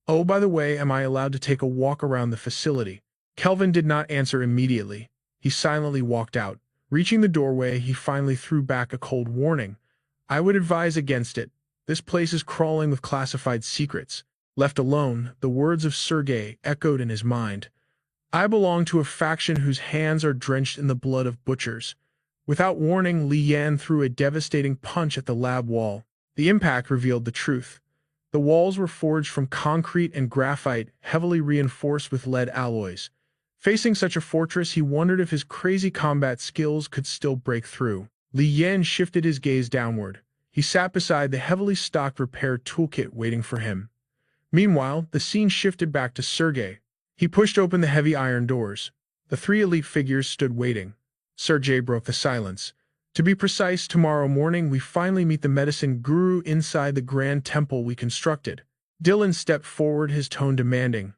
Oh, by the way, am I allowed to take a walk around the facility? Kelvin did not answer immediately. He silently walked out. Reaching the doorway, he finally threw back a cold warning. I would advise against it. This place is crawling with classified secrets. Left alone, the words of Sergei echoed in his mind. I belong to a faction whose hands are drenched in the blood of butchers. Without warning, Li Yan threw a devastating punch at the lab wall. The impact revealed the truth. The walls were forged from concrete and graphite, heavily reinforced with lead alloys. Facing such a fortress, he wondered if his crazy combat skills could still break through. Li Yan shifted his gaze downward. He sat beside the heavily stocked repair toolkit waiting for him. Meanwhile, the scene shifted back to Sergei. He pushed open the heavy iron doors. The three elite figures stood waiting. Sergei broke the silence. To be precise, tomorrow morning we finally meet the medicine guru inside the grand temple we constructed. Dylan stepped forward, his tone demanding.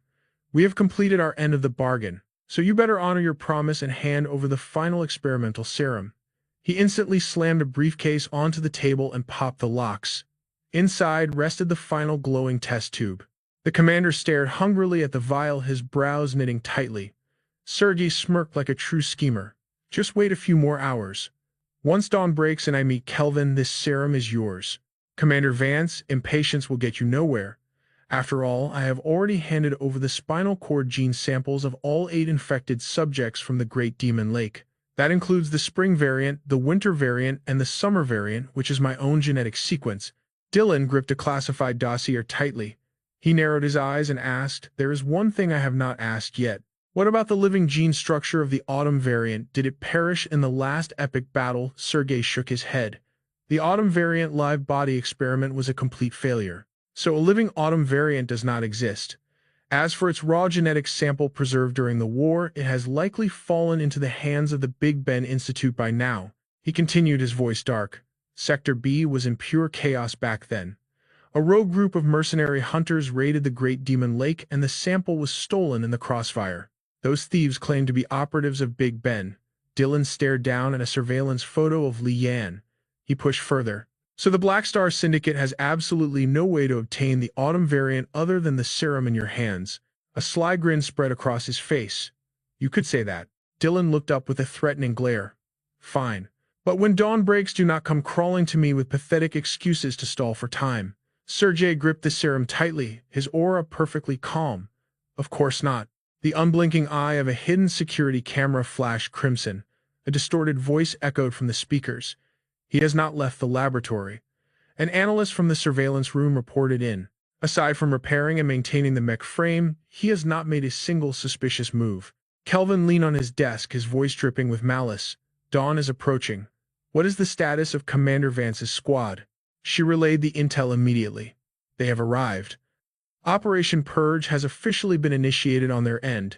We have completed our end of the bargain, so you better honor your promise and hand over the final experimental serum. He instantly slammed a briefcase onto the table and popped the locks. Inside rested the final glowing test tube. The commander stared hungrily at the vial, his brows knitting tightly. Sergei smirked like a true schemer. Just wait a few more hours. Once dawn breaks and I meet Kelvin, this serum is yours. Commander Vance, impatience will get you nowhere. After all, I have already handed over the spinal cord gene samples of all 8 infected subjects from the Great Demon Lake. That includes the spring variant, the winter variant, and the summer variant, which is my own genetic sequence. Dylan gripped a classified dossier tightly. He narrowed his eyes and asked, there is one thing I have not asked yet. What about the living gene structure of the autumn variant? Did it perish in the last epic battle? Sergei shook his head. The autumn variant live body experiment was a complete failure. So a living autumn variant does not exist. As for its raw genetic sample preserved during the war, it has likely fallen into the hands of the Big Ben Institute by now. He continued, his voice dark. Sector B was in pure chaos back then. A rogue group of mercenary hunters raided the Great Demon Lake and the sample was stolen in the crossfire. Those thieves claimed to be operatives of Big Ben. Dylan stared down at a surveillance photo of Li Yan. He pushed further. So the Black Star Syndicate has absolutely no way to obtain the autumn variant other than the serum in your hands. A sly grin spread across his face. You could say that. Dylan looked up with a threatening glare. Fine. But when dawn breaks, do not come crawling to me with pathetic excuses to stall for time. Sergei gripped the serum tightly, his aura perfectly calm. Of course not. The unblinking eye of a hidden security camera flashed crimson. A distorted voice echoed from the speakers. He has not left the laboratory. An analyst from the surveillance room reported in. Aside from repairing and maintaining the mech frame, he has not made a single suspicious move. Kelvin leaned on his desk, his voice dripping with malice. Dawn is approaching. What is the status of Commander Vance's squad? She relayed the intel immediately. They have arrived. Operation Purge has officially been initiated on their end.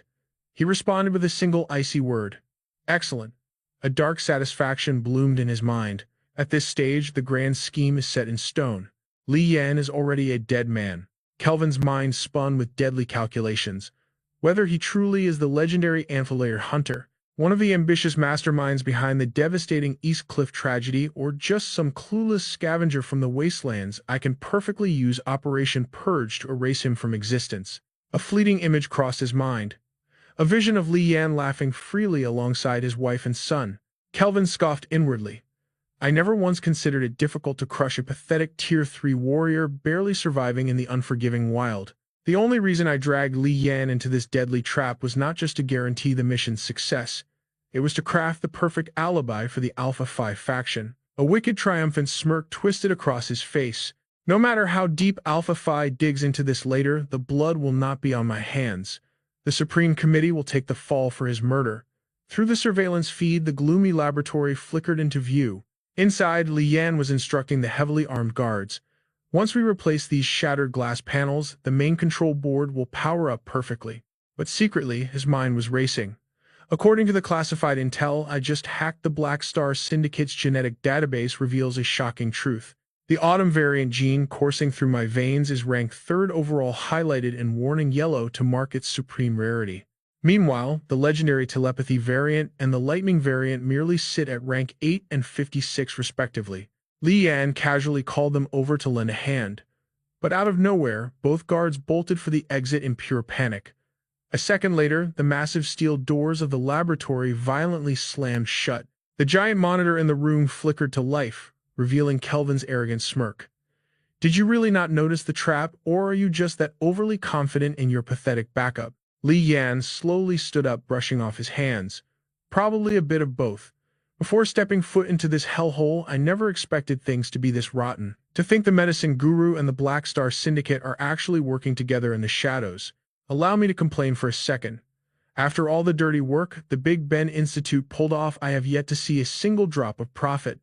He responded with a single icy word. Excellent. A dark satisfaction bloomed in his mind. At this stage, the grand scheme is set in stone. Li Yan is already a dead man. Kelvin's mind spun with deadly calculations. Whether he truly is the legendary Anfilayer Hunter, one of the ambitious masterminds behind the devastating East Cliff tragedy, or just some clueless scavenger from the wastelands, I can perfectly use Operation Purge to erase him from existence. A fleeting image crossed his mind. A vision of Li Yan laughing freely alongside his wife and son. Kelvin scoffed inwardly. I never once considered it difficult to crush a pathetic Tier 3 warrior barely surviving in the unforgiving wild. The only reason I dragged Li Yan into this deadly trap was not just to guarantee the mission's success. It was to craft the perfect alibi for the Alpha Phi faction. A wicked, triumphant smirk twisted across his face. No matter how deep Alpha Phi digs into this later, the blood will not be on my hands. The Supreme Committee will take the fall for his murder. Through the surveillance feed, the gloomy laboratory flickered into view. Inside, Li Yan was instructing the heavily armed guards. Once we replace these shattered glass panels, the main control board will power up perfectly. But secretly, his mind was racing. According to the classified intel I just hacked, the Black Star Syndicate's genetic database reveals a shocking truth. The autumn variant gene coursing through my veins is ranked 3rd overall, highlighted in warning yellow to mark its supreme rarity. Meanwhile, the legendary telepathy variant and the lightning variant merely sit at rank 8 and 56 respectively. Li Yan casually called them over to lend a hand. But out of nowhere, both guards bolted for the exit in pure panic. A second later, the massive steel doors of the laboratory violently slammed shut. The giant monitor in the room flickered to life, revealing Kelvin's arrogant smirk. Did you really not notice the trap, or are you just that overly confident in your pathetic backup? Li Yan slowly stood up, brushing off his hands. Probably a bit of both. Before stepping foot into this hellhole, I never expected things to be this rotten. To think the Medicine Guru and the Black Star Syndicate are actually working together in the shadows. Allow me to complain for a second. After all the dirty work the Big Ben Institute pulled off, I have yet to see a single drop of profit.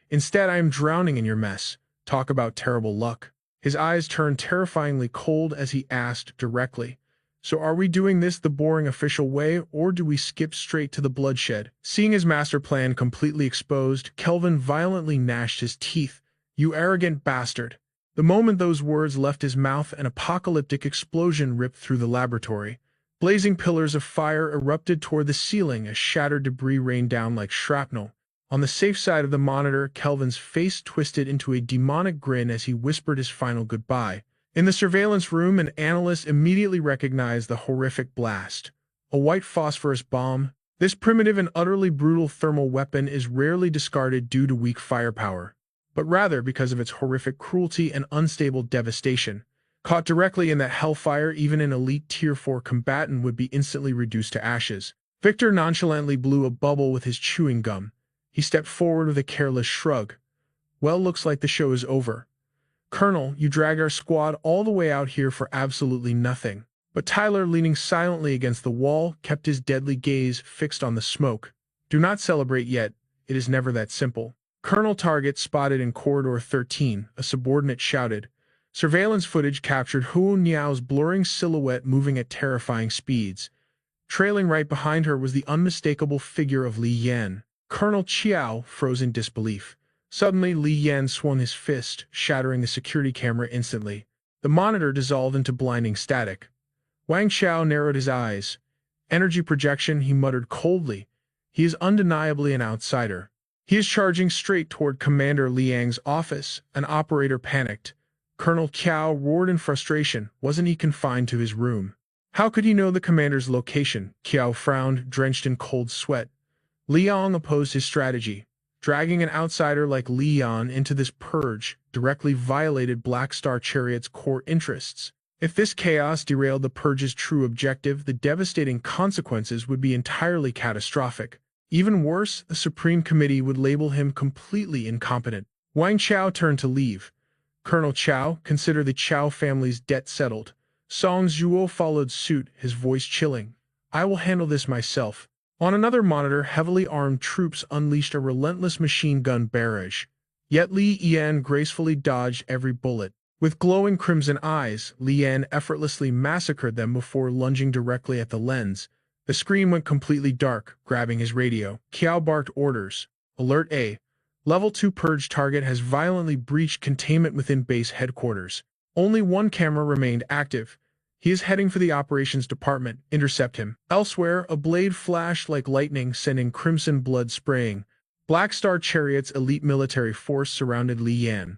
Instead, I am drowning in your mess. Talk about terrible luck. His eyes turned terrifyingly cold as he asked directly, "So are we doing this the boring official way, or do we skip straight to the bloodshed?" Seeing his master plan completely exposed, Kelvin violently gnashed his teeth. "You arrogant bastard." The moment those words left his mouth, an apocalyptic explosion ripped through the laboratory. Blazing pillars of fire erupted toward the ceiling as shattered debris rained down like shrapnel. On the safe side of the monitor, Kelvin's face twisted into a demonic grin as he whispered his final goodbye. In the surveillance room, an analyst immediately recognized the horrific blast. A white phosphorus bomb. This primitive and utterly brutal thermal weapon is rarely discarded due to weak firepower, but rather because of its horrific cruelty and unstable devastation. Caught directly in that hellfire, even an elite Tier 4 combatant would be instantly reduced to ashes. Victor nonchalantly blew a bubble with his chewing gum. He stepped forward with a careless shrug. "Well, looks like the show is over. Colonel, you dragged our squad all the way out here for absolutely nothing." But Tyler, leaning silently against the wall, kept his deadly gaze fixed on the smoke. "Do not celebrate yet. It is never that simple." "Colonel, target spotted in Corridor 13, a subordinate shouted. Surveillance footage captured Huo Niao's blurring silhouette moving at terrifying speeds. Trailing right behind her was the unmistakable figure of Li Yan. Colonel Chiao froze in disbelief. Suddenly, Li Yan swung his fist, shattering the security camera instantly. The monitor dissolved into blinding static. Wang Xiao narrowed his eyes. "Energy projection," he muttered coldly. "He is undeniably an outsider." "He is charging straight toward Commander Liang's office." An operator panicked. Colonel Qiao roared in frustration. Wasn't he confined to his room? How could he know the commander's location? Qiao frowned, drenched in cold sweat. Liang opposed his strategy. Dragging an outsider like Liang into this purge directly violated Black Star Chariot's core interests. If this chaos derailed the purge's true objective, the devastating consequences would be entirely catastrophic. Even worse, the Supreme Committee would label him completely incompetent. Wang Chao turned to leave. "Colonel Chao, consider the Chao family's debt settled." Song Zhuo followed suit, his voice chilling. "I will handle this myself." On another monitor, heavily armed troops unleashed a relentless machine gun barrage. Yet Li Yan gracefully dodged every bullet. With glowing crimson eyes, Li Yan effortlessly massacred them before lunging directly at the lens. The screen went completely dark, grabbing his radio. Qiao barked orders. "Alert A. Level 2 purge target has violently breached containment within base headquarters." Only one camera remained active. "He is heading for the operations department. Intercept him." Elsewhere, a blade flashed like lightning, sending crimson blood spraying. Black Star Chariot's elite military force surrounded Li Yan.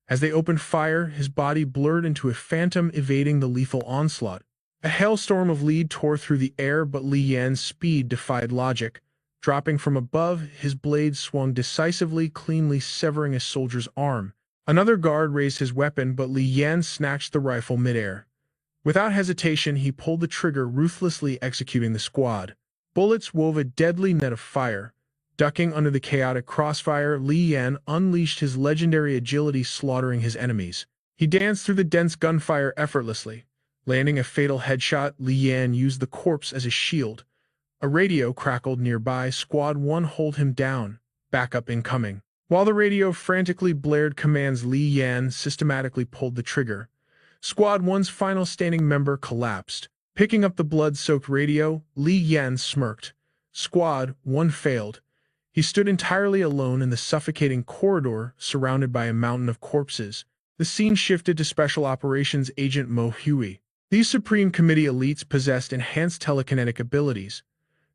As they opened fire, his body blurred into a phantom, evading the lethal onslaught. A hailstorm of lead tore through the air, but Li Yan's speed defied logic. Dropping from above, his blade swung decisively, cleanly severing a soldier's arm. Another guard raised his weapon, but Li Yan snatched the rifle midair. Without hesitation, he pulled the trigger, ruthlessly executing the squad. Bullets wove a deadly net of fire. Ducking under the chaotic crossfire, Li Yan unleashed his legendary agility, slaughtering his enemies. He danced through the dense gunfire effortlessly. Landing a fatal headshot, Li Yan used the corpse as a shield. A radio crackled nearby. "Squad 1, hold him down. Backup incoming." While the radio frantically blared commands, Li Yan systematically pulled the trigger. Squad 1's final standing member collapsed. Picking up the blood-soaked radio, Li Yan smirked. Squad 1 failed. He stood entirely alone in the suffocating corridor, surrounded by a mountain of corpses. The scene shifted to Special Operations Agent Mo Hui. These Supreme Committee elites possessed enhanced telekinetic abilities.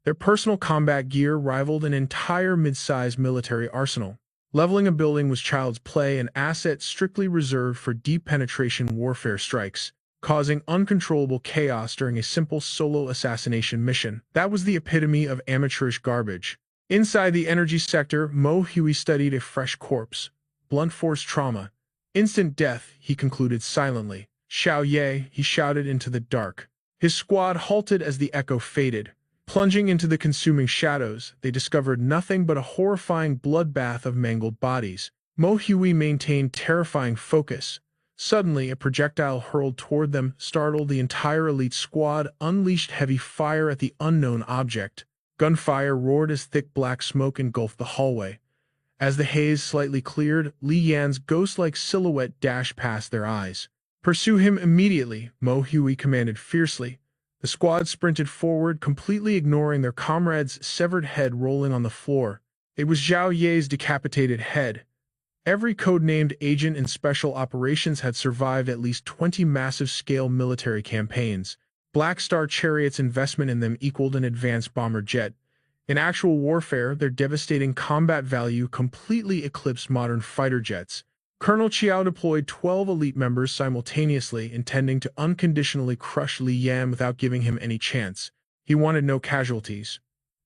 Their personal combat gear rivaled an entire mid-sized military arsenal. Leveling a building was child's play, an asset strictly reserved for deep penetration warfare strikes, causing uncontrollable chaos during a simple solo assassination mission. That was the epitome of amateurish garbage. Inside the energy sector, Mo Huey studied a fresh corpse. Blunt force trauma. Instant death, he concluded silently. Xiao Ye, he shouted into the dark. His squad halted as the echo faded. Plunging into the consuming shadows, they discovered nothing but a horrifying bloodbath of mangled bodies. Mo Huey maintained terrifying focus. Suddenly, a projectile hurled toward them startled the entire elite squad, unleashed heavy fire at the unknown object. Gunfire roared as thick black smoke engulfed the hallway. As the haze slightly cleared, Li Yan's ghost-like silhouette dashed past their eyes. "Pursue him immediately," Mo Huey commanded fiercely. The squad sprinted forward, completely ignoring their comrade's severed head rolling on the floor. It was Xiao Ye's decapitated head. Every code-named agent in special operations had survived at least 20 massive-scale military campaigns. Black Star Chariot's investment in them equaled an advanced bomber jet. In actual warfare, their devastating combat value completely eclipsed modern fighter jets. Colonel Chiao deployed 12 elite members simultaneously, intending to unconditionally crush Li Yan without giving him any chance. He wanted no casualties.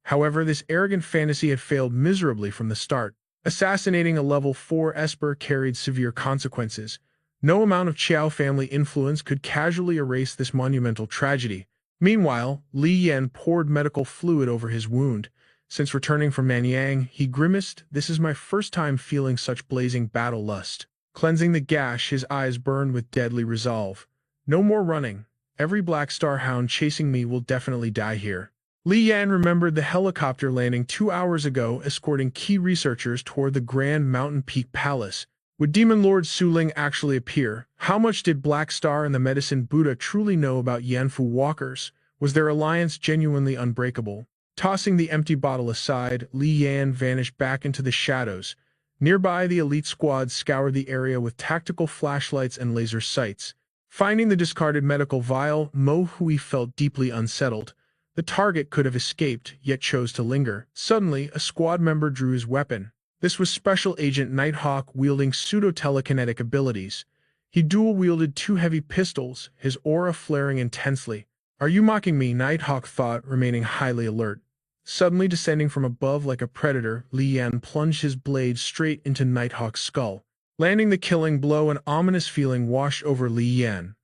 However, this arrogant fantasy had failed miserably from the start. Assassinating a level 4 Esper carried severe consequences. No amount of Chiao family influence could casually erase this monumental tragedy. Meanwhile, Li Yan poured medical fluid over his wound. Since returning from Nanyang, he grimaced, "This is my first time feeling such blazing battle lust." Cleansing the gash, his eyes burned with deadly resolve. "No more running. Every Black Star hound chasing me will definitely die here." Li Yan remembered the helicopter landing 2 hours ago, escorting key researchers toward the Grand Mountain Peak Palace. Would Demon Lord Suling actually appear? How much did Black Star and the Medicine Buddha truly know about Yanfu walkers? Was their alliance genuinely unbreakable? Tossing the empty bottle aside, Li Yan vanished back into the shadows. Nearby, the elite squad scoured the area with tactical flashlights and laser sights. Finding the discarded medical vial, Mo Hui felt deeply unsettled. The target could have escaped, yet chose to linger. Suddenly, a squad member drew his weapon. This was Special Agent Nighthawk wielding pseudo-telekinetic abilities. He dual-wielded 2 heavy pistols, his aura flaring intensely. "Are you mocking me?" Nighthawk thought, remaining highly alert. Suddenly descending from above like a predator, Li Yan plunged his blade straight into Nighthawk's skull. Landing the killing blow, an ominous feeling washed over Li Yan.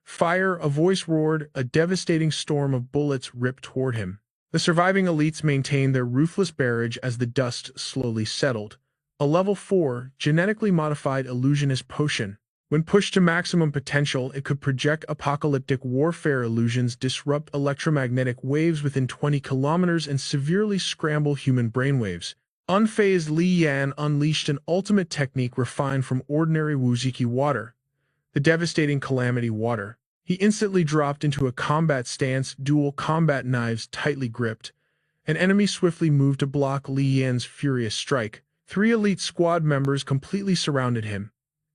"Fire!" a voice roared, a devastating storm of bullets ripped toward him. The surviving elites maintained their ruthless barrage as the dust slowly settled. A level 4, genetically modified illusionist potion. When pushed to maximum potential, it could project apocalyptic warfare illusions, disrupt electromagnetic waves within 20 kilometers, and severely scramble human brainwaves. Unfazed, Li Yan unleashed an ultimate technique refined from ordinary Wuziki water. The devastating Calamity Water. He instantly dropped into a combat stance, dual combat knives tightly gripped. An enemy swiftly moved to block Li Yan's furious strike. 3 elite squad members completely surrounded him.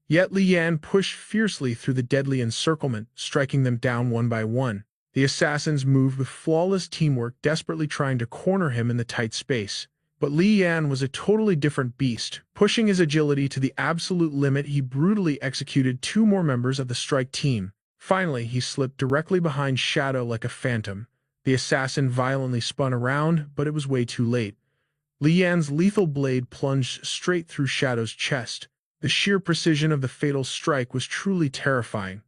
Yet Li Yan pushed fiercely through the deadly encirclement, striking them down one by one. The assassins moved with flawless teamwork, desperately trying to corner him in the tight space. But Li Yan was a totally different beast. Pushing his agility to the absolute limit, he brutally executed 2 more members of the strike team. Finally, he slipped directly behind Shadow like a phantom. The assassin violently spun around, but it was way too late. Li Yan's lethal blade plunged straight through Shadow's chest. The sheer precision of the fatal strike was truly terrifying.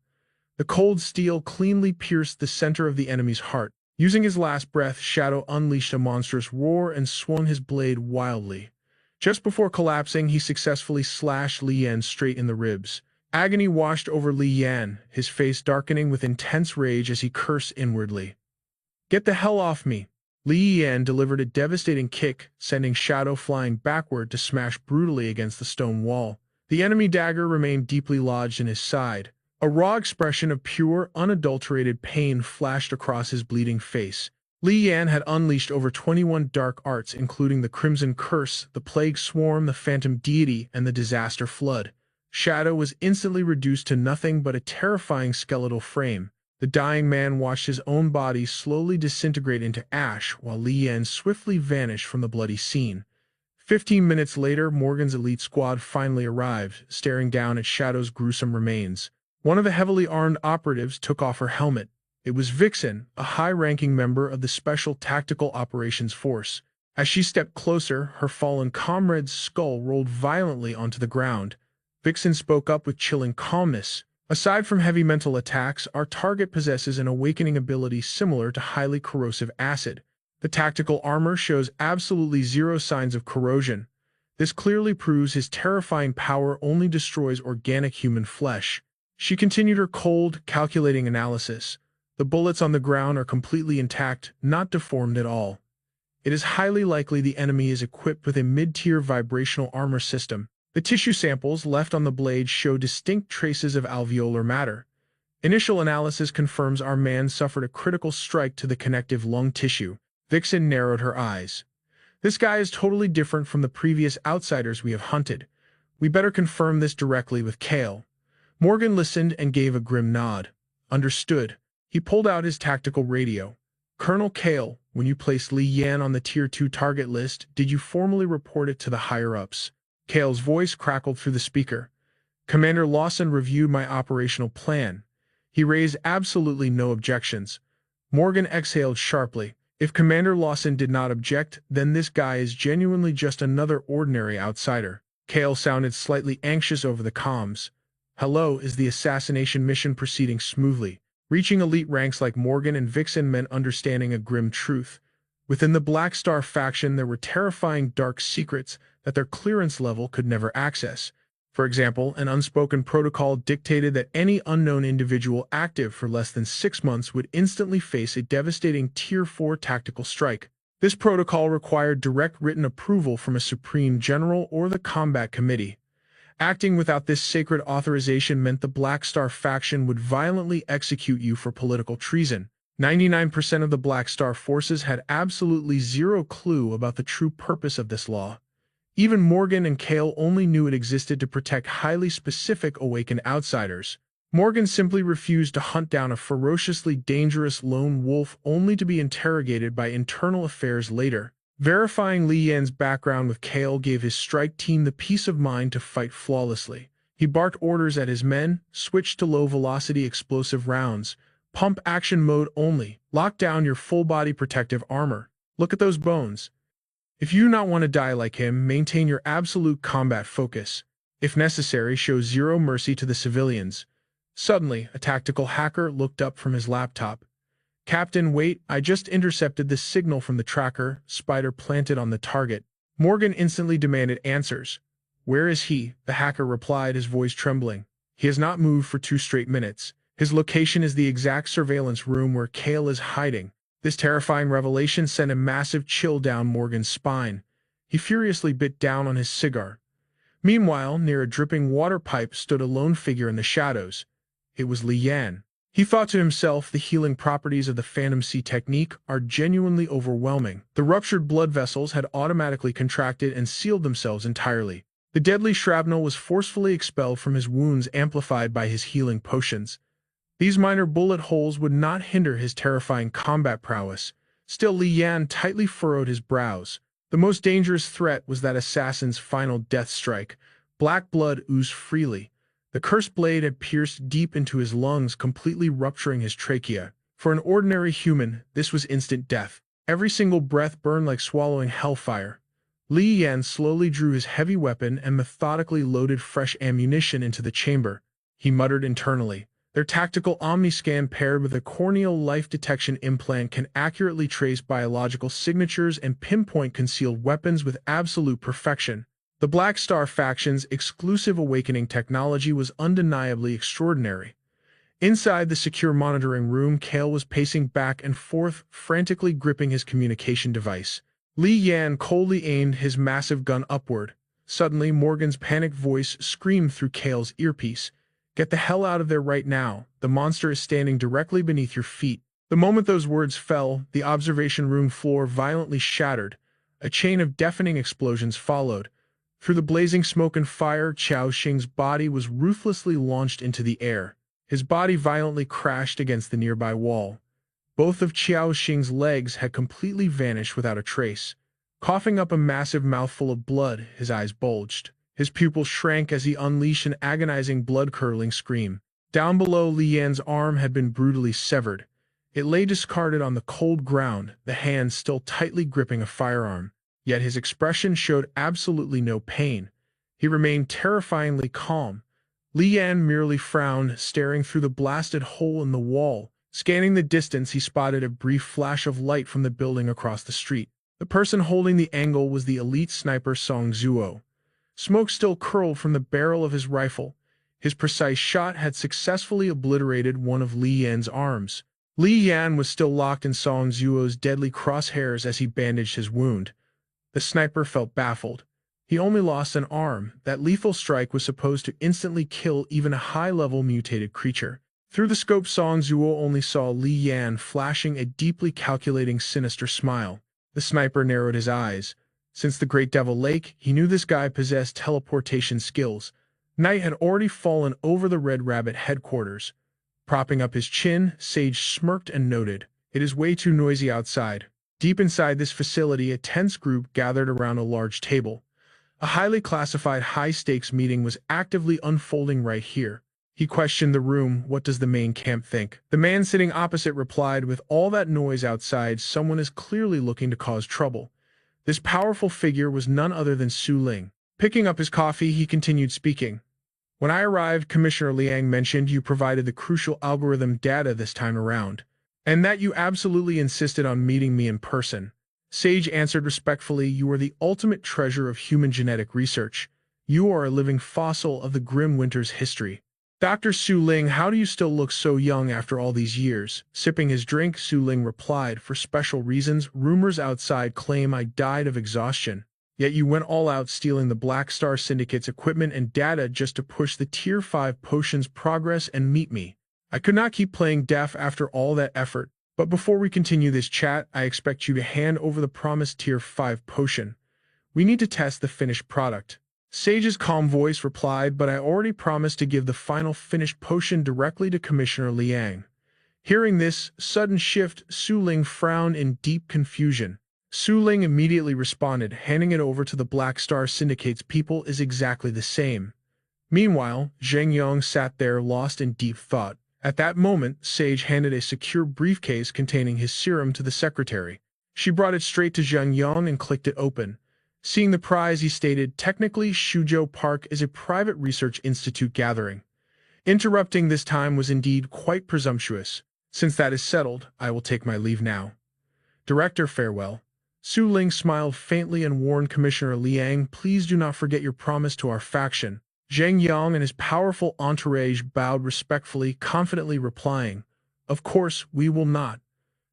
The cold steel cleanly pierced the center of the enemy's heart. Using his last breath, Shadow unleashed a monstrous roar and swung his blade wildly. Just before collapsing, he successfully slashed Li Yan straight in the ribs. Agony washed over Li Yan, his face darkening with intense rage as he cursed inwardly. "Get the hell off me!" Li Yan delivered a devastating kick, sending Shadow flying backward to smash brutally against the stone wall. The enemy dagger remained deeply lodged in his side. A raw expression of pure, unadulterated pain flashed across his bleeding face. Li Yan had unleashed over 21 dark arts, including the Crimson Curse, the Plague Swarm, the Phantom Deity, and the Disaster Flood. Shadow was instantly reduced to nothing but a terrifying skeletal frame. The dying man watched his own body slowly disintegrate into ash, while Li Yan swiftly vanished from the bloody scene. 15 minutes later, Morgan's elite squad finally arrived, staring down at Shadow's gruesome remains. One of the heavily armed operatives took off her helmet. It was Vixen, a high-ranking member of the Special Tactical Operations Force. As she stepped closer, her fallen comrade's skull rolled violently onto the ground. Vixen spoke up with chilling calmness. Aside from heavy mental attacks, our target possesses an awakening ability similar to highly corrosive acid. The tactical armor shows absolutely zero signs of corrosion. This clearly proves his terrifying power only destroys organic human flesh. She continued her cold, calculating analysis. The bullets on the ground are completely intact, not deformed at all. It is highly likely the enemy is equipped with a mid-tier vibrational armor system. The tissue samples left on the blade show distinct traces of alveolar matter. Initial analysis confirms our man suffered a critical strike to the connective lung tissue. Vixen narrowed her eyes. This guy is totally different from the previous outsiders we have hunted. We better confirm this directly with Kale. Morgan listened and gave a grim nod. Understood. He pulled out his tactical radio. Colonel Kale, when you placed Li Yan on the Tier 2 target list, did you formally report it to the higher-ups? Kale's voice crackled through the speaker. Commander Lawson reviewed my operational plan. He raised absolutely no objections. Morgan exhaled sharply. If Commander Lawson did not object, then this guy is genuinely just another ordinary outsider. Kale sounded slightly anxious over the comms. Hello, is the assassination mission proceeding smoothly? Reaching elite ranks like Morgan and Vixen meant understanding a grim truth. Within the Black Star faction, there were terrifying dark secrets that their clearance level could never access. For example, an unspoken protocol dictated that any unknown individual active for less than 6 months would instantly face a devastating Tier 4 tactical strike. This protocol required direct written approval from a Supreme General or the Combat Committee. Acting without this sacred authorization meant the Black Star faction would violently execute you for political treason. 99% of the Black Star forces had absolutely zero clue about the true purpose of this law. Even Morgan and Kale only knew it existed to protect highly specific awakened outsiders. Morgan simply refused to hunt down a ferociously dangerous lone wolf only to be interrogated by internal affairs later. Verifying Li Yan's background with Kale gave his strike team the peace of mind to fight flawlessly. He barked orders at his men, switched to low-velocity explosive rounds, pump action mode only, lock down your full-body protective armor. Look at those bones. If you do not want to die like him, maintain your absolute combat focus. If necessary, show zero mercy to the civilians. Suddenly, a tactical hacker looked up from his laptop. Captain, wait, I just intercepted this signal from the tracker, spider planted on the target. Morgan instantly demanded answers. Where is he? The hacker replied, his voice trembling. He has not moved for 2 straight minutes. His location is the exact surveillance room where Kale is hiding. This terrifying revelation sent a massive chill down Morgan's spine. He furiously bit down on his cigar. Meanwhile, near a dripping water pipe stood a lone figure in the shadows. It was Li Yan. He thought to himself, the healing properties of the Phantom Sea technique are genuinely overwhelming. The ruptured blood vessels had automatically contracted and sealed themselves entirely. The deadly shrapnel was forcefully expelled from his wounds, amplified by his healing potions. These minor bullet holes would not hinder his terrifying combat prowess. Still, Li Yan tightly furrowed his brows. The most dangerous threat was that assassin's final death strike. Black blood oozed freely. The cursed blade had pierced deep into his lungs, completely rupturing his trachea. For an ordinary human, this was instant death. Every single breath burned like swallowing hellfire. Li Yan slowly drew his heavy weapon and methodically loaded fresh ammunition into the chamber. He muttered internally. Their tactical omniscan paired with a corneal life detection implant can accurately trace biological signatures and pinpoint concealed weapons with absolute perfection. The Black Star faction's exclusive awakening technology was undeniably extraordinary. Inside the secure monitoring room, Kale was pacing back and forth, frantically gripping his communication device. Li Yan coldly aimed his massive gun upward. Suddenly, Morgan's panicked voice screamed through Kale's earpiece. Get the hell out of there right now. The monster is standing directly beneath your feet. The moment those words fell, the observation room floor violently shattered. A chain of deafening explosions followed. Through the blazing smoke and fire, Qiao Xing's body was ruthlessly launched into the air. His body violently crashed against the nearby wall. Both of Qiao Xing's legs had completely vanished without a trace. Coughing up a massive mouthful of blood, his eyes bulged. His pupils shrank as he unleashed an agonizing blood-curdling scream. Down below, Li Yan's arm had been brutally severed. It lay discarded on the cold ground, the hand still tightly gripping a firearm. Yet his expression showed absolutely no pain. He remained terrifyingly calm. Li Yan merely frowned, staring through the blasted hole in the wall. Scanning the distance, he spotted a brief flash of light from the building across the street. The person holding the angle was the elite sniper Song Zuo. Smoke still curled from the barrel of his rifle. His precise shot had successfully obliterated one of Li Yan's arms. Li Yan was still locked in Song Zuo's deadly crosshairs as he bandaged his wound. The sniper felt baffled. He only lost an arm. That lethal strike was supposed to instantly kill even a high-level mutated creature. Through the scope, Song Zuo only saw Li Yan flashing a deeply calculating, sinister smile. The sniper narrowed his eyes. Since the Great Devil Lake, he knew this guy possessed teleportation skills. Night had already fallen over the Red Rabbit headquarters. Propping up his chin, Sage smirked and noted, "It is way too noisy outside." Deep inside this facility, a tense group gathered around a large table. A highly classified high-stakes meeting was actively unfolding right here. He questioned the room. "What does the main camp think?" The man sitting opposite replied, "With all that noise outside, someone is clearly looking to cause trouble." This powerful figure was none other than Su Ling. Picking up his coffee, he continued speaking. "When I arrived, Commissioner Liang mentioned you provided the crucial algorithm data this time around, and that you absolutely insisted on meeting me in person." Sage answered respectfully, "You are the ultimate treasure of human genetic research. You are a living fossil of the grim winter's history." "Dr. Su Ling, how do you still look so young after all these years?" Sipping his drink, Su Ling replied, "For special reasons, rumors outside claim I died of exhaustion. Yet you went all out stealing the Black Star Syndicate's equipment and data just to push the Tier 5 potion's progress and meet me. I could not keep playing deaf after all that effort. But before we continue this chat, I expect you to hand over the promised Tier 5 potion. We need to test the finished product." Sage's calm voice replied, "But I already promised to give the final finished potion directly to Commissioner Liang." Hearing this sudden shift, Su Ling frowned in deep confusion. Su Ling immediately responded, "Handing it over to the Black Star Syndicate's people is exactly the same." Meanwhile, Zheng Yang sat there lost in deep thought. At that moment, Sage handed a secure briefcase containing his serum to the secretary. She brought it straight to Zheng Yang and clicked it open. Seeing the prize, he stated, "Technically, Shuzhou Park is a private research institute gathering." Interrupting this time was indeed quite presumptuous. "Since that is settled, I will take my leave now. Director, farewell." Su Ling smiled faintly and warned Commissioner Liang, "Please do not forget your promise to our faction." Zheng Yang and his powerful entourage bowed respectfully, confidently replying, "Of course, we will not."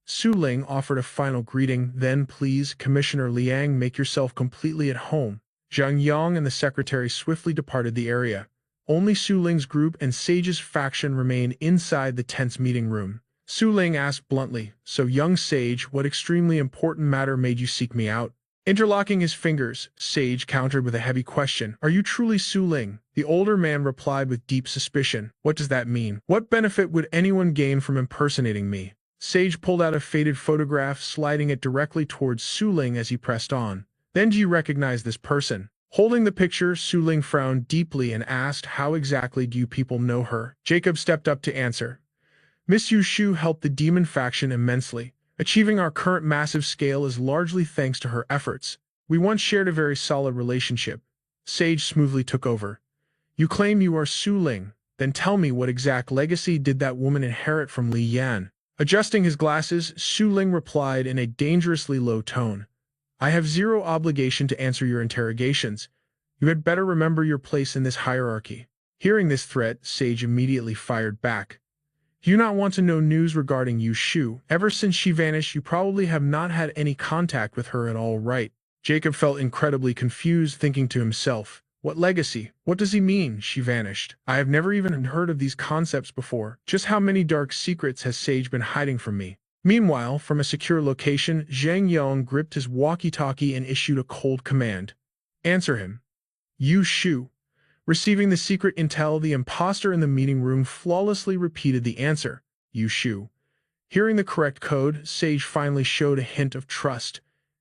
Su Ling offered a final greeting, "Then please, Commissioner Liang, make yourself completely at home." Zheng Yang and the secretary swiftly departed the area. Only Su Ling's group and Sage's faction remained inside the tense meeting room. Su Ling asked bluntly, "So, young Sage, what extremely important matter made you seek me out?" Interlocking his fingers, Sage countered with a heavy question, "Are you truly Su Ling?" The older man replied with deep suspicion, "What does that mean? What benefit would anyone gain from impersonating me?" Sage pulled out a faded photograph, sliding it directly towards Su Ling as he pressed on. "Then do you recognize this person?" Holding the picture, Su Ling frowned deeply and asked, "How exactly do you people know her?" Jacob stepped up to answer. "Miss Yu Shu helped the demon faction immensely. Achieving our current massive scale is largely thanks to her efforts. We once shared a very solid relationship." Sage smoothly took over. "You claim you are Su Ling. Then tell me, what exact legacy did that woman inherit from Li Yan?" Adjusting his glasses, Su Ling replied in a dangerously low tone, "I have zero obligation to answer your interrogations. You had better remember your place in this hierarchy." Hearing this threat, Sage immediately fired back. "Do you not want to know news regarding Yu Shu? Ever since she vanished, you probably have not had any contact with her at all, right?" Jacob felt incredibly confused, thinking to himself, "What legacy? What does he mean, she vanished? I have never even heard of these concepts before. Just how many dark secrets has Sage been hiding from me?" Meanwhile, from a secure location, Zheng Yang gripped his walkie-talkie and issued a cold command. "Answer him." Yu Shu. Receiving the secret intel, the imposter in the meeting room flawlessly repeated the answer, "Yu Shu." Hearing the correct code, Sage finally showed a hint of trust.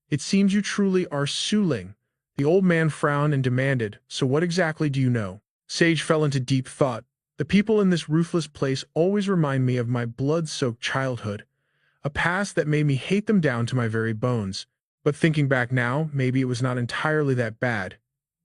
It seems you truly are Su Ling. The old man frowned and demanded, so what exactly do you know? Sage fell into deep thought. The people in this ruthless place always remind me of my blood-soaked childhood, a past that made me hate them down to my very bones. But thinking back now, maybe it was not entirely that bad.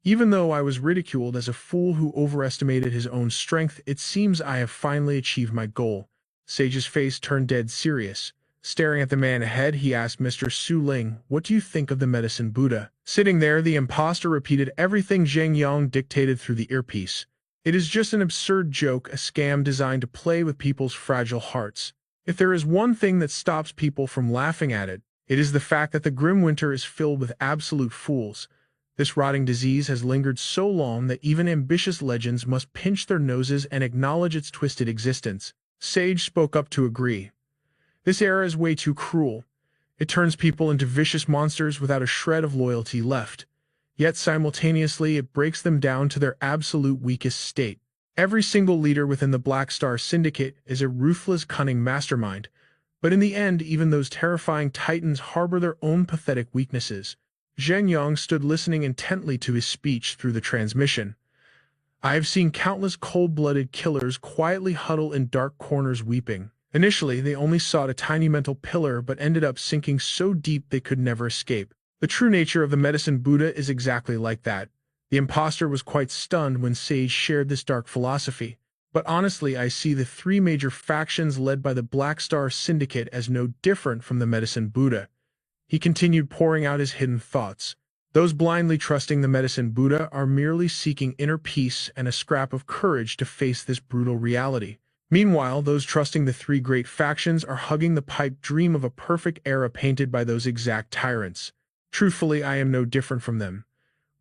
Even though I was ridiculed as a fool who overestimated his own strength, it seems I have finally achieved my goal. Sage's face turned dead serious. Staring at the man ahead, he asked Mr. Su Ling, "What do you think of the medicine Buddha?" Sitting there, the impostor repeated everything Zheng Yang dictated through the earpiece. It is just an absurd joke, a scam designed to play with people's fragile hearts. If there is one thing that stops people from laughing at it, it is the fact that the grim winter is filled with absolute fools. This rotting disease has lingered so long that even ambitious legends must pinch their noses and acknowledge its twisted existence. Sage spoke up to agree. This era is way too cruel. It turns people into vicious monsters without a shred of loyalty left. Yet simultaneously it breaks them down to their absolute weakest state. Every single leader within the Black Star Syndicate is a ruthless, cunning mastermind. But in the end, even those terrifying titans harbor their own pathetic weaknesses. Zheng Yang stood listening intently to his speech through the transmission. I have seen countless cold-blooded killers quietly huddle in dark corners weeping. Initially, they only sought a tiny mental pillar but ended up sinking so deep they could never escape. The true nature of the medicine Buddha is exactly like that. The impostor was quite stunned when Sage shared this dark philosophy. But honestly, I see the three major factions led by the Black Star Syndicate as no different from the medicine Buddha. He continued pouring out his hidden thoughts. Those blindly trusting the medicine Buddha are merely seeking inner peace and a scrap of courage to face this brutal reality. Meanwhile, those trusting the three great factions are hugging the pipe dream of a perfect era painted by those exact tyrants. Truthfully, I am no different from them.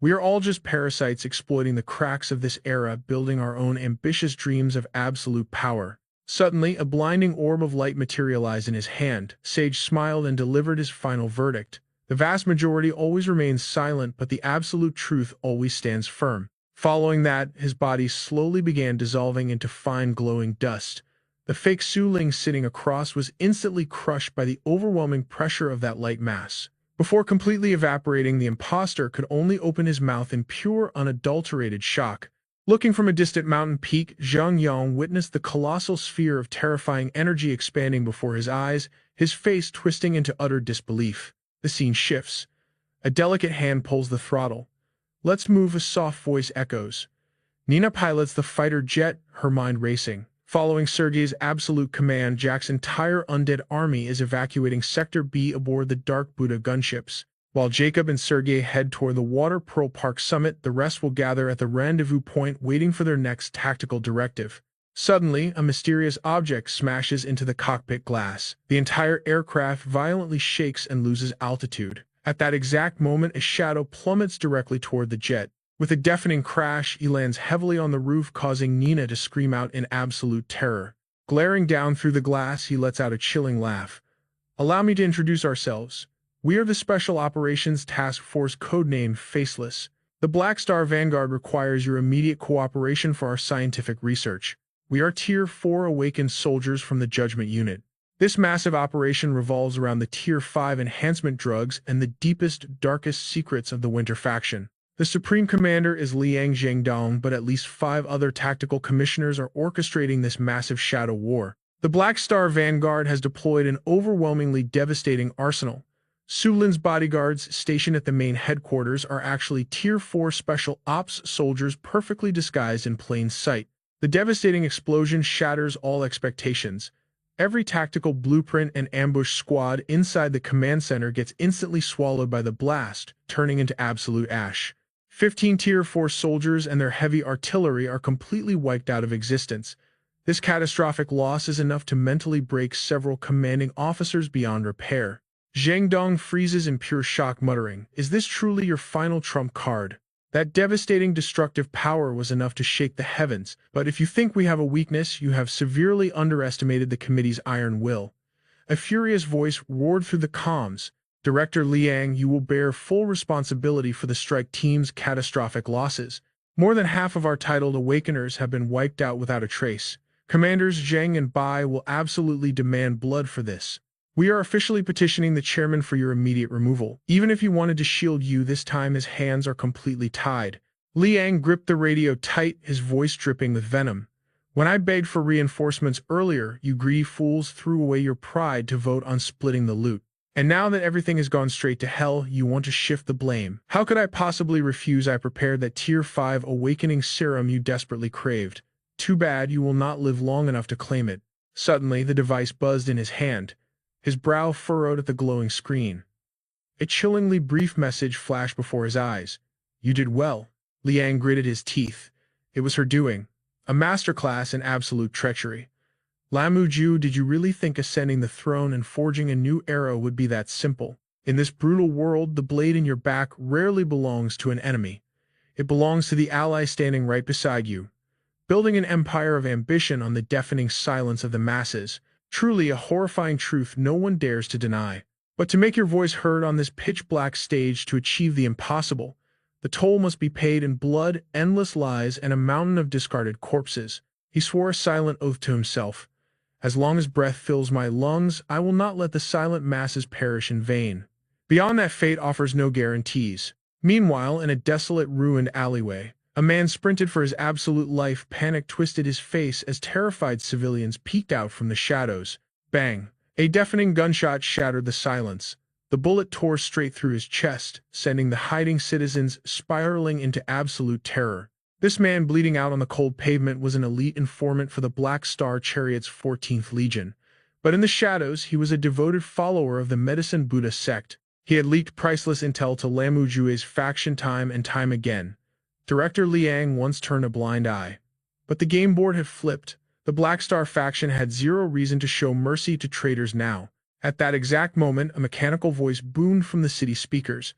We are all just parasites exploiting the cracks of this era, building our own ambitious dreams of absolute power. Suddenly, a blinding orb of light materialized in his hand. Sage smiled and delivered his final verdict. The vast majority always remains silent, but the absolute truth always stands firm. Following that, his body slowly began dissolving into fine glowing dust. The fake Su Ling sitting across was instantly crushed by the overwhelming pressure of that light mass. Before completely evaporating, the impostor could only open his mouth in pure, unadulterated shock. Looking from a distant mountain peak, Zheng Yang witnessed the colossal sphere of terrifying energy expanding before his eyes, his face twisting into utter disbelief. The scene shifts. A delicate hand pulls the throttle. "Let's move," a soft voice echoes. Nina pilots the fighter jet, her mind racing. Following Sergei's absolute command, Jack's entire undead army is evacuating Sector B aboard the Dark Buddha gunships. While Jacob and Sergei head toward the Water Pearl Park summit, the rest will gather at the rendezvous point waiting for their next tactical directive. Suddenly, a mysterious object smashes into the cockpit glass. The entire aircraft violently shakes and loses altitude. At that exact moment, a shadow plummets directly toward the jet. With a deafening crash, he lands heavily on the roof, causing Nina to scream out in absolute terror. Glaring down through the glass, he lets out a chilling laugh. "Allow me to introduce ourselves. We are the Special Operations Task Force, codenamed Faceless. The Black Star Vanguard requires your immediate cooperation for our scientific research. We are Tier 4 awakened soldiers from the Judgment Unit. This massive operation revolves around the Tier 5 enhancement drugs and the deepest, darkest secrets of the Winter faction. The Supreme Commander is Liang Zhengdong, but at least 5 other tactical commissioners are orchestrating this massive shadow war. The Black Star Vanguard has deployed an overwhelmingly devastating arsenal. Su Lin's bodyguards stationed at the main headquarters are actually Tier 4 Special Ops soldiers perfectly disguised in plain sight. The devastating explosion shatters all expectations. Every tactical blueprint and ambush squad inside the command center gets instantly swallowed by the blast, turning into absolute ash. 15 Tier 4 soldiers and their heavy artillery are completely wiped out of existence. This catastrophic loss is enough to mentally break several commanding officers beyond repair. Zhang Dong freezes in pure shock, muttering, "Is this truly your final trump card?" That devastating destructive power was enough to shake the heavens, but if you think we have a weakness, you have severely underestimated the committee's iron will. A furious voice roared through the comms. "Director Liang, you will bear full responsibility for the strike team's catastrophic losses. More than half of our titled Awakeners have been wiped out without a trace. Commanders Zhang and Bai will absolutely demand blood for this. We are officially petitioning the chairman for your immediate removal. Even if he wanted to shield you, this time his hands are completely tied. Liang gripped the radio tight, his voice dripping with venom. When I begged for reinforcements earlier, you greedy fools threw away your pride to vote on splitting the loot. And now that everything has gone straight to hell, you want to shift the blame. How could I possibly refuse? I prepared that Tier 5 awakening serum you desperately craved. Too bad you will not live long enough to claim it. Suddenly, the device buzzed in his hand. His brow furrowed at the glowing screen. A chillingly brief message flashed before his eyes. You did well. Liang gritted his teeth. It was her doing. A masterclass in absolute treachery. Lamuju, did you really think ascending the throne and forging a new era would be that simple? In this brutal world, the blade in your back rarely belongs to an enemy. It belongs to the ally standing right beside you. Building an empire of ambition on the deafening silence of the masses. Truly a horrifying truth no one dares to deny. But to make your voice heard on this pitch-black stage to achieve the impossible, the toll must be paid in blood, endless lies, and a mountain of discarded corpses. He swore a silent oath to himself. As long as breath fills my lungs, I will not let the silent masses perish in vain. Beyond that, fate offers no guarantees. Meanwhile, in a desolate, ruined alleyway, a man sprinted for his absolute life. Panic twisted his face as terrified civilians peeked out from the shadows. Bang! A deafening gunshot shattered the silence. The bullet tore straight through his chest, sending the hiding citizens spiraling into absolute terror. This man bleeding out on the cold pavement was an elite informant for the Black Star Chariot's 14th Legion. But in the shadows, he was a devoted follower of the Medicine Buddha sect. He had leaked priceless intel to Lamujue's faction time and time again. Director Liang once turned a blind eye. But the game board had flipped. The Black Star faction had zero reason to show mercy to traitors now. At that exact moment, a mechanical voice boomed from the city speakers.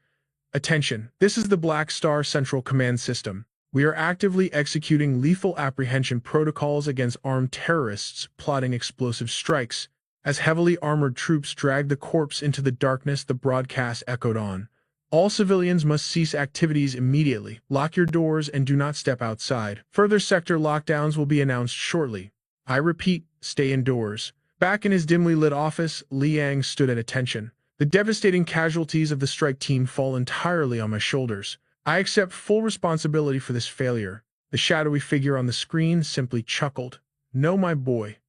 Attention, this is the Black Star Central Command System. We are actively executing lethal apprehension protocols against armed terrorists plotting explosive strikes. As heavily armored troops dragged the corpse into the darkness, the broadcast echoed on. All civilians must cease activities immediately. Lock your doors and do not step outside. Further sector lockdowns will be announced shortly. I repeat, stay indoors. Back in his dimly lit office, Liang stood at attention. The devastating casualties of the strike team fall entirely on my shoulders. I accept full responsibility for this failure. The shadowy figure on the screen simply chuckled. No, my boy.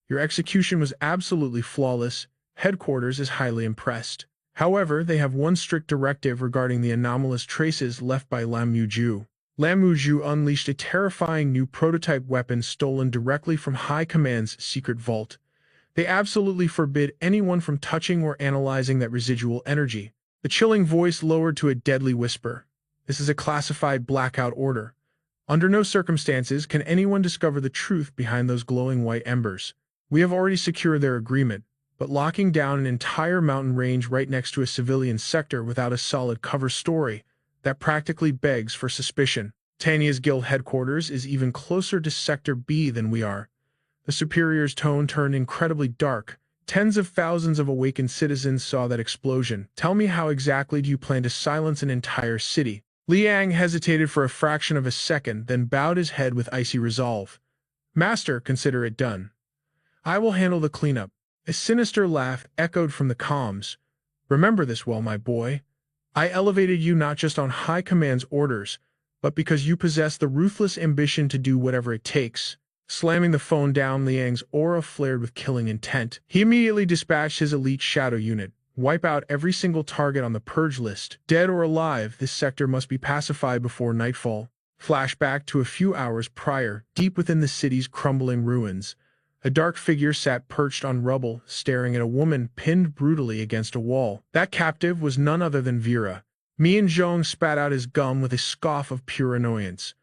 Your execution was absolutely flawless. Headquarters is highly impressed. However, they have one strict directive regarding the anomalous traces left by Lamujue. Lamujue unleashed a terrifying new prototype weapon stolen directly from High Command's secret vault. They absolutely forbid anyone from touching or analyzing that residual energy. The chilling voice lowered to a deadly whisper. This is a classified blackout order. Under no circumstances can anyone discover the truth behind those glowing white embers. We have already secured their agreement, but locking down an entire mountain range right next to a civilian sector without a solid cover story, that practically begs for suspicion. Tanya's guild headquarters is even closer to Sector B than we are. The superior's tone turned incredibly dark. Tens of thousands of awakened citizens saw that explosion. Tell me, how exactly do you plan to silence an entire city? Liang hesitated for a fraction of a second, then bowed his head with icy resolve. Master, consider it done. I will handle the cleanup. A sinister laugh echoed from the comms. Remember this well, my boy. I elevated you not just on High Command's orders, but because you possess the ruthless ambition to do whatever it takes. Slamming the phone down, Liang's aura flared with killing intent. He immediately dispatched his elite shadow unit. Wipe out every single target on the purge list. Dead or alive, this sector must be pacified before nightfall. Flashback to a few hours prior, deep within the city's crumbling ruins. A dark figure sat perched on rubble, staring at a woman pinned brutally against a wall. That captive was none other than Vera. Mian Zhong spat out his gum with a scoff of pure annoyance.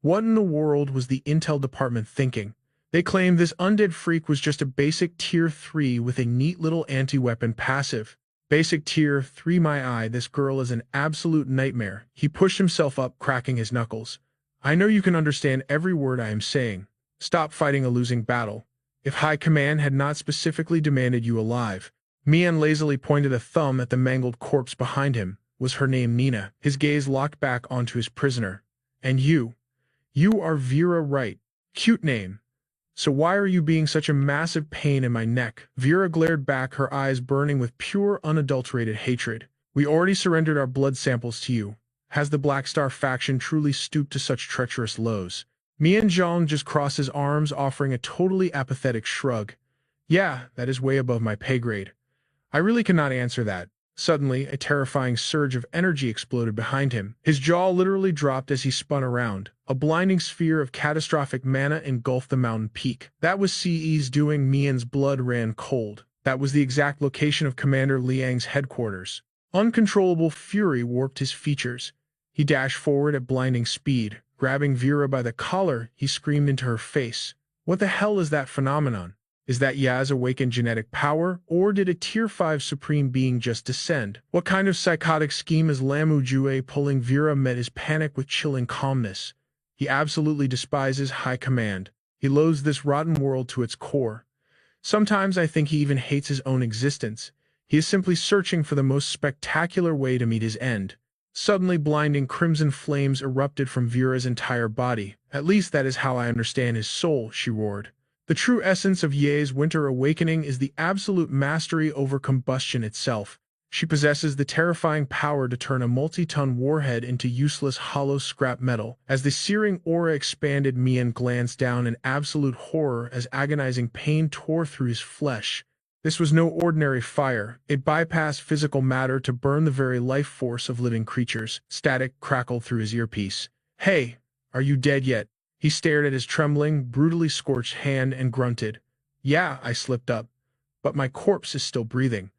What in the world was the intel department thinking? They claimed this undead freak was just a basic Tier 3 with a neat little anti-weapon passive. Basic Tier 3, my eye, this girl is an absolute nightmare. He pushed himself up, cracking his knuckles. I know you can understand every word I am saying. Stop fighting a losing battle. If High Command had not specifically demanded you alive. Mian lazily pointed a thumb at the mangled corpse behind him. Was her name Nina? His gaze locked back onto his prisoner. And you? You are Vera, right? Cute name. So why are you being such a massive pain in my neck? Vera glared back, her eyes burning with pure, unadulterated hatred. We already surrendered our blood samples to you. Has the Black Star faction truly stooped to such treacherous lows? Mian Zhang just crossed his arms, offering a totally apathetic shrug. Yeah, that is way above my pay grade. I really cannot answer that. Suddenly, a terrifying surge of energy exploded behind him. His jaw literally dropped as he spun around. A blinding sphere of catastrophic mana engulfed the mountain peak. That was CE's doing. Mian's blood ran cold. That was the exact location of Commander Liang's headquarters. Uncontrollable fury warped his features. He dashed forward at blinding speed. Grabbing Vera by the collar, he screamed into her face. What the hell is that phenomenon? Is that Yaz awakened genetic power, or did a Tier 5 Supreme Being just descend? What kind of psychotic scheme is Lamu Jue pulling? Vera met his panic with chilling calmness. He absolutely despises high command. He loathes this rotten world to its core. Sometimes I think he even hates his own existence. He is simply searching for the most spectacular way to meet his end. Suddenly, blinding crimson flames erupted from Vera's entire body. At least that is how I understand his soul, she roared. The true essence of Ye's winter awakening is the absolute mastery over combustion itself. She possesses the terrifying power to turn a multi-ton warhead into useless hollow scrap metal. As the searing aura expanded, Mian glanced down in absolute horror as agonizing pain tore through his flesh. This was no ordinary fire. It bypassed physical matter to burn the very life force of living creatures. Static crackled through his earpiece. Hey, are you dead yet? He stared at his trembling, brutally scorched hand and grunted. Yeah, I slipped up. But my corpse is still breathing.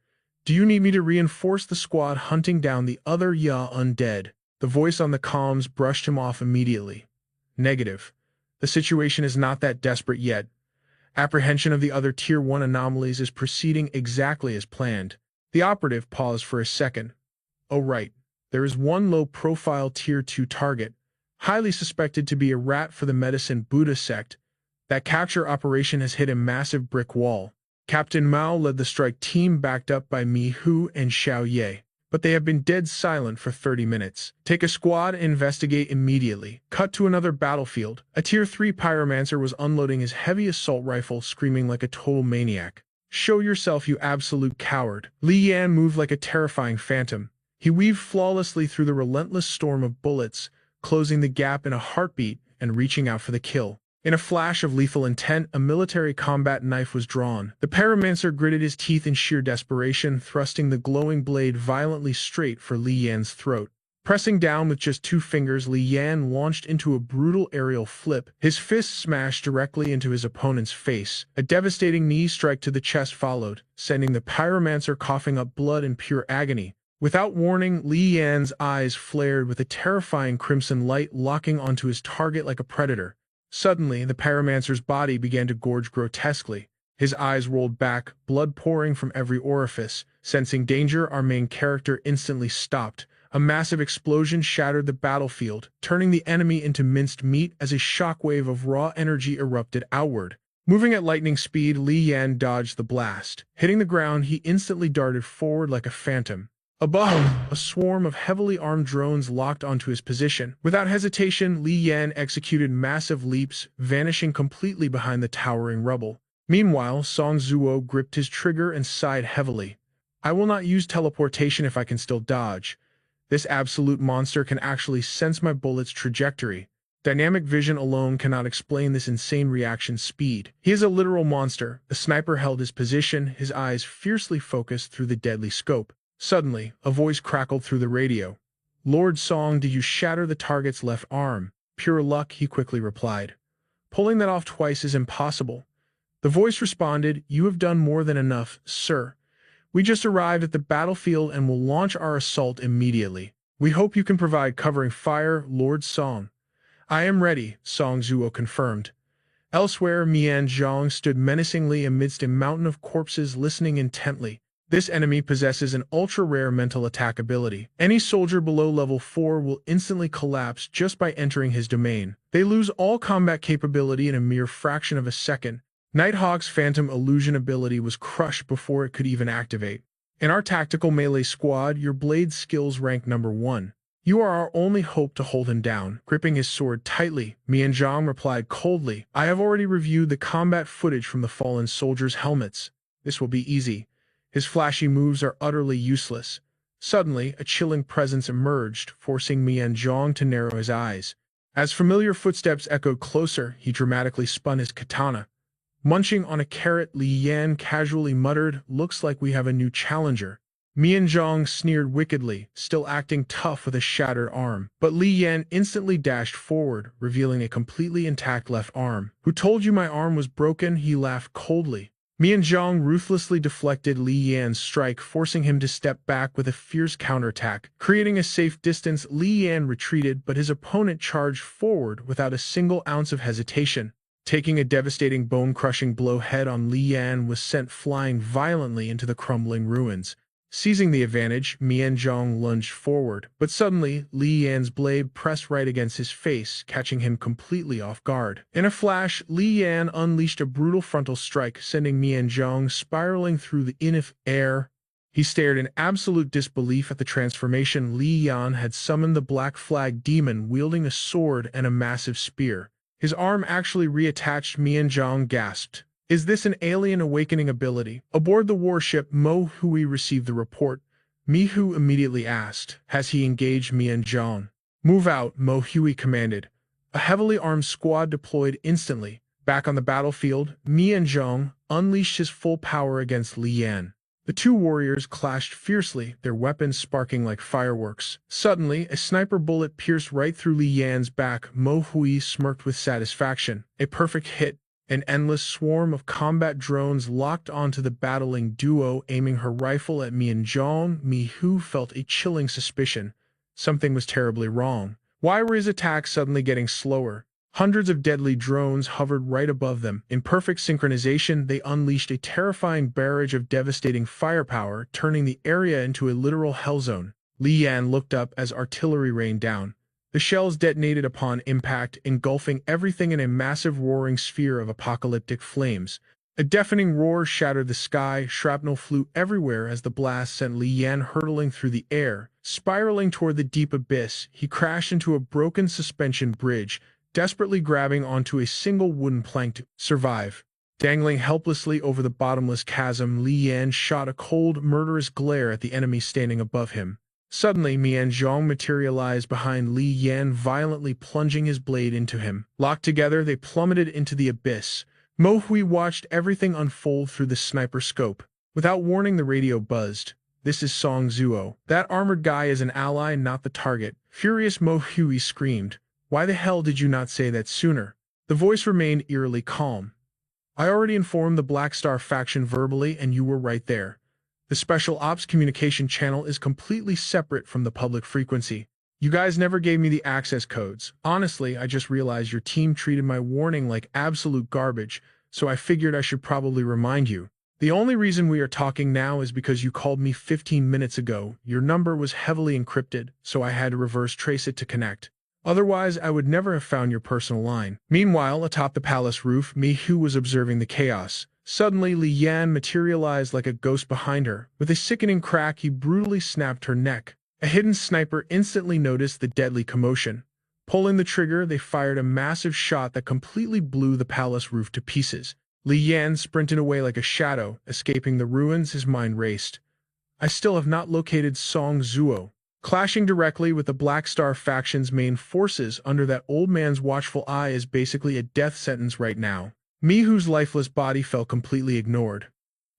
Do you need me to reinforce the squad hunting down the other undead? The voice on the comms brushed him off immediately. Negative. The situation is not that desperate yet. Apprehension of the other Tier 1 anomalies is proceeding exactly as planned. The operative paused for a second. Oh right, there is one low-profile Tier 2 target, highly suspected to be a rat for the medicine Buddha sect. That capture operation has hit a massive brick wall. Captain Mao led the strike team backed up by Mi Hu and Xiao Ye, but they have been dead silent for 30 minutes. Take a squad and investigate immediately. Cut to another battlefield. A Tier 3 pyromancer was unloading his heavy assault rifle, screaming like a total maniac. Show yourself, you absolute coward. Li Yan moved like a terrifying phantom. He weaved flawlessly through the relentless storm of bullets, closing the gap in a heartbeat and reaching out for the kill. In a flash of lethal intent, a military combat knife was drawn. The pyromancer gritted his teeth in sheer desperation, thrusting the glowing blade violently straight for Li Yan's throat. Pressing down with just 2 fingers, Li Yan launched into a brutal aerial flip. His fist smashed directly into his opponent's face. A devastating knee strike to the chest followed, sending the pyromancer coughing up blood in pure agony. Without warning, Li Yan's eyes flared with a terrifying crimson light, locking onto his target like a predator. Suddenly, the pyromancer's body began to gorge grotesquely. His eyes rolled back, blood pouring from every orifice. Sensing danger, our main character instantly stopped. A massive explosion shattered the battlefield, turning the enemy into minced meat as a shockwave of raw energy erupted outward. Moving at lightning speed, Li Yan dodged the blast. Hitting the ground, he instantly darted forward like a phantom. Above, a swarm of heavily armed drones locked onto his position. Without hesitation, Li Yan executed massive leaps, vanishing completely behind the towering rubble. Meanwhile, Song Zuo gripped his trigger and sighed heavily. I will not use teleportation if I can still dodge. This absolute monster can actually sense my bullet's trajectory. Dynamic vision alone cannot explain this insane reaction speed. He is a literal monster. The sniper held his position, his eyes fiercely focused through the deadly scope. Suddenly, a voice crackled through the radio. Lord Song, did you shatter the target's left arm? Pure luck, he quickly replied. Pulling that off twice is impossible. The voice responded, you have done more than enough, sir. We just arrived at the battlefield and will launch our assault immediately. We hope you can provide covering fire, Lord Song. I am ready, Song Zuo confirmed. Elsewhere, Mian Zhang stood menacingly amidst a mountain of corpses, listening intently. This enemy possesses an ultra-rare mental attack ability. Any soldier below level 4 will instantly collapse just by entering his domain. They lose all combat capability in a mere fraction of a second. Nighthawk's Phantom Illusion ability was crushed before it could even activate. In our tactical melee squad, your blade skills rank number 1. You are our only hope to hold him down. Gripping his sword tightly, Mianzhong replied coldly, I have already reviewed the combat footage from the fallen soldiers' helmets. This will be easy. His flashy moves are utterly useless. Suddenly, a chilling presence emerged, forcing Mianzhong to narrow his eyes. As familiar footsteps echoed closer, he dramatically spun his katana. Munching on a carrot, Li Yan casually muttered, looks like we have a new challenger. Mianzhong sneered wickedly, still acting tough with a shattered arm. But Li Yan instantly dashed forward, revealing a completely intact left arm. Who told you my arm was broken? He laughed coldly. Mianzhong ruthlessly deflected Li Yan's strike, forcing him to step back with a fierce counterattack. Creating a safe distance, Li Yan retreated, but his opponent charged forward without a single ounce of hesitation. Taking a devastating bone-crushing blow head-on, Li Yan was sent flying violently into the crumbling ruins. Seizing the advantage, Mianzhong lunged forward, but suddenly, Li Yan's blade pressed right against his face, catching him completely off guard. In a flash, Li Yan unleashed a brutal frontal strike, sending Mianzhong spiraling through the air. He stared in absolute disbelief at the transformation. Li Yan had summoned the Black Flag Demon, wielding a sword and a massive spear. His arm actually reattached. Mianzhong gasped. Is this an alien awakening ability? Aboard the warship, Mo Hui received the report. Mi Hu immediately asked, has he engaged Mianzhong? Move out, Mo Hui commanded. A heavily armed squad deployed instantly. Back on the battlefield, Mianzhong unleashed his full power against Li Yan. The two warriors clashed fiercely, their weapons sparking like fireworks. Suddenly, a sniper bullet pierced right through Li Yan's back. Mo Hui smirked with satisfaction. A perfect hit. An endless swarm of combat drones locked onto the battling duo, aiming her rifle at Mianzhong. Mi Hu felt a chilling suspicion. Something was terribly wrong. Why were his attacks suddenly getting slower? Hundreds of deadly drones hovered right above them. In perfect synchronization, they unleashed a terrifying barrage of devastating firepower, turning the area into a literal hellzone. Li Yan looked up as artillery rained down. The shells detonated upon impact, engulfing everything in a massive roaring sphere of apocalyptic flames. A deafening roar shattered the sky, shrapnel flew everywhere as the blast sent Li Yan hurtling through the air. Spiraling toward the deep abyss, he crashed into a broken suspension bridge, desperately grabbing onto a single wooden plank to survive. Dangling helplessly over the bottomless chasm, Li Yan shot a cold, murderous glare at the enemy standing above him. Suddenly, Mianzhong materialized behind Li Yan, violently plunging his blade into him. Locked together, they plummeted into the abyss. Mo Hui watched everything unfold through the sniper scope. Without warning, the radio buzzed. This is Song Zuo. That armored guy is an ally, not the target. Furious, Mo Hui screamed. Why the hell did you not say that sooner? The voice remained eerily calm. I already informed the Black Star faction verbally, and you were right there. The Special Ops communication channel is completely separate from the public frequency. You guys never gave me the access codes. Honestly, I just realized your team treated my warning like absolute garbage, so I figured I should probably remind you. The only reason we are talking now is because you called me 15 minutes ago. Your number was heavily encrypted, so I had to reverse trace it to connect. Otherwise, I would never have found your personal line. Meanwhile, atop the palace roof, Mi Hu was observing the chaos. Suddenly, Li Yan materialized like a ghost behind her. With a sickening crack, he brutally snapped her neck. A hidden sniper instantly noticed the deadly commotion. Pulling the trigger, they fired a massive shot that completely blew the palace roof to pieces. Li Yan sprinted away like a shadow, escaping the ruins. His mind raced. I still have not located Song Zuo. Clashing directly with the Black Star faction's main forces under that old man's watchful eye is basically a death sentence right now. Mi Hu's lifeless body fell completely ignored.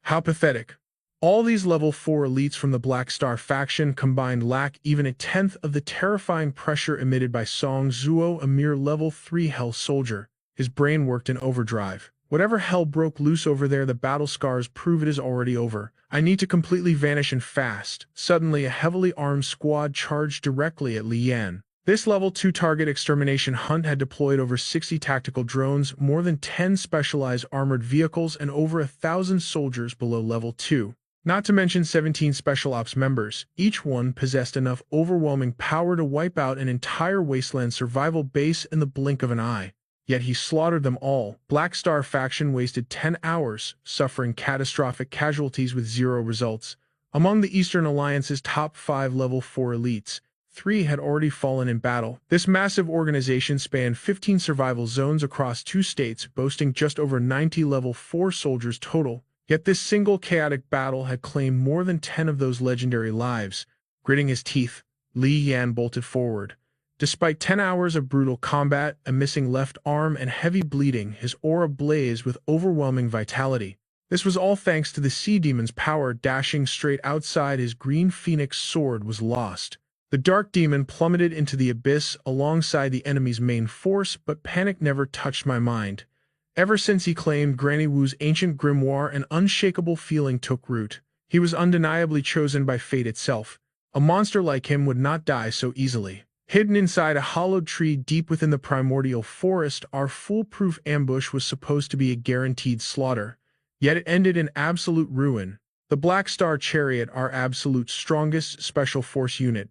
How pathetic. All these level 4 elites from the Black Star faction combined lack even a tenth of the terrifying pressure emitted by Song Zuo, a mere level 3 hell soldier. His brain worked in overdrive. Whatever hell broke loose over there, the battle scars prove it is already over. I need to completely vanish and fast. Suddenly, a heavily armed squad charged directly at Li Yan. This level 2 target extermination hunt had deployed over 60 tactical drones, more than 10 specialized armored vehicles, and over 1,000 soldiers below level 2. Not to mention 17 Special Ops members. Each one possessed enough overwhelming power to wipe out an entire wasteland survival base in the blink of an eye. Yet he slaughtered them all. Black Star faction wasted 10 hours, suffering catastrophic casualties with zero results. Among the Eastern Alliance's top 5 level 4 elites, 3 had already fallen in battle. This massive organization spanned 15 survival zones across 2 states, boasting just over 90 level 4 soldiers total. Yet this single chaotic battle had claimed more than 10 of those legendary lives. Gritting his teeth, Li Yan bolted forward. Despite 10 hours of brutal combat, a missing left arm, and heavy bleeding, his aura blazed with overwhelming vitality. This was all thanks to the sea demon's power. Dashing straight outside, his green phoenix sword was lost. The dark demon plummeted into the abyss alongside the enemy's main force, but panic never touched my mind. Ever since he claimed Granny Wu's ancient grimoire, an unshakable feeling took root. He was undeniably chosen by fate itself. A monster like him would not die so easily. Hidden inside a hollowed tree deep within the primordial forest, our foolproof ambush was supposed to be a guaranteed slaughter. Yet it ended in absolute ruin. The Black Star Chariot, our absolute strongest special force unit,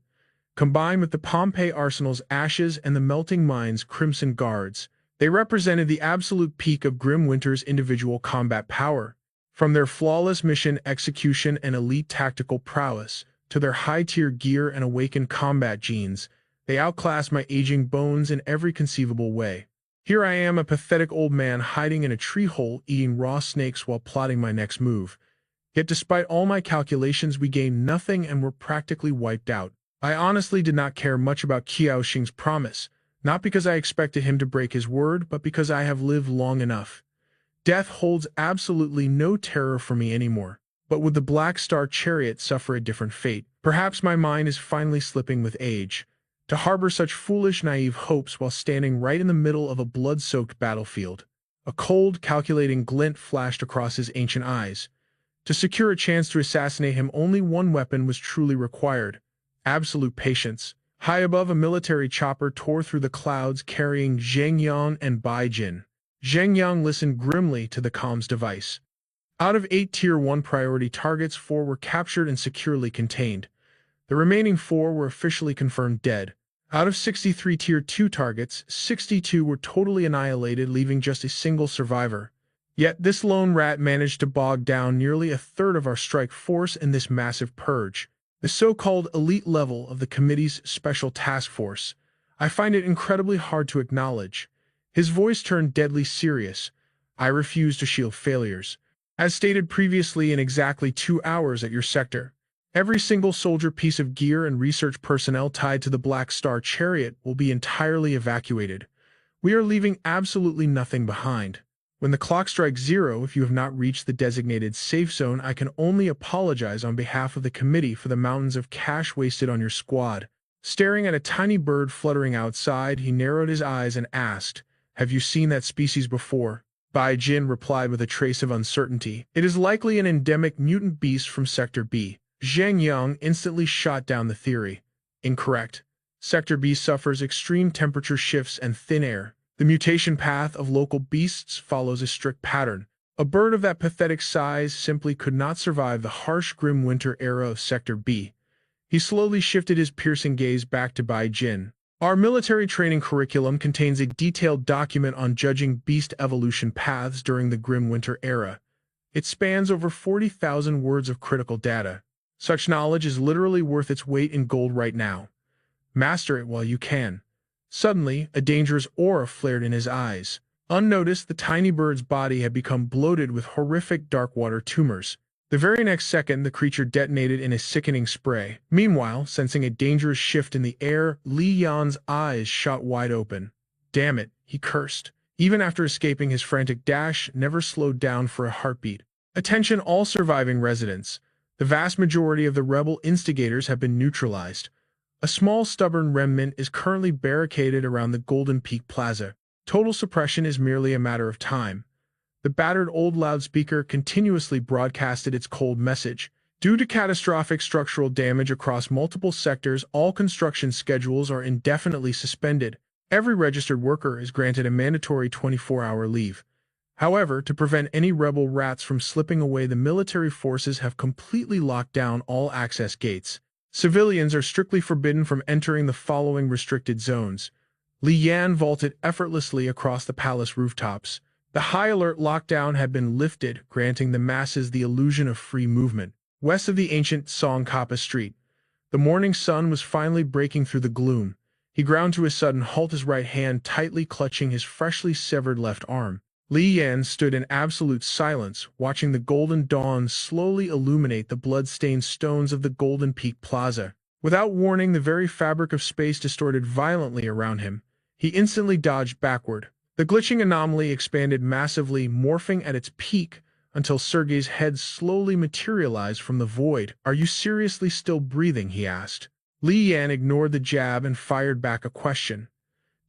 combined with the Pompeii Arsenal's ashes and the Melting Mind's Crimson Guards, they represented the absolute peak of Grim Winter's individual combat power. From their flawless mission execution and elite tactical prowess, to their high-tier gear and awakened combat genes, they outclassed my aging bones in every conceivable way. Here I am, a pathetic old man hiding in a tree hole eating raw snakes while plotting my next move. Yet despite all my calculations, we gained nothing and were practically wiped out. I honestly did not care much about Qiao Xing's promise, not because I expected him to break his word, but because I have lived long enough. Death holds absolutely no terror for me anymore. But would the Black Star Chariot suffer a different fate? Perhaps my mind is finally slipping with age. To harbor such foolish, naive hopes while standing right in the middle of a blood-soaked battlefield. A cold, calculating glint flashed across his ancient eyes. To secure a chance to assassinate him, only one weapon was truly required: absolute patience. High above, a military chopper tore through the clouds carrying Zheng Yang and Bai Jin. Zheng Yang listened grimly to the comms device. Out of 8 Tier 1 priority targets, 4 were captured and securely contained. The remaining 4 were officially confirmed dead. Out of 63 Tier 2 targets, 62 were totally annihilated, leaving just a single survivor. Yet this lone rat managed to bog down nearly a third of our strike force in this massive purge. The so-called elite level of the committee's special task force. I find it incredibly hard to acknowledge. His voice turned deadly serious. I refuse to shield failures. As stated previously, in exactly 2 hours at your sector, every single soldier, piece of gear, and research personnel tied to the Black Star Chariot will be entirely evacuated. We are leaving absolutely nothing behind. When the clock strikes 0, if you have not reached the designated safe zone, I can only apologize on behalf of the committee for the mountains of cash wasted on your squad. Staring at a tiny bird fluttering outside, he narrowed his eyes and asked, "Have you seen that species before?" Bai Jin replied with a trace of uncertainty, "It is likely an endemic mutant beast from Sector B." Zheng Yang instantly shot down the theory. Incorrect. Sector B suffers extreme temperature shifts and thin air. The mutation path of local beasts follows a strict pattern. A bird of that pathetic size simply could not survive the harsh, grim winter era of Sector B. He slowly shifted his piercing gaze back to Bai Jin. Our military training curriculum contains a detailed document on judging beast evolution paths during the grim winter era. It spans over 40,000 words of critical data. Such knowledge is literally worth its weight in gold right now. Master it while you can. Suddenly, a dangerous aura flared in his eyes. Unnoticed, the tiny bird's body had become bloated with horrific dark water tumors. The very next second, the creature detonated in a sickening spray. Meanwhile, sensing a dangerous shift in the air, Li Yan's eyes shot wide open. Damn it, he cursed. Even after escaping, his frantic dash never slowed down for a heartbeat. Attention all surviving residents. The vast majority of the rebel instigators have been neutralized. A small stubborn remnant is currently barricaded around the Golden Peak Plaza. Total suppression is merely a matter of time. The battered old loudspeaker continuously broadcasted its cold message. Due to catastrophic structural damage across multiple sectors, all construction schedules are indefinitely suspended. Every registered worker is granted a mandatory 24-hour leave. However, to prevent any rebel rats from slipping away, the military forces have completely locked down all access gates. Civilians are strictly forbidden from entering the following restricted zones. Li Yan vaulted effortlessly across the palace rooftops. The high alert lockdown had been lifted, granting the masses the illusion of free movement. West of the ancient Songkapa Street, The morning sun was finally breaking through the gloom. He ground to a sudden halt, his right hand tightly clutching his freshly severed left arm. Li Yan stood in absolute silence, watching the golden dawn slowly illuminate the blood-stained stones of the Golden Peak Plaza. Without warning, the very fabric of space distorted violently around him. He instantly dodged backward. The glitching anomaly expanded massively, morphing at its peak, until Sergei's head slowly materialized from the void. "Are you seriously still breathing?" he asked. Li Yan ignored the jab and fired back a question.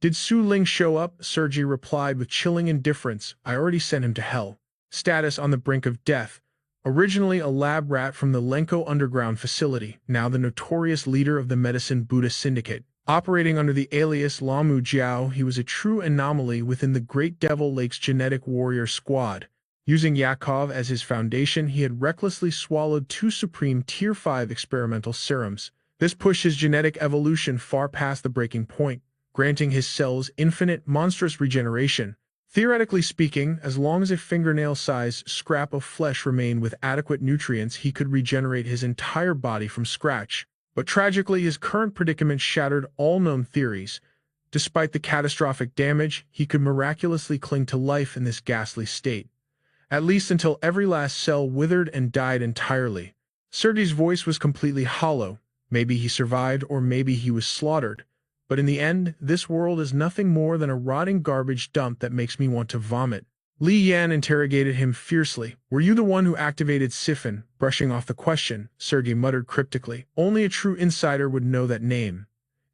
"Did Su Ling show up?" Sergei replied with chilling indifference. "I already sent him to hell." Status: on the brink of death. Originally a lab rat from the Lenko underground facility, now the notorious leader of the Medicine Buddha Syndicate. Operating under the alias Lamu Jiao, he was a true anomaly within the Great Devil Lake's genetic warrior squad. Using Yakov as his foundation, he had recklessly swallowed 2 supreme Tier 5 experimental serums. This pushed his genetic evolution far past the breaking point, granting his cells infinite, monstrous regeneration. Theoretically speaking, as long as a fingernail-sized scrap of flesh remained with adequate nutrients, he could regenerate his entire body from scratch. But tragically, his current predicament shattered all known theories. Despite the catastrophic damage, he could miraculously cling to life in this ghastly state. At least until every last cell withered and died entirely. Sergei's voice was completely hollow. Maybe he survived, or maybe he was slaughtered. But in the end, this world is nothing more than a rotting garbage dump that makes me want to vomit. Li Yan interrogated him fiercely. "Were you the one who activated Siphon?" Brushing off the question, Sergei muttered cryptically. "Only a true insider would know that name.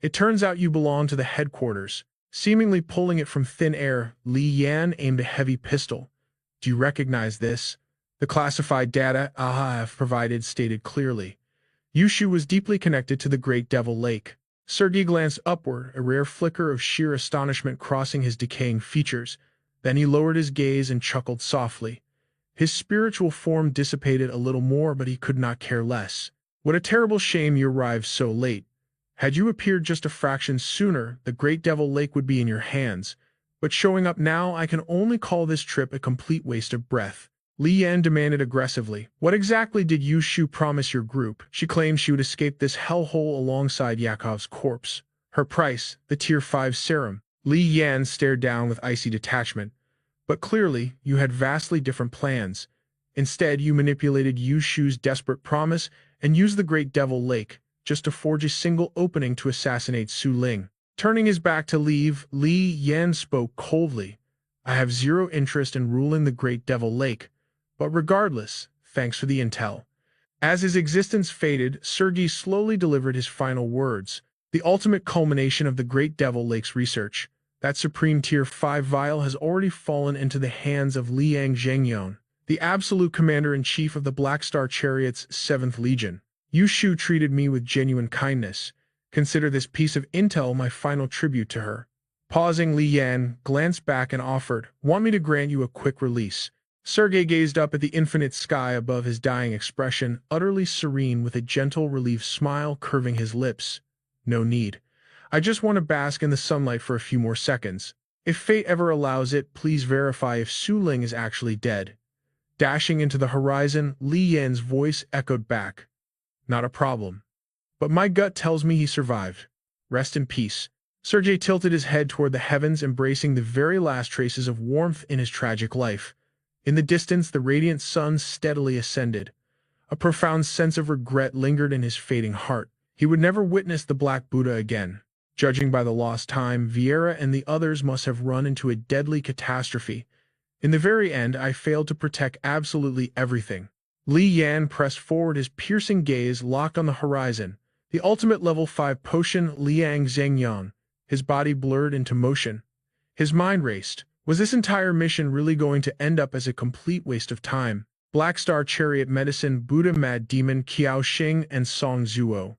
It turns out you belong to the headquarters." Seemingly pulling it from thin air, Li Yan aimed a heavy pistol. "Do you recognize this?" The classified data I have provided stated clearly. Yushu was deeply connected to the Great Devil Lake. Sergei glanced upward, a rare flicker of sheer astonishment crossing his decaying features. Then he lowered his gaze and chuckled softly. His spiritual form dissipated a little more, but he could not care less. "What a terrible shame you arrived so late. Had you appeared just a fraction sooner, the Great Devil Lake would be in your hands. But showing up now, I can only call this trip a complete waste of breath." Li Yan demanded aggressively. "What exactly did Yushu promise your group?" She claimed she would escape this hellhole alongside Yakov's corpse. "Her price, the Tier 5 serum." Li Yan stared down with icy detachment. "But clearly, you had vastly different plans. Instead, you manipulated Yushu's desperate promise and used the Great Devil Lake just to forge a single opening to assassinate Su Ling." Turning his back to leave, Li Yan spoke coldly. "I have zero interest in ruling the Great Devil Lake. But regardless, thanks for the intel." As his existence faded, Sergei slowly delivered his final words. "The ultimate culmination of the Great Devil Lake's research. That supreme Tier 5 vial has already fallen into the hands of Liang Zhengyon, the absolute commander-in-chief of the Black Star Chariot's 7th Legion. Yushu treated me with genuine kindness. Consider this piece of intel my final tribute to her." Pausing, Li Yan glanced back and offered, "Want me to grant you a quick release?" Sergei gazed up at the infinite sky above his dying expression, utterly serene with a gentle, relieved smile curving his lips. "No need. I just want to bask in the sunlight for a few more seconds. If fate ever allows it, please verify if Su Ling is actually dead." Dashing into the horizon, Li Yan's voice echoed back. "Not a problem. But my gut tells me he survived. Rest in peace." Sergei tilted his head toward the heavens, embracing the very last traces of warmth in his tragic life. In the distance, the radiant sun steadily ascended. A profound sense of regret lingered in his fading heart. He would never witness the Black Buddha again. Judging by the lost time, Vieira and the others must have run into a deadly catastrophe. In the very end, I failed to protect absolutely everything. Li Yan pressed forward, his piercing gaze locked on the horizon. The ultimate level 5 potion, Liang Zhengyan. His body blurred into motion. His mind raced. Was this entire mission really going to end up as a complete waste of time? Black Star Chariot Medicine Buddha Mad Demon Qiao Xing and Song Zuo.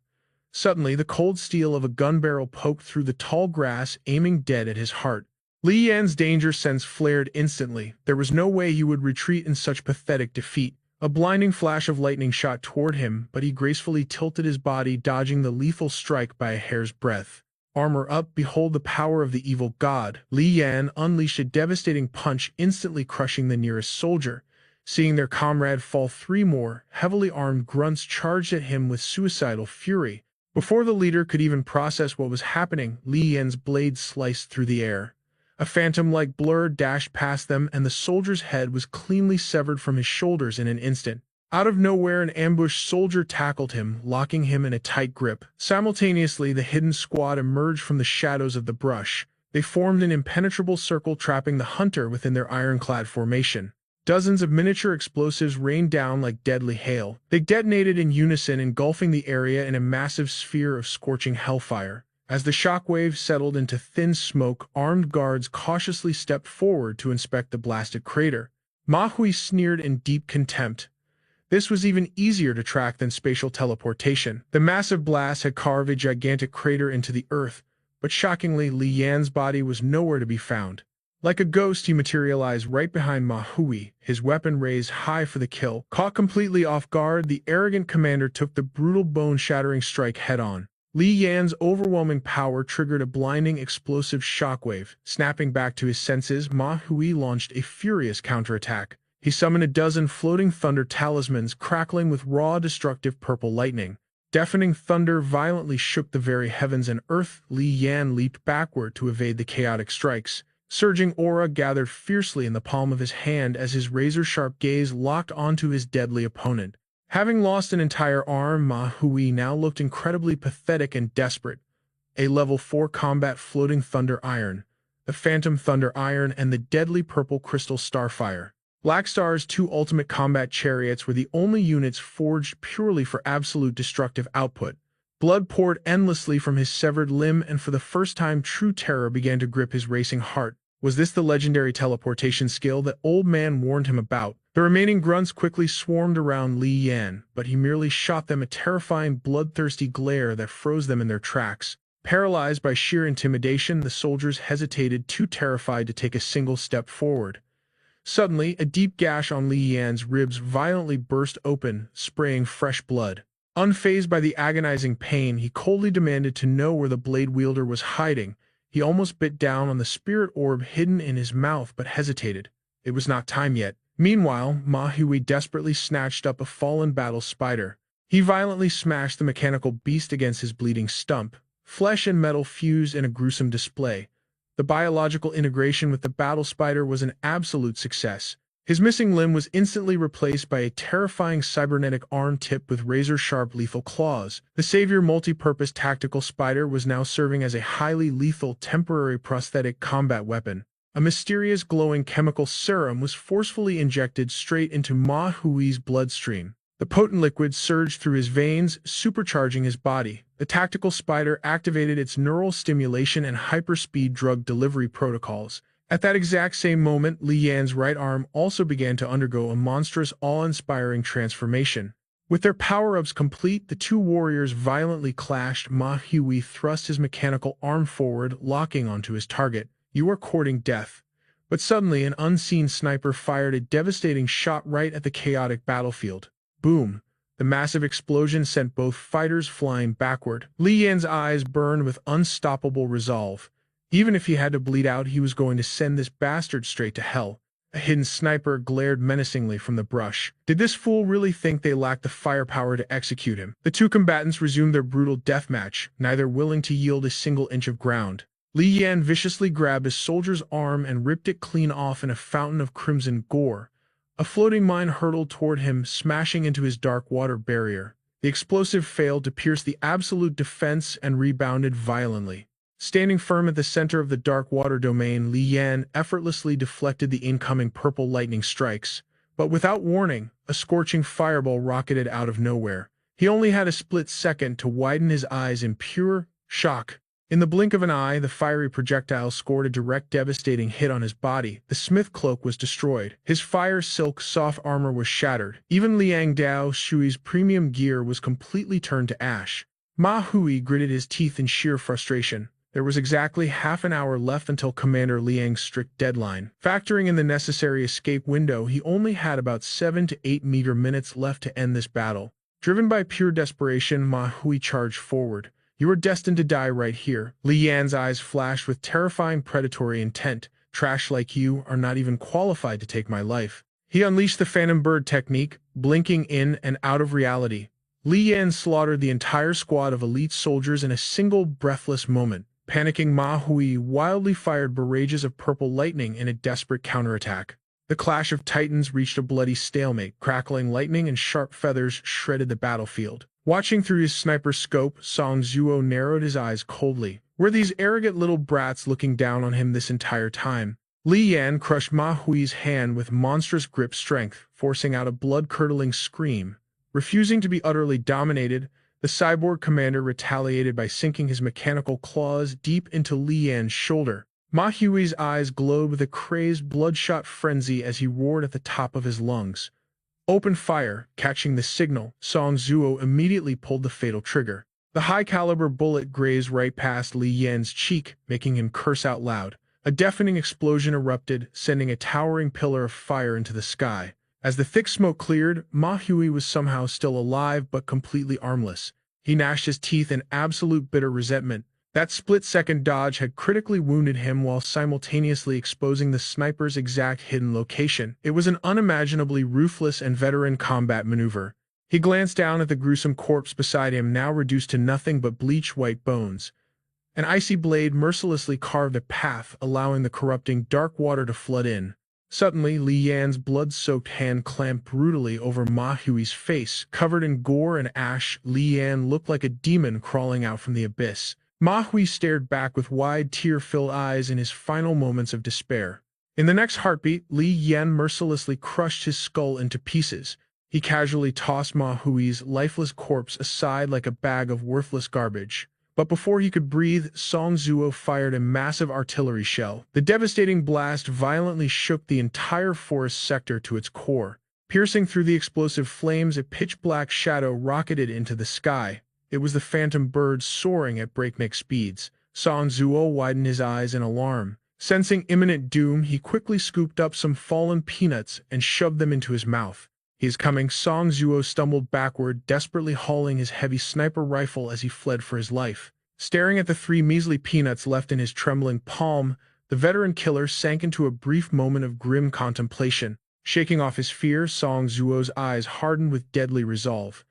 Suddenly, the cold steel of a gun barrel poked through the tall grass, aiming dead at his heart. Li Yan's danger sense flared instantly. There was no way he would retreat in such pathetic defeat. A blinding flash of lightning shot toward him, but he gracefully tilted his body, dodging the lethal strike by a hair's breadth. Armor up, behold the power of the evil god. Li Yan unleashed a devastating punch, instantly crushing the nearest soldier. Seeing their comrade fall, 3 more, heavily armed grunts charged at him with suicidal fury. Before the leader could even process what was happening, Li Yan's blade sliced through the air. A phantom-like blur dashed past them, and the soldier's head was cleanly severed from his shoulders in an instant. Out of nowhere, an ambushed soldier tackled him, locking him in a tight grip. Simultaneously, the hidden squad emerged from the shadows of the brush. They formed an impenetrable circle, trapping the hunter within their ironclad formation. Dozens of miniature explosives rained down like deadly hail. They detonated in unison, engulfing the area in a massive sphere of scorching hellfire. As the shockwave settled into thin smoke, armed guards cautiously stepped forward to inspect the blasted crater. Ma Hui sneered in deep contempt. This was even easier to track than spatial teleportation. The massive blast had carved a gigantic crater into the earth, but shockingly, Li Yan's body was nowhere to be found. Like a ghost, he materialized right behind Ma Hui, his weapon raised high for the kill. Caught completely off guard, the arrogant commander took the brutal bone-shattering strike head-on. Li Yan's overwhelming power triggered a blinding explosive shockwave. Snapping back to his senses, Ma Hui launched a furious counterattack. He summoned a dozen floating thunder talismans, crackling with raw, destructive purple lightning. Deafening thunder violently shook the very heavens and earth. Li Yan leaped backward to evade the chaotic strikes. Surging aura gathered fiercely in the palm of his hand as his razor-sharp gaze locked onto his deadly opponent. Having lost an entire arm, Ma Hui now looked incredibly pathetic and desperate. A level 4 combat floating thunder iron, the phantom thunder iron, and the deadly purple crystal starfire. Black Star's two ultimate combat chariots were the only units forged purely for absolute destructive output. Blood poured endlessly from his severed limb, and for the first time true terror began to grip his racing heart. Was this the legendary teleportation skill that Old Man warned him about? The remaining grunts quickly swarmed around Li Yan, but he merely shot them a terrifying, bloodthirsty glare that froze them in their tracks. Paralyzed by sheer intimidation, the soldiers hesitated, too terrified to take a single step forward. Suddenly, a deep gash on Li Yan's ribs violently burst open, spraying fresh blood. Unfazed by the agonizing pain, he coldly demanded to know where the blade wielder was hiding. He almost bit down on the spirit orb hidden in his mouth, but hesitated. It was not time yet. Meanwhile, Ma Hui desperately snatched up a fallen battle spider. He violently smashed the mechanical beast against his bleeding stump. Flesh and metal fused in a gruesome display. The biological integration with the battle spider was an absolute success. His missing limb was instantly replaced by a terrifying cybernetic arm tipped with razor-sharp lethal claws. The savior multi-purpose tactical spider was now serving as a highly lethal temporary prosthetic combat weapon. A mysterious glowing chemical serum was forcefully injected straight into Ma Hui's bloodstream. The potent liquid surged through his veins, supercharging his body. The tactical spider activated its neural stimulation and hyperspeed drug delivery protocols. At that exact same moment, Li Yan's right arm also began to undergo a monstrous, awe-inspiring transformation. With their power-ups complete, the two warriors violently clashed. Ma Hui thrust his mechanical arm forward, locking onto his target. "You are courting death." But suddenly, an unseen sniper fired a devastating shot right at the chaotic battlefield. Boom! The massive explosion sent both fighters flying backward. Li Yan's eyes burned with unstoppable resolve. Even if he had to bleed out, he was going to send this bastard straight to hell. A hidden sniper glared menacingly from the brush. Did this fool really think they lacked the firepower to execute him? The two combatants resumed their brutal deathmatch, neither willing to yield a single inch of ground. Li Yan viciously grabbed a soldier's arm and ripped it clean off in a fountain of crimson gore. A floating mine hurtled toward him, smashing into his dark water barrier. The explosive failed to pierce the absolute defense and rebounded violently. Standing firm at the center of the dark water domain, Li Yan effortlessly deflected the incoming purple lightning strikes. But without warning, a scorching fireball rocketed out of nowhere. He only had a split second to widen his eyes in pure shock. In the blink of an eye, the fiery projectile scored a direct, devastating hit on his body. The smith cloak was destroyed. His fire silk soft armor was shattered. Even Liang Dao Shui's premium gear was completely turned to ash. Ma Hui gritted his teeth in sheer frustration. There was exactly half an hour left until Commander Liang's strict deadline. Factoring in the necessary escape window, he only had about 7 to 8 minutes left to end this battle. Driven by pure desperation, Ma Hui charged forward. "You are destined to die right here." Li Yan's eyes flashed with terrifying predatory intent. "Trash like you are not even qualified to take my life." He unleashed the Phantom Bird technique, blinking in and out of reality. Li Yan slaughtered the entire squad of elite soldiers in a single breathless moment. Panicking Ma Hui wildly fired barrages of purple lightning in a desperate counterattack. The clash of titans reached a bloody stalemate. Crackling lightning and sharp feathers shredded the battlefield. Watching through his sniper's scope, Song Zuo narrowed his eyes coldly. Were these arrogant little brats looking down on him this entire time? Li Yan crushed Ma Hui's hand with monstrous grip strength, forcing out a blood-curdling scream. Refusing to be utterly dominated, the cyborg commander retaliated by sinking his mechanical claws deep into Li Yan's shoulder. Ma Hui's eyes glowed with a crazed, bloodshot frenzy as he roared at the top of his lungs. Open fire. Catching the signal, Song Zuo immediately pulled the fatal trigger. The high-caliber bullet grazed right past Li Yan's cheek, making him curse out loud. A deafening explosion erupted, sending a towering pillar of fire into the sky. As the thick smoke cleared, Ma Hui was somehow still alive but completely armless. He gnashed his teeth in absolute bitter resentment. That split-second dodge had critically wounded him while simultaneously exposing the sniper's exact hidden location. It was an unimaginably ruthless and veteran combat maneuver. He glanced down at the gruesome corpse beside him, now reduced to nothing but bleach-white bones. An icy blade mercilessly carved a path, allowing the corrupting dark water to flood in. Suddenly, Li Yan's blood-soaked hand clamped brutally over Ma Hui's face. Covered in gore and ash, Li Yan looked like a demon crawling out from the abyss. Ma Hui stared back with wide, tear-filled eyes in his final moments of despair. In the next heartbeat, Li Yan mercilessly crushed his skull into pieces. He casually tossed Ma Hui's lifeless corpse aside like a bag of worthless garbage. But before he could breathe, Song Zuo fired a massive artillery shell. The devastating blast violently shook the entire forest sector to its core. Piercing through the explosive flames, a pitch-black shadow rocketed into the sky. It was the phantom bird soaring at breakneck speeds. Song Zuo widened his eyes in alarm. Sensing imminent doom, he quickly scooped up some fallen peanuts and shoved them into his mouth. "He is coming." Song Zuo stumbled backward, desperately hauling his heavy sniper rifle as he fled for his life. Staring at the 3 measly peanuts left in his trembling palm, the veteran killer sank into a brief moment of grim contemplation. Shaking off his fear, Song Zuo's eyes hardened with deadly resolve.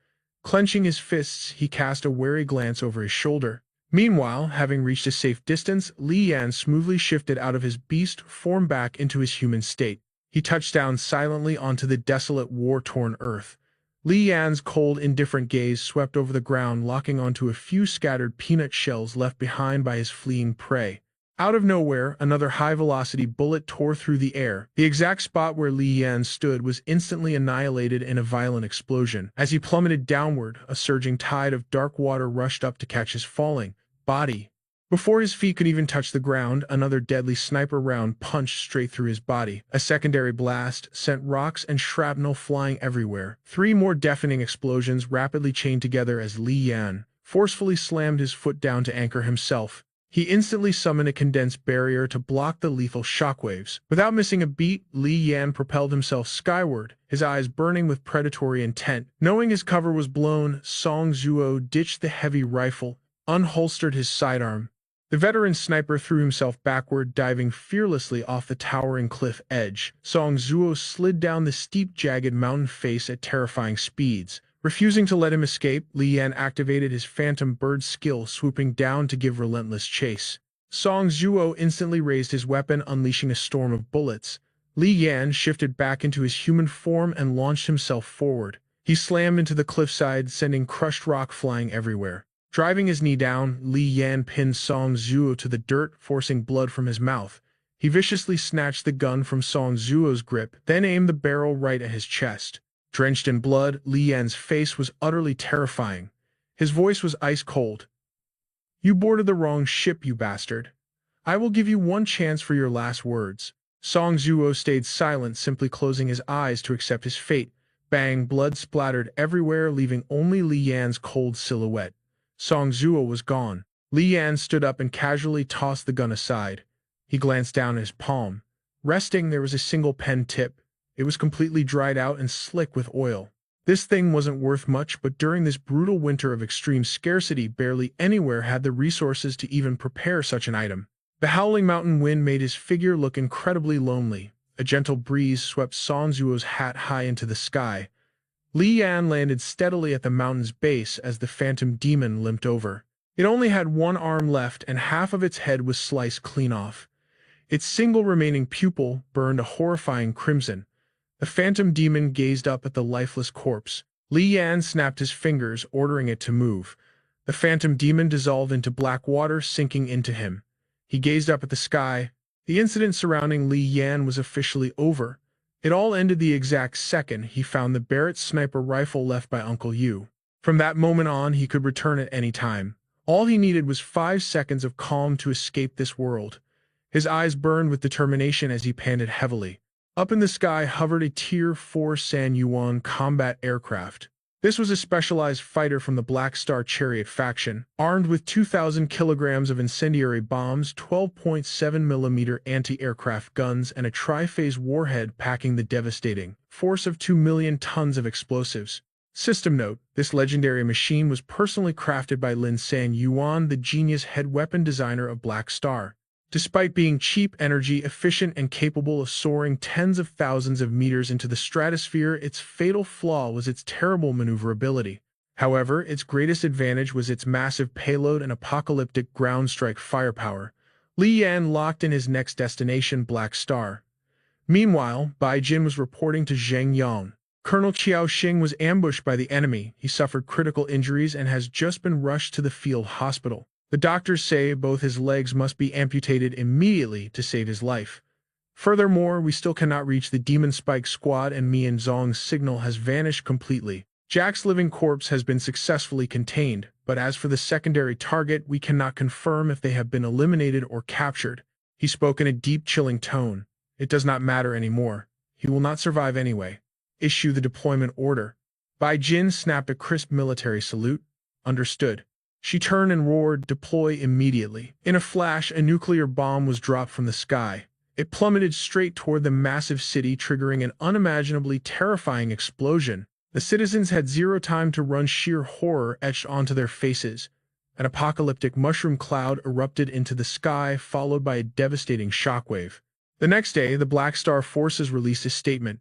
Clenching his fists, he cast a wary glance over his shoulder. Meanwhile, having reached a safe distance, Li Yan smoothly shifted out of his beast form back into his human state. He touched down silently onto the desolate, war-torn earth. Li Yan's cold, indifferent gaze swept over the ground, locking onto a few scattered peanut shells left behind by his fleeing prey. Out of nowhere, another high-velocity bullet tore through the air. The exact spot where Li Yan stood was instantly annihilated in a violent explosion. As he plummeted downward, a surging tide of dark water rushed up to catch his falling body. Before his feet could even touch the ground, another deadly sniper round punched straight through his body. A secondary blast sent rocks and shrapnel flying everywhere. 3 more deafening explosions rapidly chained together as Li Yan forcefully slammed his foot down to anchor himself. He instantly summoned a condensed barrier to block the lethal shockwaves. Without missing a beat, Li Yan propelled himself skyward, his eyes burning with predatory intent. Knowing his cover was blown, Song Zuo ditched the heavy rifle, unholstered his sidearm. The veteran sniper threw himself backward, diving fearlessly off the towering cliff edge. Song Zuo slid down the steep, jagged mountain face at terrifying speeds. Refusing to let him escape, Li Yan activated his phantom bird skill, swooping down to give relentless chase. Song Zuo instantly raised his weapon, unleashing a storm of bullets. Li Yan shifted back into his human form and launched himself forward. He slammed into the cliffside, sending crushed rock flying everywhere. Driving his knee down, Li Yan pinned Song Zuo to the dirt, forcing blood from his mouth. He viciously snatched the gun from Song Zuo's grip, then aimed the barrel right at his chest. Drenched in blood, Li Yan's face was utterly terrifying. His voice was ice-cold. "You boarded the wrong ship, you bastard. I will give you one chance for your last words." Song Zuo stayed silent, simply closing his eyes to accept his fate. Bang, blood splattered everywhere, leaving only Li Yan's cold silhouette. Song Zuo was gone. Li Yan stood up and casually tossed the gun aside. He glanced down at his palm. Resting, there was a single pen tip. It was completely dried out and slick with oil. This thing wasn't worth much, but during this brutal winter of extreme scarcity, barely anywhere had the resources to even prepare such an item. The howling mountain wind made his figure look incredibly lonely. A gentle breeze swept Song Zuo's hat high into the sky. Li Yan landed steadily at the mountain's base as the phantom demon limped over. It only had one arm left and half of its head was sliced clean off. Its single remaining pupil burned a horrifying crimson. The phantom demon gazed up at the lifeless corpse. Li Yan snapped his fingers, ordering it to move. The phantom demon dissolved into black water, sinking into him. He gazed up at the sky. The incident surrounding Li Yan was officially over. It all ended the exact second he found the Barrett sniper rifle left by Uncle Yu. From that moment on, he could return at any time. All he needed was 5 seconds of calm to escape this world. His eyes burned with determination as he panted heavily. Up in the sky hovered a Tier 4 San Yuan combat aircraft. This was a specialized fighter from the Black Star Chariot faction, armed with 2,000 kilograms of incendiary bombs, 12.7mm anti-aircraft guns, and a tri-phase warhead packing the devastating force of 2 million tons of explosives. System note: this legendary machine was personally crafted by Lin San Yuan, the genius head weapon designer of Black Star. Despite being cheap, energy efficient, and capable of soaring tens of thousands of meters into the stratosphere, its fatal flaw was its terrible maneuverability. However, its greatest advantage was its massive payload and apocalyptic ground strike firepower. Li Yan locked in his next destination, Black Star. Meanwhile, Bai Jin was reporting to Zheng Yang. Colonel Qiao Xing was ambushed by the enemy. He suffered critical injuries and has just been rushed to the field hospital. The doctors say both his legs must be amputated immediately to save his life. Furthermore, we still cannot reach the Demon Spike squad and Mian Zong's signal has vanished completely. Jack's living corpse has been successfully contained, but as for the secondary target, we cannot confirm if they have been eliminated or captured. He spoke in a deep, chilling tone. It does not matter anymore. He will not survive anyway. Issue the deployment order. Bai Jin snapped a crisp military salute. Understood. She turned and roared, deploy immediately. In a flash, a nuclear bomb was dropped from the sky. It plummeted straight toward the massive city, triggering an unimaginably terrifying explosion. The citizens had zero time to run, sheer horror etched onto their faces. An apocalyptic mushroom cloud erupted into the sky, followed by a devastating shockwave. The next day, the Black Star forces released a statement.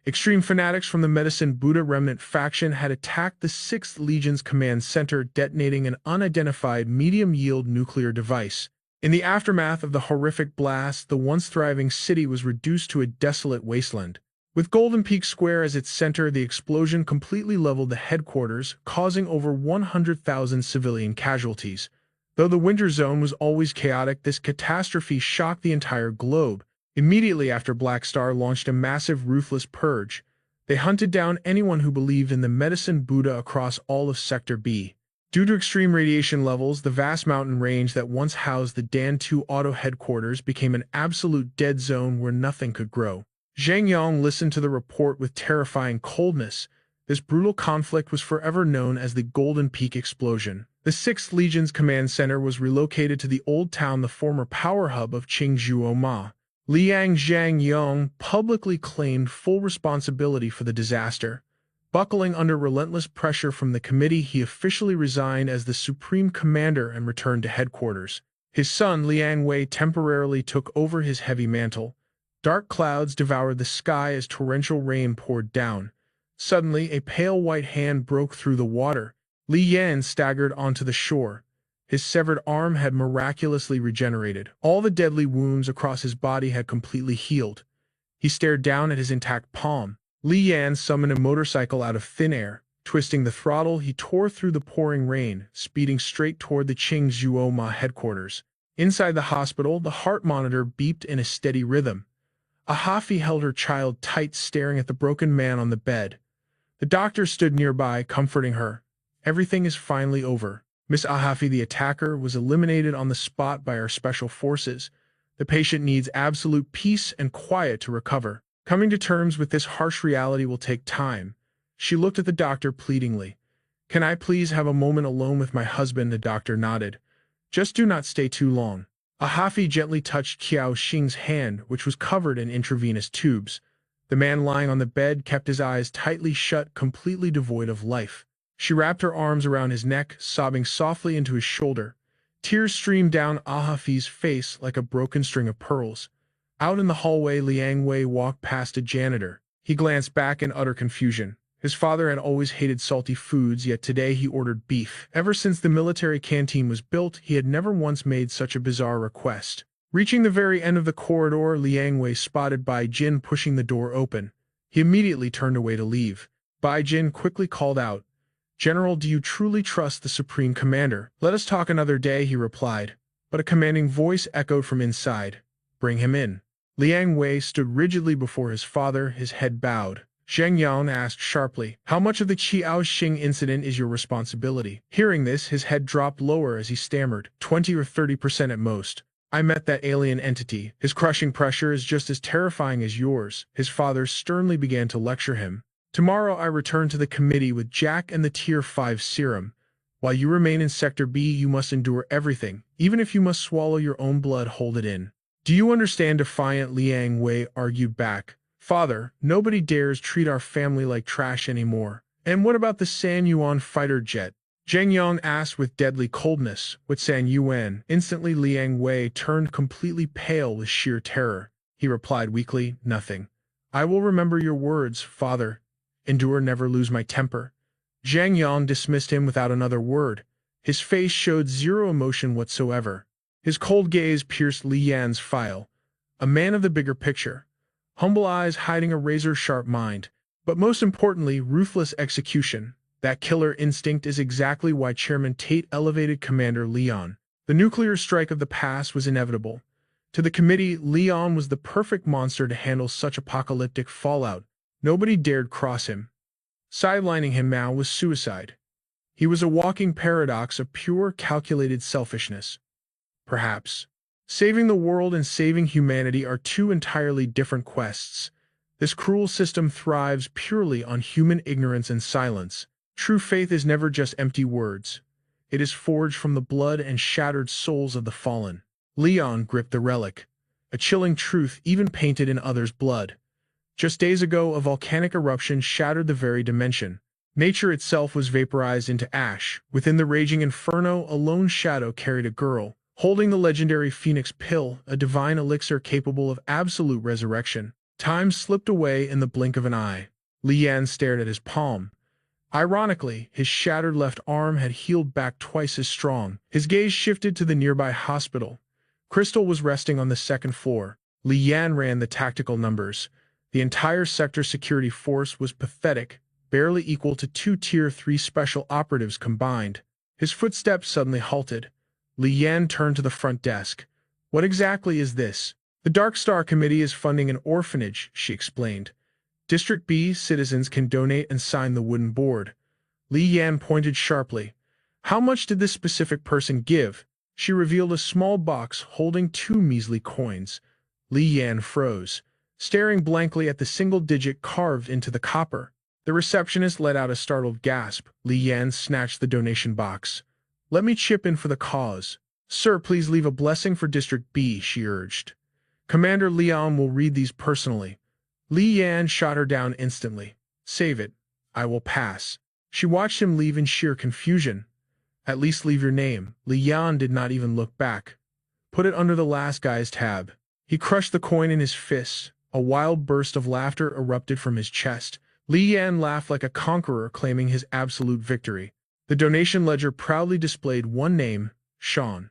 Extreme fanatics from the Medicine Buddha Remnant faction had attacked the 6th Legion's command center, detonating an unidentified medium-yield nuclear device. In the aftermath of the horrific blast, the once thriving city was reduced to a desolate wasteland. With Golden Peak Square as its center, the explosion completely leveled the headquarters, causing over 100,000 civilian casualties. Though the Winter Zone was always chaotic, this catastrophe shocked the entire globe. Immediately after, Black Star launched a massive, ruthless purge. They hunted down anyone who believed in the Medicine Buddha across all of Sector B. Due to extreme radiation levels, the vast mountain range that once housed the Dan 2 Auto headquarters became an absolute dead zone where nothing could grow. Zheng Yang listened to the report with terrifying coldness. This brutal conflict was forever known as the Golden Peak Explosion. The 6th Legion's command center was relocated to the Old Town, the former power hub of Qingzhuo Ma. Liang Zhang Yang publicly claimed full responsibility for the disaster. Buckling under relentless pressure from the committee, he officially resigned as the supreme commander and returned to headquarters. His son, Liang Wei, temporarily took over his heavy mantle. Dark clouds devoured the sky as torrential rain poured down. Suddenly, a pale white hand broke through the water. Li Yan staggered onto the shore. His severed arm had miraculously regenerated. All the deadly wounds across his body had completely healed. He stared down at his intact palm. Li Yan summoned a motorcycle out of thin air. Twisting the throttle, he tore through the pouring rain, speeding straight toward the Qingzhuo Ma headquarters. Inside the hospital, the heart monitor beeped in a steady rhythm. Ahafi held her child tight, staring at the broken man on the bed. The doctor stood nearby, comforting her. Everything is finally over. Miss Ahafi, the attacker, was eliminated on the spot by our special forces. The patient needs absolute peace and quiet to recover. Coming to terms with this harsh reality will take time. She looked at the doctor pleadingly. Can I please have a moment alone with my husband? The doctor nodded. Just do not stay too long. Ahafi gently touched Qiao Xing's hand, which was covered in intravenous tubes. The man lying on the bed kept his eyes tightly shut, completely devoid of life. She wrapped her arms around his neck, sobbing softly into his shoulder. Tears streamed down Ahafi's face like a broken string of pearls. Out in the hallway, Liang Wei walked past a janitor. He glanced back in utter confusion. His father had always hated salty foods, yet today he ordered beef. Ever since the military canteen was built, he had never once made such a bizarre request. Reaching the very end of the corridor, Liang Wei spotted Bai Jin pushing the door open. He immediately turned away to leave. Bai Jin quickly called out, "General, do you truly trust the Supreme Commander?" "Let us talk another day," he replied, but a commanding voice echoed from inside. "Bring him in." Liang Wei stood rigidly before his father, his head bowed. Zheng Yang asked sharply, "How much of the Qiao Xing incident is your responsibility?" Hearing this, his head dropped lower as he stammered, 20 or 30% at most. "I met that alien entity. His crushing pressure is just as terrifying as yours." His father sternly began to lecture him. "Tomorrow I return to the committee with Jack and the Tier 5 serum. While you remain in Sector B, you must endure everything. Even if you must swallow your own blood, hold it in." "Do you understand?" Defiant Liang Wei argued back. "Father, nobody dares treat our family like trash anymore." "And what about the San Yuan fighter jet?" Zheng Yang asked with deadly coldness. "With San Yuan?" Instantly Liang Wei turned completely pale with sheer terror. He replied weakly, "Nothing." "I will remember your words, father. Endure, never lose my temper." Zheng Yang dismissed him without another word. His face showed zero emotion whatsoever. His cold gaze pierced Li Yan's file. A man of the bigger picture. Humble eyes hiding a razor-sharp mind. But most importantly, ruthless execution. That killer instinct is exactly why Chairman Tate elevated Commander Leon. The nuclear strike of the past was inevitable. To the committee, Leon was the perfect monster to handle such apocalyptic fallout. Nobody dared cross him. Sidelining him now was suicide. He was a walking paradox of pure, calculated selfishness. Perhaps. Saving the world and saving humanity are two entirely different quests. This cruel system thrives purely on human ignorance and silence. True faith is never just empty words. It is forged from the blood and shattered souls of the fallen. Leon gripped the relic, a chilling truth even painted in others' blood. Just days ago, a volcanic eruption shattered the very dimension. Nature itself was vaporized into ash. Within the raging inferno, a lone shadow carried a girl, holding the legendary Phoenix Pill, a divine elixir capable of absolute resurrection. Time slipped away in the blink of an eye. Li Yan stared at his palm. Ironically, his shattered left arm had healed back twice as strong. His gaze shifted to the nearby hospital. Crystal was resting on the second floor. Li Yan ran the tactical numbers. The entire sector security force was pathetic, barely equal to 2 Tier 3 special operatives combined. His footsteps suddenly halted. Li Yan turned to the front desk. "What exactly is this?" "The Dark Star Committee is funding an orphanage," she explained. "District B citizens can donate and sign the wooden board." Li Yan pointed sharply. "How much did this specific person give?" She revealed a small box holding 2 measly coins. Li Yan froze, staring blankly at the single digit carved into the copper. The receptionist let out a startled gasp. Li Yan snatched the donation box. "Let me chip in for the cause." "Sir, please leave a blessing for District B," she urged. "Commander Leon will read these personally." Li Yan shot her down instantly. "Save it. I will pass." She watched him leave in sheer confusion. "At least leave your name." Li Yan did not even look back. "Put it under the last guy's tab." He crushed the coin in his fists. A wild burst of laughter erupted from his chest. Li Yan laughed like a conqueror claiming his absolute victory. The donation ledger proudly displayed one name, Sean.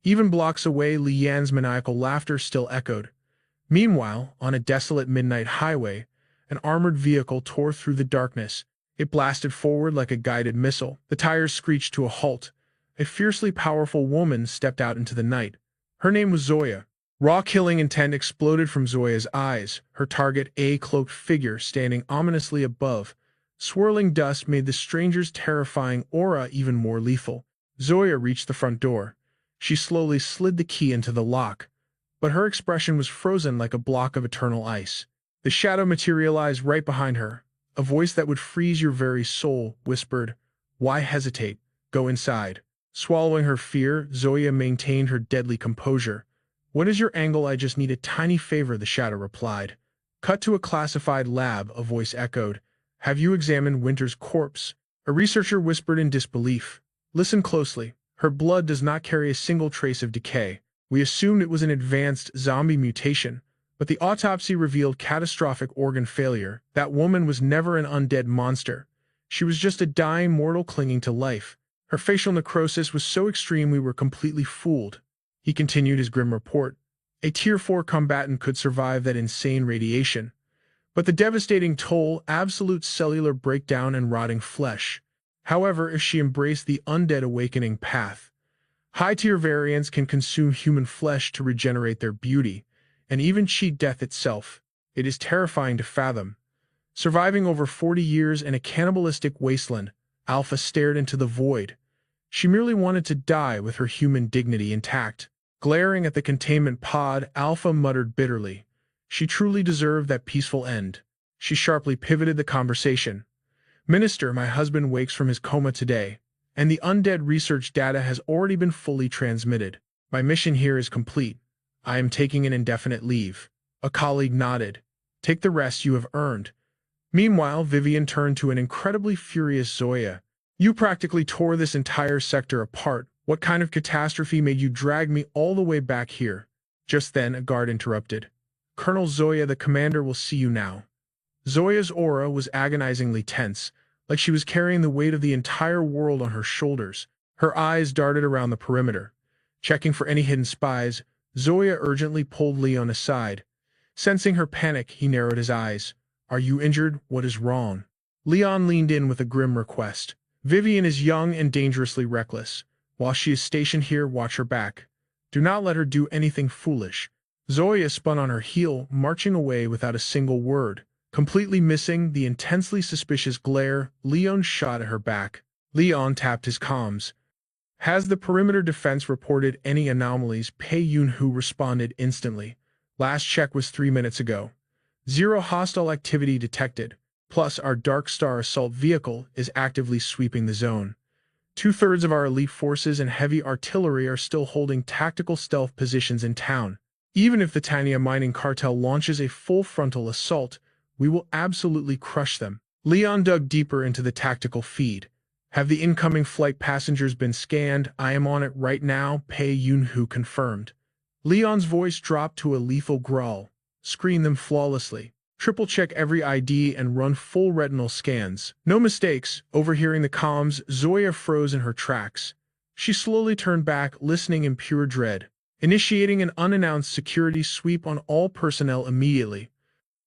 Even blocks away, Li Yan's maniacal laughter still echoed. Meanwhile, on a desolate midnight highway, an armored vehicle tore through the darkness. It blasted forward like a guided missile. The tires screeched to a halt. A fiercely powerful woman stepped out into the night. Her name was Zoya. Raw killing intent exploded from Zoya's eyes, her target a cloaked figure standing ominously above. Swirling dust made the stranger's terrifying aura even more lethal. Zoya reached the front door. She slowly slid the key into the lock, but her expression was frozen like a block of eternal ice. The shadow materialized right behind her. A voice that would freeze your very soul whispered, "Why hesitate? Go inside." Swallowing her fear, Zoya maintained her deadly composure. "What is your angle? I just need a tiny favor," the shadow replied. "Cut to a classified lab," a voice echoed. "Have you examined Winter's corpse?" A researcher whispered in disbelief. "Listen closely. Her blood does not carry a single trace of decay. We assumed it was an advanced zombie mutation, but the autopsy revealed catastrophic organ failure. That woman was never an undead monster. She was just a dying mortal clinging to life. Her facial necrosis was so extreme we were completely fooled. He continued his grim report. A Tier 4 combatant could survive that insane radiation. But the devastating toll, absolute cellular breakdown and rotting flesh. However, if she embraced the undead awakening path, high-tier variants can consume human flesh to regenerate their beauty, and even cheat death itself. It is terrifying to fathom. Surviving over 40 years in a cannibalistic wasteland, Alpha stared into the void. She merely wanted to die with her human dignity intact. Glaring at the containment pod, Alpha muttered bitterly. She truly deserved that peaceful end. She sharply pivoted the conversation. Minister, my husband wakes from his coma today, and the undead research data has already been fully transmitted. My mission here is complete. I am taking an indefinite leave. A colleague nodded. Take the rest you have earned. Meanwhile, Vivian turned to an incredibly furious Zoya. You practically tore this entire sector apart. What kind of catastrophe made you drag me all the way back here? Just then, a guard interrupted. Colonel Zoya, the commander will see you now. Zoya's aura was agonizingly tense, like she was carrying the weight of the entire world on her shoulders. Her eyes darted around the perimeter. Checking for any hidden spies, Zoya urgently pulled Leon aside. Sensing her panic, he narrowed his eyes. Are you injured? What is wrong? Leon leaned in with a grim request. Vivian is young and dangerously reckless. While she is stationed here, watch her back. Do not let her do anything foolish. Zoya spun on her heel, marching away without a single word. Completely missing the intensely suspicious glare, Leon shot at her back. Leon tapped his comms. Has the perimeter defense reported any anomalies? Pei Yunhu responded instantly. Last check was 3 minutes ago. 0 hostile activity detected. Plus, our Dark Star assault vehicle is actively sweeping the zone. 2/3 of our elite forces and heavy artillery are still holding tactical stealth positions in town. Even if the Tanya mining cartel launches a full frontal assault, we will absolutely crush them. Leon dug deeper into the tactical feed. Have the incoming flight passengers been scanned? I am on it right now, Pei Yunhu confirmed. Leon's voice dropped to a lethal growl. Screen them flawlessly. Triple-check every ID and run full retinal scans. No mistakes. Overhearing the comms, Zoya froze in her tracks. She slowly turned back, listening in pure dread. Initiating an unannounced security sweep on all personnel immediately.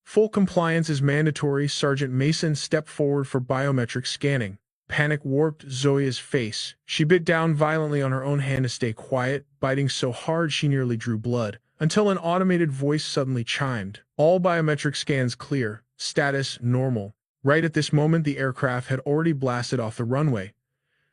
Full compliance is mandatory. Sergeant Mason stepped forward for biometric scanning. Panic warped Zoya's face. She bit down violently on her own hand to stay quiet, biting so hard she nearly drew blood, until an automated voice suddenly chimed. All biometric scans clear. Status normal. Right at this moment, the aircraft had already blasted off the runway.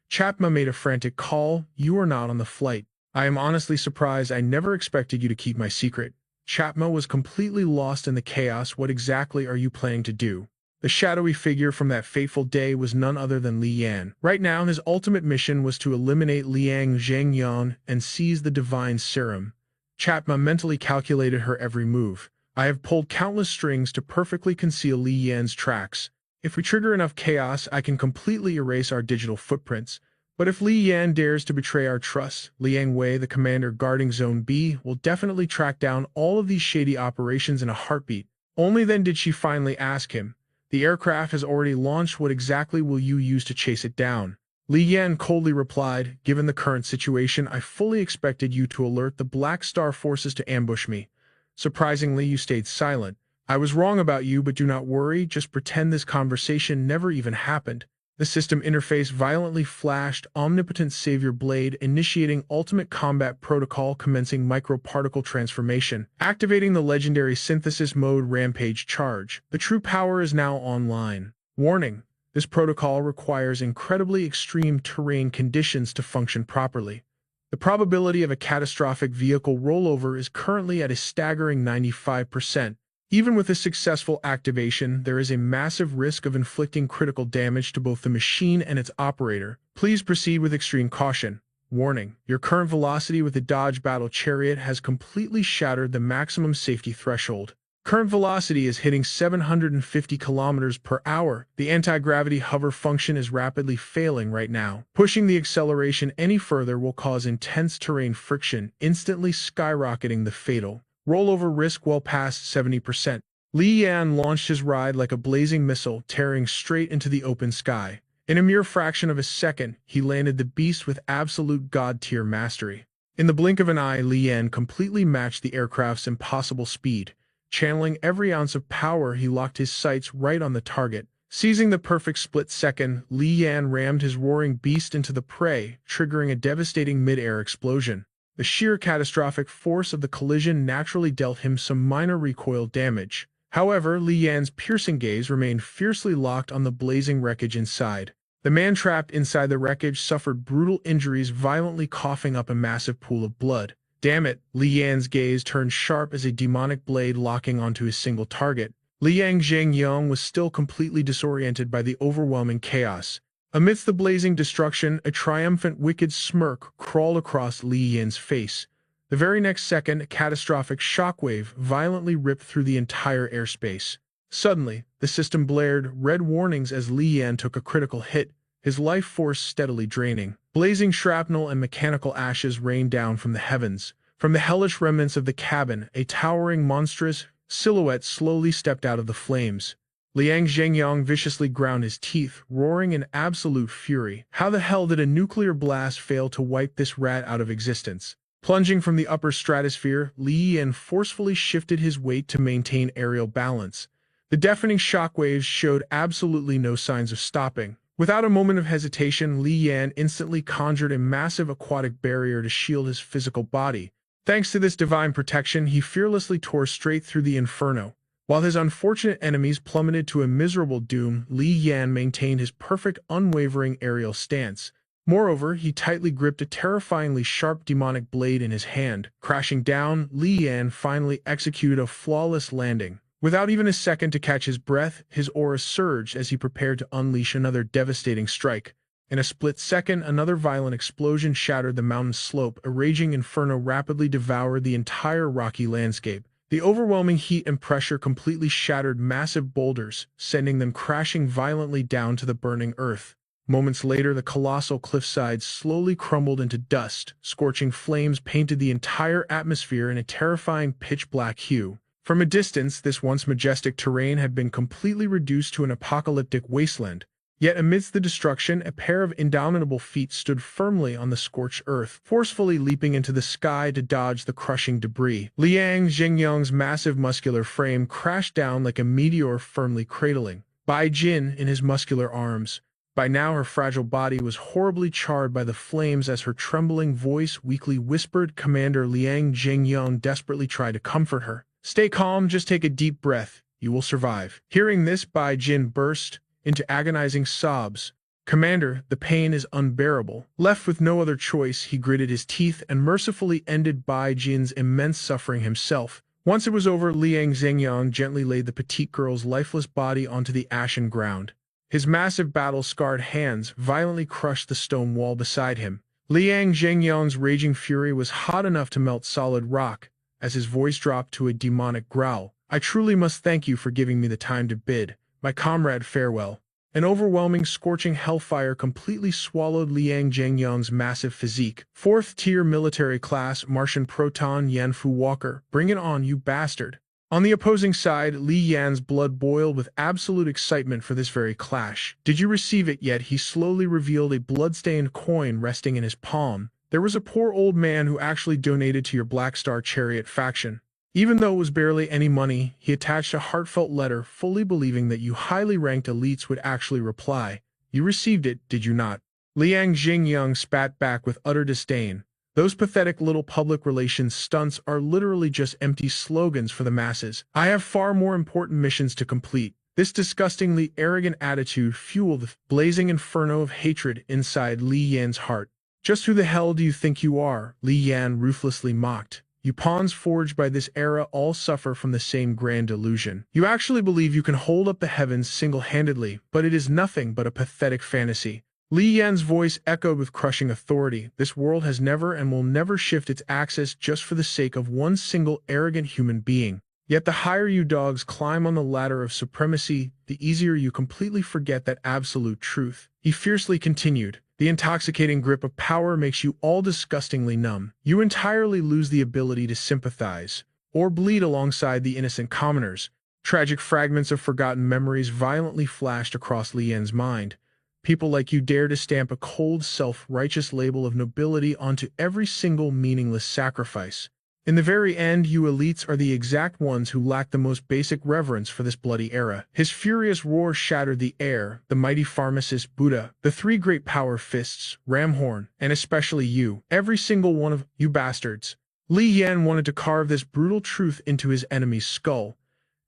Chapma made a frantic call. You are not on the flight. I am honestly surprised. I never expected you to keep my secret. Chapma was completely lost in the chaos. What exactly are you planning to do? The shadowy figure from that fateful day was none other than Li Yan. Right now, his ultimate mission was to eliminate Liang Zhengyan and seize the divine serum. Chapma mentally calculated her every move. I have pulled countless strings to perfectly conceal Li Yan's tracks. If we trigger enough chaos, I can completely erase our digital footprints. But if Li Yan dares to betray our trust, Liang Wei, the commander guarding Zone B, will definitely track down all of these shady operations in a heartbeat. Only then did she finally ask him. The aircraft has already launched. What exactly will you use to chase it down? Li Yan coldly replied, given the current situation, I fully expected you to alert the Black Star forces to ambush me. Surprisingly, you stayed silent. I was wrong about you, but do not worry. Just pretend this conversation never even happened. The system interface violently flashed. Omnipotent Savior Blade initiating ultimate combat protocol, commencing microparticle transformation, activating the legendary synthesis mode rampage charge. The true power is now online. Warning: this protocol requires incredibly extreme terrain conditions to function properly. The probability of a catastrophic vehicle rollover is currently at a staggering 95%. Even with a successful activation, there is a massive risk of inflicting critical damage to both the machine and its operator. Please proceed with extreme caution. Warning: your current velocity with the Dodge Battle Chariot has completely shattered the maximum safety threshold. Current velocity is hitting 750 kilometers per hour. The anti-gravity hover function is rapidly failing right now. Pushing the acceleration any further will cause intense terrain friction, instantly skyrocketing the fatal rollover risk well past 70%. Li Yan launched his ride like a blazing missile, tearing straight into the open sky. In a mere fraction of a second, he landed the beast with absolute god-tier mastery. In the blink of an eye, Li Yan completely matched the aircraft's impossible speed. Channeling every ounce of power, he locked his sights right on the target. Seizing the perfect split second, Li Yan rammed his roaring beast into the prey, triggering a devastating mid-air explosion. The sheer catastrophic force of the collision naturally dealt him some minor recoil damage. However, Li Yan's piercing gaze remained fiercely locked on the blazing wreckage inside. The man trapped inside the wreckage suffered brutal injuries, violently coughing up a massive pool of blood. Damn it, Li Yan's gaze turned sharp as a demonic blade locking onto his single target. Liang Zhengyang was still completely disoriented by the overwhelming chaos. Amidst the blazing destruction, a triumphant wicked smirk crawled across Li Yan's face. The very next second, a catastrophic shockwave violently ripped through the entire airspace. Suddenly, the system blared red warnings as Li Yan took a critical hit, his life force steadily draining. Blazing shrapnel and mechanical ashes rained down from the heavens. From the hellish remnants of the cabin, a towering, monstrous silhouette slowly stepped out of the flames. Liang Zhengyang viciously ground his teeth, roaring in absolute fury. How the hell did a nuclear blast fail to wipe this rat out of existence? Plunging from the upper stratosphere, Li Yan forcefully shifted his weight to maintain aerial balance. The deafening shockwaves showed absolutely no signs of stopping. Without a moment of hesitation, Li Yan instantly conjured a massive aquatic barrier to shield his physical body. Thanks to this divine protection, he fearlessly tore straight through the inferno. While his unfortunate enemies plummeted to a miserable doom, Li Yan maintained his perfect, unwavering aerial stance. Moreover, he tightly gripped a terrifyingly sharp demonic blade in his hand. Crashing down, Li Yan finally executed a flawless landing. Without even a second to catch his breath, his aura surged as he prepared to unleash another devastating strike. In a split second, another violent explosion shattered the mountain slope. A raging inferno rapidly devoured the entire rocky landscape. The overwhelming heat and pressure completely shattered massive boulders, sending them crashing violently down to the burning earth. Moments later, the colossal cliffsides slowly crumbled into dust. Scorching flames painted the entire atmosphere in a terrifying pitch-black hue. From a distance, this once majestic terrain had been completely reduced to an apocalyptic wasteland. Yet amidst the destruction, a pair of indomitable feet stood firmly on the scorched earth, forcefully leaping into the sky to dodge the crushing debris. Liang Zhengyang's massive muscular frame crashed down like a meteor, firmly cradling Bai Jin in his muscular arms. By now her fragile body was horribly charred by the flames as her trembling voice weakly whispered. Commander Liang Zhengyang desperately tried to comfort her. "Stay calm, just take a deep breath. You will survive." Hearing this, Bai Jin burst into agonizing sobs. "Commander, the pain is unbearable." Left with no other choice, he gritted his teeth and mercifully ended Bai Jin's immense suffering himself. Once it was over, Liang Zhengyang gently laid the petite girl's lifeless body onto the ashen ground. His massive battle-scarred hands violently crushed the stone wall beside him. Liang Zhengyang's raging fury was hot enough to melt solid rock, as his voice dropped to a demonic growl. "I truly must thank you for giving me the time to bid my comrade farewell." An overwhelming, scorching hellfire completely swallowed Liang Zhengyang's massive physique. Fourth-tier military class Martian Proton Yanfu Walker, bring it on, you bastard. On the opposing side, Li Yan's blood boiled with absolute excitement for this very clash. "Did you receive it yet?" He slowly revealed a blood-stained coin resting in his palm. "There was a poor old man who actually donated to your Black Star Chariot faction. Even though it was barely any money, he attached a heartfelt letter, fully believing that you highly ranked elites would actually reply. You received it, did you not?" Liang Zhengyang spat back with utter disdain. "Those pathetic little public relations stunts are literally just empty slogans for the masses. I have far more important missions to complete." This disgustingly arrogant attitude fueled the blazing inferno of hatred inside Li Yan's heart. "Just who the hell do you think you are?" Li Yan ruthlessly mocked. "You pawns forged by this era all suffer from the same grand delusion. You actually believe you can hold up the heavens single-handedly, but it is nothing but a pathetic fantasy." Li Yan's voice echoed with crushing authority. "This world has never and will never shift its axis just for the sake of one single arrogant human being. Yet the higher you dogs climb on the ladder of supremacy, the easier you completely forget that absolute truth." He fiercely continued. "The intoxicating grip of power makes you all disgustingly numb. You entirely lose the ability to sympathize. or bleed alongside the innocent commoners. Tragic fragments of forgotten memories violently flashed across Li Yan's mind. People like you dare to stamp a cold, self-righteous label of nobility onto every single meaningless sacrifice. In the very end, you elites are the exact ones who lack the most basic reverence for this bloody era. His furious roar shattered the air, the mighty pharmacist Buddha, the three great power fists, Ramhorn, and especially you, every single one of you bastards. Li Yan wanted to carve this brutal truth into his enemy's skull.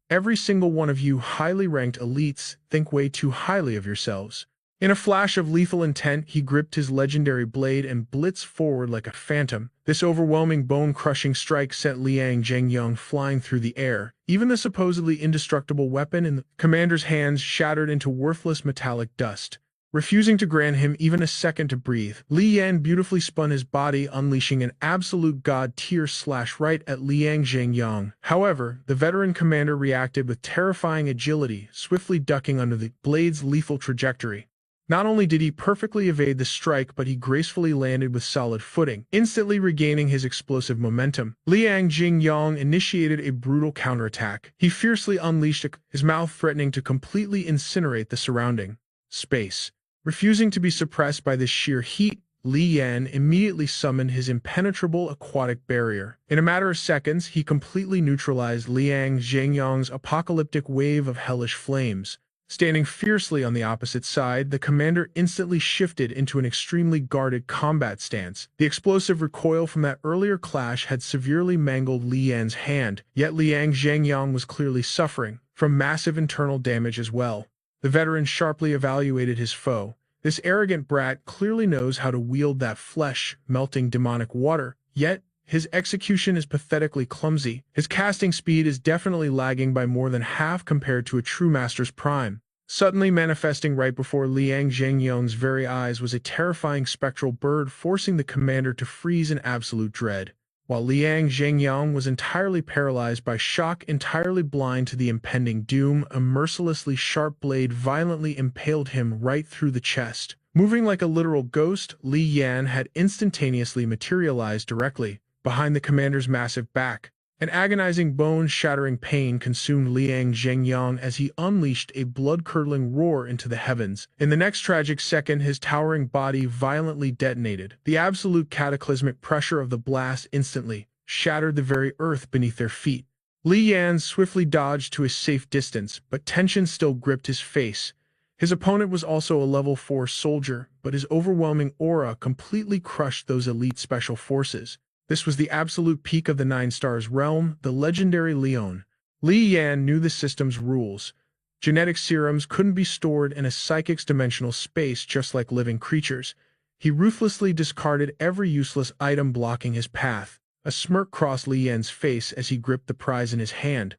Every single one of you highly ranked elites think way too highly of yourselves. In a flash of lethal intent, he gripped his legendary blade and blitzed forward like a phantom. This overwhelming bone-crushing strike sent Liang Zhengyang flying through the air. Even the supposedly indestructible weapon in the commander's hands shattered into worthless metallic dust. Refusing to grant him even a second to breathe, Li Yan beautifully spun his body, unleashing an absolute god-tier slash right at Liang Zhengyang. However, the veteran commander reacted with terrifying agility, swiftly ducking under the blade's lethal trajectory. Not only did he perfectly evade the strike, but he gracefully landed with solid footing, instantly regaining his explosive momentum. Liang Jing-yong initiated a brutal counterattack. He fiercely unleashed his mouth, threatening to completely incinerate the surrounding space. Refusing to be suppressed by this sheer heat, Li Yan immediately summoned his impenetrable aquatic barrier. In a matter of seconds, he completely neutralized Liang Zhengyang's apocalyptic wave of hellish flames. Standing fiercely on the opposite side, the commander instantly shifted into an extremely guarded combat stance. The explosive recoil from that earlier clash had severely mangled Li Yan's hand, yet Liang Zhengyang was clearly suffering from massive internal damage as well. The veteran sharply evaluated his foe. This arrogant brat clearly knows how to wield that flesh-melting demonic water, yet his execution is pathetically clumsy. His casting speed is definitely lagging by more than half compared to a true master's prime. Suddenly manifesting right before Liang Zhengyang's very eyes was a terrifying spectral bird, forcing the commander to freeze in absolute dread. While Liang Zhengyang was entirely paralyzed by shock, entirely blind to the impending doom, a mercilessly sharp blade violently impaled him right through the chest. Moving like a literal ghost, Li Yan had instantaneously materialized directly behind the commander's massive back. An agonizing bone-shattering pain consumed Liang Zhengyang as he unleashed a blood-curdling roar into the heavens. In the next tragic second, his towering body violently detonated. The absolute cataclysmic pressure of the blast instantly shattered the very earth beneath their feet. Li Yan swiftly dodged to a safe distance, but tension still gripped his face. His opponent was also a level 4 soldier, but his overwhelming aura completely crushed those elite special forces. This was the absolute peak of the Nine Stars realm, the legendary Leon. Li Yan knew the system's rules. Genetic serums couldn't be stored in a psychic's dimensional space just like living creatures. He ruthlessly discarded every useless item blocking his path. A smirk crossed Li Yan's face as he gripped the prize in his hand.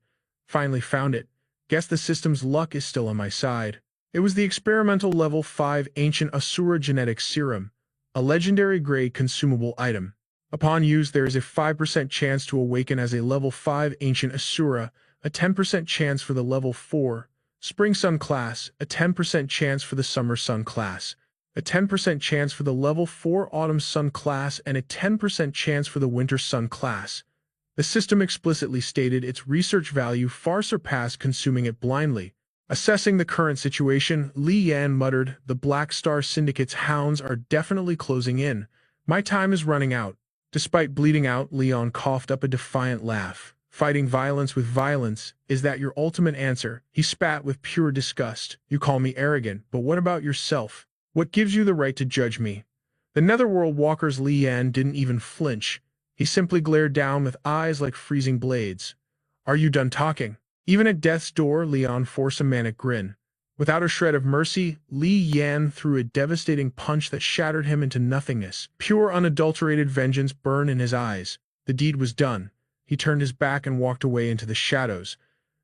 Finally found it. Guess the system's luck is still on my side. It was the experimental level 5 ancient Asura genetic serum, a legendary grade consumable item. Upon use, there is a 5% chance to awaken as a level 5 Ancient Asura, a 10% chance for the level 4 Spring Sun class, a 10% chance for the Summer Sun class, a 10% chance for the level 4 Autumn Sun class, and a 10% chance for the Winter Sun class. The system explicitly stated its research value far surpassed consuming it blindly. Assessing the current situation, Li Yan muttered, "The Black Star Syndicate's hounds are definitely closing in. My time is running out." Despite bleeding out, Leon coughed up a defiant laugh. "Fighting violence with violence, is that your ultimate answer?" He spat with pure disgust. "You call me arrogant, but what about yourself? What gives you the right to judge me?" The Netherworld Walker's Li Yan didn't even flinch. He simply glared down with eyes like freezing blades. "Are you done talking?" Even at death's door, Leon forced a manic grin. Without a shred of mercy, Li Yan threw a devastating punch that shattered him into nothingness. Pure, unadulterated vengeance burned in his eyes. The deed was done. He turned his back and walked away into the shadows.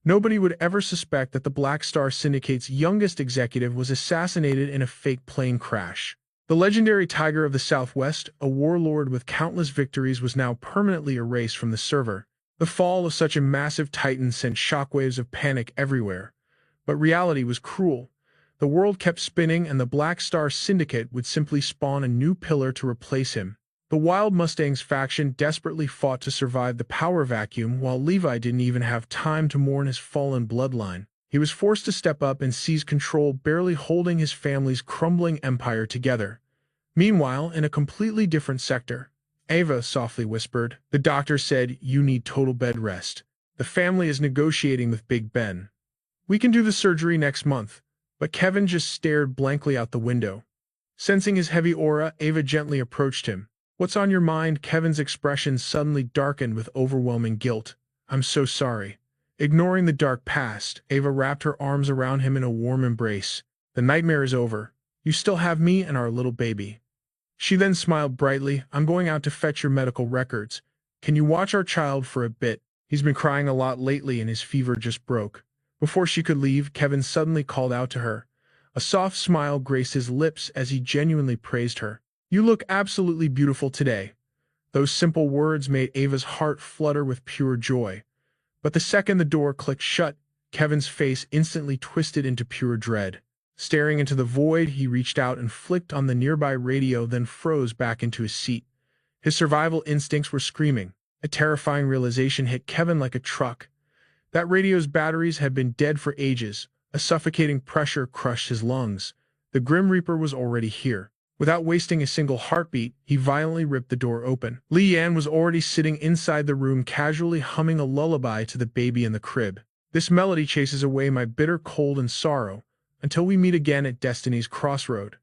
Nobody would ever suspect that the Black Star Syndicate's youngest executive was assassinated in a fake plane crash. The legendary Tiger of the Southwest, a warlord with countless victories, was now permanently erased from the server. The fall of such a massive titan sent shockwaves of panic everywhere. But reality was cruel. The world kept spinning, and the Black Star Syndicate would simply spawn a new pillar to replace him. The Wild Mustangs faction desperately fought to survive the power vacuum, while Levi didn't even have time to mourn his fallen bloodline. He was forced to step up and seize control, barely holding his family's crumbling empire together. Meanwhile, in a completely different sector, Ava softly whispered, "The doctor said you need total bed rest. The family is negotiating with Big Ben. We can do the surgery next month." But Kevin just stared blankly out the window. Sensing his heavy aura, Ava gently approached him. "What's on your mind?" Kevin's expression suddenly darkened with overwhelming guilt. "I'm so sorry." Ignoring the dark past, Ava wrapped her arms around him in a warm embrace. "The nightmare is over. You still have me and our little baby." She then smiled brightly. "I'm going out to fetch your medical records. Can you watch our child for a bit? He's been crying a lot lately and his fever just broke." Before she could leave, Kevin suddenly called out to her. A soft smile graced his lips as he genuinely praised her. "You look absolutely beautiful today." Those simple words made Ava's heart flutter with pure joy. But the second the door clicked shut, Kevin's face instantly twisted into pure dread. Staring into the void, he reached out and flicked on the nearby radio, then froze back into his seat. His survival instincts were screaming. A terrifying realization hit Kevin like a truck. That radio's batteries had been dead for ages. A suffocating pressure crushed his lungs. The Grim Reaper was already here. Without wasting a single heartbeat, he violently ripped the door open. Leanne was already sitting inside the room, casually humming a lullaby to the baby in the crib. "This melody chases away my bitter cold and sorrow, until we meet again at destiny's crossroad."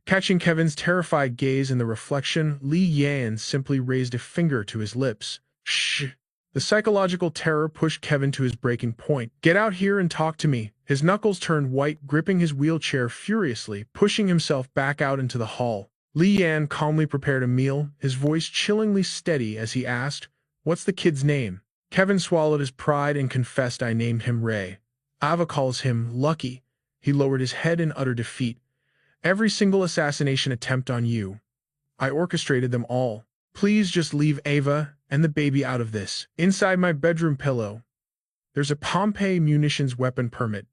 Catching Kevin's terrified gaze in the reflection, Li Yan simply raised a finger to his lips. "Shh." The psychological terror pushed Kevin to his breaking point. "Get out here and talk to me." His knuckles turned white, gripping his wheelchair furiously, pushing himself back out into the hall. Li Yan calmly prepared a meal, his voice chillingly steady as he asked, "What's the kid's name?" Kevin swallowed his pride and confessed, "I named him Ray. Ava calls him Lucky." He lowered his head in utter defeat. "Every single assassination attempt on you. I orchestrated them all. Please just leave Ava and the baby out of this." "Inside my bedroom pillow, there's a Pompeii munitions weapon permit.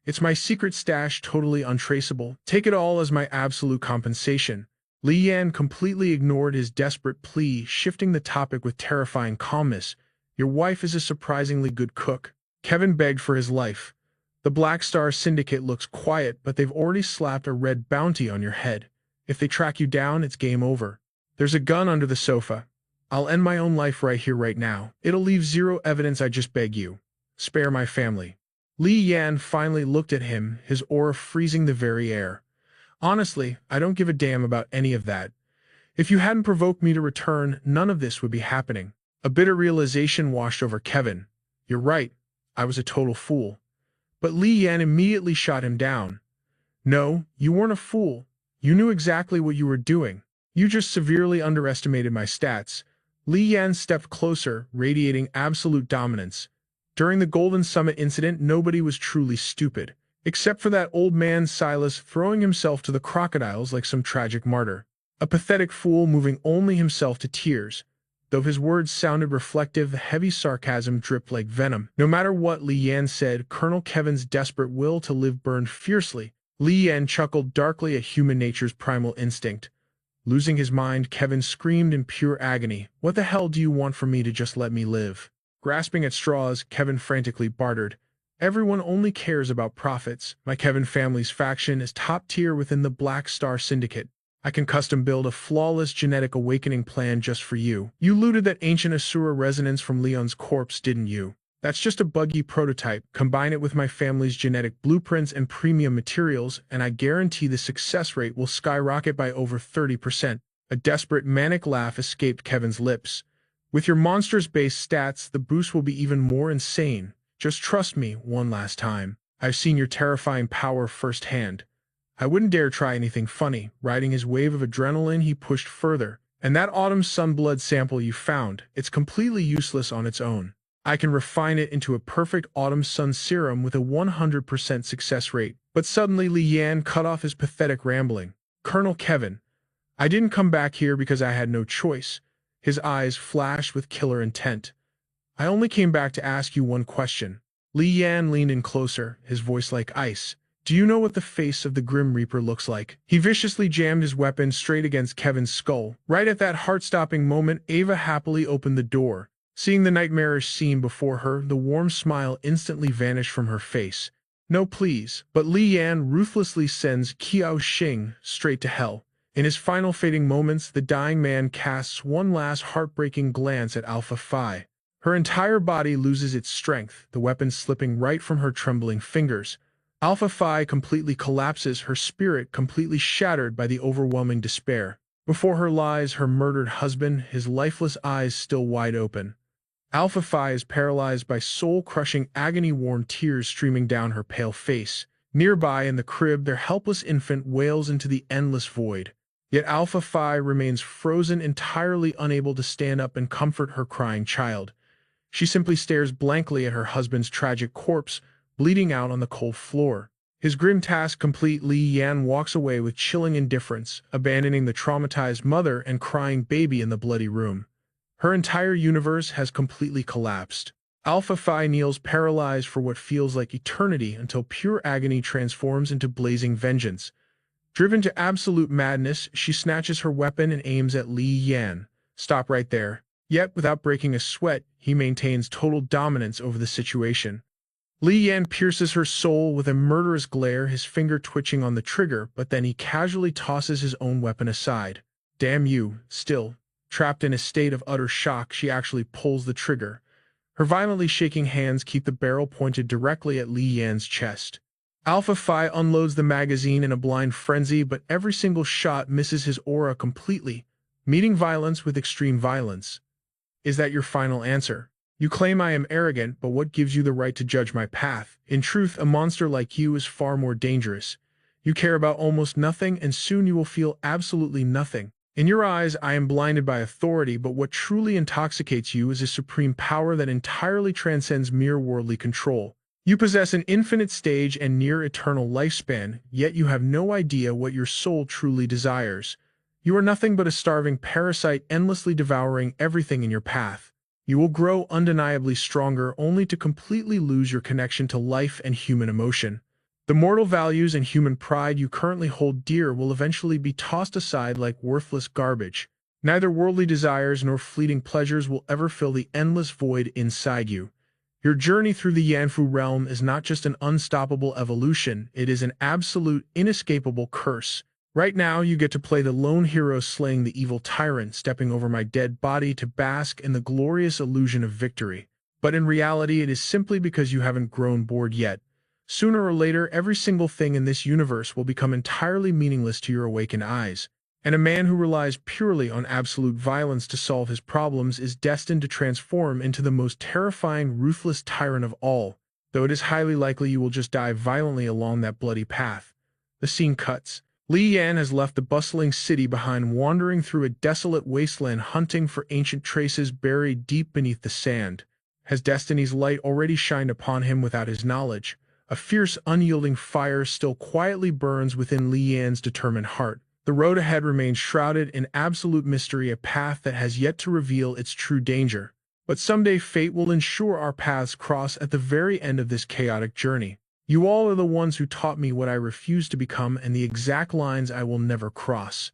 It's my secret stash, totally untraceable. Take it all as my absolute compensation." Li Yan completely ignored his desperate plea, shifting the topic with terrifying calmness. "Your wife is a surprisingly good cook." Kevin begged for his life. "The Black Star Syndicate looks quiet, but they've already slapped a red bounty on your head. If they track you down, it's game over. There's a gun under the sofa. I'll end my own life right here, right now. It'll leave zero evidence. I just beg you. Spare my family." Li Yan finally looked at him, his aura freezing the very air. "Honestly, I don't give a damn about any of that. If you hadn't provoked me to return, none of this would be happening." A bitter realization washed over Kevin. "You're right. I was a total fool." But Li Yan immediately shot him down. "No, you weren't a fool. You knew exactly what you were doing. You just severely underestimated my stats." Li Yan stepped closer, radiating absolute dominance. "During the Golden Summit incident, nobody was truly stupid, except for that old man Silas throwing himself to the crocodiles like some tragic martyr. A pathetic fool moving only himself to tears." Though his words sounded reflective, the heavy sarcasm dripped like venom. No matter what Li Yan said, Colonel Kevin's desperate will to live burned fiercely. Li Yan chuckled darkly at human nature's primal instinct. Losing his mind, Kevin screamed in pure agony, "What the hell do you want from me to just let me live?" Grasping at straws, Kevin frantically bartered. "Everyone only cares about profits. My Kevin family's faction is top tier within the Black Star Syndicate. I can custom build a flawless genetic awakening plan just for you." "You looted that ancient Asura resonance from Leon's corpse, didn't you?" "That's just a buggy prototype. Combine it with my family's genetic blueprints and premium materials, and I guarantee the success rate will skyrocket by over 30%. A desperate, manic laugh escaped Kevin's lips. "With your monsters-based stats, the boost will be even more insane. Just trust me one last time. I've seen your terrifying power firsthand." I wouldn't dare try anything funny. Riding his wave of adrenaline, he pushed further. "And that autumn sun blood sample you found, it's completely useless on its own. I can refine it into a perfect autumn sun serum with a 100% success rate." But suddenly Li Yan cut off his pathetic rambling. "Colonel Kevin, I didn't come back here because I had no choice." His eyes flashed with killer intent. "I only came back to ask you one question." Li Yan leaned in closer, his voice like ice. Do you know what the face of the Grim Reaper looks like? He viciously jammed his weapon straight against Kevin's skull. Right at that heart-stopping moment, Ava happily opened the door. Seeing the nightmarish scene before her, the warm smile instantly vanished from her face. No, please. But Li Yan ruthlessly sends Qiao Xing straight to hell. In his final fading moments, the dying man casts one last heartbreaking glance at Alpha Phi. Her entire body loses its strength, the weapon slipping right from her trembling fingers. Alpha Phi completely collapses, her spirit completely shattered by the overwhelming despair. Before her lies her murdered husband, his lifeless eyes still wide open. Alpha Phi is paralyzed by soul-crushing agony-worn tears streaming down her pale face. Nearby in the crib, their helpless infant wails into the endless void. Yet Alpha Phi remains frozen, entirely unable to stand up and comfort her crying child. She simply stares blankly at her husband's tragic corpse, bleeding out on the cold floor. His grim task complete, Li Yan walks away with chilling indifference, abandoning the traumatized mother and crying baby in the bloody room. Her entire universe has completely collapsed. Alpha Phi kneels paralyzed for what feels like eternity until pure agony transforms into blazing vengeance. Driven to absolute madness, she snatches her weapon and aims at Li Yan. Stop right there. Yet, without breaking a sweat, he maintains total dominance over the situation. Li Yan pierces her soul with a murderous glare, his finger twitching on the trigger, but then he casually tosses his own weapon aside. Damn you, still. Trapped in a state of utter shock, she actually pulls the trigger. Her violently shaking hands keep the barrel pointed directly at Li Yan's chest. Alpha Phi unloads the magazine in a blind frenzy, but every single shot misses his aura completely, meeting violence with extreme violence. Is that your final answer? You claim I am arrogant, but what gives you the right to judge my path? In truth, a monster like you is far more dangerous. You care about almost nothing, and soon you will feel absolutely nothing. In your eyes, I am blinded by authority, but what truly intoxicates you is a supreme power that entirely transcends mere worldly control. You possess an infinite stage and near-eternal lifespan, yet you have no idea what your soul truly desires. You are nothing but a starving parasite endlessly devouring everything in your path. You will grow undeniably stronger only to completely lose your connection to life and human emotion. The mortal values and human pride you currently hold dear will eventually be tossed aside like worthless garbage. Neither worldly desires nor fleeting pleasures will ever fill the endless void inside you. Your journey through the Yanfu realm is not just an unstoppable evolution, it is an absolute, inescapable curse. Right now, you get to play the lone hero slaying the evil tyrant, stepping over my dead body to bask in the glorious illusion of victory. But in reality, it is simply because you haven't grown bored yet. Sooner or later, every single thing in this universe will become entirely meaningless to your awakened eyes, and a man who relies purely on absolute violence to solve his problems is destined to transform into the most terrifying, ruthless tyrant of all, though it is highly likely you will just die violently along that bloody path. The scene cuts. Li Yan has left the bustling city behind, wandering through a desolate wasteland hunting for ancient traces buried deep beneath the sand. Has destiny's light already shined upon him without his knowledge? A fierce, unyielding fire still quietly burns within Li Yan's determined heart. The road ahead remains shrouded in absolute mystery, a path that has yet to reveal its true danger. But someday fate will ensure our paths cross at the very end of this chaotic journey. You all are the ones who taught me what I refuse to become and the exact lines I will never cross.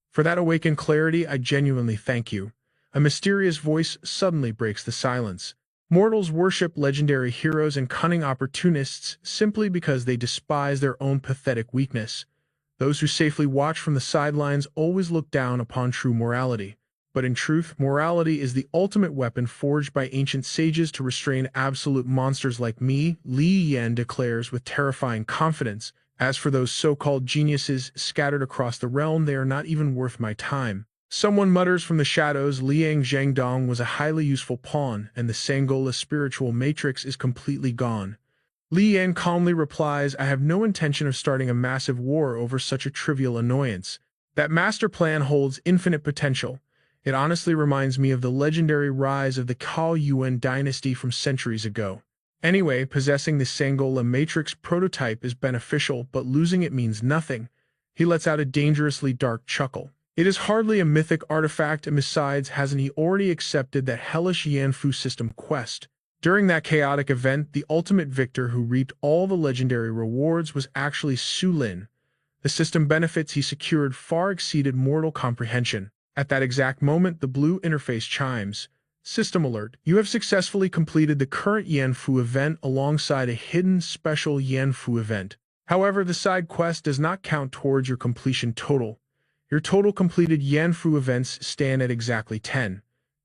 For that awakened clarity, I genuinely thank you. A mysterious voice suddenly breaks the silence. Mortals worship legendary heroes and cunning opportunists simply because they despise their own pathetic weakness. Those who safely watch from the sidelines always look down upon true morality. But in truth, morality is the ultimate weapon forged by ancient sages to restrain absolute monsters like me, Li Yan declares with terrifying confidence. As for those so-called geniuses scattered across the realm, they are not even worth my time. Someone mutters from the shadows, Liang Zhangdong was a highly useful pawn, and the Sangola spiritual matrix is completely gone. Li Yan calmly replies, I have no intention of starting a massive war over such a trivial annoyance. That master plan holds infinite potential. It honestly reminds me of the legendary rise of the Cao Yuan dynasty from centuries ago. Anyway, possessing the Sangola matrix prototype is beneficial, but losing it means nothing. He lets out a dangerously dark chuckle. It is hardly a mythic artifact, and besides, hasn't he already accepted that hellish Yanfu system quest? During that chaotic event, the ultimate victor who reaped all the legendary rewards was actually Su Lin. The system benefits he secured far exceeded mortal comprehension. At that exact moment, the blue interface chimes. System alert. You have successfully completed the current Yanfu event alongside a hidden special Yanfu event. However, the side quest does not count towards your completion total. Your total completed Yanfu events stand at exactly 10.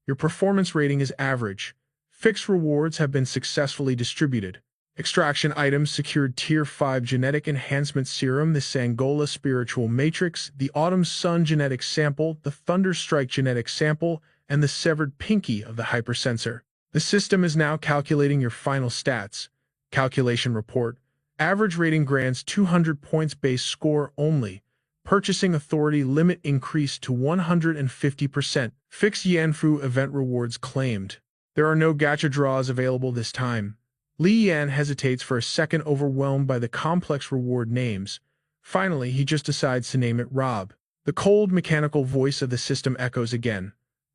Your performance rating is average. Fixed rewards have been successfully distributed. Extraction items secured Tier 5 Genetic Enhancement Serum, the Sangola Spiritual Matrix, the Autumn Sun Genetic Sample, the Thunderstrike Genetic Sample, and the Severed Pinky of the Hypersensor. The system is now calculating your final stats. Calculation report. Average rating grants 200 points base score only. Purchasing authority limit increased to 150%. Fixed Yanfu event rewards claimed. There are no gacha draws available this time. Li Yan hesitates for a second, overwhelmed by the complex reward names. Finally, he just decides to name it Rob. The cold, mechanical voice of the system echoes again.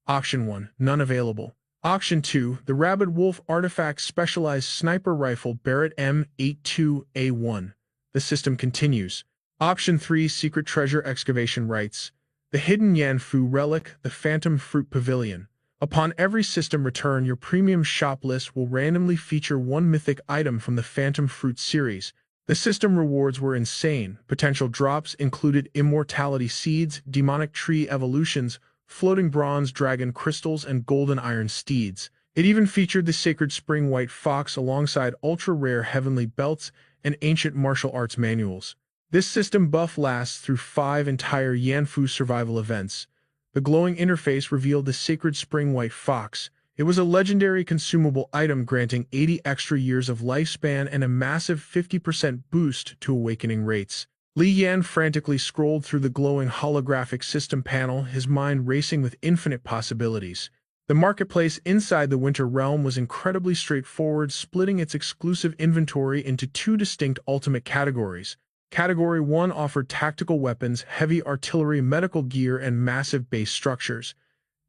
Option 1, none available. Option 2, the Rabid Wolf Artifact Specialized Sniper Rifle Barrett M82A1. The system continues. Option 3, Secret Treasure Excavation Rights. The Hidden Yanfu Relic, the Phantom Fruit Pavilion. Upon every system return, your premium shop list will randomly feature one mythic item from the Phantom Fruit series. The system rewards were insane. Potential drops included Immortality Seeds, Demonic Tree Evolutions, Floating Bronze Dragon Crystals, and Golden Iron Steeds. It even featured the Sacred Spring White Fox alongside ultra-rare Heavenly Belts and ancient martial arts manuals. This system buff lasts through 5 entire Yanfu survival events. The glowing interface revealed the Sacred Spring White Fox. It was a legendary consumable item granting 80 extra years of lifespan and a massive 50% boost to awakening rates. Li Yan frantically scrolled through the glowing holographic system panel, his mind racing with infinite possibilities. The marketplace inside the Winter Realm was incredibly straightforward, splitting its exclusive inventory into 2 distinct ultimate categories. Category 1 offered tactical weapons, heavy artillery, medical gear, and massive base structures.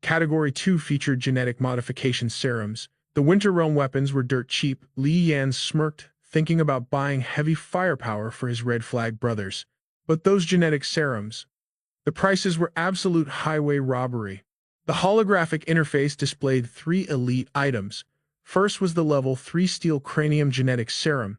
Category 2 featured genetic modification serums. The Winter Realm weapons were dirt cheap. Li Yan smirked, thinking about buying heavy firepower for his Red Flag brothers. But those genetic serums, the prices were absolute highway robbery. The holographic interface displayed 3 elite items. First was the level 3 Steel Cranium Genetic Serum.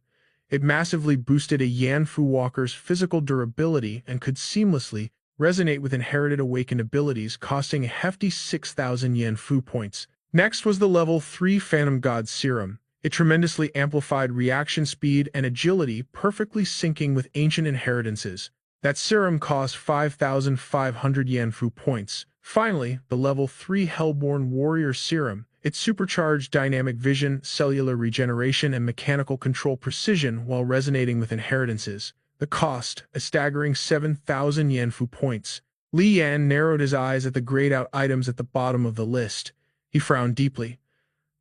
It massively boosted a Yanfu walker's physical durability and could seamlessly resonate with inherited awakened abilities, costing a hefty 6,000 Yanfu points. Next was the level 3 Phantom God Serum. It tremendously amplified reaction speed and agility, perfectly syncing with ancient inheritances. That serum cost 5,500 Yanfu points. Finally, the level 3 Hellborn Warrior Serum. It supercharged dynamic vision, cellular regeneration, and mechanical control precision while resonating with inheritances. The cost, a staggering 7,000 Yanfu points. Li Yan narrowed his eyes at the grayed-out items at the bottom of the list. He frowned deeply.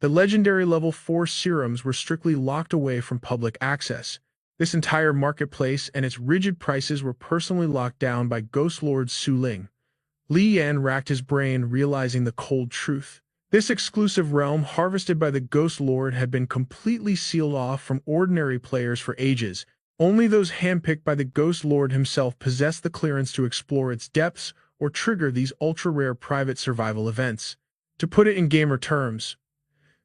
The legendary level 4 serums were strictly locked away from public access. This entire marketplace and its rigid prices were personally locked down by Ghost Lord Su Ling. Li Yan racked his brain, realizing the cold truth. This exclusive realm harvested by the Ghost Lord had been completely sealed off from ordinary players for ages. Only those handpicked by the Ghost Lord himself possessed the clearance to explore its depths or trigger these ultra-rare private survival events. To put it in gamer terms,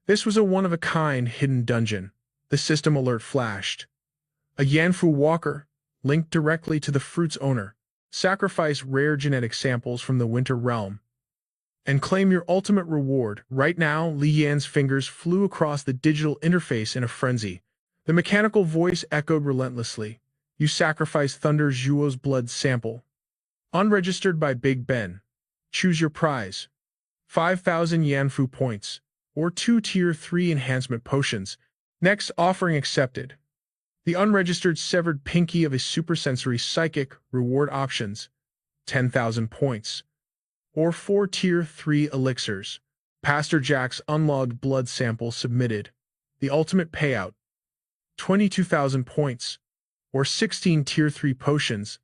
this was a one-of-a-kind hidden dungeon. The system alert flashed. A Yanfu walker, linked directly to the fruit's owner. Sacrifice rare genetic samples from the Winter Realm and claim your ultimate reward. Right now, Li Yan's fingers flew across the digital interface in a frenzy. The mechanical voice echoed relentlessly. You sacrifice Thunder Zhuo's blood sample. Unregistered by Big Ben. Choose your prize. 5,000 Yanfu points, or 2 Tier 3 enhancement potions. Next offering accepted. The unregistered Severed Pinky of a Supersensory Psychic. Reward options. 10,000 points. Or 4 Tier 3 elixirs. Pastor Jack's unlogged blood sample submitted. The ultimate payout. 22,000 points. Or 16 Tier 3 potions.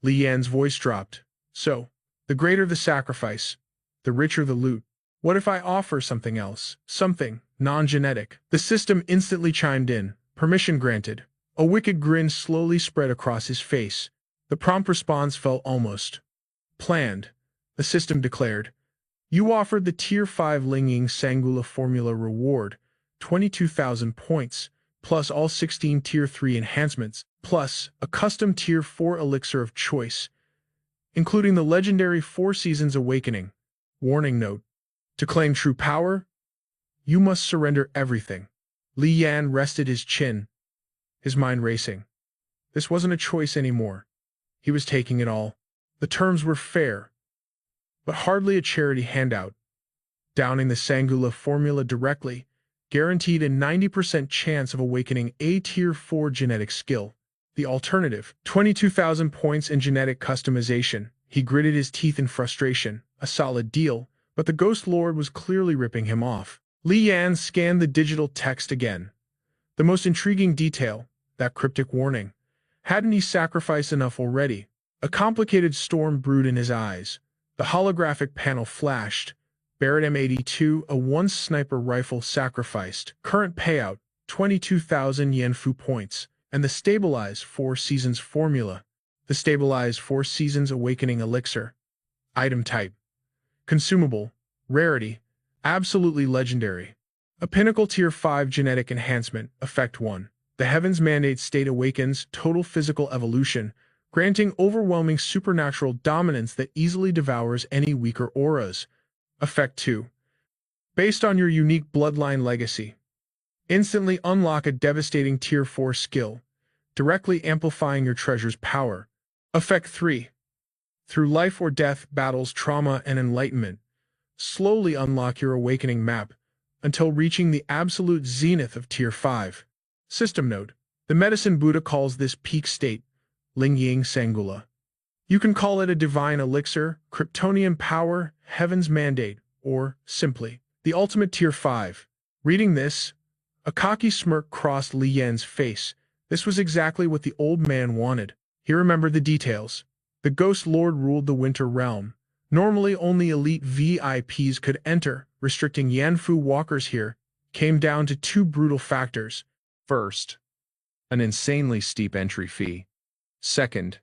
Li Yan's voice dropped. So, the greater the sacrifice, the richer the loot. What if I offer something else? Something non-genetic. The system instantly chimed in. Permission granted. A wicked grin slowly spread across his face. The prompt response felt almost planned. The system declared, "You offered the Tier 5 Linging Sangula formula reward, 22,000 points, plus all 16 Tier 3 enhancements, plus a custom Tier 4 elixir of choice, including the legendary 4 Seasons Awakening. Warning note. To claim true power, you must surrender everything." Li Yan rested his chin, his mind racing. This wasn't a choice anymore. He was taking it all. The terms were fair, but hardly a charity handout. Downing the Sangula formula directly guaranteed a 90% chance of awakening a Tier 4 genetic skill. The alternative, 22,000 points in genetic customization. He gritted his teeth in frustration. A solid deal, but the Ghost Lord was clearly ripping him off. Li Yan scanned the digital text again. The most intriguing detail, that cryptic warning. Hadn't he sacrificed enough already? A complicated storm brewed in his eyes. The holographic panel flashed. Barrett M82, a once sniper rifle sacrificed. Current payout, 22,000 Yenfu points. And the stabilized 4 Seasons formula. The stabilized 4 Seasons Awakening elixir. Item type: consumable. Rarity: absolutely legendary. A pinnacle Tier 5 genetic enhancement. Effect 1. The Heaven's Mandate state awakens total physical evolution, granting overwhelming supernatural dominance that easily devours any weaker auras. Effect 2. Based on your unique bloodline legacy, instantly unlock a devastating Tier 4 skill, directly amplifying your treasure's power. Effect 3. Through life or death battles, trauma, and enlightenment, slowly unlock your awakening map until reaching the absolute zenith of Tier 5. System note: the Medicine Buddha calls this peak state Lingying Sangula. You can call it a divine elixir, Kryptonian power, Heaven's Mandate, or, simply, the ultimate Tier 5. Reading this, a cocky smirk crossed Li Yan's face. This was exactly what the old man wanted. He remembered the details. The Ghost Lord ruled the Winter Realm. Normally only elite VIPs could enter. Restricting Yanfu walkers here came down to 2 brutal factors. First, an insanely steep entry fee. Second,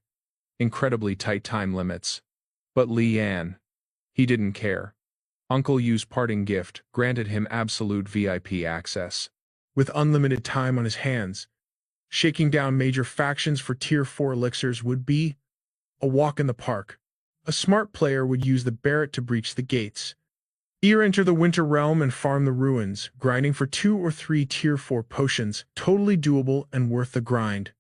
incredibly tight time limits. But Li Yan, he didn't care. Uncle Yu's parting gift granted him absolute VIP access. With unlimited time on his hands, shaking down major factions for Tier 4 elixirs would be a walk in the park. A smart player would use the Barrett to breach the gates, enter the Winter Realm and farm the ruins, grinding for 2 or 3 Tier 4 potions, totally doable and worth the grind.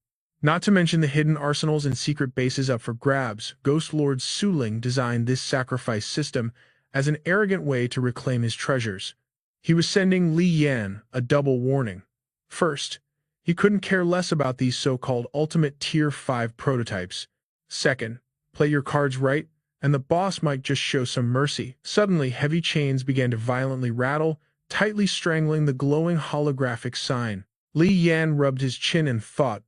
Not to mention the hidden arsenals and secret bases up for grabs. Ghost Lord Suling designed this sacrifice system as an arrogant way to reclaim his treasures. He was sending Li Yan a double warning. First, he couldn't care less about these so-called ultimate Tier 5 prototypes. Second, play your cards right, and the boss might just show some mercy. Suddenly, heavy chains began to violently rattle, tightly strangling the glowing holographic sign. Li Yan rubbed his chin and thought,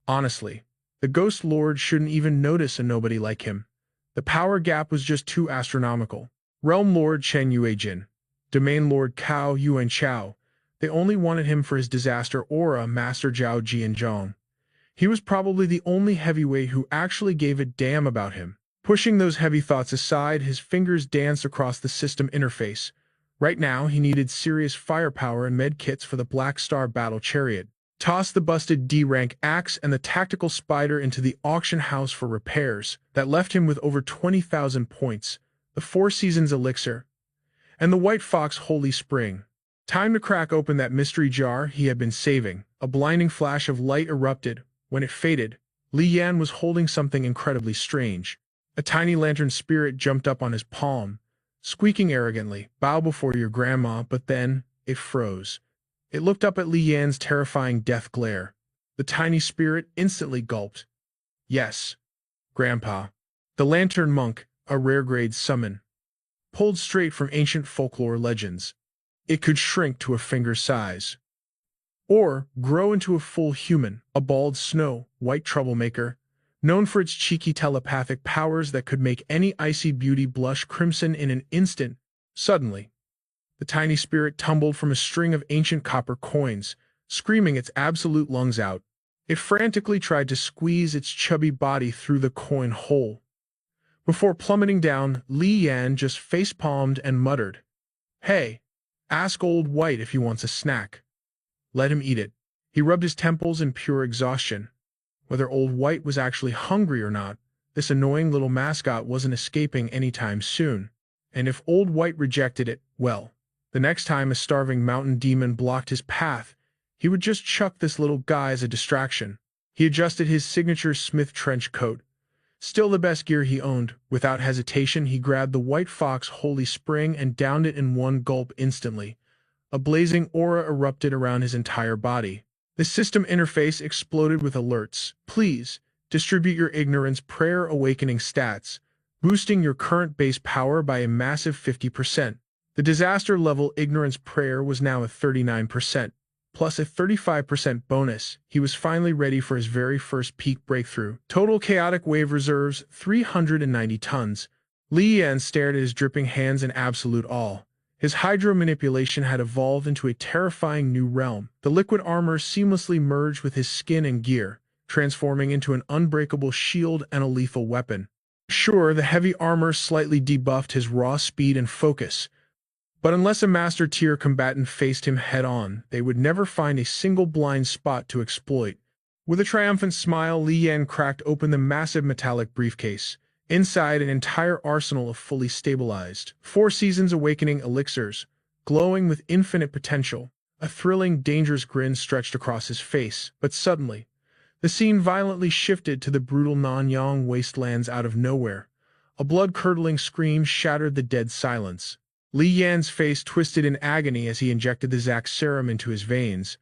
honestly, the Ghost Lord shouldn't even notice a nobody like him. The power gap was just too astronomical. Realm Lord Chen Yuejin, Domain Lord Cao Yuan Chao, they only wanted him for his disaster aura. Master Zhao Jianzhong. He was probably the only heavyweight who actually gave a damn about him. Pushing those heavy thoughts aside, his fingers danced across the system interface. Right now, he needed serious firepower and med kits for the Black Star Battle Chariot. Toss the busted D-rank axe and the tactical spider into the auction house for repairs. That left him with over 20,000 points, the 4 Seasons elixir, and the White Fox Holy Spring. Time to crack open that mystery jar he had been saving. A blinding flash of light erupted. When it faded, Li Yan was holding something incredibly strange. A tiny lantern spirit jumped up on his palm, squeaking arrogantly, "Bow before your grandma," but then it froze. It looked up at Li Yan's terrifying death glare. The tiny spirit instantly gulped. "Yes, Grandpa." The Lantern Monk, a rare grade summon, pulled straight from ancient folklore legends. It could shrink to a finger size, or grow into a full human, a bald Snow White troublemaker, known for its cheeky telepathic powers that could make any icy beauty blush crimson in an instant. Suddenly, the The tiny spirit tumbled from a string of ancient copper coins, screaming its absolute lungs out. It frantically tried to squeeze its chubby body through the coin hole. Before plummeting down, Li Yan just facepalmed and muttered, "Hey, ask Old White if he wants a snack. Let him eat it." He rubbed his temples in pure exhaustion. Whether Old White was actually hungry or not, this annoying little mascot wasn't escaping anytime soon. And if Old White rejected it, well, the next time a starving mountain demon blocked his path, he would just chuck this little guy as a distraction. He adjusted his signature Smith trench coat, still the best gear he owned. Without hesitation, he grabbed the White Fox Holy Spring and downed it in one gulp instantly. A blazing aura erupted around his entire body. The system interface exploded with alerts. "Please, distribute your ignorance prayer awakening stats, boosting your current base power by a massive 50%. The disaster level ignorance prayer was now at 39%, plus a 35% bonus. He was finally ready for his very first peak breakthrough. Total chaotic wave reserves, 390 tons. Li Yan stared at his dripping hands in absolute awe. His hydro manipulation had evolved into a terrifying new realm. The liquid armor seamlessly merged with his skin and gear, transforming into an unbreakable shield and a lethal weapon. Sure, the heavy armor slightly debuffed his raw speed and focus, but unless a master-tier combatant faced him head-on, they would never find a single blind spot to exploit. With a triumphant smile, Li Yan cracked open the massive metallic briefcase. Inside, an entire arsenal of fully stabilized, 4 Seasons Awakening elixirs, glowing with infinite potential. A thrilling, dangerous grin stretched across his face, but suddenly, the scene violently shifted to the brutal Nanyang wastelands out of nowhere. A blood-curdling scream shattered the dead silence. Li Yan's face twisted in agony as he injected the Zac serum into his veins.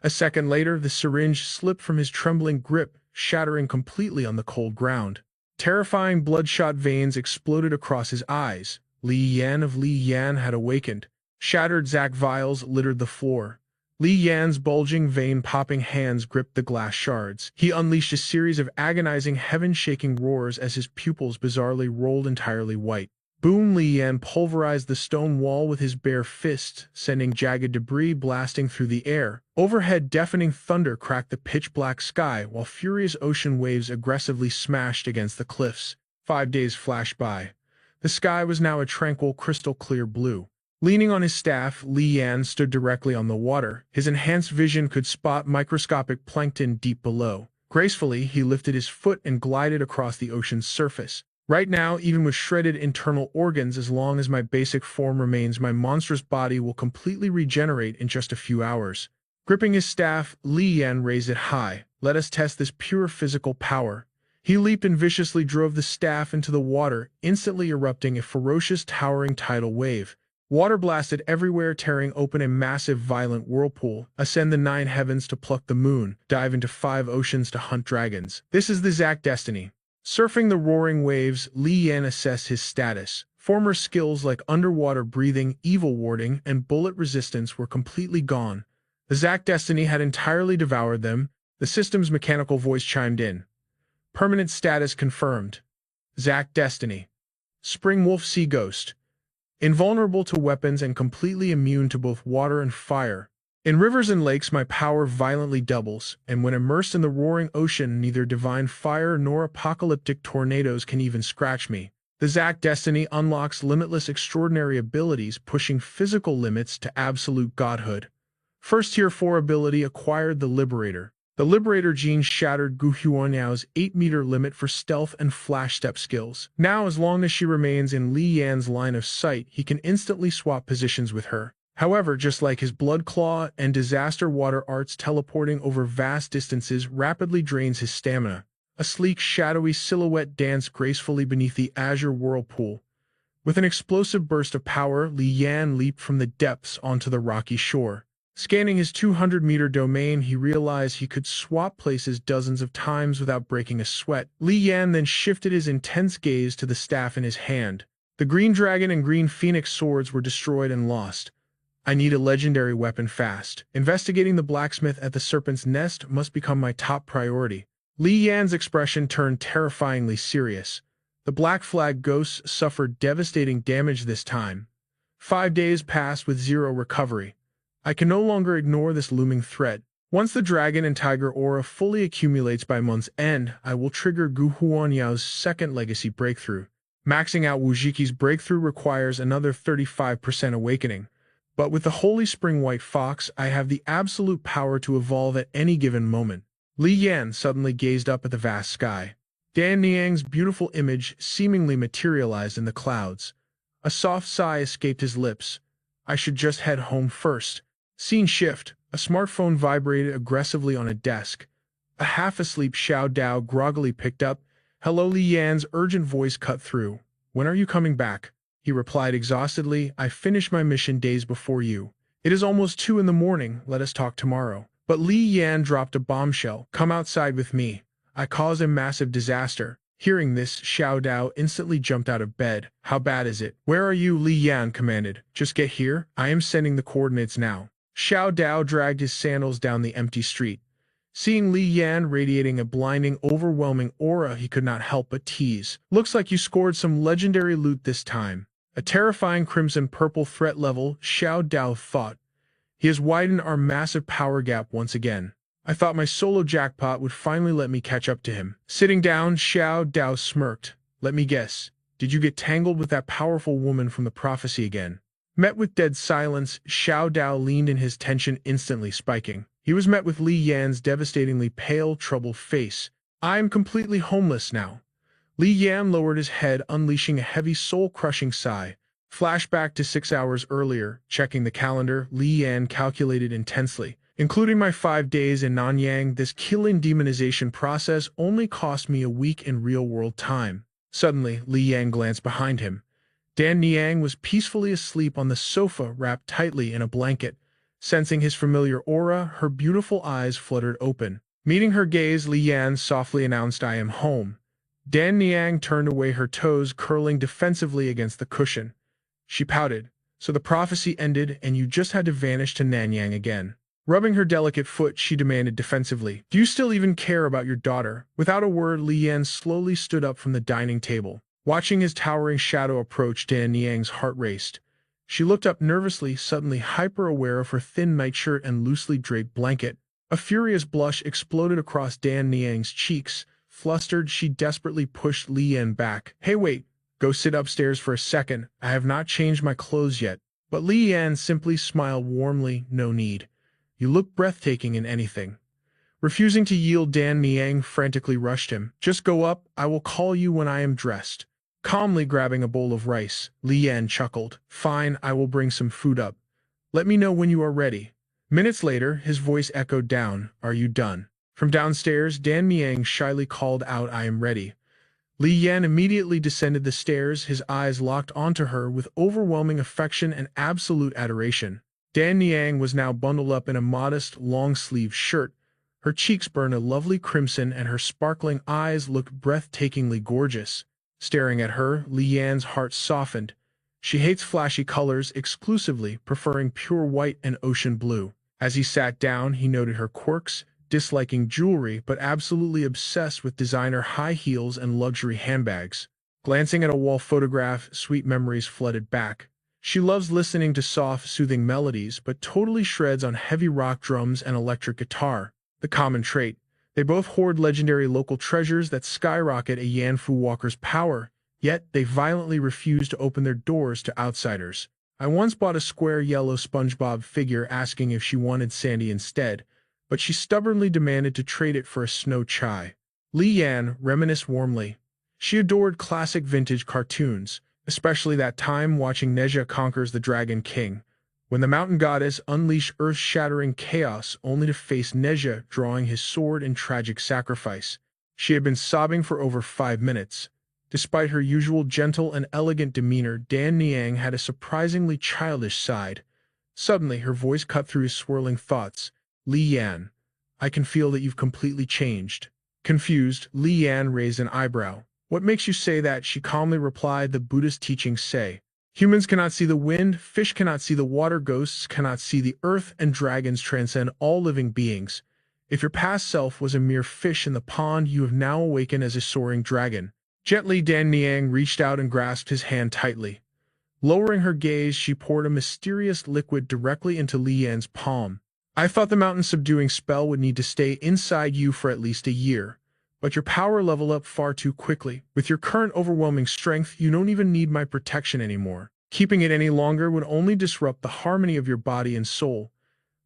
A second later, the syringe slipped from his trembling grip, shattering completely on the cold ground. Terrifying bloodshot veins exploded across his eyes. Li Yan of Li Yan had awakened. Shattered Zac vials littered the floor. Li Yan's bulging, vein-popping hands gripped the glass shards. He unleashed a series of agonizing, heaven-shaking roars as his pupils bizarrely rolled entirely white. Boom! Li Yan pulverized the stone wall with his bare fist, sending jagged debris blasting through the air. Overhead, deafening thunder cracked the pitch-black sky, while furious ocean waves aggressively smashed against the cliffs. 5 days flashed by. The sky was now a tranquil, crystal-clear blue. Leaning on his staff, Li Yan stood directly on the water. His enhanced vision could spot microscopic plankton deep below. Gracefully, he lifted his foot and glided across the ocean's surface. Right now, even with shredded internal organs, as long as my basic form remains, my monstrous body will completely regenerate in just a few hours. Gripping his staff, Li Yan raised it high. "Let us test this pure physical power." He leaped and viciously drove the staff into the water, instantly erupting a ferocious, towering tidal wave. Water blasted everywhere, tearing open a massive, violent whirlpool. Ascend the 9 heavens to pluck the moon. Dive into 5 oceans to hunt dragons. This is the Zac destiny. Surfing the roaring waves, Li Yan assessed his status. Former skills like underwater breathing, evil warding, and bullet resistance were completely gone. The Zac destiny had entirely devoured them. The system's mechanical voice chimed in. Permanent status confirmed. Zac destiny. Spring Wolf Sea Ghost. Invulnerable to weapons and completely immune to both water and fire. In rivers and lakes, my power violently doubles, and when immersed in the roaring ocean, neither divine fire nor apocalyptic tornadoes can even scratch me. The Zac destiny unlocks limitless extraordinary abilities, pushing physical limits to absolute godhood. First Tier 4 ability acquired, the Liberator. The Liberator gene shattered Guhuo 8-meter limit for stealth and flash step skills. Now, as long as she remains in Li Yan's line of sight, he can instantly swap positions with her. However, just like his Blood Claw and Disaster Water arts, teleporting over vast distances rapidly drains his stamina. A sleek, shadowy silhouette danced gracefully beneath the azure whirlpool. With an explosive burst of power, Li Yan leaped from the depths onto the rocky shore. Scanning his 200-meter domain, he realized he could swap places dozens of times without breaking a sweat. Li Yan then shifted his intense gaze to the staff in his hand. The Green Dragon and Green Phoenix swords were destroyed and lost. I need a legendary weapon fast. Investigating the blacksmith at the Serpent's Nest must become my top priority. Li Yan's expression turned terrifyingly serious. The Black Flag ghosts suffered devastating damage this time. 5 days passed with zero recovery. I can no longer ignore this looming threat. Once the dragon and tiger aura fully accumulates by month's end, I will trigger Guhuo Yao's second legacy breakthrough. Maxing out Wujiki's breakthrough requires another 35% awakening. But with the Holy Spring White Fox, I have the absolute power to evolve at any given moment. Li Yan suddenly gazed up at the vast sky. Dan Niang's beautiful image seemingly materialized in the clouds. A soft sigh escaped his lips. I should just head home first. Scene shift. A smartphone vibrated aggressively on a desk. A half-asleep Xiao Dao groggily picked up. Hello, Li Yan's urgent voice cut through. When are you coming back? He replied exhaustedly. I finished my mission days before you. It is almost 2 in the morning. Let us talk tomorrow. But Li Yan dropped a bombshell. Come outside with me. I caused a massive disaster. Hearing this, Xiao Dao instantly jumped out of bed. How bad is it? Where are you? Li Yan commanded. Just get here. I am sending the coordinates now. Xiao Dao dragged his sandals down the empty street. Seeing Li Yan radiating a blinding, overwhelming aura, he could not help but tease. Looks like you scored some legendary loot this time. A terrifying crimson-purple threat level, Xiao Dao thought. He has widened our massive power gap once again. I thought my solo jackpot would finally let me catch up to him. Sitting down, Xiao Dao smirked. Let me guess. Did you get tangled with that powerful woman from the prophecy again? Met with dead silence, Xiao Dao leaned in, his tension instantly spiking. He was met with Li Yan's devastatingly pale, troubled face. I am completely homeless now. Li Yan lowered his head, unleashing a heavy, soul-crushing sigh. Flashback to 6 hours earlier, checking the calendar, Li Yan calculated intensely. Including my 5 days in Nanyang, this killing demonization process only cost me a week in real-world time. Suddenly, Li Yan glanced behind him. Dan Niang was peacefully asleep on the sofa, wrapped tightly in a blanket. Sensing his familiar aura, her beautiful eyes fluttered open. Meeting her gaze, Li Yan softly announced, I am home. Dan Niang turned away, her toes curling defensively against the cushion. She pouted. So the prophecy ended, and you just had to vanish to Nanyang again. Rubbing her delicate foot, she demanded defensively, do you still even care about your daughter? Without a word, Li Yan slowly stood up from the dining table. Watching his towering shadow approach, Dan Niang's heart raced. She looked up nervously, suddenly hyper-aware of her thin nightshirt and loosely draped blanket. A furious blush exploded across Dan Niang's cheeks. Flustered, she desperately pushed Li Yan back. Hey, wait. Go sit upstairs for a second. I have not changed my clothes yet. But Li Yan simply smiled warmly. No need. You look breathtaking in anything. Refusing to yield, Dan Niang frantically rushed him. Just go up. I will call you when I am dressed. Calmly grabbing a bowl of rice, Li Yan chuckled. Fine, I will bring some food up. Let me know when you are ready. Minutes later, his voice echoed down. Are you done? From downstairs, Dan Niang shyly called out, I am ready. Li Yan immediately descended the stairs, his eyes locked onto her with overwhelming affection and absolute adoration. Dan Niang was now bundled up in a modest, long-sleeved shirt. Her cheeks burned a lovely crimson and her sparkling eyes looked breathtakingly gorgeous. Staring at her, Li Yan's heart softened. She hates flashy colors exclusively, preferring pure white and ocean blue. As he sat down, he noted her quirks, disliking jewelry but absolutely obsessed with designer high heels and luxury handbags. Glancing at a wall photograph, sweet memories flooded back. She loves listening to soft, soothing melodies, but totally shreds on heavy rock drums and electric guitar. The common trait. They both hoard legendary local treasures that skyrocket a Yanfu walker's power, yet they violently refuse to open their doors to outsiders. I once bought a square yellow SpongeBob figure asking if she wanted Sandy instead, but she stubbornly demanded to trade it for a snow chai. Li Yan reminisced warmly. She adored classic vintage cartoons, especially that time watching Nezha conquers the Dragon King, when the mountain goddess unleashed earth-shattering chaos only to face Nezha drawing his sword in tragic sacrifice. She had been sobbing for over 5 minutes. Despite her usual gentle and elegant demeanor, Dan Niang had a surprisingly childish side. Suddenly, her voice cut through his swirling thoughts. Li Yan, I can feel that you've completely changed. Confused, Li Yan raised an eyebrow. What makes you say that? She calmly replied, the Buddhist teachings say. Humans cannot see the wind, fish cannot see the water, ghosts cannot see the earth, and dragons transcend all living beings. If your past self was a mere fish in the pond, you have now awakened as a soaring dragon. Gently, Dan Niang reached out and grasped his hand tightly. Lowering her gaze, she poured a mysterious liquid directly into Li Yan's palm. I thought the mountain-subduing spell would need to stay inside you for at least a year, but your power leveled up far too quickly. With your current overwhelming strength, you don't even need my protection anymore. Keeping it any longer would only disrupt the harmony of your body and soul.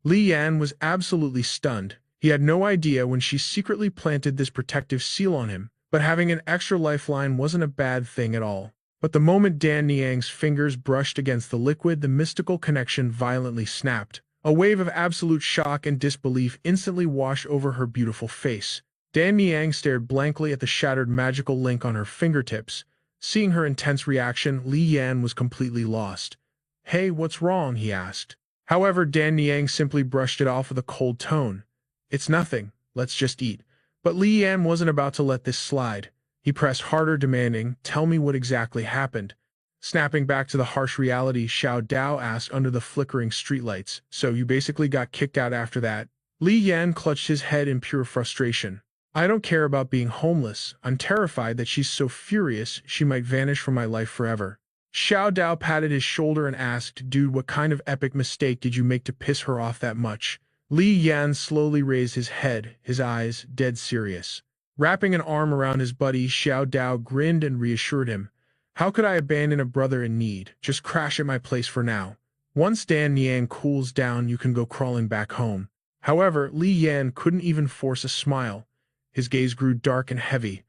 Li Yan was absolutely stunned. He had no idea when she secretly planted this protective seal on him, but having an extra lifeline wasn't a bad thing at all. But the moment Dan Niang's fingers brushed against the liquid, the mystical connection violently snapped. A wave of absolute shock and disbelief instantly washed over her beautiful face. Dan Niang stared blankly at the shattered magical link on her fingertips. Seeing her intense reaction, Li Yan was completely lost. "Hey, what's wrong?" he asked. However, Dan Niang simply brushed it off with a cold tone. "It's nothing, let's just eat." But Li Yan wasn't about to let this slide. He pressed harder, demanding, "Tell me what exactly happened." Snapping back to the harsh reality, Xiao Dao asked under the flickering streetlights, "So you basically got kicked out after that?" Li Yan clutched his head in pure frustration. "I don't care about being homeless. I'm terrified that she's so furious she might vanish from my life forever." Xiao Dao patted his shoulder and asked, "Dude, what kind of epic mistake did you make to piss her off that much?" Li Yan slowly raised his head, his eyes dead serious. Wrapping an arm around his buddy, Xiao Dao grinned and reassured him. "How could I abandon a brother in need? Just crash at my place for now. Once Dan Niang cools down, you can go crawling back home." However, Li Yan couldn't even force a smile. His gaze grew dark and heavy.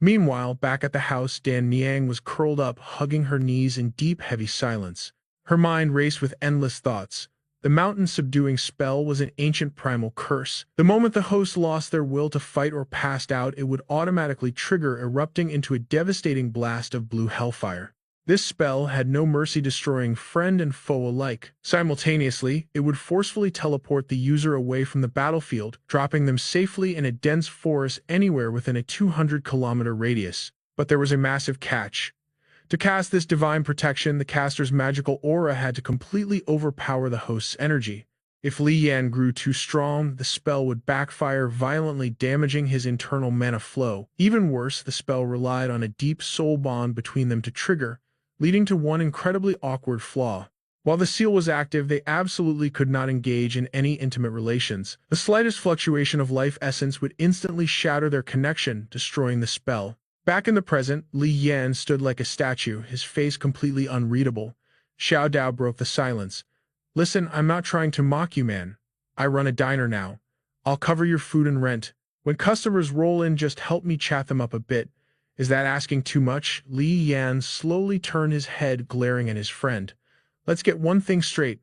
Meanwhile, back at the house, Dan Niang was curled up, hugging her knees in deep, heavy silence. Her mind raced with endless thoughts. The mountain-subduing spell was an ancient primal curse. The moment the hosts lost their will to fight or passed out, it would automatically trigger, erupting into a devastating blast of blue hellfire. This spell had no mercy, destroying friend and foe alike. Simultaneously, it would forcefully teleport the user away from the battlefield, dropping them safely in a dense forest anywhere within a 200-kilometer radius. But there was a massive catch. To cast this divine protection, the caster's magical aura had to completely overpower the host's energy. If Li Yan grew too strong, the spell would backfire, violently damaging his internal mana flow. Even worse, the spell relied on a deep soul bond between them to trigger, leading to one incredibly awkward flaw. While the seal was active, they absolutely could not engage in any intimate relations. The slightest fluctuation of life essence would instantly shatter their connection, destroying the spell. Back in the present, Li Yan stood like a statue, his face completely unreadable. Xiao Dao broke the silence. "Listen, I'm not trying to mock you, man. I run a diner now. I'll cover your food and rent. When customers roll in, just help me chat them up a bit. Is that asking too much?" Li Yan slowly turned his head, glaring at his friend. "Let's get one thing straight.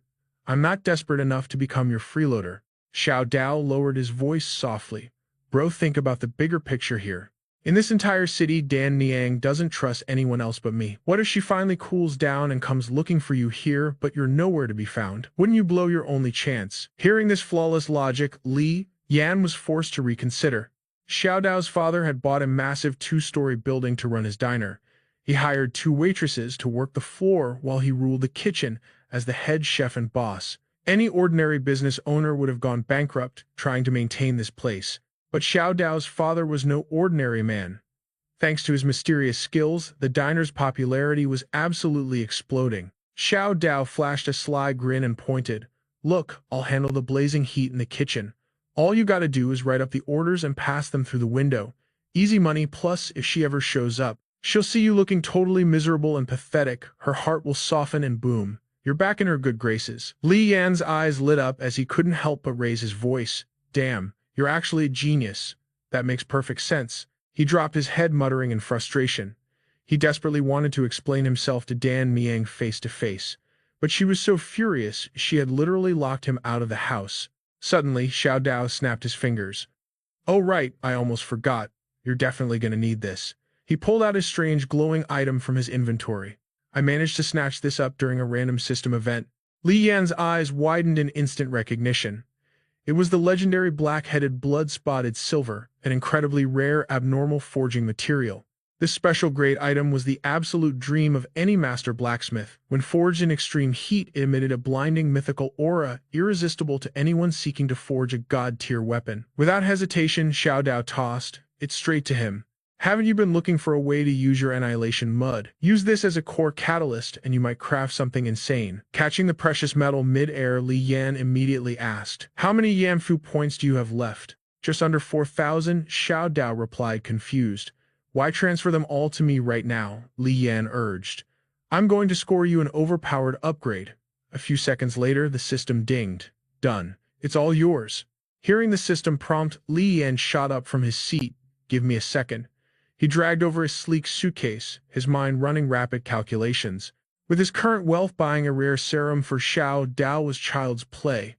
I'm not desperate enough to become your freeloader." Xiao Dao lowered his voice softly. "Bro, think about the bigger picture here. In this entire city, Dan Niang doesn't trust anyone else but me. What if she finally cools down and comes looking for you here, but you're nowhere to be found? Wouldn't you blow your only chance?" Hearing this flawless logic, Li Yan was forced to reconsider. Xiao Dao's father had bought a massive 2-story building to run his diner. He hired 2 waitresses to work the floor while he ruled the kitchen as the head chef and boss. Any ordinary business owner would have gone bankrupt trying to maintain this place. But Xiao Dao's father was no ordinary man. Thanks to his mysterious skills, the diner's popularity was absolutely exploding. Xiao Dao flashed a sly grin and pointed, "Look, I'll handle the blazing heat in the kitchen. All you gotta do is write up the orders and pass them through the window. Easy money, plus if she ever shows up, she'll see you looking totally miserable and pathetic. Her heart will soften and boom, you're back in her good graces." Li Yan's eyes lit up as he couldn't help but raise his voice. "Damn. You're actually a genius. That makes perfect sense." He dropped his head, muttering in frustration. He desperately wanted to explain himself to Dan Niang face to face, but she was so furious she had literally locked him out of the house. Suddenly, Xiao Dao snapped his fingers. "Oh right, I almost forgot. You're definitely gonna need this." He pulled out a strange glowing item from his inventory. "I managed to snatch this up during a random system event." Li Yan's eyes widened in instant recognition. It was the legendary black-headed blood-spotted silver, an incredibly rare abnormal forging material. This special grade item was the absolute dream of any master blacksmith. When forged in extreme heat, it emitted a blinding mythical aura, irresistible to anyone seeking to forge a god-tier weapon. Without hesitation, Xiao Dao tossed it straight to him. Haven't you been looking for a way to use your annihilation mud? Use this as a core catalyst and you might craft something insane. Catching the precious metal mid-air, Li Yan immediately asked, "How many Yanfu points do you have left?" "Just under 4,000, Xiao Dao replied, confused. "Why transfer them all to me right now?" Li Yan urged. "I'm going to score you an overpowered upgrade." A few seconds later, the system dinged. "Done. It's all yours." Hearing the system prompt, Li Yan shot up from his seat. "Give me a second." He dragged over his sleek suitcase, his mind running rapid calculations. With his current wealth, buying a rare serum for Xiao Dao was child's play.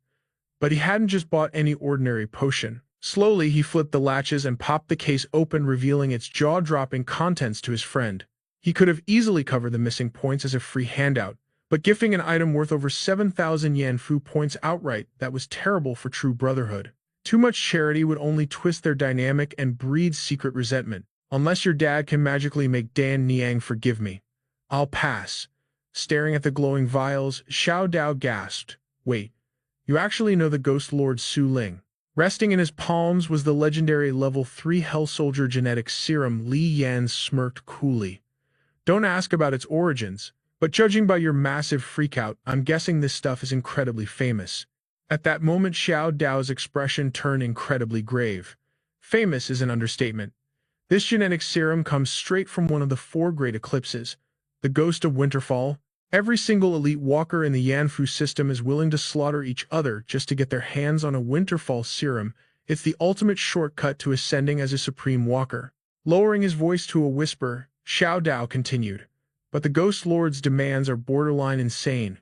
But he hadn't just bought any ordinary potion. Slowly, he flipped the latches and popped the case open, revealing its jaw-dropping contents to his friend. He could have easily covered the missing points as a free handout, but gifting an item worth over 7,000 Yanfu points outright, that was terrible for true brotherhood. Too much charity would only twist their dynamic and breed secret resentment. "Unless your dad can magically make Dan Niang forgive me, I'll pass." Staring at the glowing vials, Xiao Dao gasped. "Wait, you actually know the Ghost Lord Su Ling?" Resting in his palms was the legendary level 3 Hell Soldier genetic serum. Li Yan smirked coolly. "Don't ask about its origins, but judging by your massive freakout, I'm guessing this stuff is incredibly famous." At that moment, Xiao Dao's expression turned incredibly grave. Famous is an understatement. This genetic serum comes straight from one of the 4 great eclipses, the Ghost of Winterfall. Every single elite walker in the Yanfu system is willing to slaughter each other just to get their hands on a Winterfall serum. It's the ultimate shortcut to ascending as a supreme walker. Lowering his voice to a whisper, Xiao Dao continued, "But the Ghost Lord's demands are borderline insane.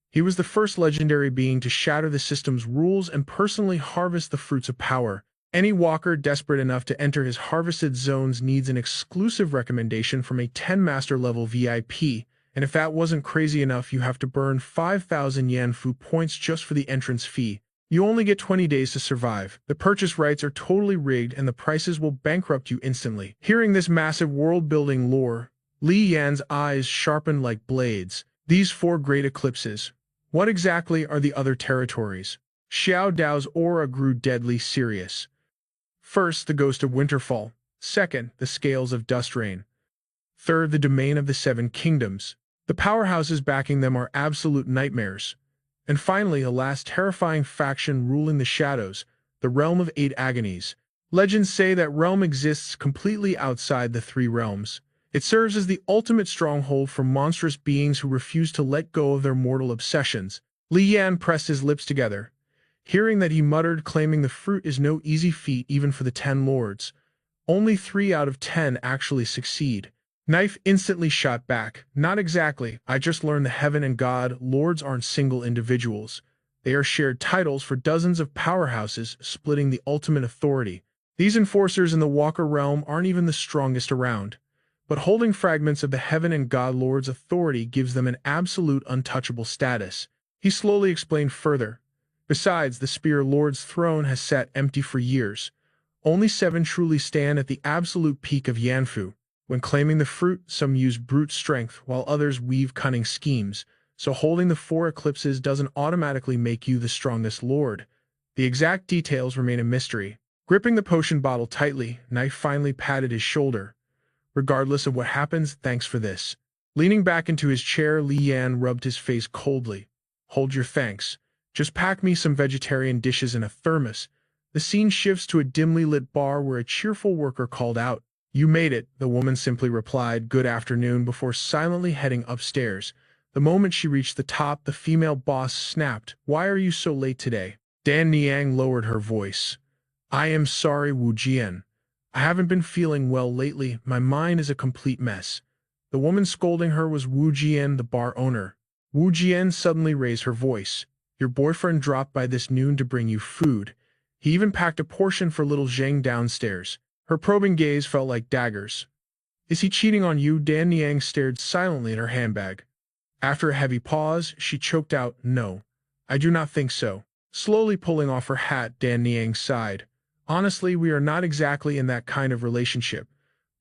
He was the first legendary being to shatter the system's rules and personally harvest the fruits of power. Any walker desperate enough to enter his harvested zones needs an exclusive recommendation from a 10 master level VIP, and if that wasn't crazy enough, you have to burn 5,000 Yanfu points just for the entrance fee. You only get 20 days to survive. The purchase rights are totally rigged and the prices will bankrupt you instantly." Hearing this massive world-building lore, Li Yan's eyes sharpened like blades. These 4 great eclipses. What exactly are the other territories? Xiao Dao's aura grew deadly serious. First, the Ghost of Winterfall. Second, the Scales of Dustrain. Third, the Domain of the 7 Kingdoms. The powerhouses backing them are absolute nightmares. And finally, a last terrifying faction ruling the shadows, the Realm of 8 Agonies. Legends say that realm exists completely outside the 3 realms. It serves as the ultimate stronghold for monstrous beings who refuse to let go of their mortal obsessions. Li Yan pressed his lips together. Hearing that, he muttered, claiming the fruit is no easy feat even for the 10 lords. Only 3 out of 10 actually succeed. Knife instantly shot back. "Not exactly. I just learned the Heaven and God Lords aren't single individuals. They are shared titles for dozens of powerhouses, splitting the ultimate authority. These enforcers in the Walker realm aren't even the strongest around. But holding fragments of the Heaven and God Lord's authority gives them an absolute untouchable status." He slowly explained further. "Besides, the Spear Lord's throne has sat empty for years. Only 7 truly stand at the absolute peak of Yanfu. When claiming the fruit, some use brute strength, while others weave cunning schemes, so holding the 4 eclipses doesn't automatically make you the strongest lord. The exact details remain a mystery." Gripping the potion bottle tightly, Knife finally patted his shoulder. "Regardless of what happens, thanks for this." Leaning back into his chair, Li Yan rubbed his face coldly. "Hold your thanks. Just pack me some vegetarian dishes in a thermos." The scene shifts to a dimly lit bar where a cheerful worker called out. "You made it," the woman simply replied, "Good afternoon," before silently heading upstairs. The moment she reached the top, the female boss snapped, "Why are you so late today?" Dan Niang lowered her voice. "I am sorry, Wu Jian. I haven't been feeling well lately. My mind is a complete mess." The woman scolding her was Wu Jian, the bar owner. Wu Jian suddenly raised her voice. "Your boyfriend dropped by this noon to bring you food. He even packed a portion for little Zheng downstairs." Her probing gaze felt like daggers. "Is he cheating on you?" Dan Niang stared silently at her handbag. After a heavy pause, she choked out, "No, I do not think so." Slowly pulling off her hat, Dan Niang sighed. "Honestly, we are not exactly in that kind of relationship."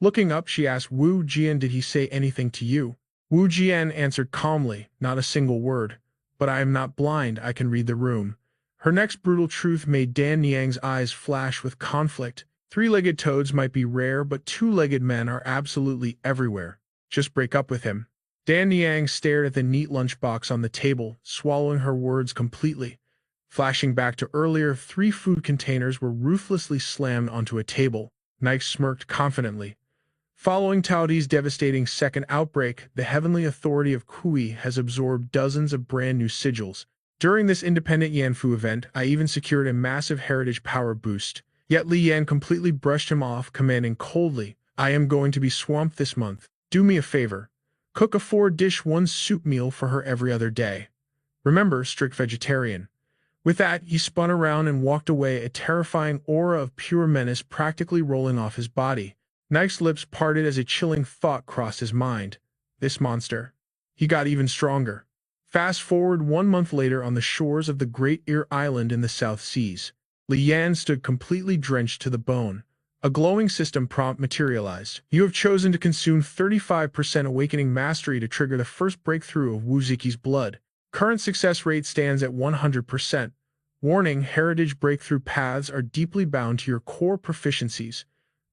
Looking up, she asked Wu Jian, "Did he say anything to you?" Wu Jian answered calmly, "Not a single word. But I am not blind, I can read the room." Her next brutal truth made Dan Niang's eyes flash with conflict. Three-legged toads might be rare, but two-legged men are absolutely everywhere. Just break up with him. Dan Niang stared at the neat lunchbox on the table, swallowing her words completely. Flashing back to earlier, 3 food containers were ruthlessly slammed onto a table. Nike smirked confidently. Following Taodi's devastating second outbreak, the Heavenly Authority of Kui has absorbed dozens of brand new sigils. During this independent Yanfu event, I even secured a massive heritage power boost. Yet Li Yan completely brushed him off, commanding coldly, "I am going to be swamped this month. Do me a favor. Cook a 4-dish one-soup meal for her every other day. Remember, strict vegetarian." With that, he spun around and walked away, a terrifying aura of pure menace practically rolling off his body. Nike's lips parted as a chilling thought crossed his mind. This monster. He got even stronger. Fast forward 1 month later on the shores of the Great Ear Island in the South Seas. Li Yan stood completely drenched to the bone. A glowing system prompt materialized. You have chosen to consume 35% awakening mastery to trigger the first breakthrough of Wu Ziqi's blood. Current success rate stands at 100%. Warning, heritage breakthrough paths are deeply bound to your core proficiencies.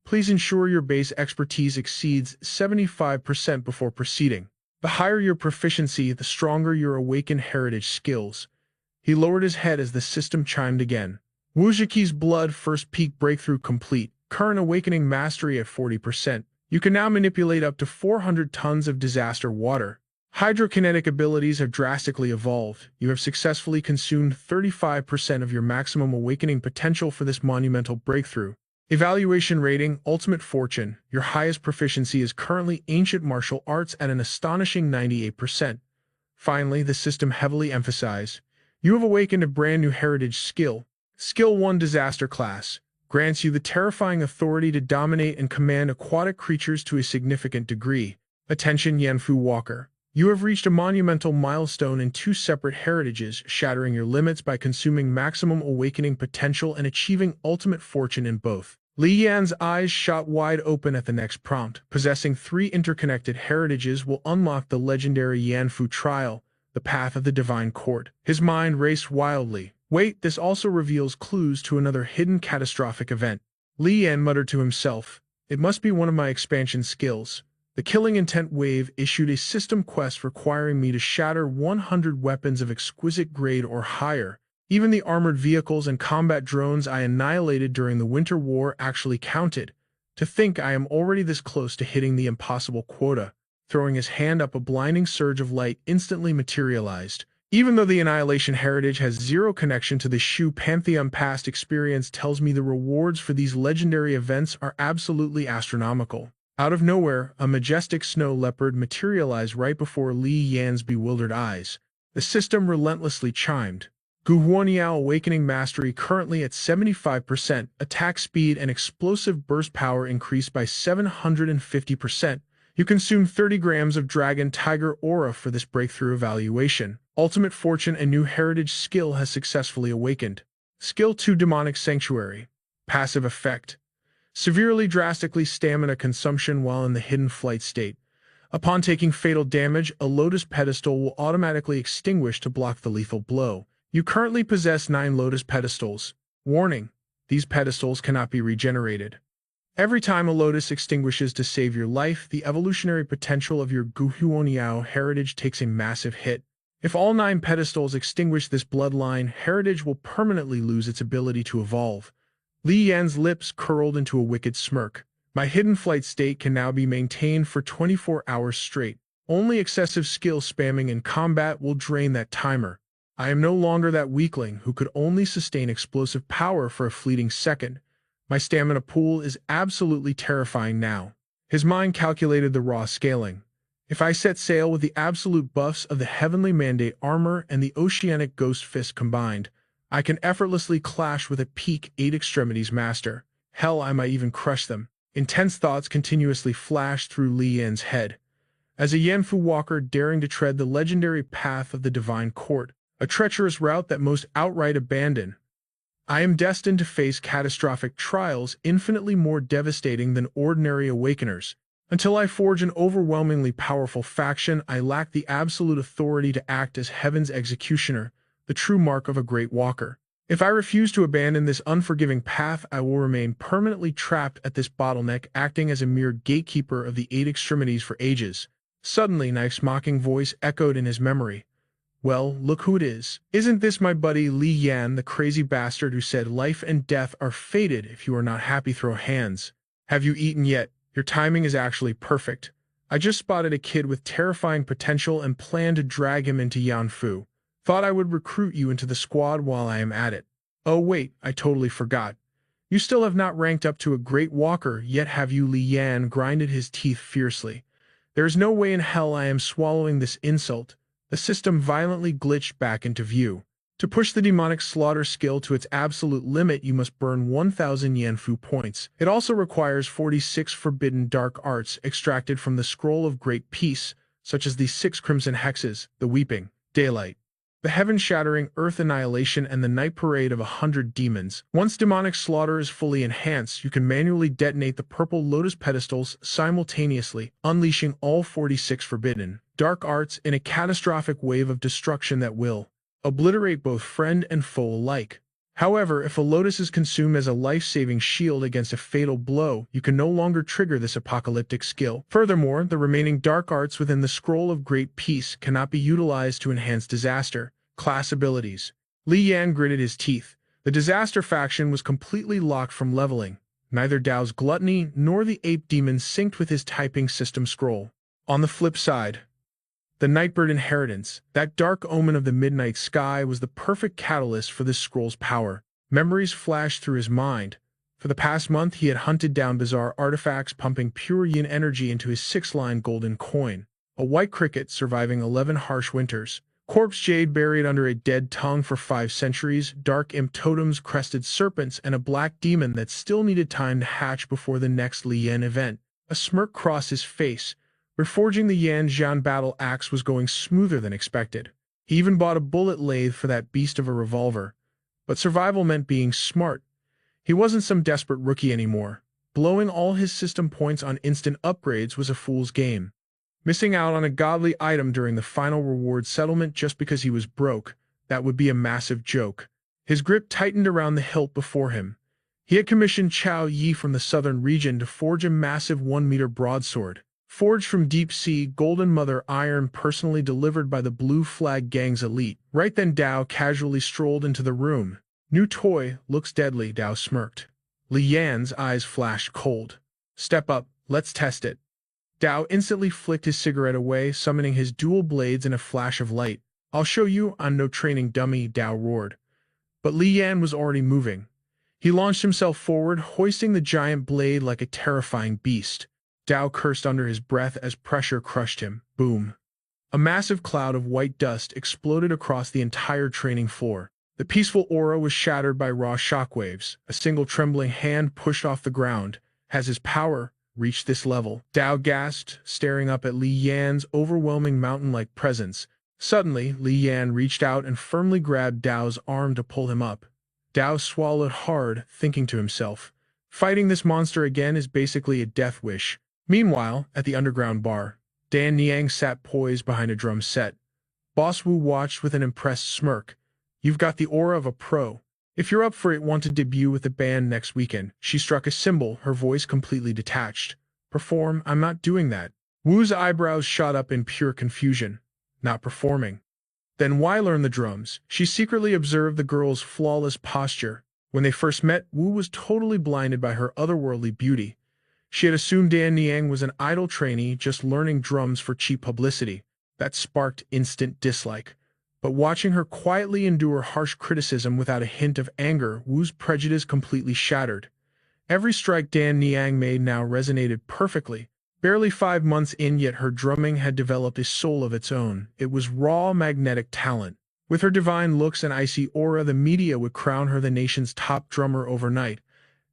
Please ensure your base expertise exceeds 75% before proceeding. The higher your proficiency, the stronger your awakened heritage skills. He lowered his head as the system chimed again. Wu Ziqi's blood first peak breakthrough complete. Current awakening mastery at 40%. You can now manipulate up to 400 tons of disaster water. Hydrokinetic abilities have drastically evolved. You have successfully consumed 35% of your maximum awakening potential for this monumental breakthrough. Evaluation rating, Ultimate Fortune. Your highest proficiency is currently Ancient Martial Arts at an astonishing 98%. Finally, the system heavily emphasized. You have awakened a brand new heritage skill. Skill 1 Disaster Class. Grants you the terrifying authority to dominate and command aquatic creatures to a significant degree. Attention, Yanfu Walker. You have reached a monumental milestone in 2 separate heritages, shattering your limits by consuming maximum awakening potential and achieving ultimate fortune in both. Li Yan's eyes shot wide open at the next prompt. Possessing 3 interconnected heritages will unlock the legendary Yanfu Trial, the path of the Divine Court. His mind raced wildly. Wait, this also reveals clues to another hidden catastrophic event. Li Yan muttered to himself, "It must be one of my expansion skills." The Killing Intent Wave issued a system quest requiring me to shatter 100 weapons of exquisite grade or higher. Even the armored vehicles and combat drones I annihilated during the Winter War actually counted. To think I am already this close to hitting the impossible quota. Throwing his hand up, a blinding surge of light instantly materialized. Even though the Annihilation Heritage has zero connection to the Shu Pantheon, past experience tells me the rewards for these legendary events are absolutely astronomical. Out of nowhere, a majestic snow leopard materialized right before Li Yan's bewildered eyes. The system relentlessly chimed. Guhuo Awakening Mastery currently at 75%, attack speed and explosive burst power increased by 750%. You consume 30 grams of Dragon Tiger Aura for this breakthrough evaluation. Ultimate Fortune, a new heritage skill, has successfully awakened. Skill 2 Demonic Sanctuary. Passive effect. Severely drastically stamina consumption while in the hidden flight state. Upon taking fatal damage, a lotus pedestal will automatically extinguish to block the lethal blow. You currently possess 9 lotus pedestals. Warning: these pedestals cannot be regenerated. Every time a lotus extinguishes to save your life, the evolutionary potential of your Guhuo heritage takes a massive hit. If all 9 pedestals extinguish this bloodline, heritage will permanently lose its ability to evolve. Li Yan's lips curled into a wicked smirk. My hidden flight state can now be maintained for 24 hours straight. Only excessive skill spamming in combat will drain that timer. I am no longer that weakling who could only sustain explosive power for a fleeting second. My stamina pool is absolutely terrifying now. His mind calculated the raw scaling. If I set sail with the absolute buffs of the Heavenly Mandate armor and the Oceanic Ghost Fist combined, I can effortlessly clash with a peak 8 extremities master. Hell, I might even crush them. Intense thoughts continuously flashed through Li Yan's head. As a Yanfu walker daring to tread the legendary path of the Divine Court, a treacherous route that most outright abandon, I am destined to face catastrophic trials infinitely more devastating than ordinary awakeners. Until I forge an overwhelmingly powerful faction, I lack the absolute authority to act as Heaven's executioner, the true mark of a great walker. If I refuse to abandon this unforgiving path, I will remain permanently trapped at this bottleneck, acting as a mere gatekeeper of the eight extremities for ages. Suddenly, Knife's mocking voice echoed in his memory. Well, look who it is. Isn't this my buddy Li Yan, the crazy bastard who said life and death are fated if you are not happy, throw hands? Have you eaten yet? Your timing is actually perfect. I just spotted a kid with terrifying potential and plan to drag him into Yanfu. Thought I would recruit you into the squad while I am at it. Oh wait, I totally forgot. You still have not ranked up to a great walker, yet have you? Li Yan grinded his teeth fiercely. There is no way in hell I am swallowing this insult. The system violently glitched back into view. To push the demonic slaughter skill to its absolute limit, you must burn 1,000 Yanfu points. It also requires 46 forbidden dark arts extracted from the Scroll of Great Peace, such as the 6 crimson hexes, the Weeping, Daylight, the heaven-shattering Earth Annihilation, and the Night Parade of 100 demons. Once demonic slaughter is fully enhanced, you can manually detonate the purple lotus pedestals simultaneously, unleashing all 46 forbidden dark arts in a catastrophic wave of destruction that will obliterate both friend and foe alike. However, if a lotus is consumed as a life-saving shield against a fatal blow, you can no longer trigger this apocalyptic skill. Furthermore, the remaining dark arts within the Scroll of Great Peace cannot be utilized to enhance disaster class abilities. Li Yan gritted his teeth. The disaster faction was completely locked from leveling. Neither Dao's gluttony nor the ape demon synced with his typing system scroll. On the flip side, the Nightbird inheritance, that dark omen of the midnight sky, was the perfect catalyst for this scroll's power. Memories flashed through his mind. For the past month, he had hunted down bizarre artifacts, pumping pure yin energy into his 6-line golden coin. A white cricket surviving 11 harsh winters, corpse jade buried under a dead tongue for 5 centuries, dark imp totems, crested serpents, and a black demon that still needed time to hatch before the next Li Yan event. A smirk crossed his face. Reforging the Yan Zhan battle axe was going smoother than expected. He even bought a bullet lathe for that beast of a revolver. But survival meant being smart. He wasn't some desperate rookie anymore. Blowing all his system points on instant upgrades was a fool's game. Missing out on a godly item during the final reward settlement just because he was broke, that would be a massive joke. His grip tightened around the hilt before him. He had commissioned Chao Yi from the southern region to forge a massive 1-meter broadsword. Forged from deep-sea golden mother iron, personally delivered by the Blue Flag Gang's elite. Right then Dao casually strolled into the room. New toy, looks deadly, Dao smirked. Li Yan's eyes flashed cold. Step up, let's test it. Dao instantly flicked his cigarette away, summoning his dual blades in a flash of light. I'll show you, I'm no training dummy, Dao roared. But Li Yan was already moving. He launched himself forward, hoisting the giant blade like a terrifying beast. Dao cursed under his breath as pressure crushed him. Boom. A massive cloud of white dust exploded across the entire training floor. The peaceful aura was shattered by raw shockwaves. A single trembling hand pushed off the ground. Has his power reached this level? Dao gasped, staring up at Li Yan's overwhelming mountain-like presence. Suddenly, Li Yan reached out and firmly grabbed Dao's arm to pull him up. Dao swallowed hard, thinking to himself, fighting this monster again is basically a death wish. Meanwhile, at the underground bar, Dan Niang sat poised behind a drum set. Boss Wu watched with an impressed smirk. You've got the aura of a pro. If you're up for it, want to debut with the band next weekend? She struck a cymbal, her voice completely detached. Perform? I'm not doing that. Wu's eyebrows shot up in pure confusion. Not performing. Then why learn the drums? She secretly observed the girl's flawless posture. When they first met, Wu was totally blinded by her otherworldly beauty. She had assumed Dan Niang was an idle trainee just learning drums for cheap publicity. That sparked instant dislike. But watching her quietly endure harsh criticism without a hint of anger, Wu's prejudice completely shattered. Every strike Dan Niang made now resonated perfectly. Barely 5 months in, yet her drumming had developed a soul of its own. It was raw, magnetic talent. With her divine looks and icy aura, the media would crown her the nation's top drummer overnight.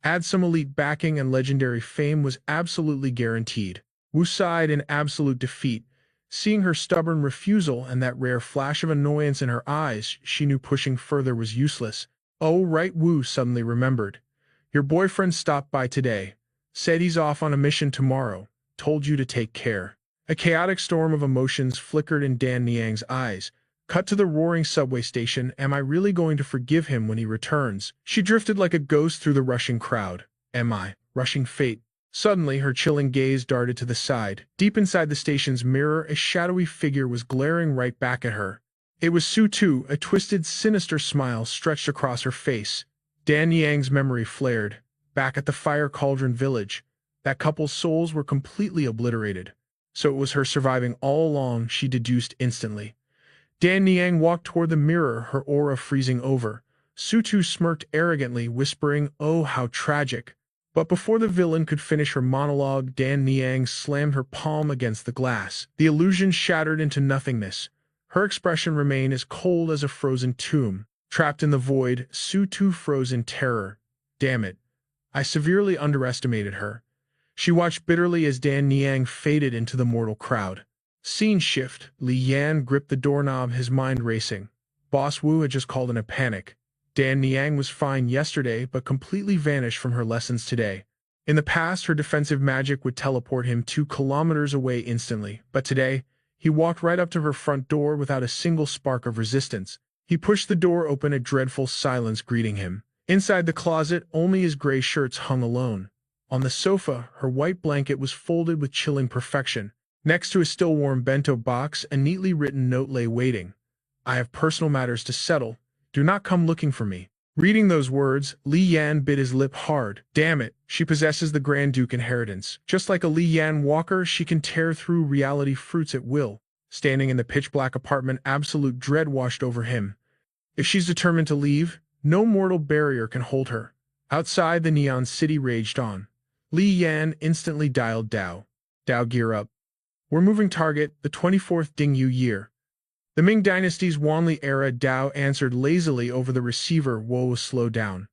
Add some elite backing and legendary fame was absolutely guaranteed. Wu sighed in absolute defeat. Seeing her stubborn refusal and that rare flash of annoyance in her eyes, she knew pushing further was useless. Oh right, Wu suddenly remembered. Your boyfriend stopped by today. Said he's off on a mission tomorrow. Told you to take care. A chaotic storm of emotions flickered in Dan Niang's eyes. Cut to the roaring subway station. Am I really going to forgive him when he returns? She drifted like a ghost through the rushing crowd. Am I? Rushing fate. Suddenly, her chilling gaze darted to the side. Deep inside the station's mirror, a shadowy figure was glaring right back at her. It was Su Tu, a twisted, sinister smile stretched across her face. Dan Yang's memory flared. Back at the Fire Cauldron village, that couple's souls were completely obliterated. So it was her surviving all along, she deduced instantly. Dan Niang walked toward the mirror, her aura freezing over. Su Tu smirked arrogantly, whispering, "Oh, how tragic." But before the villain could finish her monologue, Dan Niang slammed her palm against the glass. The illusion shattered into nothingness. Her expression remained as cold as a frozen tomb. Trapped in the void, Su Tu froze in terror. Damn it. I severely underestimated her. She watched bitterly as Dan Niang faded into the mortal crowd. Scene shift. Li Yan gripped the doorknob, his mind racing. Boss Wu had just called in a panic. Dan Niang was fine yesterday, but completely vanished from her lessons today. In the past, her defensive magic would teleport him 2 kilometers away instantly, but today, he walked right up to her front door without a single spark of resistance. He pushed the door open, a dreadful silence greeting him. Inside the closet, only his gray shirts hung alone. On the sofa, her white blanket was folded with chilling perfection. Next to a still-warm bento box, a neatly written note lay waiting. "I have personal matters to settle. Do not come looking for me." Reading those words, Li Yan bit his lip hard. Damn it, she possesses the Grand Duke inheritance. Just like a Li Yan walker, she can tear through reality fruits at will. Standing in the pitch-black apartment, absolute dread washed over him. If she's determined to leave, no mortal barrier can hold her. Outside, the neon city raged on. Li Yan instantly dialed Dao. "Dao, gear up. We're moving target, the 24th Dingyu year." The Ming Dynasty's Wanli era. Dao answered lazily over the receiver. Whoa, slow down.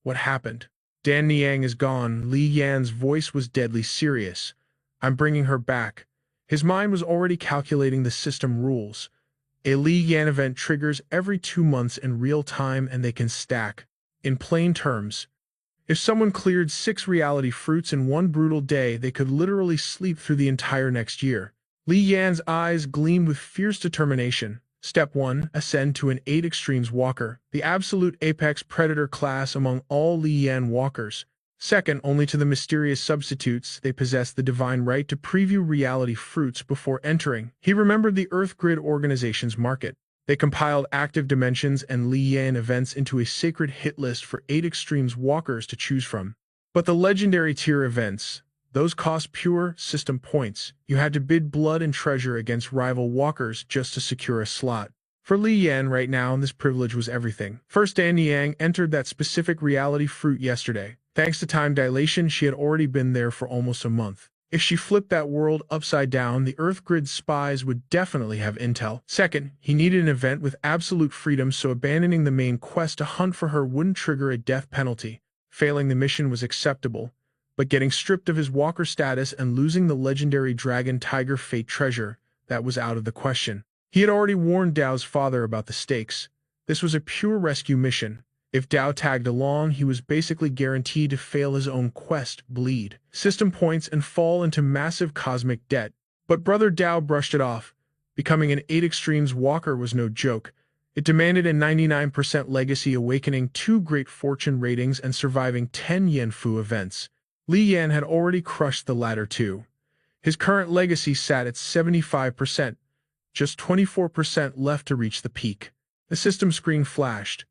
What happened? Dan Niang is gone. Li Yan's voice was deadly serious. "I'm bringing her back." His mind was already calculating the system rules. A Li Yan event triggers every 2 months in real time, and they can stack. In plain terms, if someone cleared 6 reality fruits in one brutal day, they could literally sleep through the entire next year. Li Yan's eyes gleamed with fierce determination. Step 1. Ascend to an 8 Extremes Walker, the absolute apex predator class among all Li Yan walkers. Second, only to the mysterious substitutes, they possess the divine right to preview reality fruits before entering. He remembered the Earth Grid Organization's market. They compiled active dimensions and Li Yan events into a sacred hit list for 8 Extremes Walkers to choose from. But the legendary tier events, those cost pure system points. You had to bid blood and treasure against rival walkers just to secure a slot. For Li Yan right now, this privilege was everything. First, Dan Yang entered that specific reality fruit yesterday. Thanks to time dilation, she had already been there for almost a month. If she flipped that world upside down, the Earth Grid spies would definitely have intel. Second, he needed an event with absolute freedom, so abandoning the main quest to hunt for her wouldn't trigger a death penalty. Failing the mission was acceptable, but getting stripped of his walker status and losing the legendary Dragon Tiger Fate treasure, that was out of the question. He had already warned Dao's father about the stakes. This was a pure rescue mission. If Dao tagged along, he was basically guaranteed to fail his own quest, bleed system points, and fall into massive cosmic debt. But Brother Dao brushed it off. Becoming an 8 Extremes Walker was no joke. It demanded a 99% legacy, awakening 2 Great Fortune ratings, and surviving 10 Yanfu events. Li Yan had already crushed the latter 2. His current legacy sat at 75%, just 24% left to reach the peak. The system screen flashed.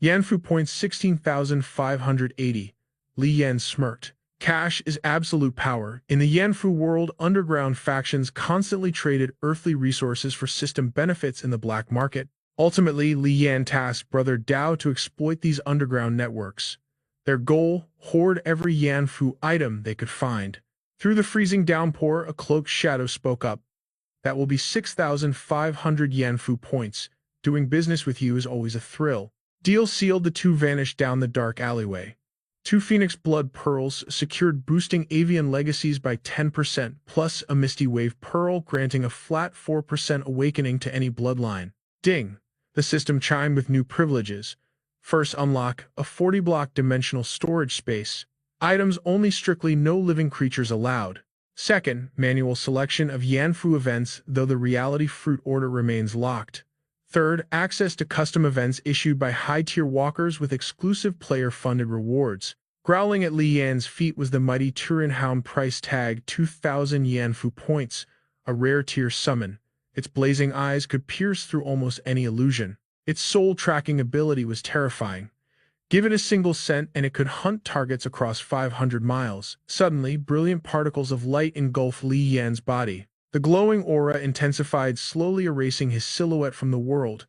Yanfu points 16,580. Li Yan smirked. Cash is absolute power. In the Yanfu world, underground factions constantly traded earthly resources for system benefits in the black market. Ultimately, Li Yan tasked Brother Dao to exploit these underground networks. Their goal: hoard every Yanfu item they could find. Through the freezing downpour, a cloaked shadow spoke up. "That will be 6,500 Yanfu points. Doing business with you is always a thrill." Deal sealed. The two vanished down the dark alleyway. 2 Phoenix Blood Pearls secured, boosting avian legacies by 10%, plus a Misty Wave Pearl, granting a flat 4% awakening to any bloodline. Ding! The system chimed with new privileges. First, unlock a 40-block dimensional storage space. Items only, strictly no living creatures allowed. Second, manual selection of Yanfu events, though the reality fruit order remains locked. Third, access to custom events issued by high-tier walkers with exclusive player-funded rewards. Growling at Li Yan's feet was the mighty Turin Hound price tag 2,000 Yanfu points, a rare tier summon. Its blazing eyes could pierce through almost any illusion. Its soul-tracking ability was terrifying. Give it a single scent and it could hunt targets across 500 miles. Suddenly, brilliant particles of light engulfed Li Yan's body. The glowing aura intensified, slowly erasing his silhouette from the world.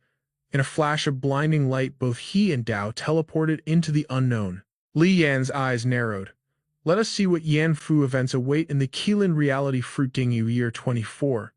In a flash of blinding light, both he and Dao teleported into the unknown. Li Yan's eyes narrowed. Let us see what Yanfu events await in the Keelan Reality Fruit Dingyu Year 24.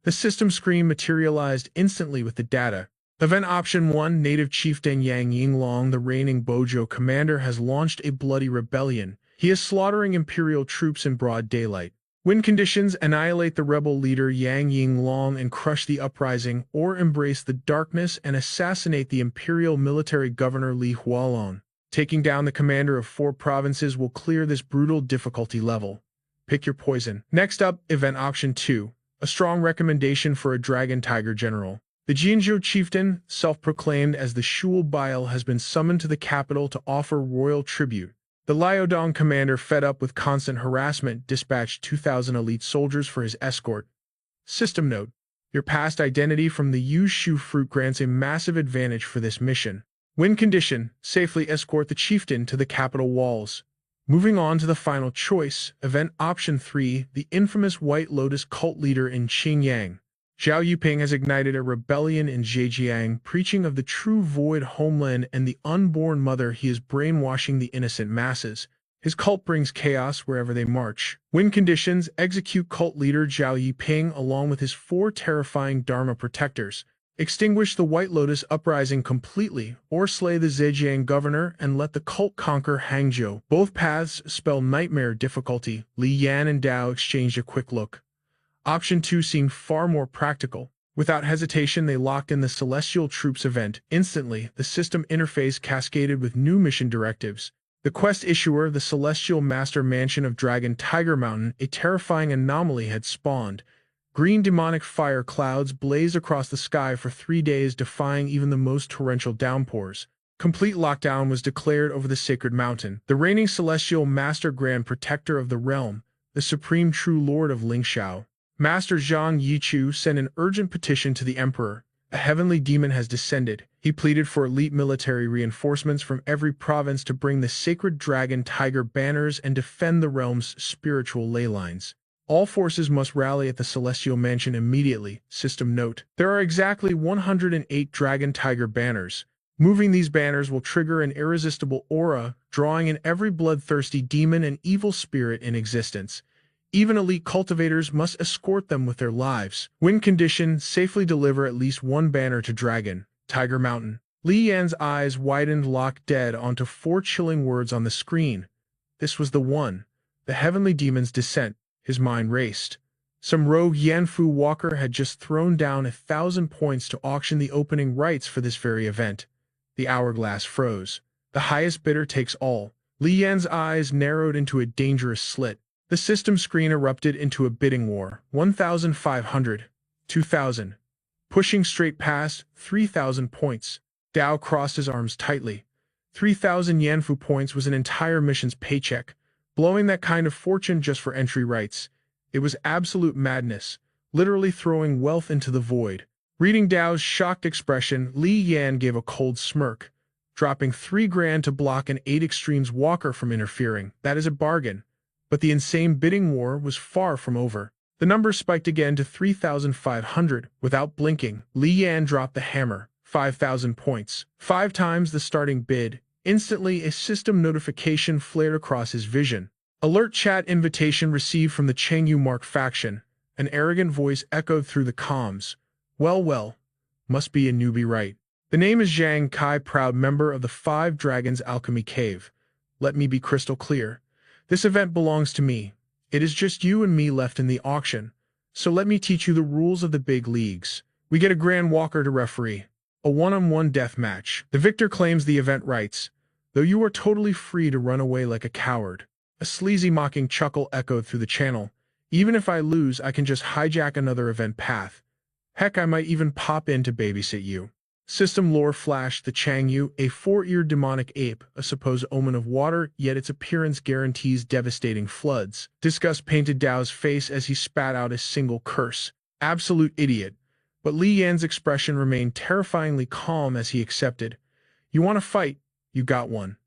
The system screen materialized instantly with the data. Event Option 1, Native Chieftain Yang Yinglong, the reigning Bojo commander, has launched a bloody rebellion. He is slaughtering imperial troops in broad daylight. Win conditions: annihilate the rebel leader Yang Yinglong and crush the uprising, or embrace the darkness and assassinate the imperial military governor Li Hualong. Taking down the commander of 4 provinces will clear this brutal difficulty level. Pick your poison. Next up, Event Option 2, a strong recommendation for a Dragon Tiger General. The Jinzhou chieftain, self-proclaimed as the Shul Bile, has been summoned to the capital to offer royal tribute. The Liaodong commander, fed up with constant harassment, dispatched 2,000 elite soldiers for his escort. System note: your past identity from the Yushu fruit grants a massive advantage for this mission. Win condition: safely escort the chieftain to the capital walls. Moving on to the final choice, Event Option 3, the infamous White Lotus cult leader in Qingyang. Zhao Yuping has ignited a rebellion in Zhejiang, preaching of the true void homeland and the unborn mother. He is brainwashing the innocent masses. His cult brings chaos wherever they march. Win conditions: execute cult leader Zhao Yuping along with his 4 terrifying Dharma protectors. Extinguish the White Lotus uprising completely, or slay the Zhejiang governor and let the cult conquer Hangzhou. Both paths spell nightmare difficulty. Li Yan and Dao exchanged a quick look. Option 2 seemed far more practical. Without hesitation, they locked in the Celestial Troops event. Instantly, the system interface cascaded with new mission directives. The quest issuer, the Celestial Master Mansion of Dragon Tiger Mountain, a terrifying anomaly had spawned. Green demonic fire clouds blazed across the sky for 3 days, defying even the most torrential downpours. Complete lockdown was declared over the sacred mountain. The reigning Celestial Master Grand Protector of the realm, the Supreme True Lord of Lingxiao, Master Zhang Yichu, sent an urgent petition to the Emperor. A heavenly demon has descended. He pleaded for elite military reinforcements from every province to bring the sacred dragon tiger banners and defend the realm's spiritual ley lines. All forces must rally at the Celestial Mansion immediately. System note: there are exactly 108 dragon tiger banners. Moving these banners will trigger an irresistible aura, drawing in every bloodthirsty demon and evil spirit in existence. Even elite cultivators must escort them with their lives. Win condition: safely deliver at least 1 banner to Dragon Tiger Mountain. Li Yan's eyes widened, locked dead onto 4 chilling words on the screen. This was the one. The heavenly demon's descent. His mind raced. Some rogue Yanfu walker had just thrown down 1,000 points to auction the opening rights for this very event. The hourglass froze. The highest bidder takes all. Li Yan's eyes narrowed into a dangerous slit. The system screen erupted into a bidding war. 1,500. 2,000. Pushing straight past, 3,000 points. Dao crossed his arms tightly. 3,000 Yanfu points was an entire mission's paycheck. Blowing that kind of fortune just for entry rights. It was absolute madness, literally throwing wealth into the void. Reading Dao's shocked expression, Li Yan gave a cold smirk. Dropping 3 grand to block an 8 Extremes walker from interfering. That is a bargain. But the insane bidding war was far from over. The number spiked again to 3,500. Without blinking, Li Yan dropped the hammer. 5,000 points. 5 times the starting bid. Instantly, a system notification flared across his vision. Alert chat invitation received from the Chengyu Mark faction. An arrogant voice echoed through the comms. Well, must be a newbie, right? The name is Zhang Kai, proud member of the 5 Dragons Alchemy Cave. Let me be crystal clear. This event belongs to me. It is just you and me left in the auction. So let me teach you the rules of the big leagues. We get a Grand Walker to referee. A one-on-one death match. The victor claims the event rights, though you are totally free to run away like a coward. A sleazy mocking chuckle echoed through the channel. Even if I lose, I can just hijack another event path. Heck, I might even pop in to babysit you. System lore flashed the Changyu, a four-eared demonic ape, a supposed omen of water, yet its appearance guarantees devastating floods. Disgust painted Dao's face as he spat out a single curse. Absolute idiot. But Li Yan's expression remained terrifyingly calm as he accepted. You want to fight? You got one.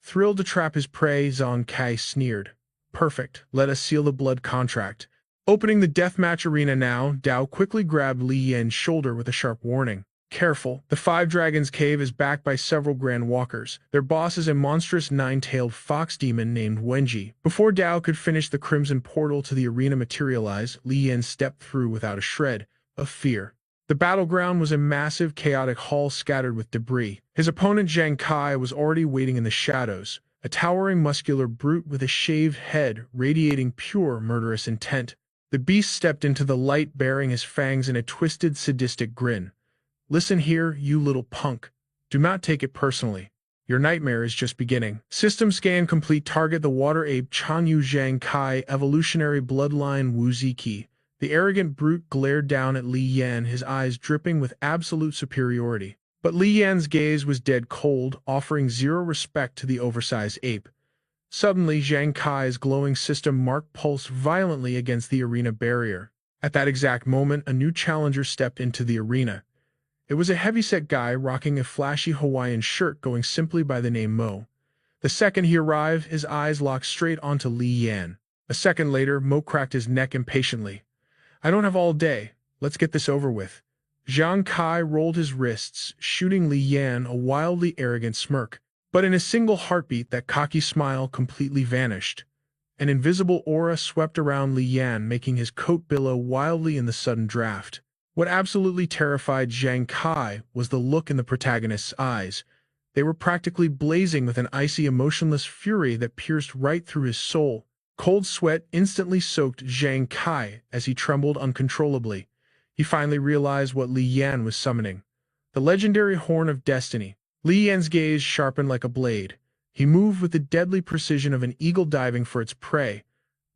Thrilled to trap his prey, Zhang Kai sneered. Perfect. Let us seal the blood contract. Opening the deathmatch arena now, Dao quickly grabbed Li Yan's shoulder with a sharp warning. Careful, the Five Dragons Cave is backed by several Grand Walkers. Their boss is a monstrous nine-tailed fox demon named Wenji. Before Dao could finish, the crimson portal to the arena materialize. Li Yan stepped through without a shred of fear. The battleground was a massive, chaotic hall scattered with debris. His opponent Zhang Kai was already waiting in the shadows, a towering muscular brute with a shaved head radiating pure murderous intent. The beast stepped into the light bearing his fangs in a twisted, sadistic grin. Listen here, you little punk. Do not take it personally. Your nightmare is just beginning. System scan complete. Target the water ape Chanyu Zhang Kai, evolutionary bloodline Wu Ziki. The arrogant brute glared down at Li Yan, his eyes dripping with absolute superiority. But Li Yan's gaze was dead cold, offering zero respect to the oversized ape. Suddenly, Zhang Kai's glowing system mark pulsed violently against the arena barrier. At that exact moment, a new challenger stepped into the arena. It was a heavyset guy rocking a flashy Hawaiian shirt going simply by the name Mo. The second he arrived, his eyes locked straight onto Li Yan. A second later, Mo cracked his neck impatiently. I don't have all day. Let's get this over with. Zhang Kai rolled his wrists, shooting Li Yan a wildly arrogant smirk. But in a single heartbeat, that cocky smile completely vanished. An invisible aura swept around Li Yan, making his coat billow wildly in the sudden draft. What absolutely terrified Zhang Kai was the look in the protagonist's eyes. They were practically blazing with an icy, emotionless fury that pierced right through his soul. Cold sweat instantly soaked Zhang Kai as he trembled uncontrollably. He finally realized what Li Yan was summoning. The legendary Horn of Destiny. Li Yan's gaze sharpened like a blade. He moved with the deadly precision of an eagle diving for its prey.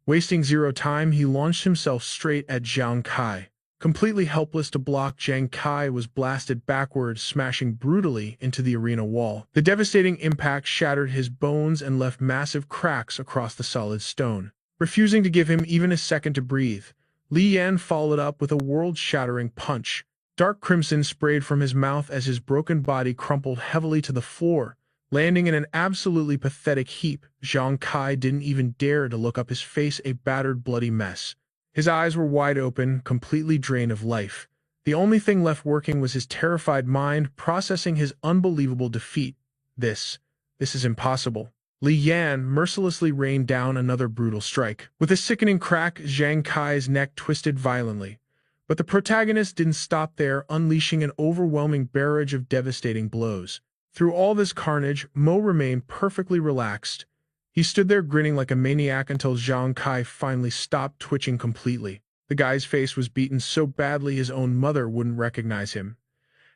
Wasting zero time, he launched himself straight at Zhang Kai. Completely helpless to block, Zhang Kai was blasted backwards, smashing brutally into the arena wall. The devastating impact shattered his bones and left massive cracks across the solid stone. Refusing to give him even a second to breathe, Li Yan followed up with a world-shattering punch. Dark crimson sprayed from his mouth as his broken body crumpled heavily to the floor, landing in an absolutely pathetic heap. Zhang Kai didn't even dare to look up, his face a battered, bloody mess. His eyes were wide open, completely drained of life. The only thing left working was his terrified mind, processing his unbelievable defeat. This is impossible. Li Yan mercilessly rained down another brutal strike. With a sickening crack, Zhang Kai's neck twisted violently. But the protagonist didn't stop there, unleashing an overwhelming barrage of devastating blows. Through all this carnage, Mo remained perfectly relaxed. He stood there grinning like a maniac until Zhang Kai finally stopped twitching completely. The guy's face was beaten so badly his own mother wouldn't recognize him.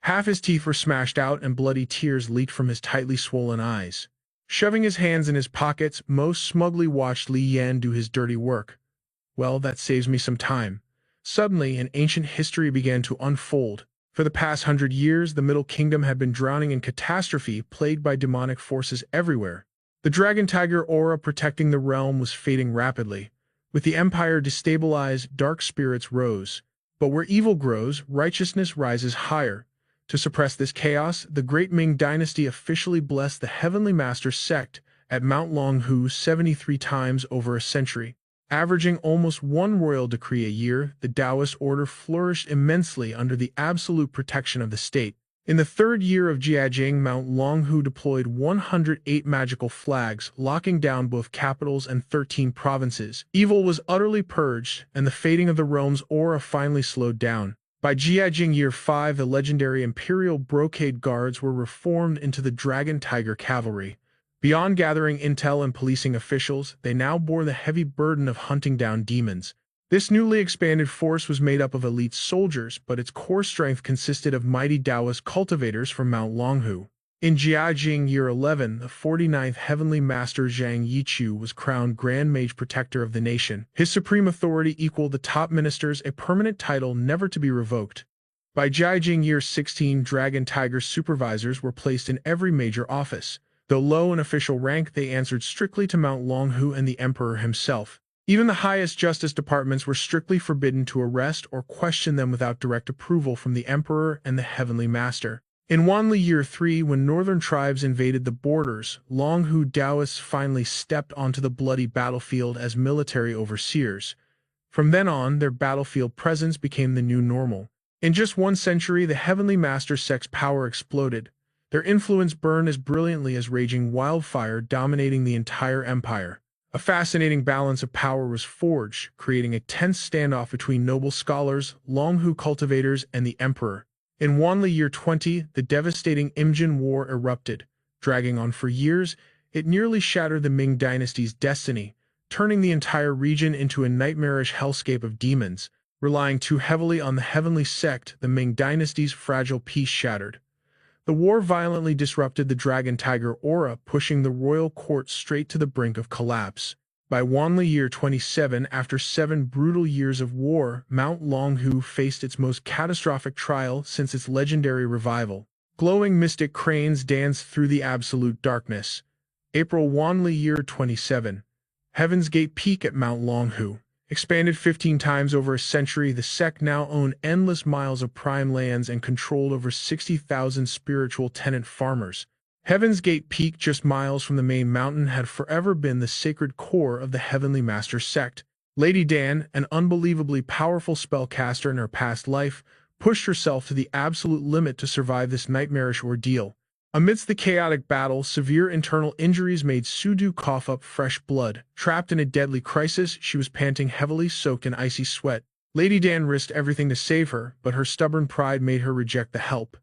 Half his teeth were smashed out and bloody tears leaked from his tightly swollen eyes. Shoving his hands in his pockets, Mo smugly watched Li Yan do his dirty work. Well, that saves me some time. Suddenly, an ancient history began to unfold. For the past 100 years, the Middle Kingdom had been drowning in catastrophe, plagued by demonic forces everywhere. The dragon tiger aura protecting the realm was fading rapidly. With the empire destabilized, dark spirits rose. But where evil grows, righteousness rises higher. To suppress this chaos, the Great Ming Dynasty officially blessed the Heavenly Master sect at Mount Longhu 73 times over a century. Averaging almost one royal decree a year, the Taoist order flourished immensely under the absolute protection of the state. In the third year of Jiajing, Mount Longhu deployed 108 magical flags, locking down both capitals and 13 provinces. Evil was utterly purged, and the fading of the realm's aura finally slowed down. By Jiajing Year 5, the legendary Imperial Brocade Guards were reformed into the Dragon Tiger Cavalry. Beyond gathering intel and policing officials, they now bore the heavy burden of hunting down demons. This newly expanded force was made up of elite soldiers, but its core strength consisted of mighty Taoist cultivators from Mount Longhu. In Jiajing Year 11, the 49th Heavenly Master Zhang Yichu was crowned Grand Mage Protector of the nation. His supreme authority equaled the top ministers, a permanent title never to be revoked. By Jiajing year 16, Dragon Tiger supervisors were placed in every major office. Though low in official rank, they answered strictly to Mount Longhu and the emperor himself. Even the highest justice departments were strictly forbidden to arrest or question them without direct approval from the emperor and the heavenly master. In Wanli year 3, when northern tribes invaded the borders, Longhu Taoists finally stepped onto the bloody battlefield as military overseers. From then on, their battlefield presence became the new normal. In just 1 century, the heavenly master sect's power exploded. Their influence burned as brilliantly as raging wildfire, dominating the entire empire. A fascinating balance of power was forged, creating a tense standoff between noble scholars, Longhu cultivators, and the emperor. In Wanli year 20, the devastating Imjin War erupted. Dragging on for years, it nearly shattered the Ming dynasty's destiny, turning the entire region into a nightmarish hellscape of demons. Relying too heavily on the heavenly sect, the Ming dynasty's fragile peace shattered. The war violently disrupted the Dragon Tiger aura, pushing the royal court straight to the brink of collapse. By Wanli year 27, after 7 brutal years of war, Mount Longhu faced its most catastrophic trial since its legendary revival. Glowing mystic cranes danced through the absolute darkness. April Wanli year 27. Heaven's Gate Peak at Mount Longhu. Expanded 15 times over a century, the sect now owned endless miles of prime lands and controlled over 60,000 spiritual tenant farmers. Heaven's Gate Peak, just miles from the main mountain, had forever been the sacred core of the Heavenly Master sect. Lady Dan, an unbelievably powerful spellcaster in her past life, pushed herself to the absolute limit to survive this nightmarish ordeal. Amidst the chaotic battle, severe internal injuries made Sudu cough up fresh blood. Trapped in a deadly crisis, she was panting heavily, soaked in icy sweat. Lady Dan risked everything to save her, but her stubborn pride made her reject the help.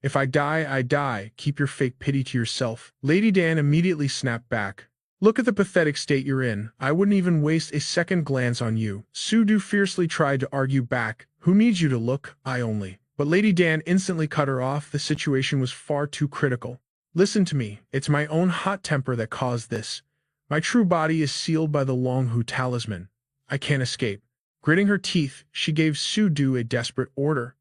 "If I die, I die. Keep your fake pity to yourself." Lady Dan immediately snapped back. "Look at the pathetic state you're in. I wouldn't even waste a second glance on you." Sudu fiercely tried to argue back. "Who needs you to look? I only." But Lady Dan instantly cut her off. The situation was far too critical. "Listen to me. It's my own hot temper that caused this. My true body is sealed by the Longhu talisman. I can't escape." Gritting her teeth, she gave Sudu a desperate order.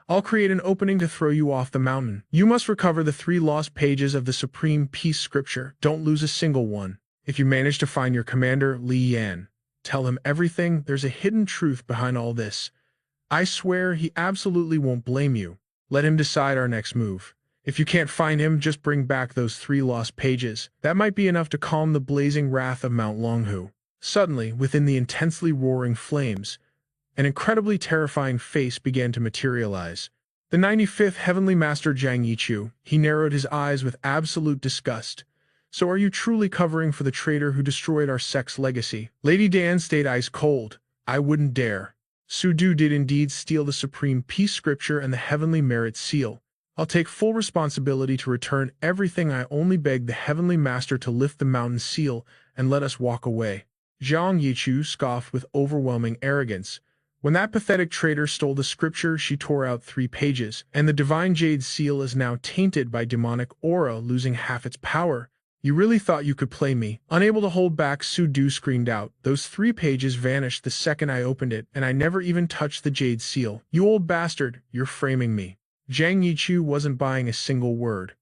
"I'll create an opening to throw you off the mountain. You must recover the 3 lost pages of the Supreme Peace Scripture. Don't lose a single one. If you manage to find your commander, Li Yan, tell him everything. There's a hidden truth behind all this. I swear he absolutely won't blame you. Let him decide our next move. If you can't find him, just bring back those 3 lost pages. That might be enough to calm the blazing wrath of Mount Longhu." Suddenly, within the intensely roaring flames, an incredibly terrifying face began to materialize. The 95th Heavenly Master Zhang Yichu. He narrowed his eyes with absolute disgust. "So are you truly covering for the traitor who destroyed our sect's legacy?" Lady Dan stayed ice cold. "I wouldn't dare. Sudu did indeed steal the Supreme Peace Scripture and the Heavenly Merit Seal. I'll take full responsibility to return everything. I only beg the Heavenly Master to lift the mountain seal and let us walk away." Zhang Yichu scoffed with overwhelming arrogance. "When that pathetic traitor stole the scripture, she tore out 3 pages, and the divine jade seal is now tainted by demonic aura, losing half its power. You really thought you could play me?" Unable to hold back, Sudu screamed out. "Those 3 pages vanished the second I opened it, and I never even touched the jade seal. You old bastard, you're framing me." Zhang Yichu wasn't buying a single word.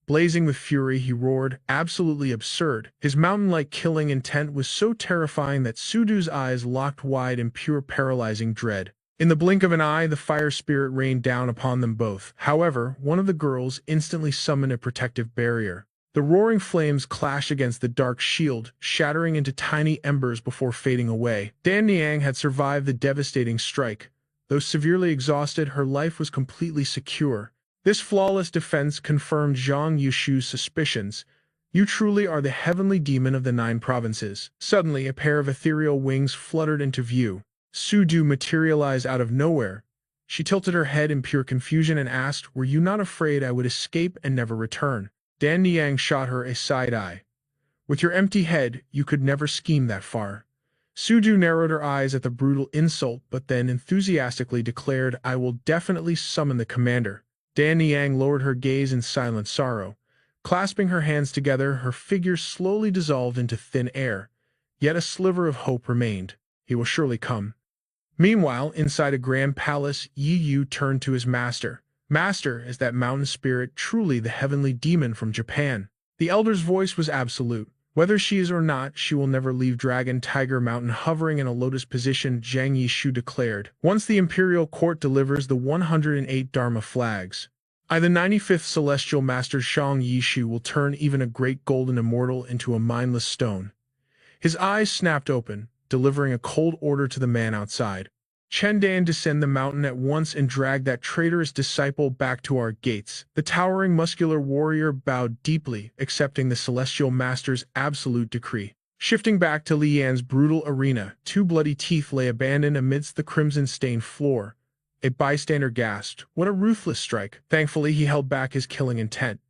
Blazing with fury, he roared, "Absolutely absurd." His mountain-like killing intent was so terrifying that Sudu's eyes locked wide in pure paralyzing dread. In the blink of an eye, the fire spirit rained down upon them both. However, one of the girls instantly summoned a protective barrier. The roaring flames clashed against the dark shield, shattering into tiny embers before fading away. Dan Niang had survived the devastating strike. Though severely exhausted, her life was completely secure. This flawless defense confirmed Zhang Yushu's suspicions. "You truly are the heavenly demon of the 9 provinces." Suddenly, a pair of ethereal wings fluttered into view. Sudu materialized out of nowhere. She tilted her head in pure confusion and asked, "Were you not afraid I would escape and never return?" Dan Niang shot her a side eye. "With your empty head, you could never scheme that far." Sudu narrowed her eyes at the brutal insult, but then enthusiastically declared, "I will definitely summon the commander." Dan Niang lowered her gaze in silent sorrow. Clasping her hands together, her figure slowly dissolved into thin air. Yet a sliver of hope remained. "He will surely come." Meanwhile, inside a grand palace, Yi Yu turned to his master. Master, is that mountain spirit truly the heavenly demon from Japan? The elder's voice was absolute. Whether she is or not, she will never leave Dragon Tiger Mountain hovering in a lotus position, Zhang Yishu declared. Once the imperial court delivers the 108 Dharma flags, I, the 95th celestial master Shang Yishu, will turn even a great golden immortal into a mindless stone. His eyes snapped open, delivering a cold order to the man outside. Chen Dan, descend the mountain at once and drag that traitorous disciple back to our gates. The towering muscular warrior bowed deeply, accepting the celestial master's absolute decree. Shifting back to Li Yan's brutal arena, two bloody teeth lay abandoned amidst the crimson-stained floor. A bystander gasped, "What a ruthless strike." Thankfully, he held back his killing intent.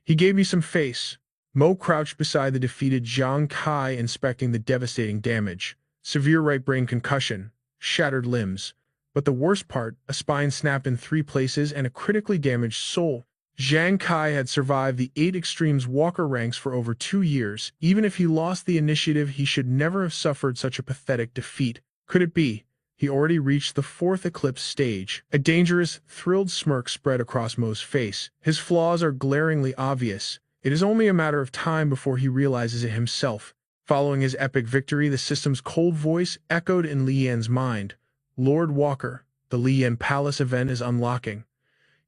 "He gave me some face." Mo crouched beside the defeated Zhang Kai, inspecting the devastating damage. Severe right brain concussion, shattered limbs. But the worst part, a spine snapped in 3 places and a critically damaged soul. Zhang Kai had survived the 8 Extremes Walker ranks for over 2 years. Even if he lost the initiative, he should never have suffered such a pathetic defeat. Could it be? He already reached the 4th eclipse stage. A dangerous, thrilled smirk spread across Mo's face. His flaws are glaringly obvious. It is only a matter of time before he realizes it himself. Following his epic victory, the system's cold voice echoed in Li Yan's mind. "Lord Walker, the Li Yan Palace event is unlocking.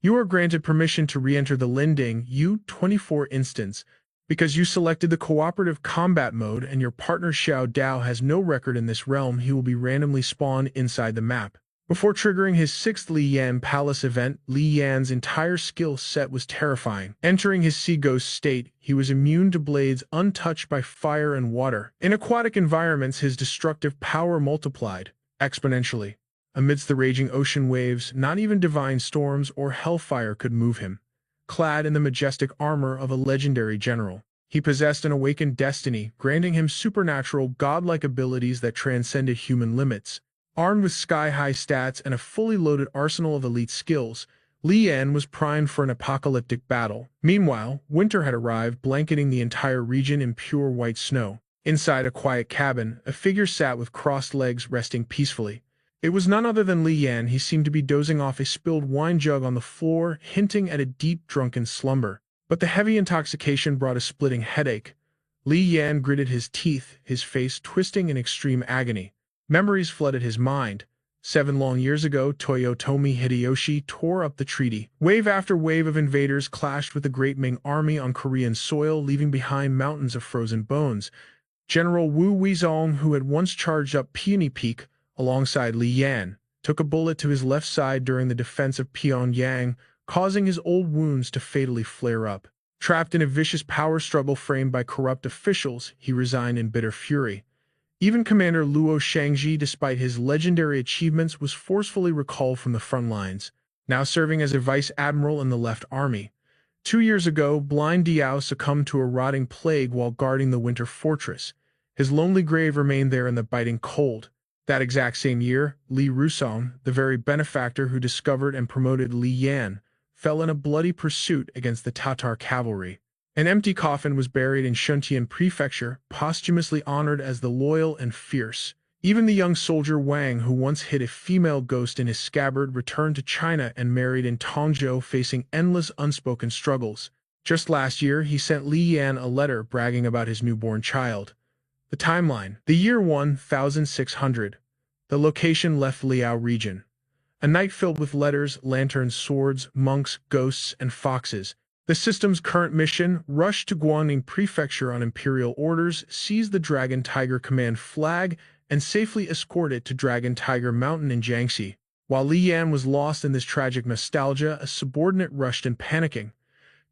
You are granted permission to re-enter the Linding U-24 instance. Because you selected the cooperative combat mode and your partner Xiao Dao has no record in this realm, he will be randomly spawned inside the map." Before triggering his 6th Li Yan Palace event, Li Yan's entire skill set was terrifying. Entering his sea ghost state, he was immune to blades, untouched by fire and water. In aquatic environments, his destructive power multiplied exponentially. Amidst the raging ocean waves, not even divine storms or hellfire could move him. Clad in the majestic armor of a legendary general, he possessed an awakened destiny, granting him supernatural, godlike abilities that transcended human limits. Armed with sky-high stats and a fully loaded arsenal of elite skills, Li Yan was primed for an apocalyptic battle. Meanwhile, winter had arrived, blanketing the entire region in pure white snow. Inside a quiet cabin, a figure sat with crossed legs, resting peacefully. It was none other than Li Yan. He seemed to be dozing off a spilled wine jug on the floor, hinting at a deep, drunken slumber. But the heavy intoxication brought a splitting headache. Li Yan gritted his teeth, his face twisting in extreme agony. Memories flooded his mind. 7 long years ago, Toyotomi Hideyoshi tore up the treaty. Wave after wave of invaders clashed with the Great Ming army on Korean soil, leaving behind mountains of frozen bones. General Wu Weizong, who had once charged up Peony Peak alongside Li Yan, took a bullet to his left side during the defense of Pyongyang, causing his old wounds to fatally flare up. Trapped in a vicious power struggle framed by corrupt officials, he resigned in bitter fury. Even Commander Luo Shangji, despite his legendary achievements, was forcefully recalled from the front lines, now serving as a vice admiral in the left army. 2 years ago, blind Diao succumbed to a rotting plague while guarding the winter fortress. His lonely grave remained there in the biting cold. That exact same year, Li Rusong, the very benefactor who discovered and promoted Li Yan, fell in a bloody pursuit against the Tatar cavalry. An empty coffin was buried in Shuntian Prefecture, posthumously honored as the loyal and fierce. Even the young soldier Wang, who once hid a female ghost in his scabbard, returned to China and married in Tongzhou, facing endless unspoken struggles. Just last year, he sent Li Yan a letter bragging about his newborn child. The timeline: the year 1600. The location: left Liao region. A night filled with letters, lanterns, swords, monks, ghosts, and foxes. The system's current mission: rush to Guangning Prefecture on Imperial orders, seize the Dragon Tiger Command flag, and safely escort it to Dragon Tiger Mountain in Jiangxi. While Li Yan was lost in this tragic nostalgia, a subordinate rushed in panicking.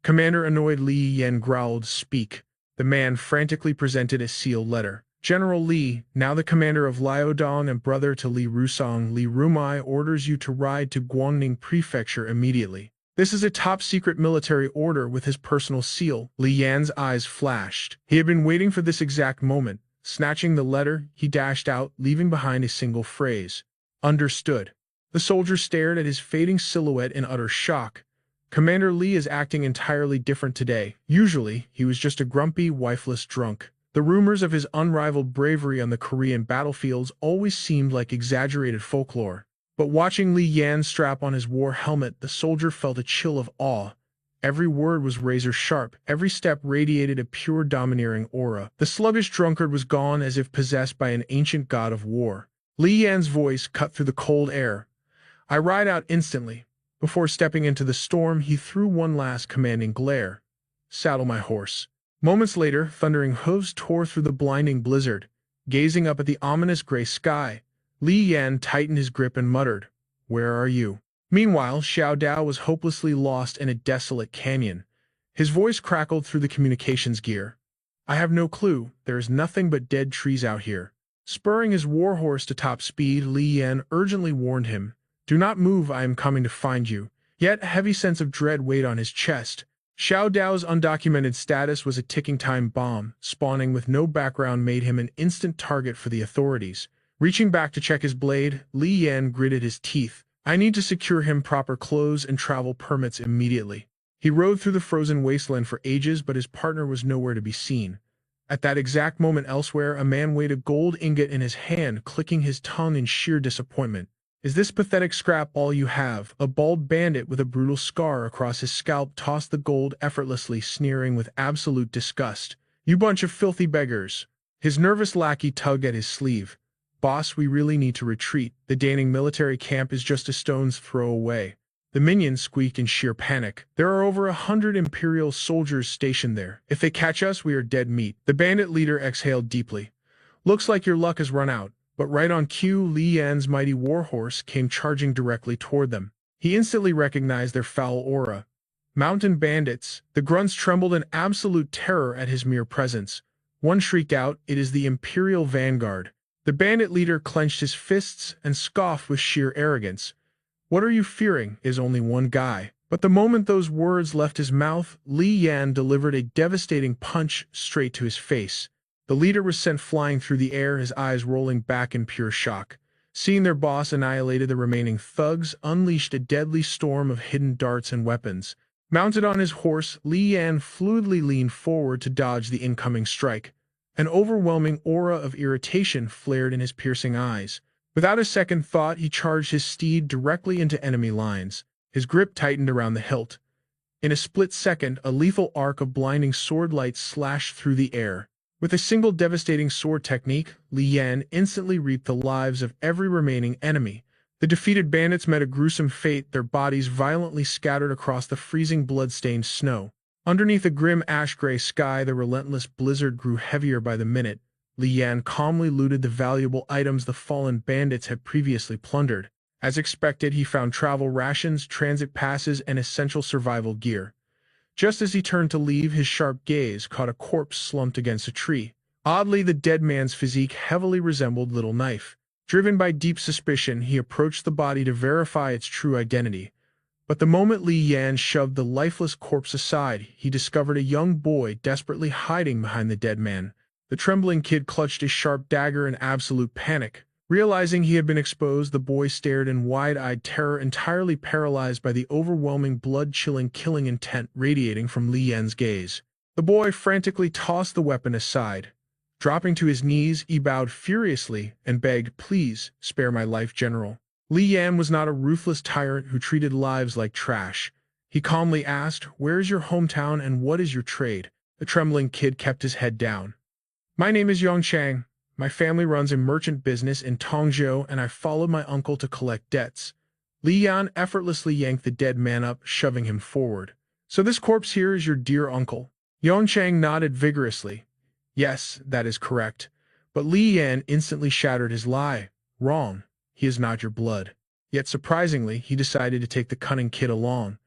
Commander annoyed Li Yan growled, "Speak." The man frantically presented a sealed letter. General Li, now the commander of Liaodong and brother to Li Rusong, Li Rumai orders you to ride to Guangning Prefecture immediately. This is a top-secret military order with his personal seal. Li Yan's eyes flashed. He had been waiting for this exact moment. Snatching the letter, he dashed out, leaving behind a single phrase. "Understood." The soldier stared at his fading silhouette in utter shock. Commander Li is acting entirely different today. Usually, he was just a grumpy, wifeless drunk. The rumors of his unrivaled bravery on the Korean battlefields always seemed like exaggerated folklore. But watching Li Yan strap on his war helmet, the soldier felt a chill of awe. Every word was razor-sharp, every step radiated a pure domineering aura. The sluggish drunkard was gone as if possessed by an ancient god of war. Li Yan's voice cut through the cold air. I ride out instantly. Before stepping into the storm, he threw one last commanding glare. Saddle my horse. Moments later, thundering hooves tore through the blinding blizzard. Gazing up at the ominous gray sky, Li Yan tightened his grip and muttered, "Where are you?" Meanwhile, Xiao Dao was hopelessly lost in a desolate canyon. His voice crackled through the communications gear. "I have no clue. There is nothing but dead trees out here." Spurring his warhorse to top speed, Li Yan urgently warned him, "Do not move, I am coming to find you." Yet a heavy sense of dread weighed on his chest. Xiao Dao's undocumented status was a ticking time bomb. Spawning with no background made him an instant target for the authorities. Reaching back to check his blade, Li Yan gritted his teeth. "I need to secure him proper clothes and travel permits immediately." He rode through the frozen wasteland for ages, but his partner was nowhere to be seen. At that exact moment elsewhere, a man weighed a gold ingot in his hand, clicking his tongue in sheer disappointment. "Is this pathetic scrap all you have?" A bald bandit with a brutal scar across his scalp tossed the gold effortlessly, sneering with absolute disgust. "You bunch of filthy beggars." His nervous lackey tugged at his sleeve. "Boss, we really need to retreat. The Daning military camp is just a stone's throw away." The minions squeaked in sheer panic. "There are over 100 Imperial soldiers stationed there. If they catch us, we are dead meat." The bandit leader exhaled deeply. "Looks like your luck has run out." But right on cue, Li Yan's mighty warhorse came charging directly toward them. He instantly recognized their foul aura. Mountain bandits. The grunts trembled in absolute terror at his mere presence. One shrieked out, "It is the Imperial Vanguard." The bandit leader clenched his fists and scoffed with sheer arrogance. "What are you fearing? Is only one guy." But the moment those words left his mouth, Li Yan delivered a devastating punch straight to his face. The leader was sent flying through the air, his eyes rolling back in pure shock. Seeing their boss annihilated, the remaining thugs unleashed a deadly storm of hidden darts and weapons. Mounted on his horse, Li Yan fluidly leaned forward to dodge the incoming strike. An overwhelming aura of irritation flared in his piercing eyes. Without a second thought, he charged his steed directly into enemy lines. His grip tightened around the hilt. In a split second, a lethal arc of blinding sword light slashed through the air. With a single devastating sword technique, Li Yan instantly reaped the lives of every remaining enemy. The defeated bandits met a gruesome fate, their bodies violently scattered across the freezing blood-stained snow. Underneath a grim ash-gray sky, the relentless blizzard grew heavier by the minute. Li Yan calmly looted the valuable items the fallen bandits had previously plundered. As expected, he found travel rations, transit passes, and essential survival gear. Just as he turned to leave, his sharp gaze caught a corpse slumped against a tree. Oddly, the dead man's physique heavily resembled Little Knife. Driven by deep suspicion, he approached the body to verify its true identity. But the moment Li Yan shoved the lifeless corpse aside, he discovered a young boy desperately hiding behind the dead man. The trembling kid clutched his sharp dagger in absolute panic. Realizing he had been exposed, the boy stared in wide-eyed terror, entirely paralyzed by the overwhelming blood-chilling killing intent radiating from Li Yan's gaze. The boy frantically tossed the weapon aside. Dropping to his knees, he bowed furiously and begged, "Please, spare my life, General." Li Yan was not a ruthless tyrant who treated lives like trash. He calmly asked, "Where is your hometown and what is your trade?" The trembling kid kept his head down. "My name is Yongchang. My family runs a merchant business in Tongzhou, and I followed my uncle to collect debts." Li Yan effortlessly yanked the dead man up, shoving him forward. "So this corpse here is your dear uncle?" Yongchang nodded vigorously. "Yes, that is correct." But Li Yan instantly shattered his lie. "Wrong. He is not your blood." Yet surprisingly, he decided to take the cunning kid along.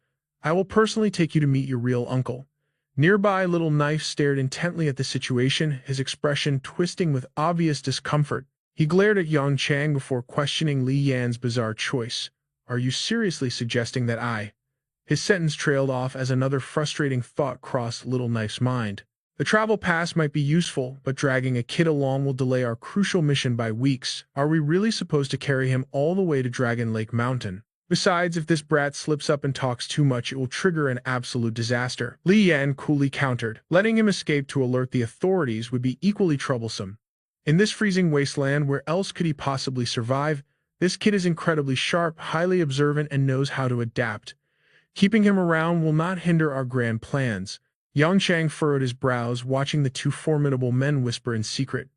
"I will personally take you to meet your real uncle." Nearby, Little Knife stared intently at the situation, his expression twisting with obvious discomfort. He glared at Yongchang before questioning Li Yan's bizarre choice. "Are you seriously suggesting that I—" His sentence trailed off as another frustrating thought crossed Little Knife's mind. "The travel pass might be useful, but dragging a kid along will delay our crucial mission by weeks. Are we really supposed to carry him all the way to Dragon Lake Mountain?" Besides, if this brat slips up and talks too much, it will trigger an absolute disaster. Li Yan coolly countered. Letting him escape to alert the authorities would be equally troublesome. In this freezing wasteland, where else could he possibly survive? This kid is incredibly sharp, highly observant, and knows how to adapt. Keeping him around will not hinder our grand plans. Yang Chang furrowed his brows, watching the two formidable men whisper in secret.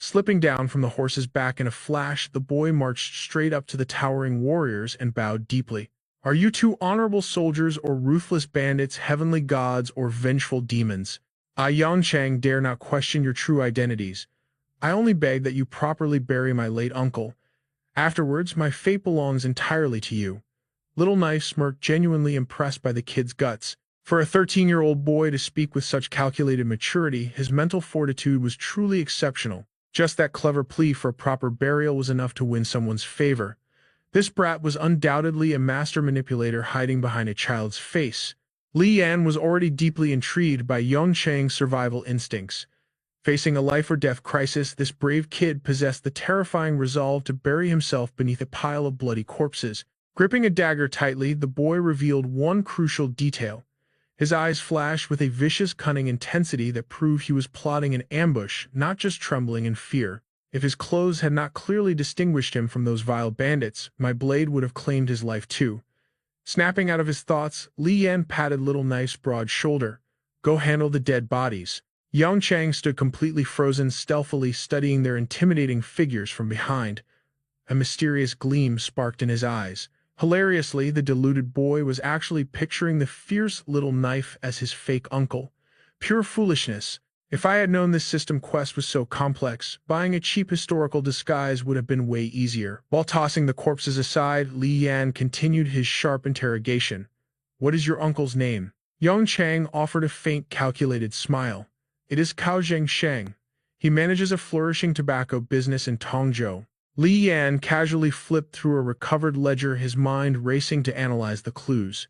Slipping down from the horse's back in a flash, the boy marched straight up to the towering warriors and bowed deeply. Are you two honorable soldiers or ruthless bandits, heavenly gods or vengeful demons? I, Yang Chang, dare not question your true identities. I only beg that you properly bury my late uncle. Afterwards, my fate belongs entirely to you. Little Knife smirked, genuinely impressed by the kid's guts. For a 13-year-old boy to speak with such calculated maturity, his mental fortitude was truly exceptional. Just that clever plea for a proper burial was enough to win someone's favor. This brat was undoubtedly a master manipulator hiding behind a child's face. Li Yan was already deeply intrigued by Yang Chang's survival instincts. Facing a life-or-death crisis, this brave kid possessed the terrifying resolve to bury himself beneath a pile of bloody corpses. Gripping a dagger tightly, the boy revealed one crucial detail. His eyes flashed with a vicious, cunning intensity that proved he was plotting an ambush, not just trembling in fear. If his clothes had not clearly distinguished him from those vile bandits, my blade would have claimed his life too. Snapping out of his thoughts, Li Yan patted Little Knife's broad shoulder. Go handle the dead bodies. Yang Chang stood completely frozen, stealthily studying their intimidating figures from behind. A mysterious gleam sparked in his eyes. Hilariously, the deluded boy was actually picturing the fierce Little Knife as his fake uncle. Pure foolishness. If I had known this system quest was so complex, buying a cheap historical disguise would have been way easier. While tossing the corpses aside, Li Yan continued his sharp interrogation. What is your uncle's name? Yang Chang offered a faint, calculated smile. It is Cao Zhengsheng. He manages a flourishing tobacco business in Tongzhou. Li Yan casually flipped through a recovered ledger, his mind racing to analyze the clues.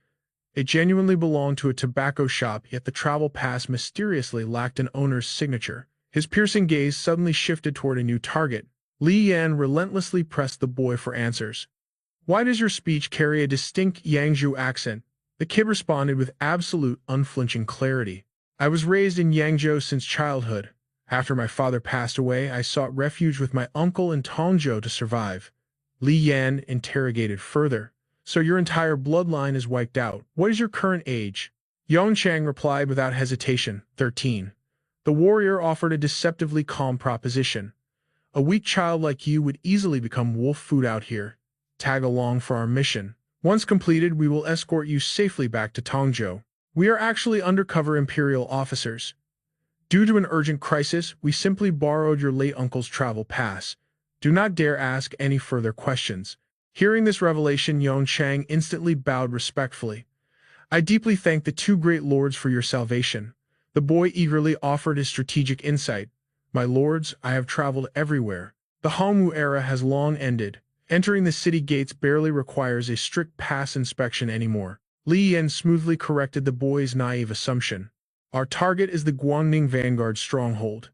It genuinely belonged to a tobacco shop, yet the travel pass mysteriously lacked an owner's signature. His piercing gaze suddenly shifted toward a new target. Li Yan relentlessly pressed the boy for answers. Why does your speech carry a distinct Yangzhou accent? The kid responded with absolute, unflinching clarity. I was raised in Yangzhou since childhood. After my father passed away, I sought refuge with my uncle in Tongzhou to survive. Li Yan interrogated further. So your entire bloodline is wiped out. What is your current age? Yang Chang replied without hesitation, 13. The warrior offered a deceptively calm proposition. A weak child like you would easily become wolf food out here. Tag along for our mission. Once completed, we will escort you safely back to Tongzhou. We are actually undercover imperial officers. Due to an urgent crisis, we simply borrowed your late uncle's travel pass. Do not dare ask any further questions. Hearing this revelation, Yang Chang instantly bowed respectfully. I deeply thank the two great lords for your salvation. The boy eagerly offered his strategic insight. My lords, I have traveled everywhere. The Hongwu era has long ended. Entering the city gates barely requires a strict pass inspection anymore. Li Yan smoothly corrected the boy's naive assumption. Our target is the Guangning Vanguard stronghold.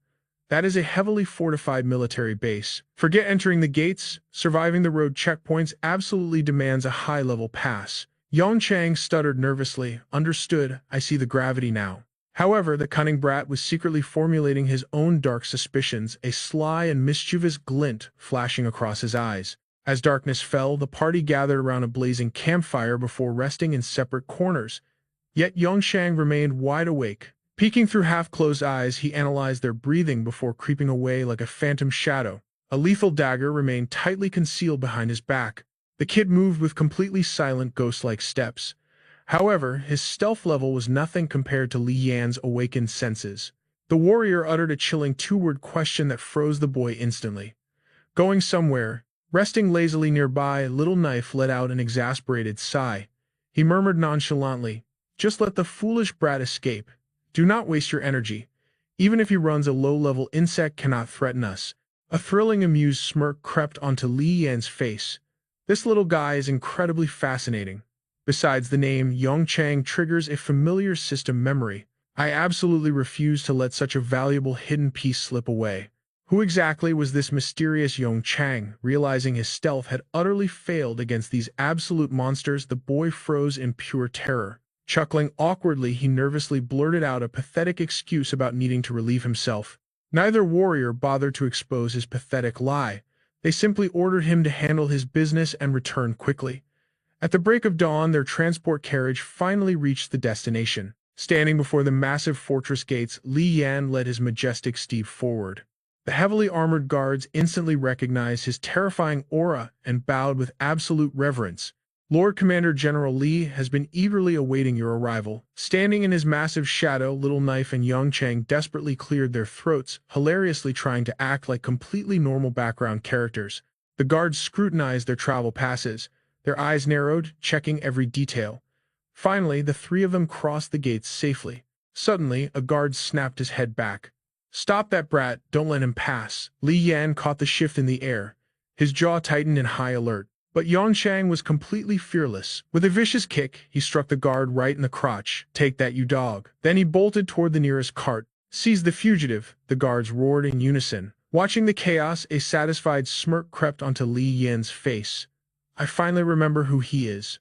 That is a heavily fortified military base. Forget entering the gates. Surviving the road checkpoints absolutely demands a high-level pass. Yang Chang stuttered nervously. Understood, I see the gravity now. However, the cunning brat was secretly formulating his own dark suspicions, a sly and mischievous glint flashing across his eyes. As darkness fell, the party gathered around a blazing campfire before resting in separate corners. Yet Yang Chang remained wide awake. Peeking through half-closed eyes, he analyzed their breathing before creeping away like a phantom shadow. A lethal dagger remained tightly concealed behind his back. The kid moved with completely silent, ghost-like steps. However, his stealth level was nothing compared to Li Yan's awakened senses. The warrior uttered a chilling two-word question that froze the boy instantly. Going somewhere. Resting lazily nearby, Little Knife let out an exasperated sigh. He murmured nonchalantly, just let the foolish brat escape. Do not waste your energy. Even if he runs, a low-level insect cannot threaten us. A thrilling, amused smirk crept onto Li Yan's face. This little guy is incredibly fascinating. Besides, the name Yang Chang triggers a familiar system memory. I absolutely refuse to let such a valuable hidden piece slip away. Who exactly was this mysterious Yong Chang? Realizing his stealth had utterly failed against these absolute monsters, the boy froze in pure terror. Chuckling awkwardly, he nervously blurted out a pathetic excuse about needing to relieve himself. Neither warrior bothered to expose his pathetic lie. They simply ordered him to handle his business and return quickly. At the break of dawn, their transport carriage finally reached the destination. Standing before the massive fortress gates, Li Yan led his majestic steed forward. The heavily armored guards instantly recognized his terrifying aura and bowed with absolute reverence. Lord Commander General Li has been eagerly awaiting your arrival. Standing in his massive shadow, Little Knife and Yang Chang desperately cleared their throats, hilariously trying to act like completely normal background characters. The guards scrutinized their travel passes, their eyes narrowed, checking every detail. Finally, the three of them crossed the gates safely. Suddenly, a guard snapped his head back. "Stop that brat, don't let him pass." Li Yan caught the shift in the air. His jaw tightened in high alert. But Yongchang was completely fearless. With a vicious kick, he struck the guard right in the crotch. "Take that, you dog." Then he bolted toward the nearest cart. "Seize the fugitive," the guards roared in unison. Watching the chaos, a satisfied smirk crept onto Li Yan's face. "I finally remember who he is."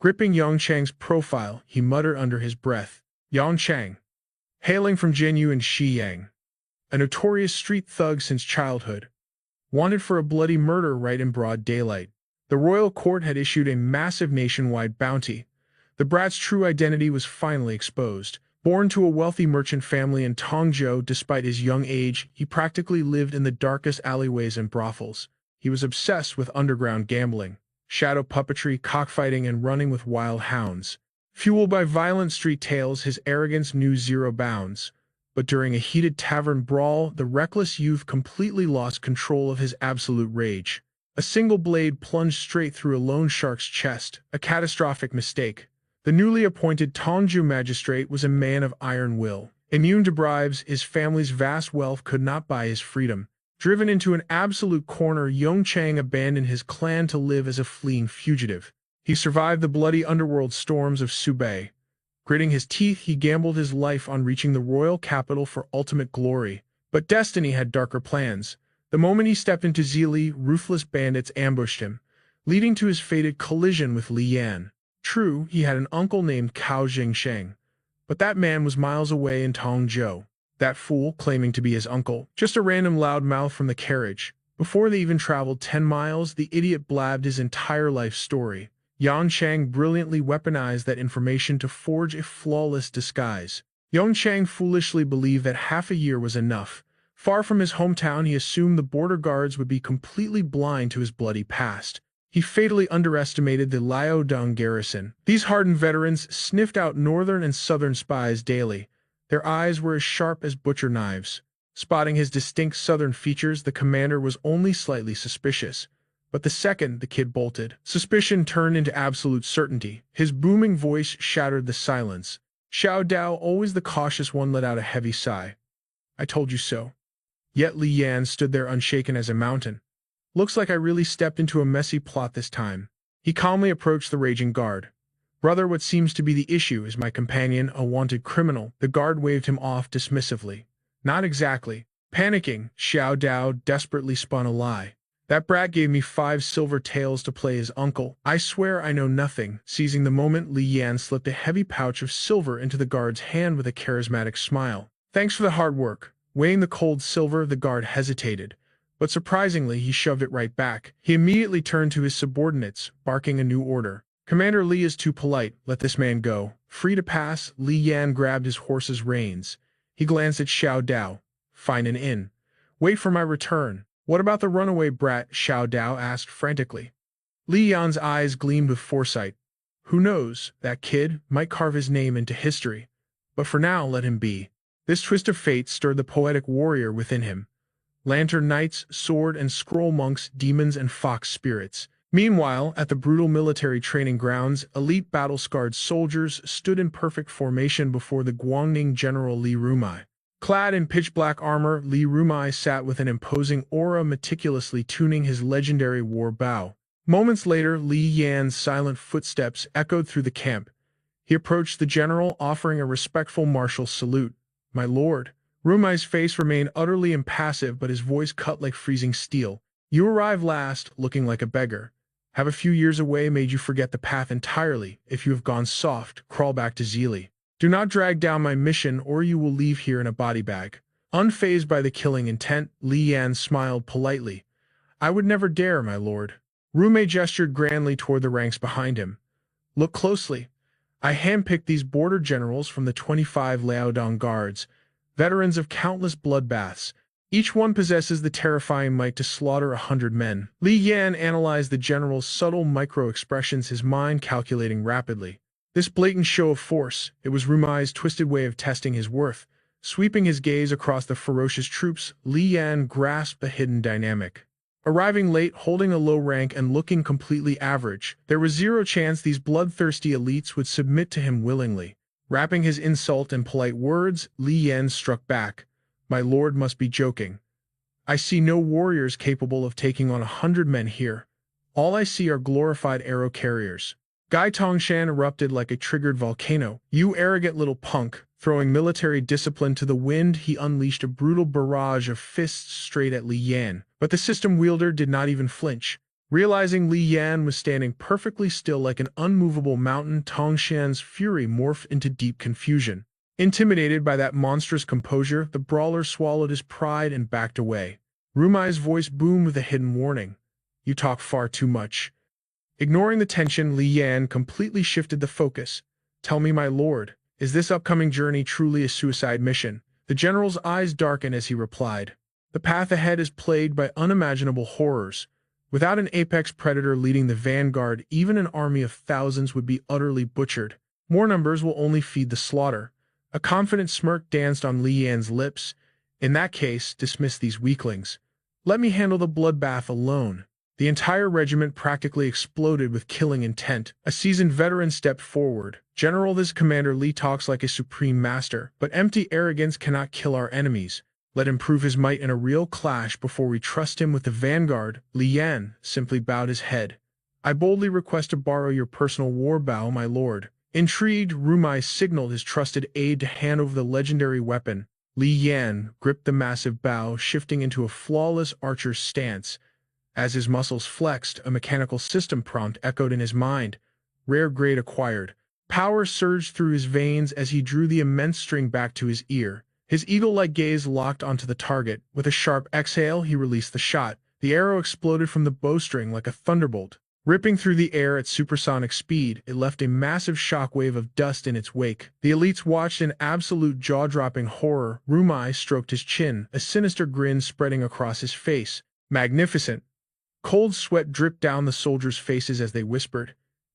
Gripping Yongchang's profile, he muttered under his breath. Yongchang, hailing from Jinyu and Shiyang, a notorious street thug since childhood, wanted for a bloody murder right in broad daylight. The royal court had issued a massive nationwide bounty. The brat's true identity was finally exposed. Born to a wealthy merchant family in Tongzhou, despite his young age, he practically lived in the darkest alleyways and brothels. He was obsessed with underground gambling, shadow puppetry, cockfighting, and running with wild hounds. Fueled by violent street tales, his arrogance knew zero bounds. But during a heated tavern brawl, the reckless youth completely lost control of his absolute rage. A single blade plunged straight through a loan shark's chest, a catastrophic mistake. The newly appointed Tongzhou magistrate was a man of iron will. Immune to bribes, his family's vast wealth could not buy his freedom. Driven into an absolute corner, Yongchang abandoned his clan to live as a fleeing fugitive. He survived the bloody underworld storms of Subei. Gritting his teeth, he gambled his life on reaching the royal capital for ultimate glory. But destiny had darker plans. The moment he stepped into Zili, ruthless bandits ambushed him, leading to his fated collision with Li Yan. True, he had an uncle named Cao Jingsheng, but that man was miles away in Tongzhou. That fool, claiming to be his uncle, just a random loudmouth from the carriage. Before they even traveled 10 miles, the idiot blabbed his entire life story. Yongchang brilliantly weaponized that information to forge a flawless disguise. Yongchang foolishly believed that half a year was enough. Far from his hometown, he assumed the border guards would be completely blind to his bloody past. He fatally underestimated the Liaodong garrison. These hardened veterans sniffed out northern and southern spies daily. Their eyes were as sharp as butcher knives. Spotting his distinct southern features, the commander was only slightly suspicious. But the second the kid bolted, suspicion turned into absolute certainty. His booming voice shattered the silence. Xiao Dao, always the cautious one, let out a heavy sigh. "I told you so." Yet Li Yan stood there unshaken as a mountain. "Looks like I really stepped into a messy plot this time." He calmly approached the raging guard. "Brother, what seems to be the issue? Is my companion a wanted criminal?" The guard waved him off dismissively. "Not exactly." Panicking, Xiao Dao desperately spun a lie. "That brat gave me 5 silver taels to play his uncle. I swear I know nothing." Seizing the moment, Li Yan slipped a heavy pouch of silver into the guard's hand with a charismatic smile. "Thanks for the hard work." Weighing the cold silver, the guard hesitated, but surprisingly, he shoved it right back. He immediately turned to his subordinates, barking a new order. "Commander Li is too polite. Let this man go." Free to pass, Li Yan grabbed his horse's reins. He glanced at Xiao Dao. "Find an inn. Wait for my return." "What about the runaway brat?" Xiao Dao asked frantically. Li Yan's eyes gleamed with foresight. "Who knows? That kid might carve his name into history. But for now, let him be." This twist of fate stirred the poetic warrior within him. Lantern knights, sword and scroll monks, demons and fox spirits. Meanwhile, at the brutal military training grounds, elite battle-scarred soldiers stood in perfect formation before the Guangning general Li Rumai. Clad in pitch-black armor, Li Rumai sat with an imposing aura, meticulously tuning his legendary war bow. Moments later, Li Yan's silent footsteps echoed through the camp. He approached the general, offering a respectful martial salute. "My lord." Rumai's face remained utterly impassive, but his voice cut like freezing steel. You arrived last, looking like a beggar. Have a few years away made you forget the path entirely? If you have gone soft, crawl back to Zili. Do not drag down my mission, or you will leave here in a body bag. Unfazed by the killing intent, Li Yan smiled politely. I would never dare, my lord. Rumei gestured grandly toward the ranks behind him. Look closely. I handpicked these border generals from the 25 Liaodong guards, veterans of countless bloodbaths. Each one possesses the terrifying might to slaughter 100 men. Li Yan analyzed the general's subtle micro-expressions, his mind calculating rapidly. This blatant show of force, it was Rumai's twisted way of testing his worth. Sweeping his gaze across the ferocious troops, Li Yan grasped a hidden dynamic. Arriving late, holding a low rank, and looking completely average, there was zero chance these bloodthirsty elites would submit to him willingly. Wrapping his insult in polite words, Li Yan struck back. My lord must be joking. I see no warriors capable of taking on 100 men here. All I see are glorified arrow carriers. Gai Tongshan erupted like a triggered volcano. You arrogant little punk. Throwing military discipline to the wind, he unleashed a brutal barrage of fists straight at Li Yan. But the system wielder did not even flinch. Realizing Li Yan was standing perfectly still like an unmovable mountain, Tongshan's fury morphed into deep confusion. Intimidated by that monstrous composure, the brawler swallowed his pride and backed away. Rumai's voice boomed with a hidden warning. You talk far too much. Ignoring the tension, Li Yan completely shifted the focus. Tell me, my lord, is this upcoming journey truly a suicide mission? The general's eyes darkened as he replied. The path ahead is plagued by unimaginable horrors. Without an apex predator leading the vanguard, even an army of thousands would be utterly butchered. More numbers will only feed the slaughter. A confident smirk danced on Li Yan's lips. In that case, dismiss these weaklings. Let me handle the bloodbath alone. The entire regiment practically exploded with killing intent. A seasoned veteran stepped forward. General, this Commander Li talks like a supreme master, but empty arrogance cannot kill our enemies. Let him prove his might in a real clash before we trust him with the vanguard. Li Yan simply bowed his head. I boldly request to borrow your personal war bow, my lord. Intrigued, Rumai signaled his trusted aide to hand over the legendary weapon. Li Yan gripped the massive bow, shifting into a flawless archer's stance. As his muscles flexed, a mechanical system prompt echoed in his mind. Rare grade acquired. Power surged through his veins as he drew the immense string back to his ear. His eagle-like gaze locked onto the target. With a sharp exhale, he released the shot. The arrow exploded from the bowstring like a thunderbolt. Ripping through the air at supersonic speed, it left a massive shockwave of dust in its wake. The elites watched in absolute jaw-dropping horror. Rumai stroked his chin, a sinister grin spreading across his face. Magnificent. Cold sweat dripped down the soldiers' faces as they whispered.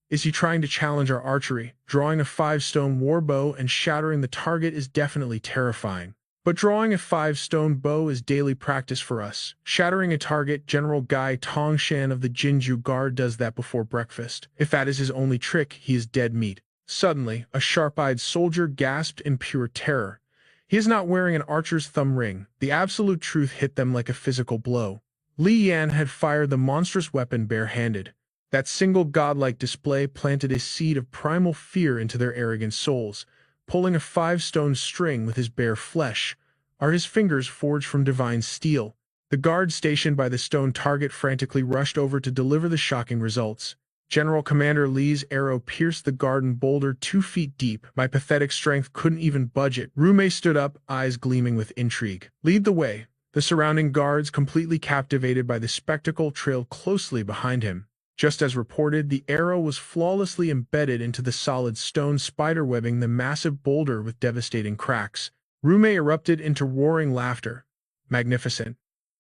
Is he trying to challenge our archery? Drawing a 5-stone war bow and shattering the target is definitely terrifying. But drawing a 5-stone bow is daily practice for us. Shattering a target, General Gai Tongshan of the Jinju Guard does that before breakfast. If that is his only trick, he is dead meat. Suddenly, a sharp-eyed soldier gasped in pure terror. He is not wearing an archer's thumb ring. The absolute truth hit them like a physical blow. Li Yan had fired the monstrous weapon barehanded. That single godlike display planted a seed of primal fear into their arrogant souls. Pulling a 5-stone string with his bare flesh, are his fingers forged from divine steel. The guard stationed by the stone target frantically rushed over to deliver the shocking results. General Commander Li's arrow pierced the garden boulder 2 feet deep. My pathetic strength couldn't even budge it. Rumei stood up, eyes gleaming with intrigue. Lead the way. The surrounding guards, completely captivated by the spectacle, trailed closely behind him. Just as reported, the arrow was flawlessly embedded into the solid stone, spiderwebbing the massive boulder with devastating cracks. Rumei erupted into roaring laughter. Magnificent.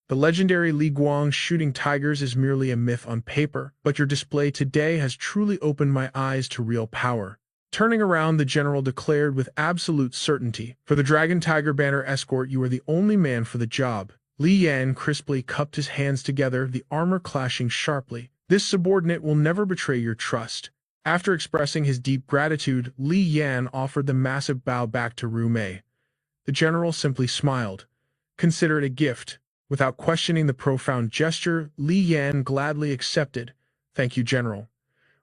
The legendary Li Guang's shooting tigers is merely a myth on paper, but your display today has truly opened my eyes to real power. Turning around, the general declared with absolute certainty, for the Dragon Tiger Banner escort, you are the only man for the job. Li Yan crisply cupped his hands together, the armor clashing sharply. This subordinate will never betray your trust. After expressing his deep gratitude, Li Yan offered the massive bow back to Rumei. The general simply smiled. Consider it a gift. Without questioning the profound gesture, Li Yan gladly accepted. Thank you, General.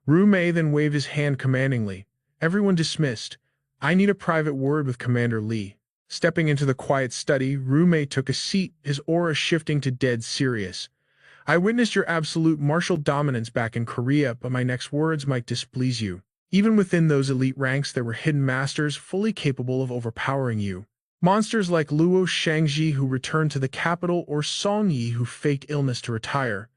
Rumei then waved his hand commandingly. Everyone dismissed. I need a private word with Commander Li. Stepping into the quiet study, Ru Mei took a seat, his aura shifting to dead serious. I witnessed your absolute martial dominance back in Korea, but my next words might displease you. Even within those elite ranks, there were hidden masters fully capable of overpowering you. Monsters like Luo Shangji who returned to the capital or Song Yi who faked illness to retire.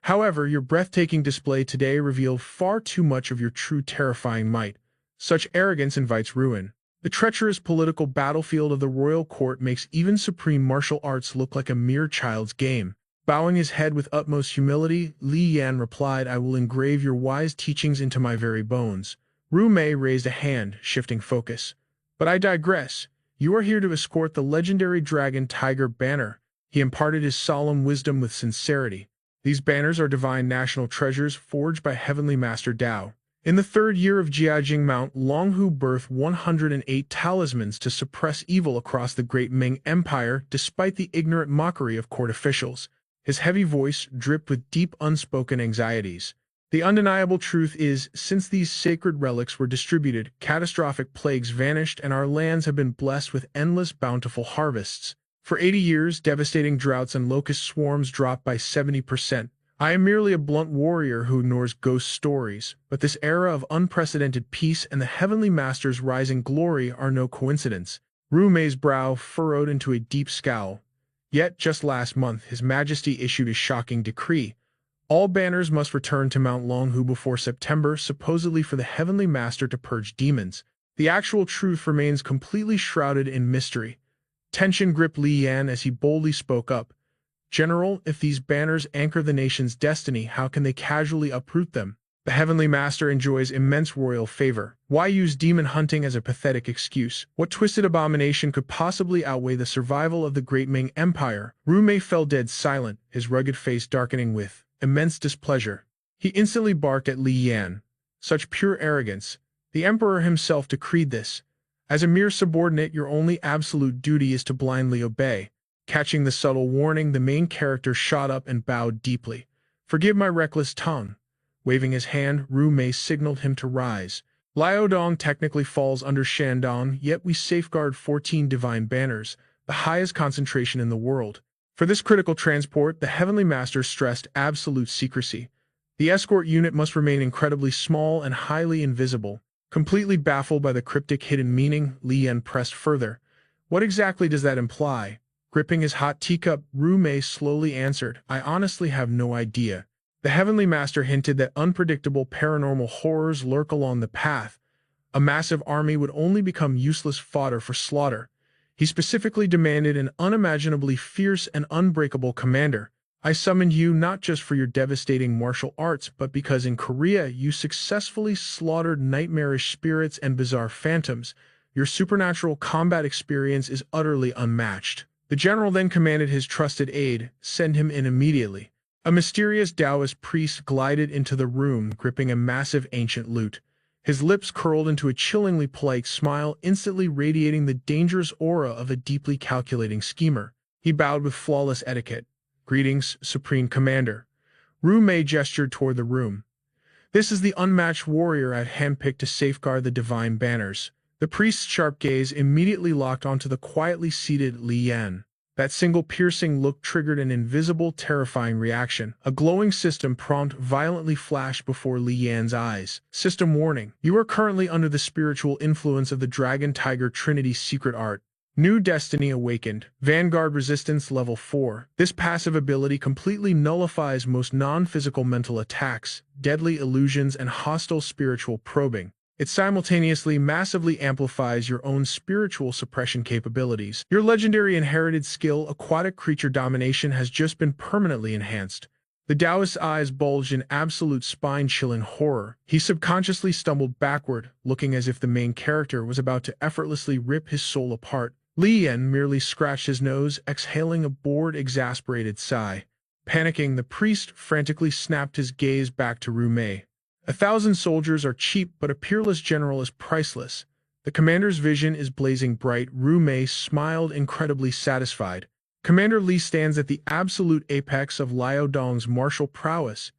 However, your breathtaking display today revealed far too much of your true terrifying might. Such arrogance invites ruin. The treacherous political battlefield of the royal court makes even supreme martial arts look like a mere child's game. Bowing his head with utmost humility, Li Yan replied, I will engrave your wise teachings into my very bones. Ru Mei raised a hand, shifting focus. But I digress. You are here to escort the legendary dragon tiger banner. He imparted his solemn wisdom with sincerity. These banners are divine national treasures forged by Heavenly Master Dao. In the third year of Jiajing Mount, Longhu birthed 108 talismans to suppress evil across the great Ming Empire despite the ignorant mockery of court officials. His heavy voice dripped with deep unspoken anxieties. The undeniable truth is, since these sacred relics were distributed, catastrophic plagues vanished and our lands have been blessed with endless bountiful harvests. For 80 years, devastating droughts and locust swarms dropped by 70%. I am merely a blunt warrior who ignores ghost stories, but this era of unprecedented peace and the Heavenly Master's rising glory are no coincidence. Ru Mei's brow furrowed into a deep scowl. Yet, just last month, His Majesty issued a shocking decree. All banners must return to Mount Longhu before September, supposedly for the Heavenly Master to purge demons. The actual truth remains completely shrouded in mystery. Tension gripped Li Yan as he boldly spoke up. General, if these banners anchor the nation's destiny, how can they casually uproot them? The Heavenly Master enjoys immense royal favor. Why use demon hunting as a pathetic excuse? What twisted abomination could possibly outweigh the survival of the great Ming Empire? Ru Mei fell dead silent, his rugged face darkening with immense displeasure. He instantly barked at Li Yan. Such pure arrogance. The Emperor himself decreed this. As a mere subordinate, your only absolute duty is to blindly obey. Catching the subtle warning, the main character shot up and bowed deeply. Forgive my reckless tongue. Waving his hand, Ru Mei signaled him to rise. Liaodong technically falls under Shandong, yet we safeguard 14 divine banners, the highest concentration in the world. For this critical transport, the Heavenly Master stressed absolute secrecy. The escort unit must remain incredibly small and highly invisible. Completely baffled by the cryptic hidden meaning, Li Yan pressed further. What exactly does that imply? Gripping his hot teacup, Ru Mei slowly answered, I honestly have no idea. The Heavenly Master hinted that unpredictable paranormal horrors lurk along the path. A massive army would only become useless fodder for slaughter. He specifically demanded an unimaginably fierce and unbreakable commander. I summoned you not just for your devastating martial arts, but because in Korea you successfully slaughtered nightmarish spirits and bizarre phantoms. Your supernatural combat experience is utterly unmatched. The general then commanded his trusted aide, send him in immediately. A mysterious Taoist priest glided into the room, gripping a massive ancient lute. His lips curled into a chillingly polite smile, instantly radiating the dangerous aura of a deeply calculating schemer. He bowed with flawless etiquette. Greetings, Supreme Commander. Ru Mei gestured toward the room. This is the unmatched warrior I've handpicked to safeguard the divine banners. The priest's sharp gaze immediately locked onto the quietly seated Li Yan. That single piercing look triggered an invisible, terrifying reaction. A glowing system prompt violently flashed before Li Yan's eyes. System warning. You are currently under the spiritual influence of the Dragon Tiger Trinity secret art. New Destiny Awakened. Vanguard Resistance Level 4. This passive ability completely nullifies most non-physical mental attacks, deadly illusions, and hostile spiritual probing. It simultaneously massively amplifies your own spiritual suppression capabilities. Your legendary inherited skill, Aquatic Creature Domination, has just been permanently enhanced. The Taoist's eyes bulged in absolute spine-chilling horror. He subconsciously stumbled backward, looking as if the main character was about to effortlessly rip his soul apart. Li Yan merely scratched his nose, exhaling a bored, exasperated sigh. Panicking, the priest frantically snapped his gaze back to Ru Mei. 1,000 soldiers are cheap, but a peerless general is priceless. The commander's vision is blazing bright. Ru Mei smiled, incredibly satisfied. Commander Li stands at the absolute apex of Liaodong's martial prowess.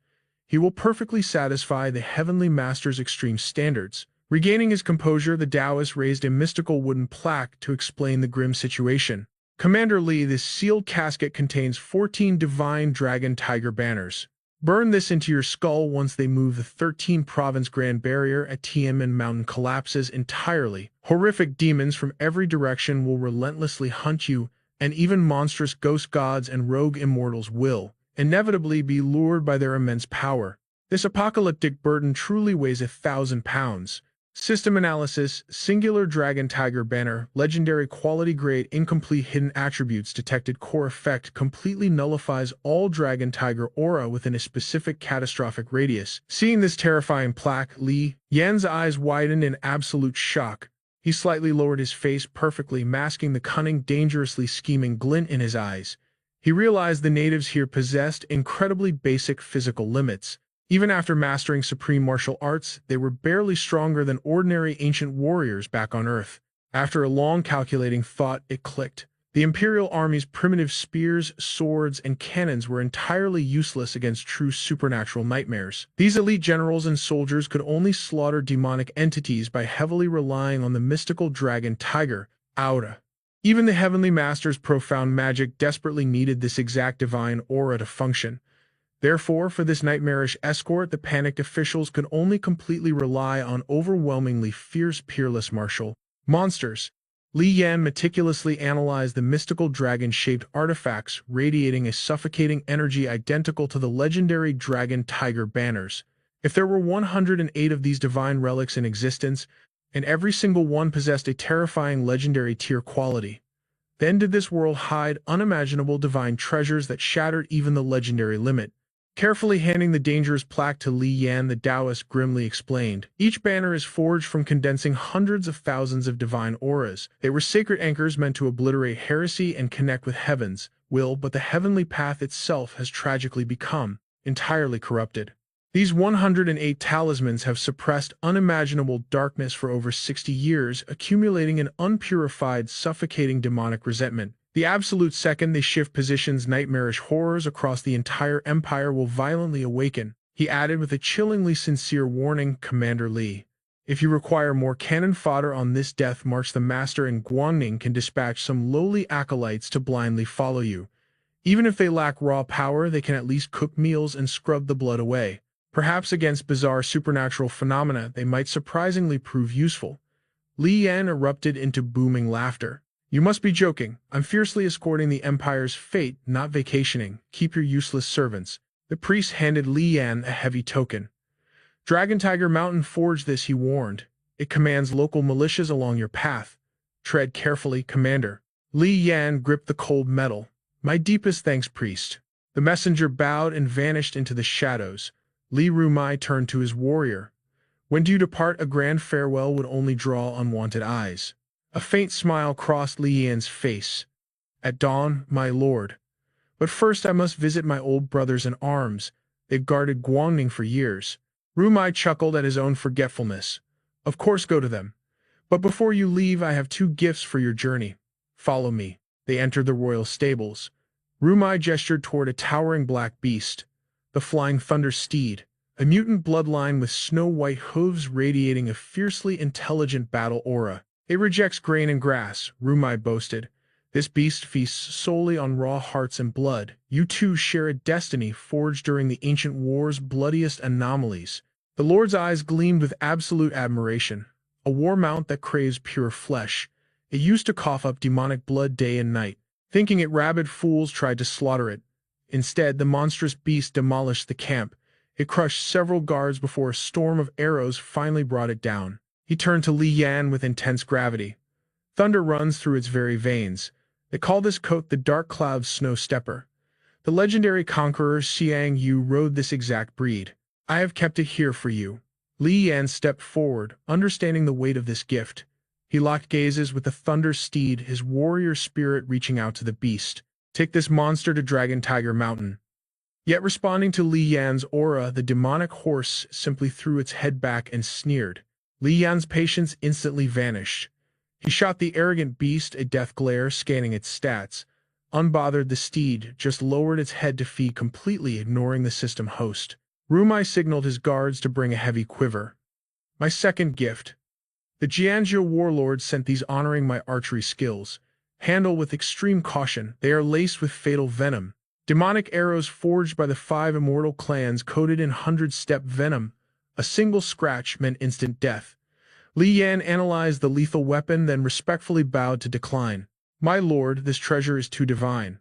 He will perfectly satisfy the Heavenly Master's extreme standards. Regaining his composure, the Taoist raised a mystical wooden plaque to explain the grim situation. Commander Li, this sealed casket contains 14 divine dragon tiger banners. Burn this into your skull. Once they move, the 13-province Grand Barrier at Tianmen Mountain collapses entirely. Horrific demons from every direction will relentlessly hunt you, and even monstrous ghost gods and rogue immortals will inevitably be lured by their immense power. This apocalyptic burden truly weighs 1,000 pounds. System analysis, singular dragon tiger banner, legendary quality grade, incomplete hidden attributes detected, core effect completely nullifies all dragon tiger aura within a specific catastrophic radius. Seeing this terrifying plaque, Li Yan's eyes widened in absolute shock. He slightly lowered his face, perfectly masking the cunning, dangerously scheming glint in his eyes. He realized the natives here possessed incredibly basic physical limits. Even after mastering supreme martial arts, they were barely stronger than ordinary ancient warriors back on Earth. After a long calculating thought, it clicked. The Imperial Army's primitive spears, swords, and cannons were entirely useless against true supernatural nightmares. These elite generals and soldiers could only slaughter demonic entities by heavily relying on the mystical dragon tiger, aura. Even the Heavenly Master's profound magic desperately needed this exact divine aura to function. Therefore, for this nightmarish escort, the panicked officials could only completely rely on overwhelmingly fierce, peerless martial monsters. Li Yan meticulously analyzed the mystical dragon-shaped artifacts, radiating a suffocating energy identical to the legendary dragon tiger banners. If there were 108 of these divine relics in existence, and every single one possessed a terrifying legendary tier quality, then did this world hide unimaginable divine treasures that shattered even the legendary limit. Carefully handing the dangerous plaque to Li Yan, the Taoist grimly explained, "Each banner is forged from condensing hundreds of thousands of divine auras. They were sacred anchors meant to obliterate heresy and connect with heaven's will, but the heavenly path itself has tragically become entirely corrupted. These 108 talismans have suppressed unimaginable darkness for over 60 years, accumulating an unpurified, suffocating demonic resentment. The absolute second they shift positions, nightmarish horrors across the entire empire will violently awaken." He added with a chillingly sincere warning, "Commander Li, if you require more cannon fodder on this death march, the master in Guangning can dispatch some lowly acolytes to blindly follow you. Even if they lack raw power, they can at least cook meals and scrub the blood away. Perhaps against bizarre supernatural phenomena, they might surprisingly prove useful." Li Yan erupted into booming laughter. "You must be joking. I'm fiercely escorting the Empire's fate, not vacationing. Keep your useless servants." The priest handed Li Yan a heavy token. "Dragon Tiger Mountain forged this," he warned. "It commands local militias along your path. Tread carefully, Commander." Li Yan gripped the cold metal. "My deepest thanks, priest." The messenger bowed and vanished into the shadows. Li Rumai turned to his warrior. "When do you depart? A grand farewell would only draw unwanted eyes." A faint smile crossed Li Yan's face. "At dawn, my lord. But first I must visit my old brothers in arms. They've guarded Guangning for years." Rumai chuckled at his own forgetfulness. "Of course, go to them. But before you leave, I have 2 gifts for your journey. Follow me." They entered the royal stables. Rumai gestured toward a towering black beast, the Flying Thunder Steed, a mutant bloodline with snow-white hooves radiating a fiercely intelligent battle aura. "It rejects grain and grass," Rumai boasted. "This beast feasts solely on raw hearts and blood. You two share a destiny forged during the ancient war's bloodiest anomalies." The Lord's eyes gleamed with absolute admiration. "A war mount that craves pure flesh. It used to cough up demonic blood day and night. Thinking it, rabid fools tried to slaughter it. Instead, the monstrous beast demolished the camp. It crushed several guards before a storm of arrows finally brought it down." He turned to Li Yan with intense gravity. "Thunder runs through its very veins. They call this coat the Dark Cloud Snow Stepper. The legendary conqueror Xiang Yu rode this exact breed. I have kept it here for you." Li Yan stepped forward, understanding the weight of this gift. He locked gazes with the Thunder Steed, his warrior spirit reaching out to the beast. "Take this monster to Dragon Tiger Mountain." Yet responding to Li Yan's aura, the demonic horse simply threw its head back and sneered. Li Yan's patience instantly vanished. He shot the arrogant beast a death glare, scanning its stats. Unbothered, the steed just lowered its head to feed, completely ignoring the system host. Rumai signaled his guards to bring a heavy quiver. "My second gift." The Jianzhou warlords sent these honoring my archery skills. Handle with extreme caution, they are laced with fatal venom. Demonic arrows forged by the 5 immortal clans coated in 100-step venom. A single scratch meant instant death. Li Yan analyzed the lethal weapon, then respectfully bowed to decline. My lord, this treasure is too divine.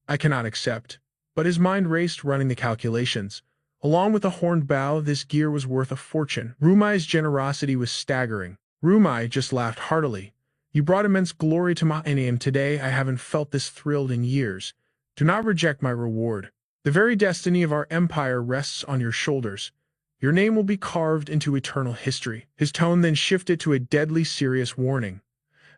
I cannot accept. But his mind raced, running the calculations. Along with a horned bow, this gear was worth a fortune. Rumai's generosity was staggering. Rumai just laughed heartily. You brought immense glory to my name today. I haven't felt this thrilled in years. Do not reject my reward. The very destiny of our empire rests on your shoulders. Your name will be carved into eternal history. His tone then shifted to a deadly serious warning.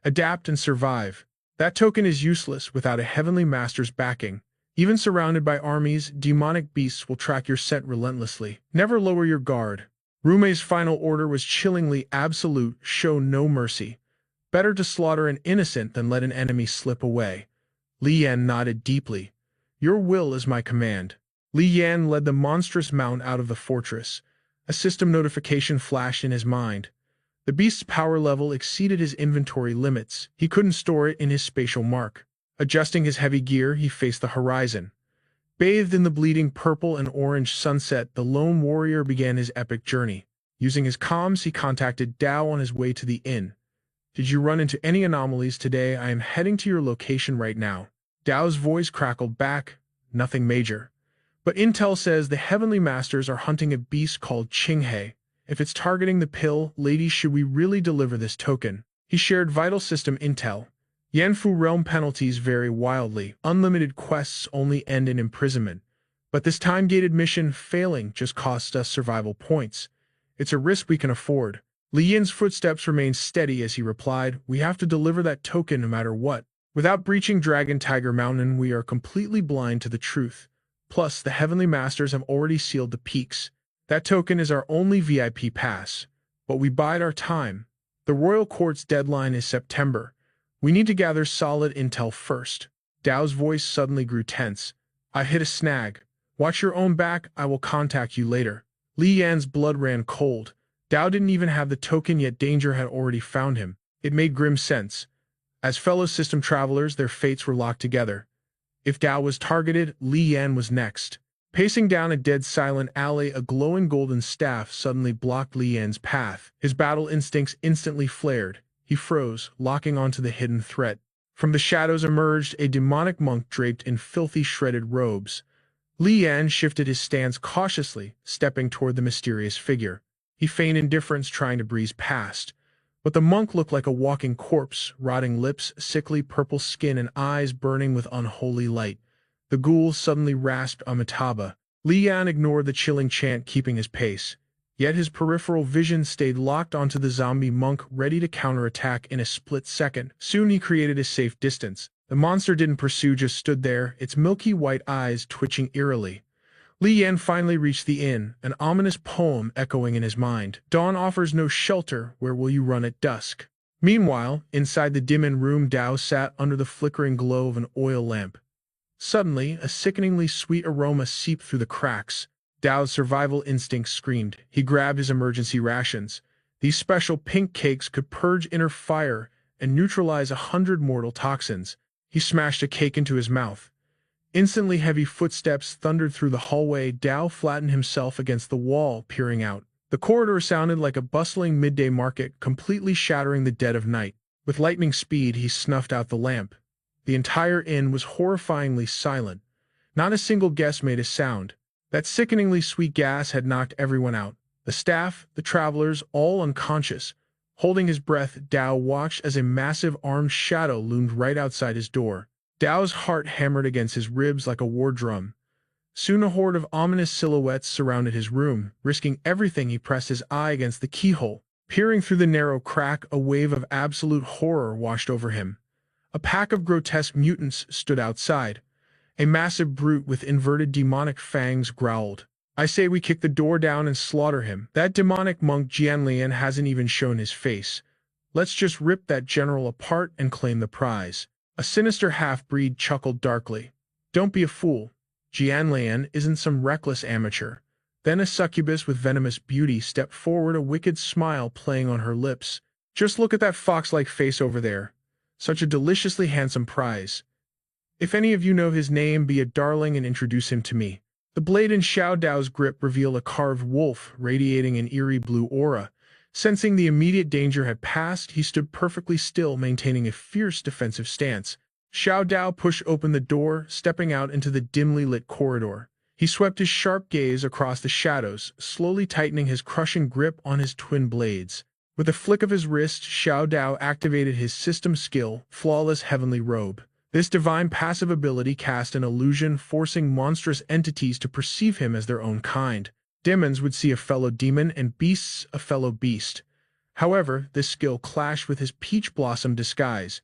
Adapt and survive. That token is useless without a heavenly master's backing. Even surrounded by armies, demonic beasts will track your scent relentlessly. Never lower your guard. Rumei's final order was chillingly absolute: show no mercy. Better to slaughter an innocent than let an enemy slip away. Li Yan nodded deeply. Your will is my command. Li Yan led the monstrous mount out of the fortress. A system notification flashed in his mind. The beast's power level exceeded his inventory limits. He couldn't store it in his spatial mark. Adjusting his heavy gear, he faced the horizon. Bathed in the bleeding purple and orange sunset, the lone warrior began his epic journey. Using his comms, he contacted Dao on his way to the inn. Did you run into any anomalies today? I am heading to your location right now. Dao's voice crackled back. Nothing major. But intel says the Heavenly Masters are hunting a beast called Qinghe. If it's targeting the pill, lady, should we really deliver this token? He shared vital system intel. Yanfu realm penalties vary wildly. Unlimited quests only end in imprisonment. But this time-gated mission failing just costs us survival points. It's a risk we can afford. Li Yin's footsteps remained steady as he replied, we have to deliver that token no matter what. Without breaching Dragon Tiger Mountain, we are completely blind to the truth. Plus, the Heavenly Masters have already sealed the peaks. That token is our only VIP pass. But we bide our time. The Royal Court's deadline is September. We need to gather solid intel first. Dao's voice suddenly grew tense. I hit a snag. Watch your own back, I will contact you later. Li Yan's blood ran cold. Dao didn't even have the token, yet danger had already found him. It made grim sense. As fellow system travelers, their fates were locked together. If Dao was targeted, Li Yan was next. Pacing down a dead silent alley, a glowing golden staff suddenly blocked Li Yan's path. His battle instincts instantly flared. He froze, locking onto the hidden threat. From the shadows emerged a demonic monk draped in filthy shredded robes. Li Yan shifted his stance cautiously, stepping toward the mysterious figure. He feigned indifference, trying to breeze past. But the monk looked like a walking corpse, rotting lips, sickly purple skin, and eyes burning with unholy light. The ghoul suddenly rasped Amitabha. Li Yan ignored the chilling chant, keeping his pace. Yet his peripheral vision stayed locked onto the zombie monk, ready to counterattack in a split second. Soon he created a safe distance. The monster didn't pursue, just stood there, its milky white eyes twitching eerily. Li Yan finally reached the inn, an ominous poem echoing in his mind. Dawn offers no shelter, where will you run at dusk? Meanwhile, inside the dim inn room, Dao sat under the flickering glow of an oil lamp. Suddenly, a sickeningly sweet aroma seeped through the cracks. Dao's survival instinct screamed. He grabbed his emergency rations. These special pink cakes could purge inner fire and neutralize 100 mortal toxins. He smashed a cake into his mouth. Instantly, heavy footsteps thundered through the hallway. Dao flattened himself against the wall, peering out. The corridor sounded like a bustling midday market, completely shattering the dead of night. With lightning speed, he snuffed out the lamp. The entire inn was horrifyingly silent. Not a single guest made a sound. That sickeningly sweet gas had knocked everyone out. The staff, the travelers, all unconscious. Holding his breath, Dao watched as a massive armed shadow loomed right outside his door. Dao's heart hammered against his ribs like a war drum. Soon a horde of ominous silhouettes surrounded his room. Risking everything, he pressed his eye against the keyhole. Peering through the narrow crack, a wave of absolute horror washed over him. A pack of grotesque mutants stood outside. A massive brute with inverted demonic fangs growled. I say we kick the door down and slaughter him. That demonic monk Jianlian hasn't even shown his face. Let's just rip that general apart and claim the prize. A sinister half-breed chuckled darkly. Don't be a fool. Jianlian isn't some reckless amateur. Then a succubus with venomous beauty stepped forward, a wicked smile playing on her lips. Just look at that fox-like face over there. Such a deliciously handsome prize. If any of you know his name, be a darling and introduce him to me." The blade in Xiao Dao's grip revealed a carved wolf, radiating an eerie blue aura. Sensing the immediate danger had passed, he stood perfectly still, maintaining a fierce defensive stance. Xiao Dao pushed open the door, stepping out into the dimly lit corridor. He swept his sharp gaze across the shadows, slowly tightening his crushing grip on his twin blades. With a flick of his wrist, Xiao Dao activated his system skill, Flawless Heavenly Robe. This divine passive ability cast an illusion, forcing monstrous entities to perceive him as their own kind. Demons would see a fellow demon and beasts a fellow beast. However, this skill clashed with his peach blossom disguise.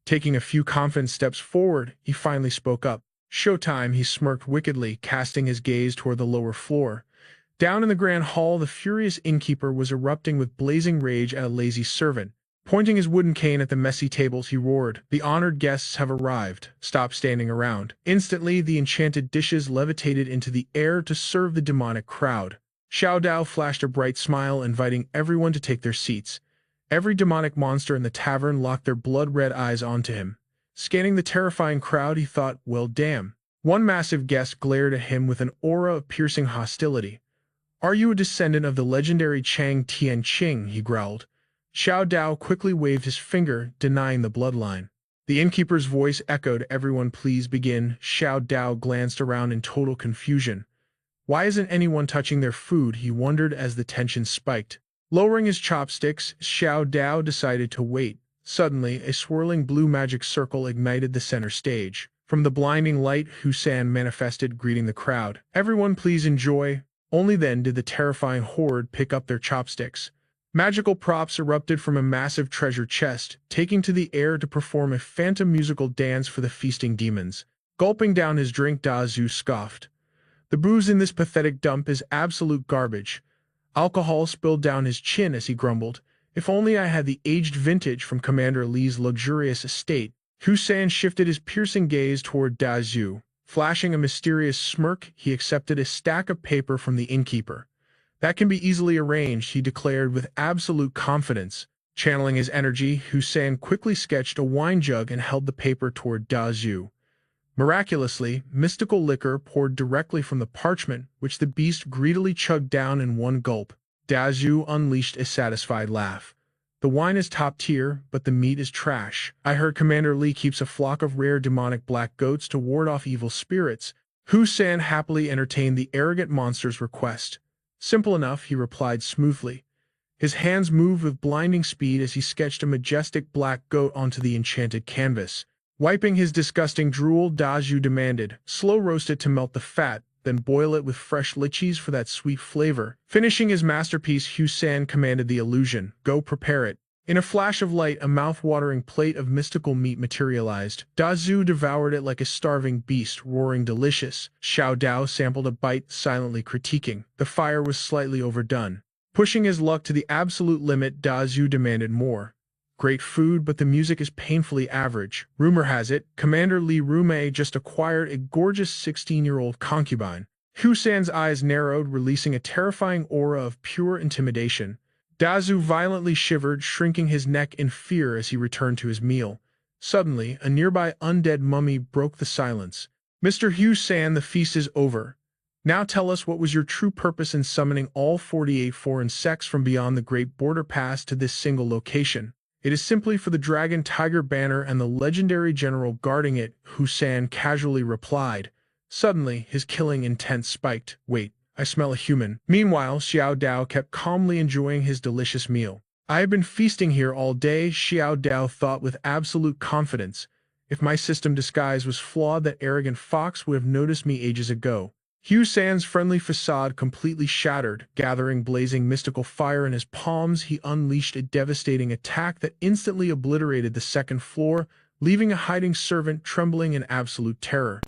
Taking a few confident steps forward, he finally spoke up. "Showtime," he smirked wickedly, casting his gaze toward the lower floor. Down in the grand hall, the furious innkeeper was erupting with blazing rage at a lazy servant. Pointing his wooden cane at the messy tables, he roared, "The honored guests have arrived. Stop standing around." Instantly, the enchanted dishes levitated into the air to serve the demonic crowd. Xiao Dao flashed a bright smile, inviting everyone to take their seats. Every demonic monster in the tavern locked their blood-red eyes onto him. Scanning the terrifying crowd, he thought, well damn. One massive guest glared at him with an aura of piercing hostility. "Are you a descendant of the legendary Chang Tianqing?" he growled. Xiao Dao quickly waved his finger, denying the bloodline. The innkeeper's voice echoed, "Everyone please begin." Xiao Dao glanced around in total confusion. Why isn't anyone touching their food, he wondered as the tension spiked. Lowering his chopsticks, Xiao Dao decided to wait. Suddenly, a swirling blue magic circle ignited the center stage. From the blinding light, Husan manifested, greeting the crowd. "Everyone please enjoy." Only then did the terrifying horde pick up their chopsticks. Magical props erupted from a massive treasure chest, taking to the air to perform a phantom musical dance for the feasting demons. Gulping down his drink, Da Zhu scoffed. "The booze in this pathetic dump is absolute garbage." Alcohol spilled down his chin as he grumbled, "If only I had the aged vintage from Commander Li's luxurious estate." Husan shifted his piercing gaze toward Da Zhu. Flashing a mysterious smirk, he accepted a stack of paper from the innkeeper. "That can be easily arranged," he declared with absolute confidence. Channeling his energy, Husan quickly sketched a wine jug and held the paper toward Da Zhu. Miraculously, mystical liquor poured directly from the parchment, which the beast greedily chugged down in one gulp. Da Zhu unleashed a satisfied laugh. "The wine is top tier, but the meat is trash. I heard Commander Li keeps a flock of rare demonic black goats to ward off evil spirits." Husan happily entertained the arrogant monster's request. "Simple enough," he replied smoothly. His hands moved with blinding speed as he sketched a majestic black goat onto the enchanted canvas. Wiping his disgusting drool, Da Zhu demanded, "Slow roast it to melt the fat, then boil it with fresh lychees for that sweet flavor." Finishing his masterpiece, Husan commanded the illusion, "Go prepare it." In a flash of light, a mouth-watering plate of mystical meat materialized. Da Zhu devoured it like a starving beast, roaring delicious. Xiao Dao sampled a bite, silently critiquing. The fire was slightly overdone. Pushing his luck to the absolute limit, Da Zhu demanded more. "Great food, but the music is painfully average. Rumor has it, Commander Li Rumei just acquired a gorgeous 16-year-old concubine." Husan's eyes narrowed, releasing a terrifying aura of pure intimidation. Da Zhu violently shivered, shrinking his neck in fear as he returned to his meal. Suddenly, a nearby undead mummy broke the silence. "Mr. Husan, the feast is over. Now tell us, what was your true purpose in summoning all 48 foreign sects from beyond the Great Border Pass to this single location?" "It is simply for the Dragon Tiger banner and the legendary general guarding it," Husan casually replied. Suddenly, his killing intent spiked. "Wait, I smell a human." Meanwhile, Xiao Dao kept calmly enjoying his delicious meal. "I have been feasting here all day," Xiao Dao thought with absolute confidence. "If my system disguise was flawed, that arrogant fox would have noticed me ages ago." Husan's friendly facade completely shattered. Gathering blazing mystical fire in his palms, he unleashed a devastating attack that instantly obliterated the second floor, leaving a hiding servant trembling in absolute terror.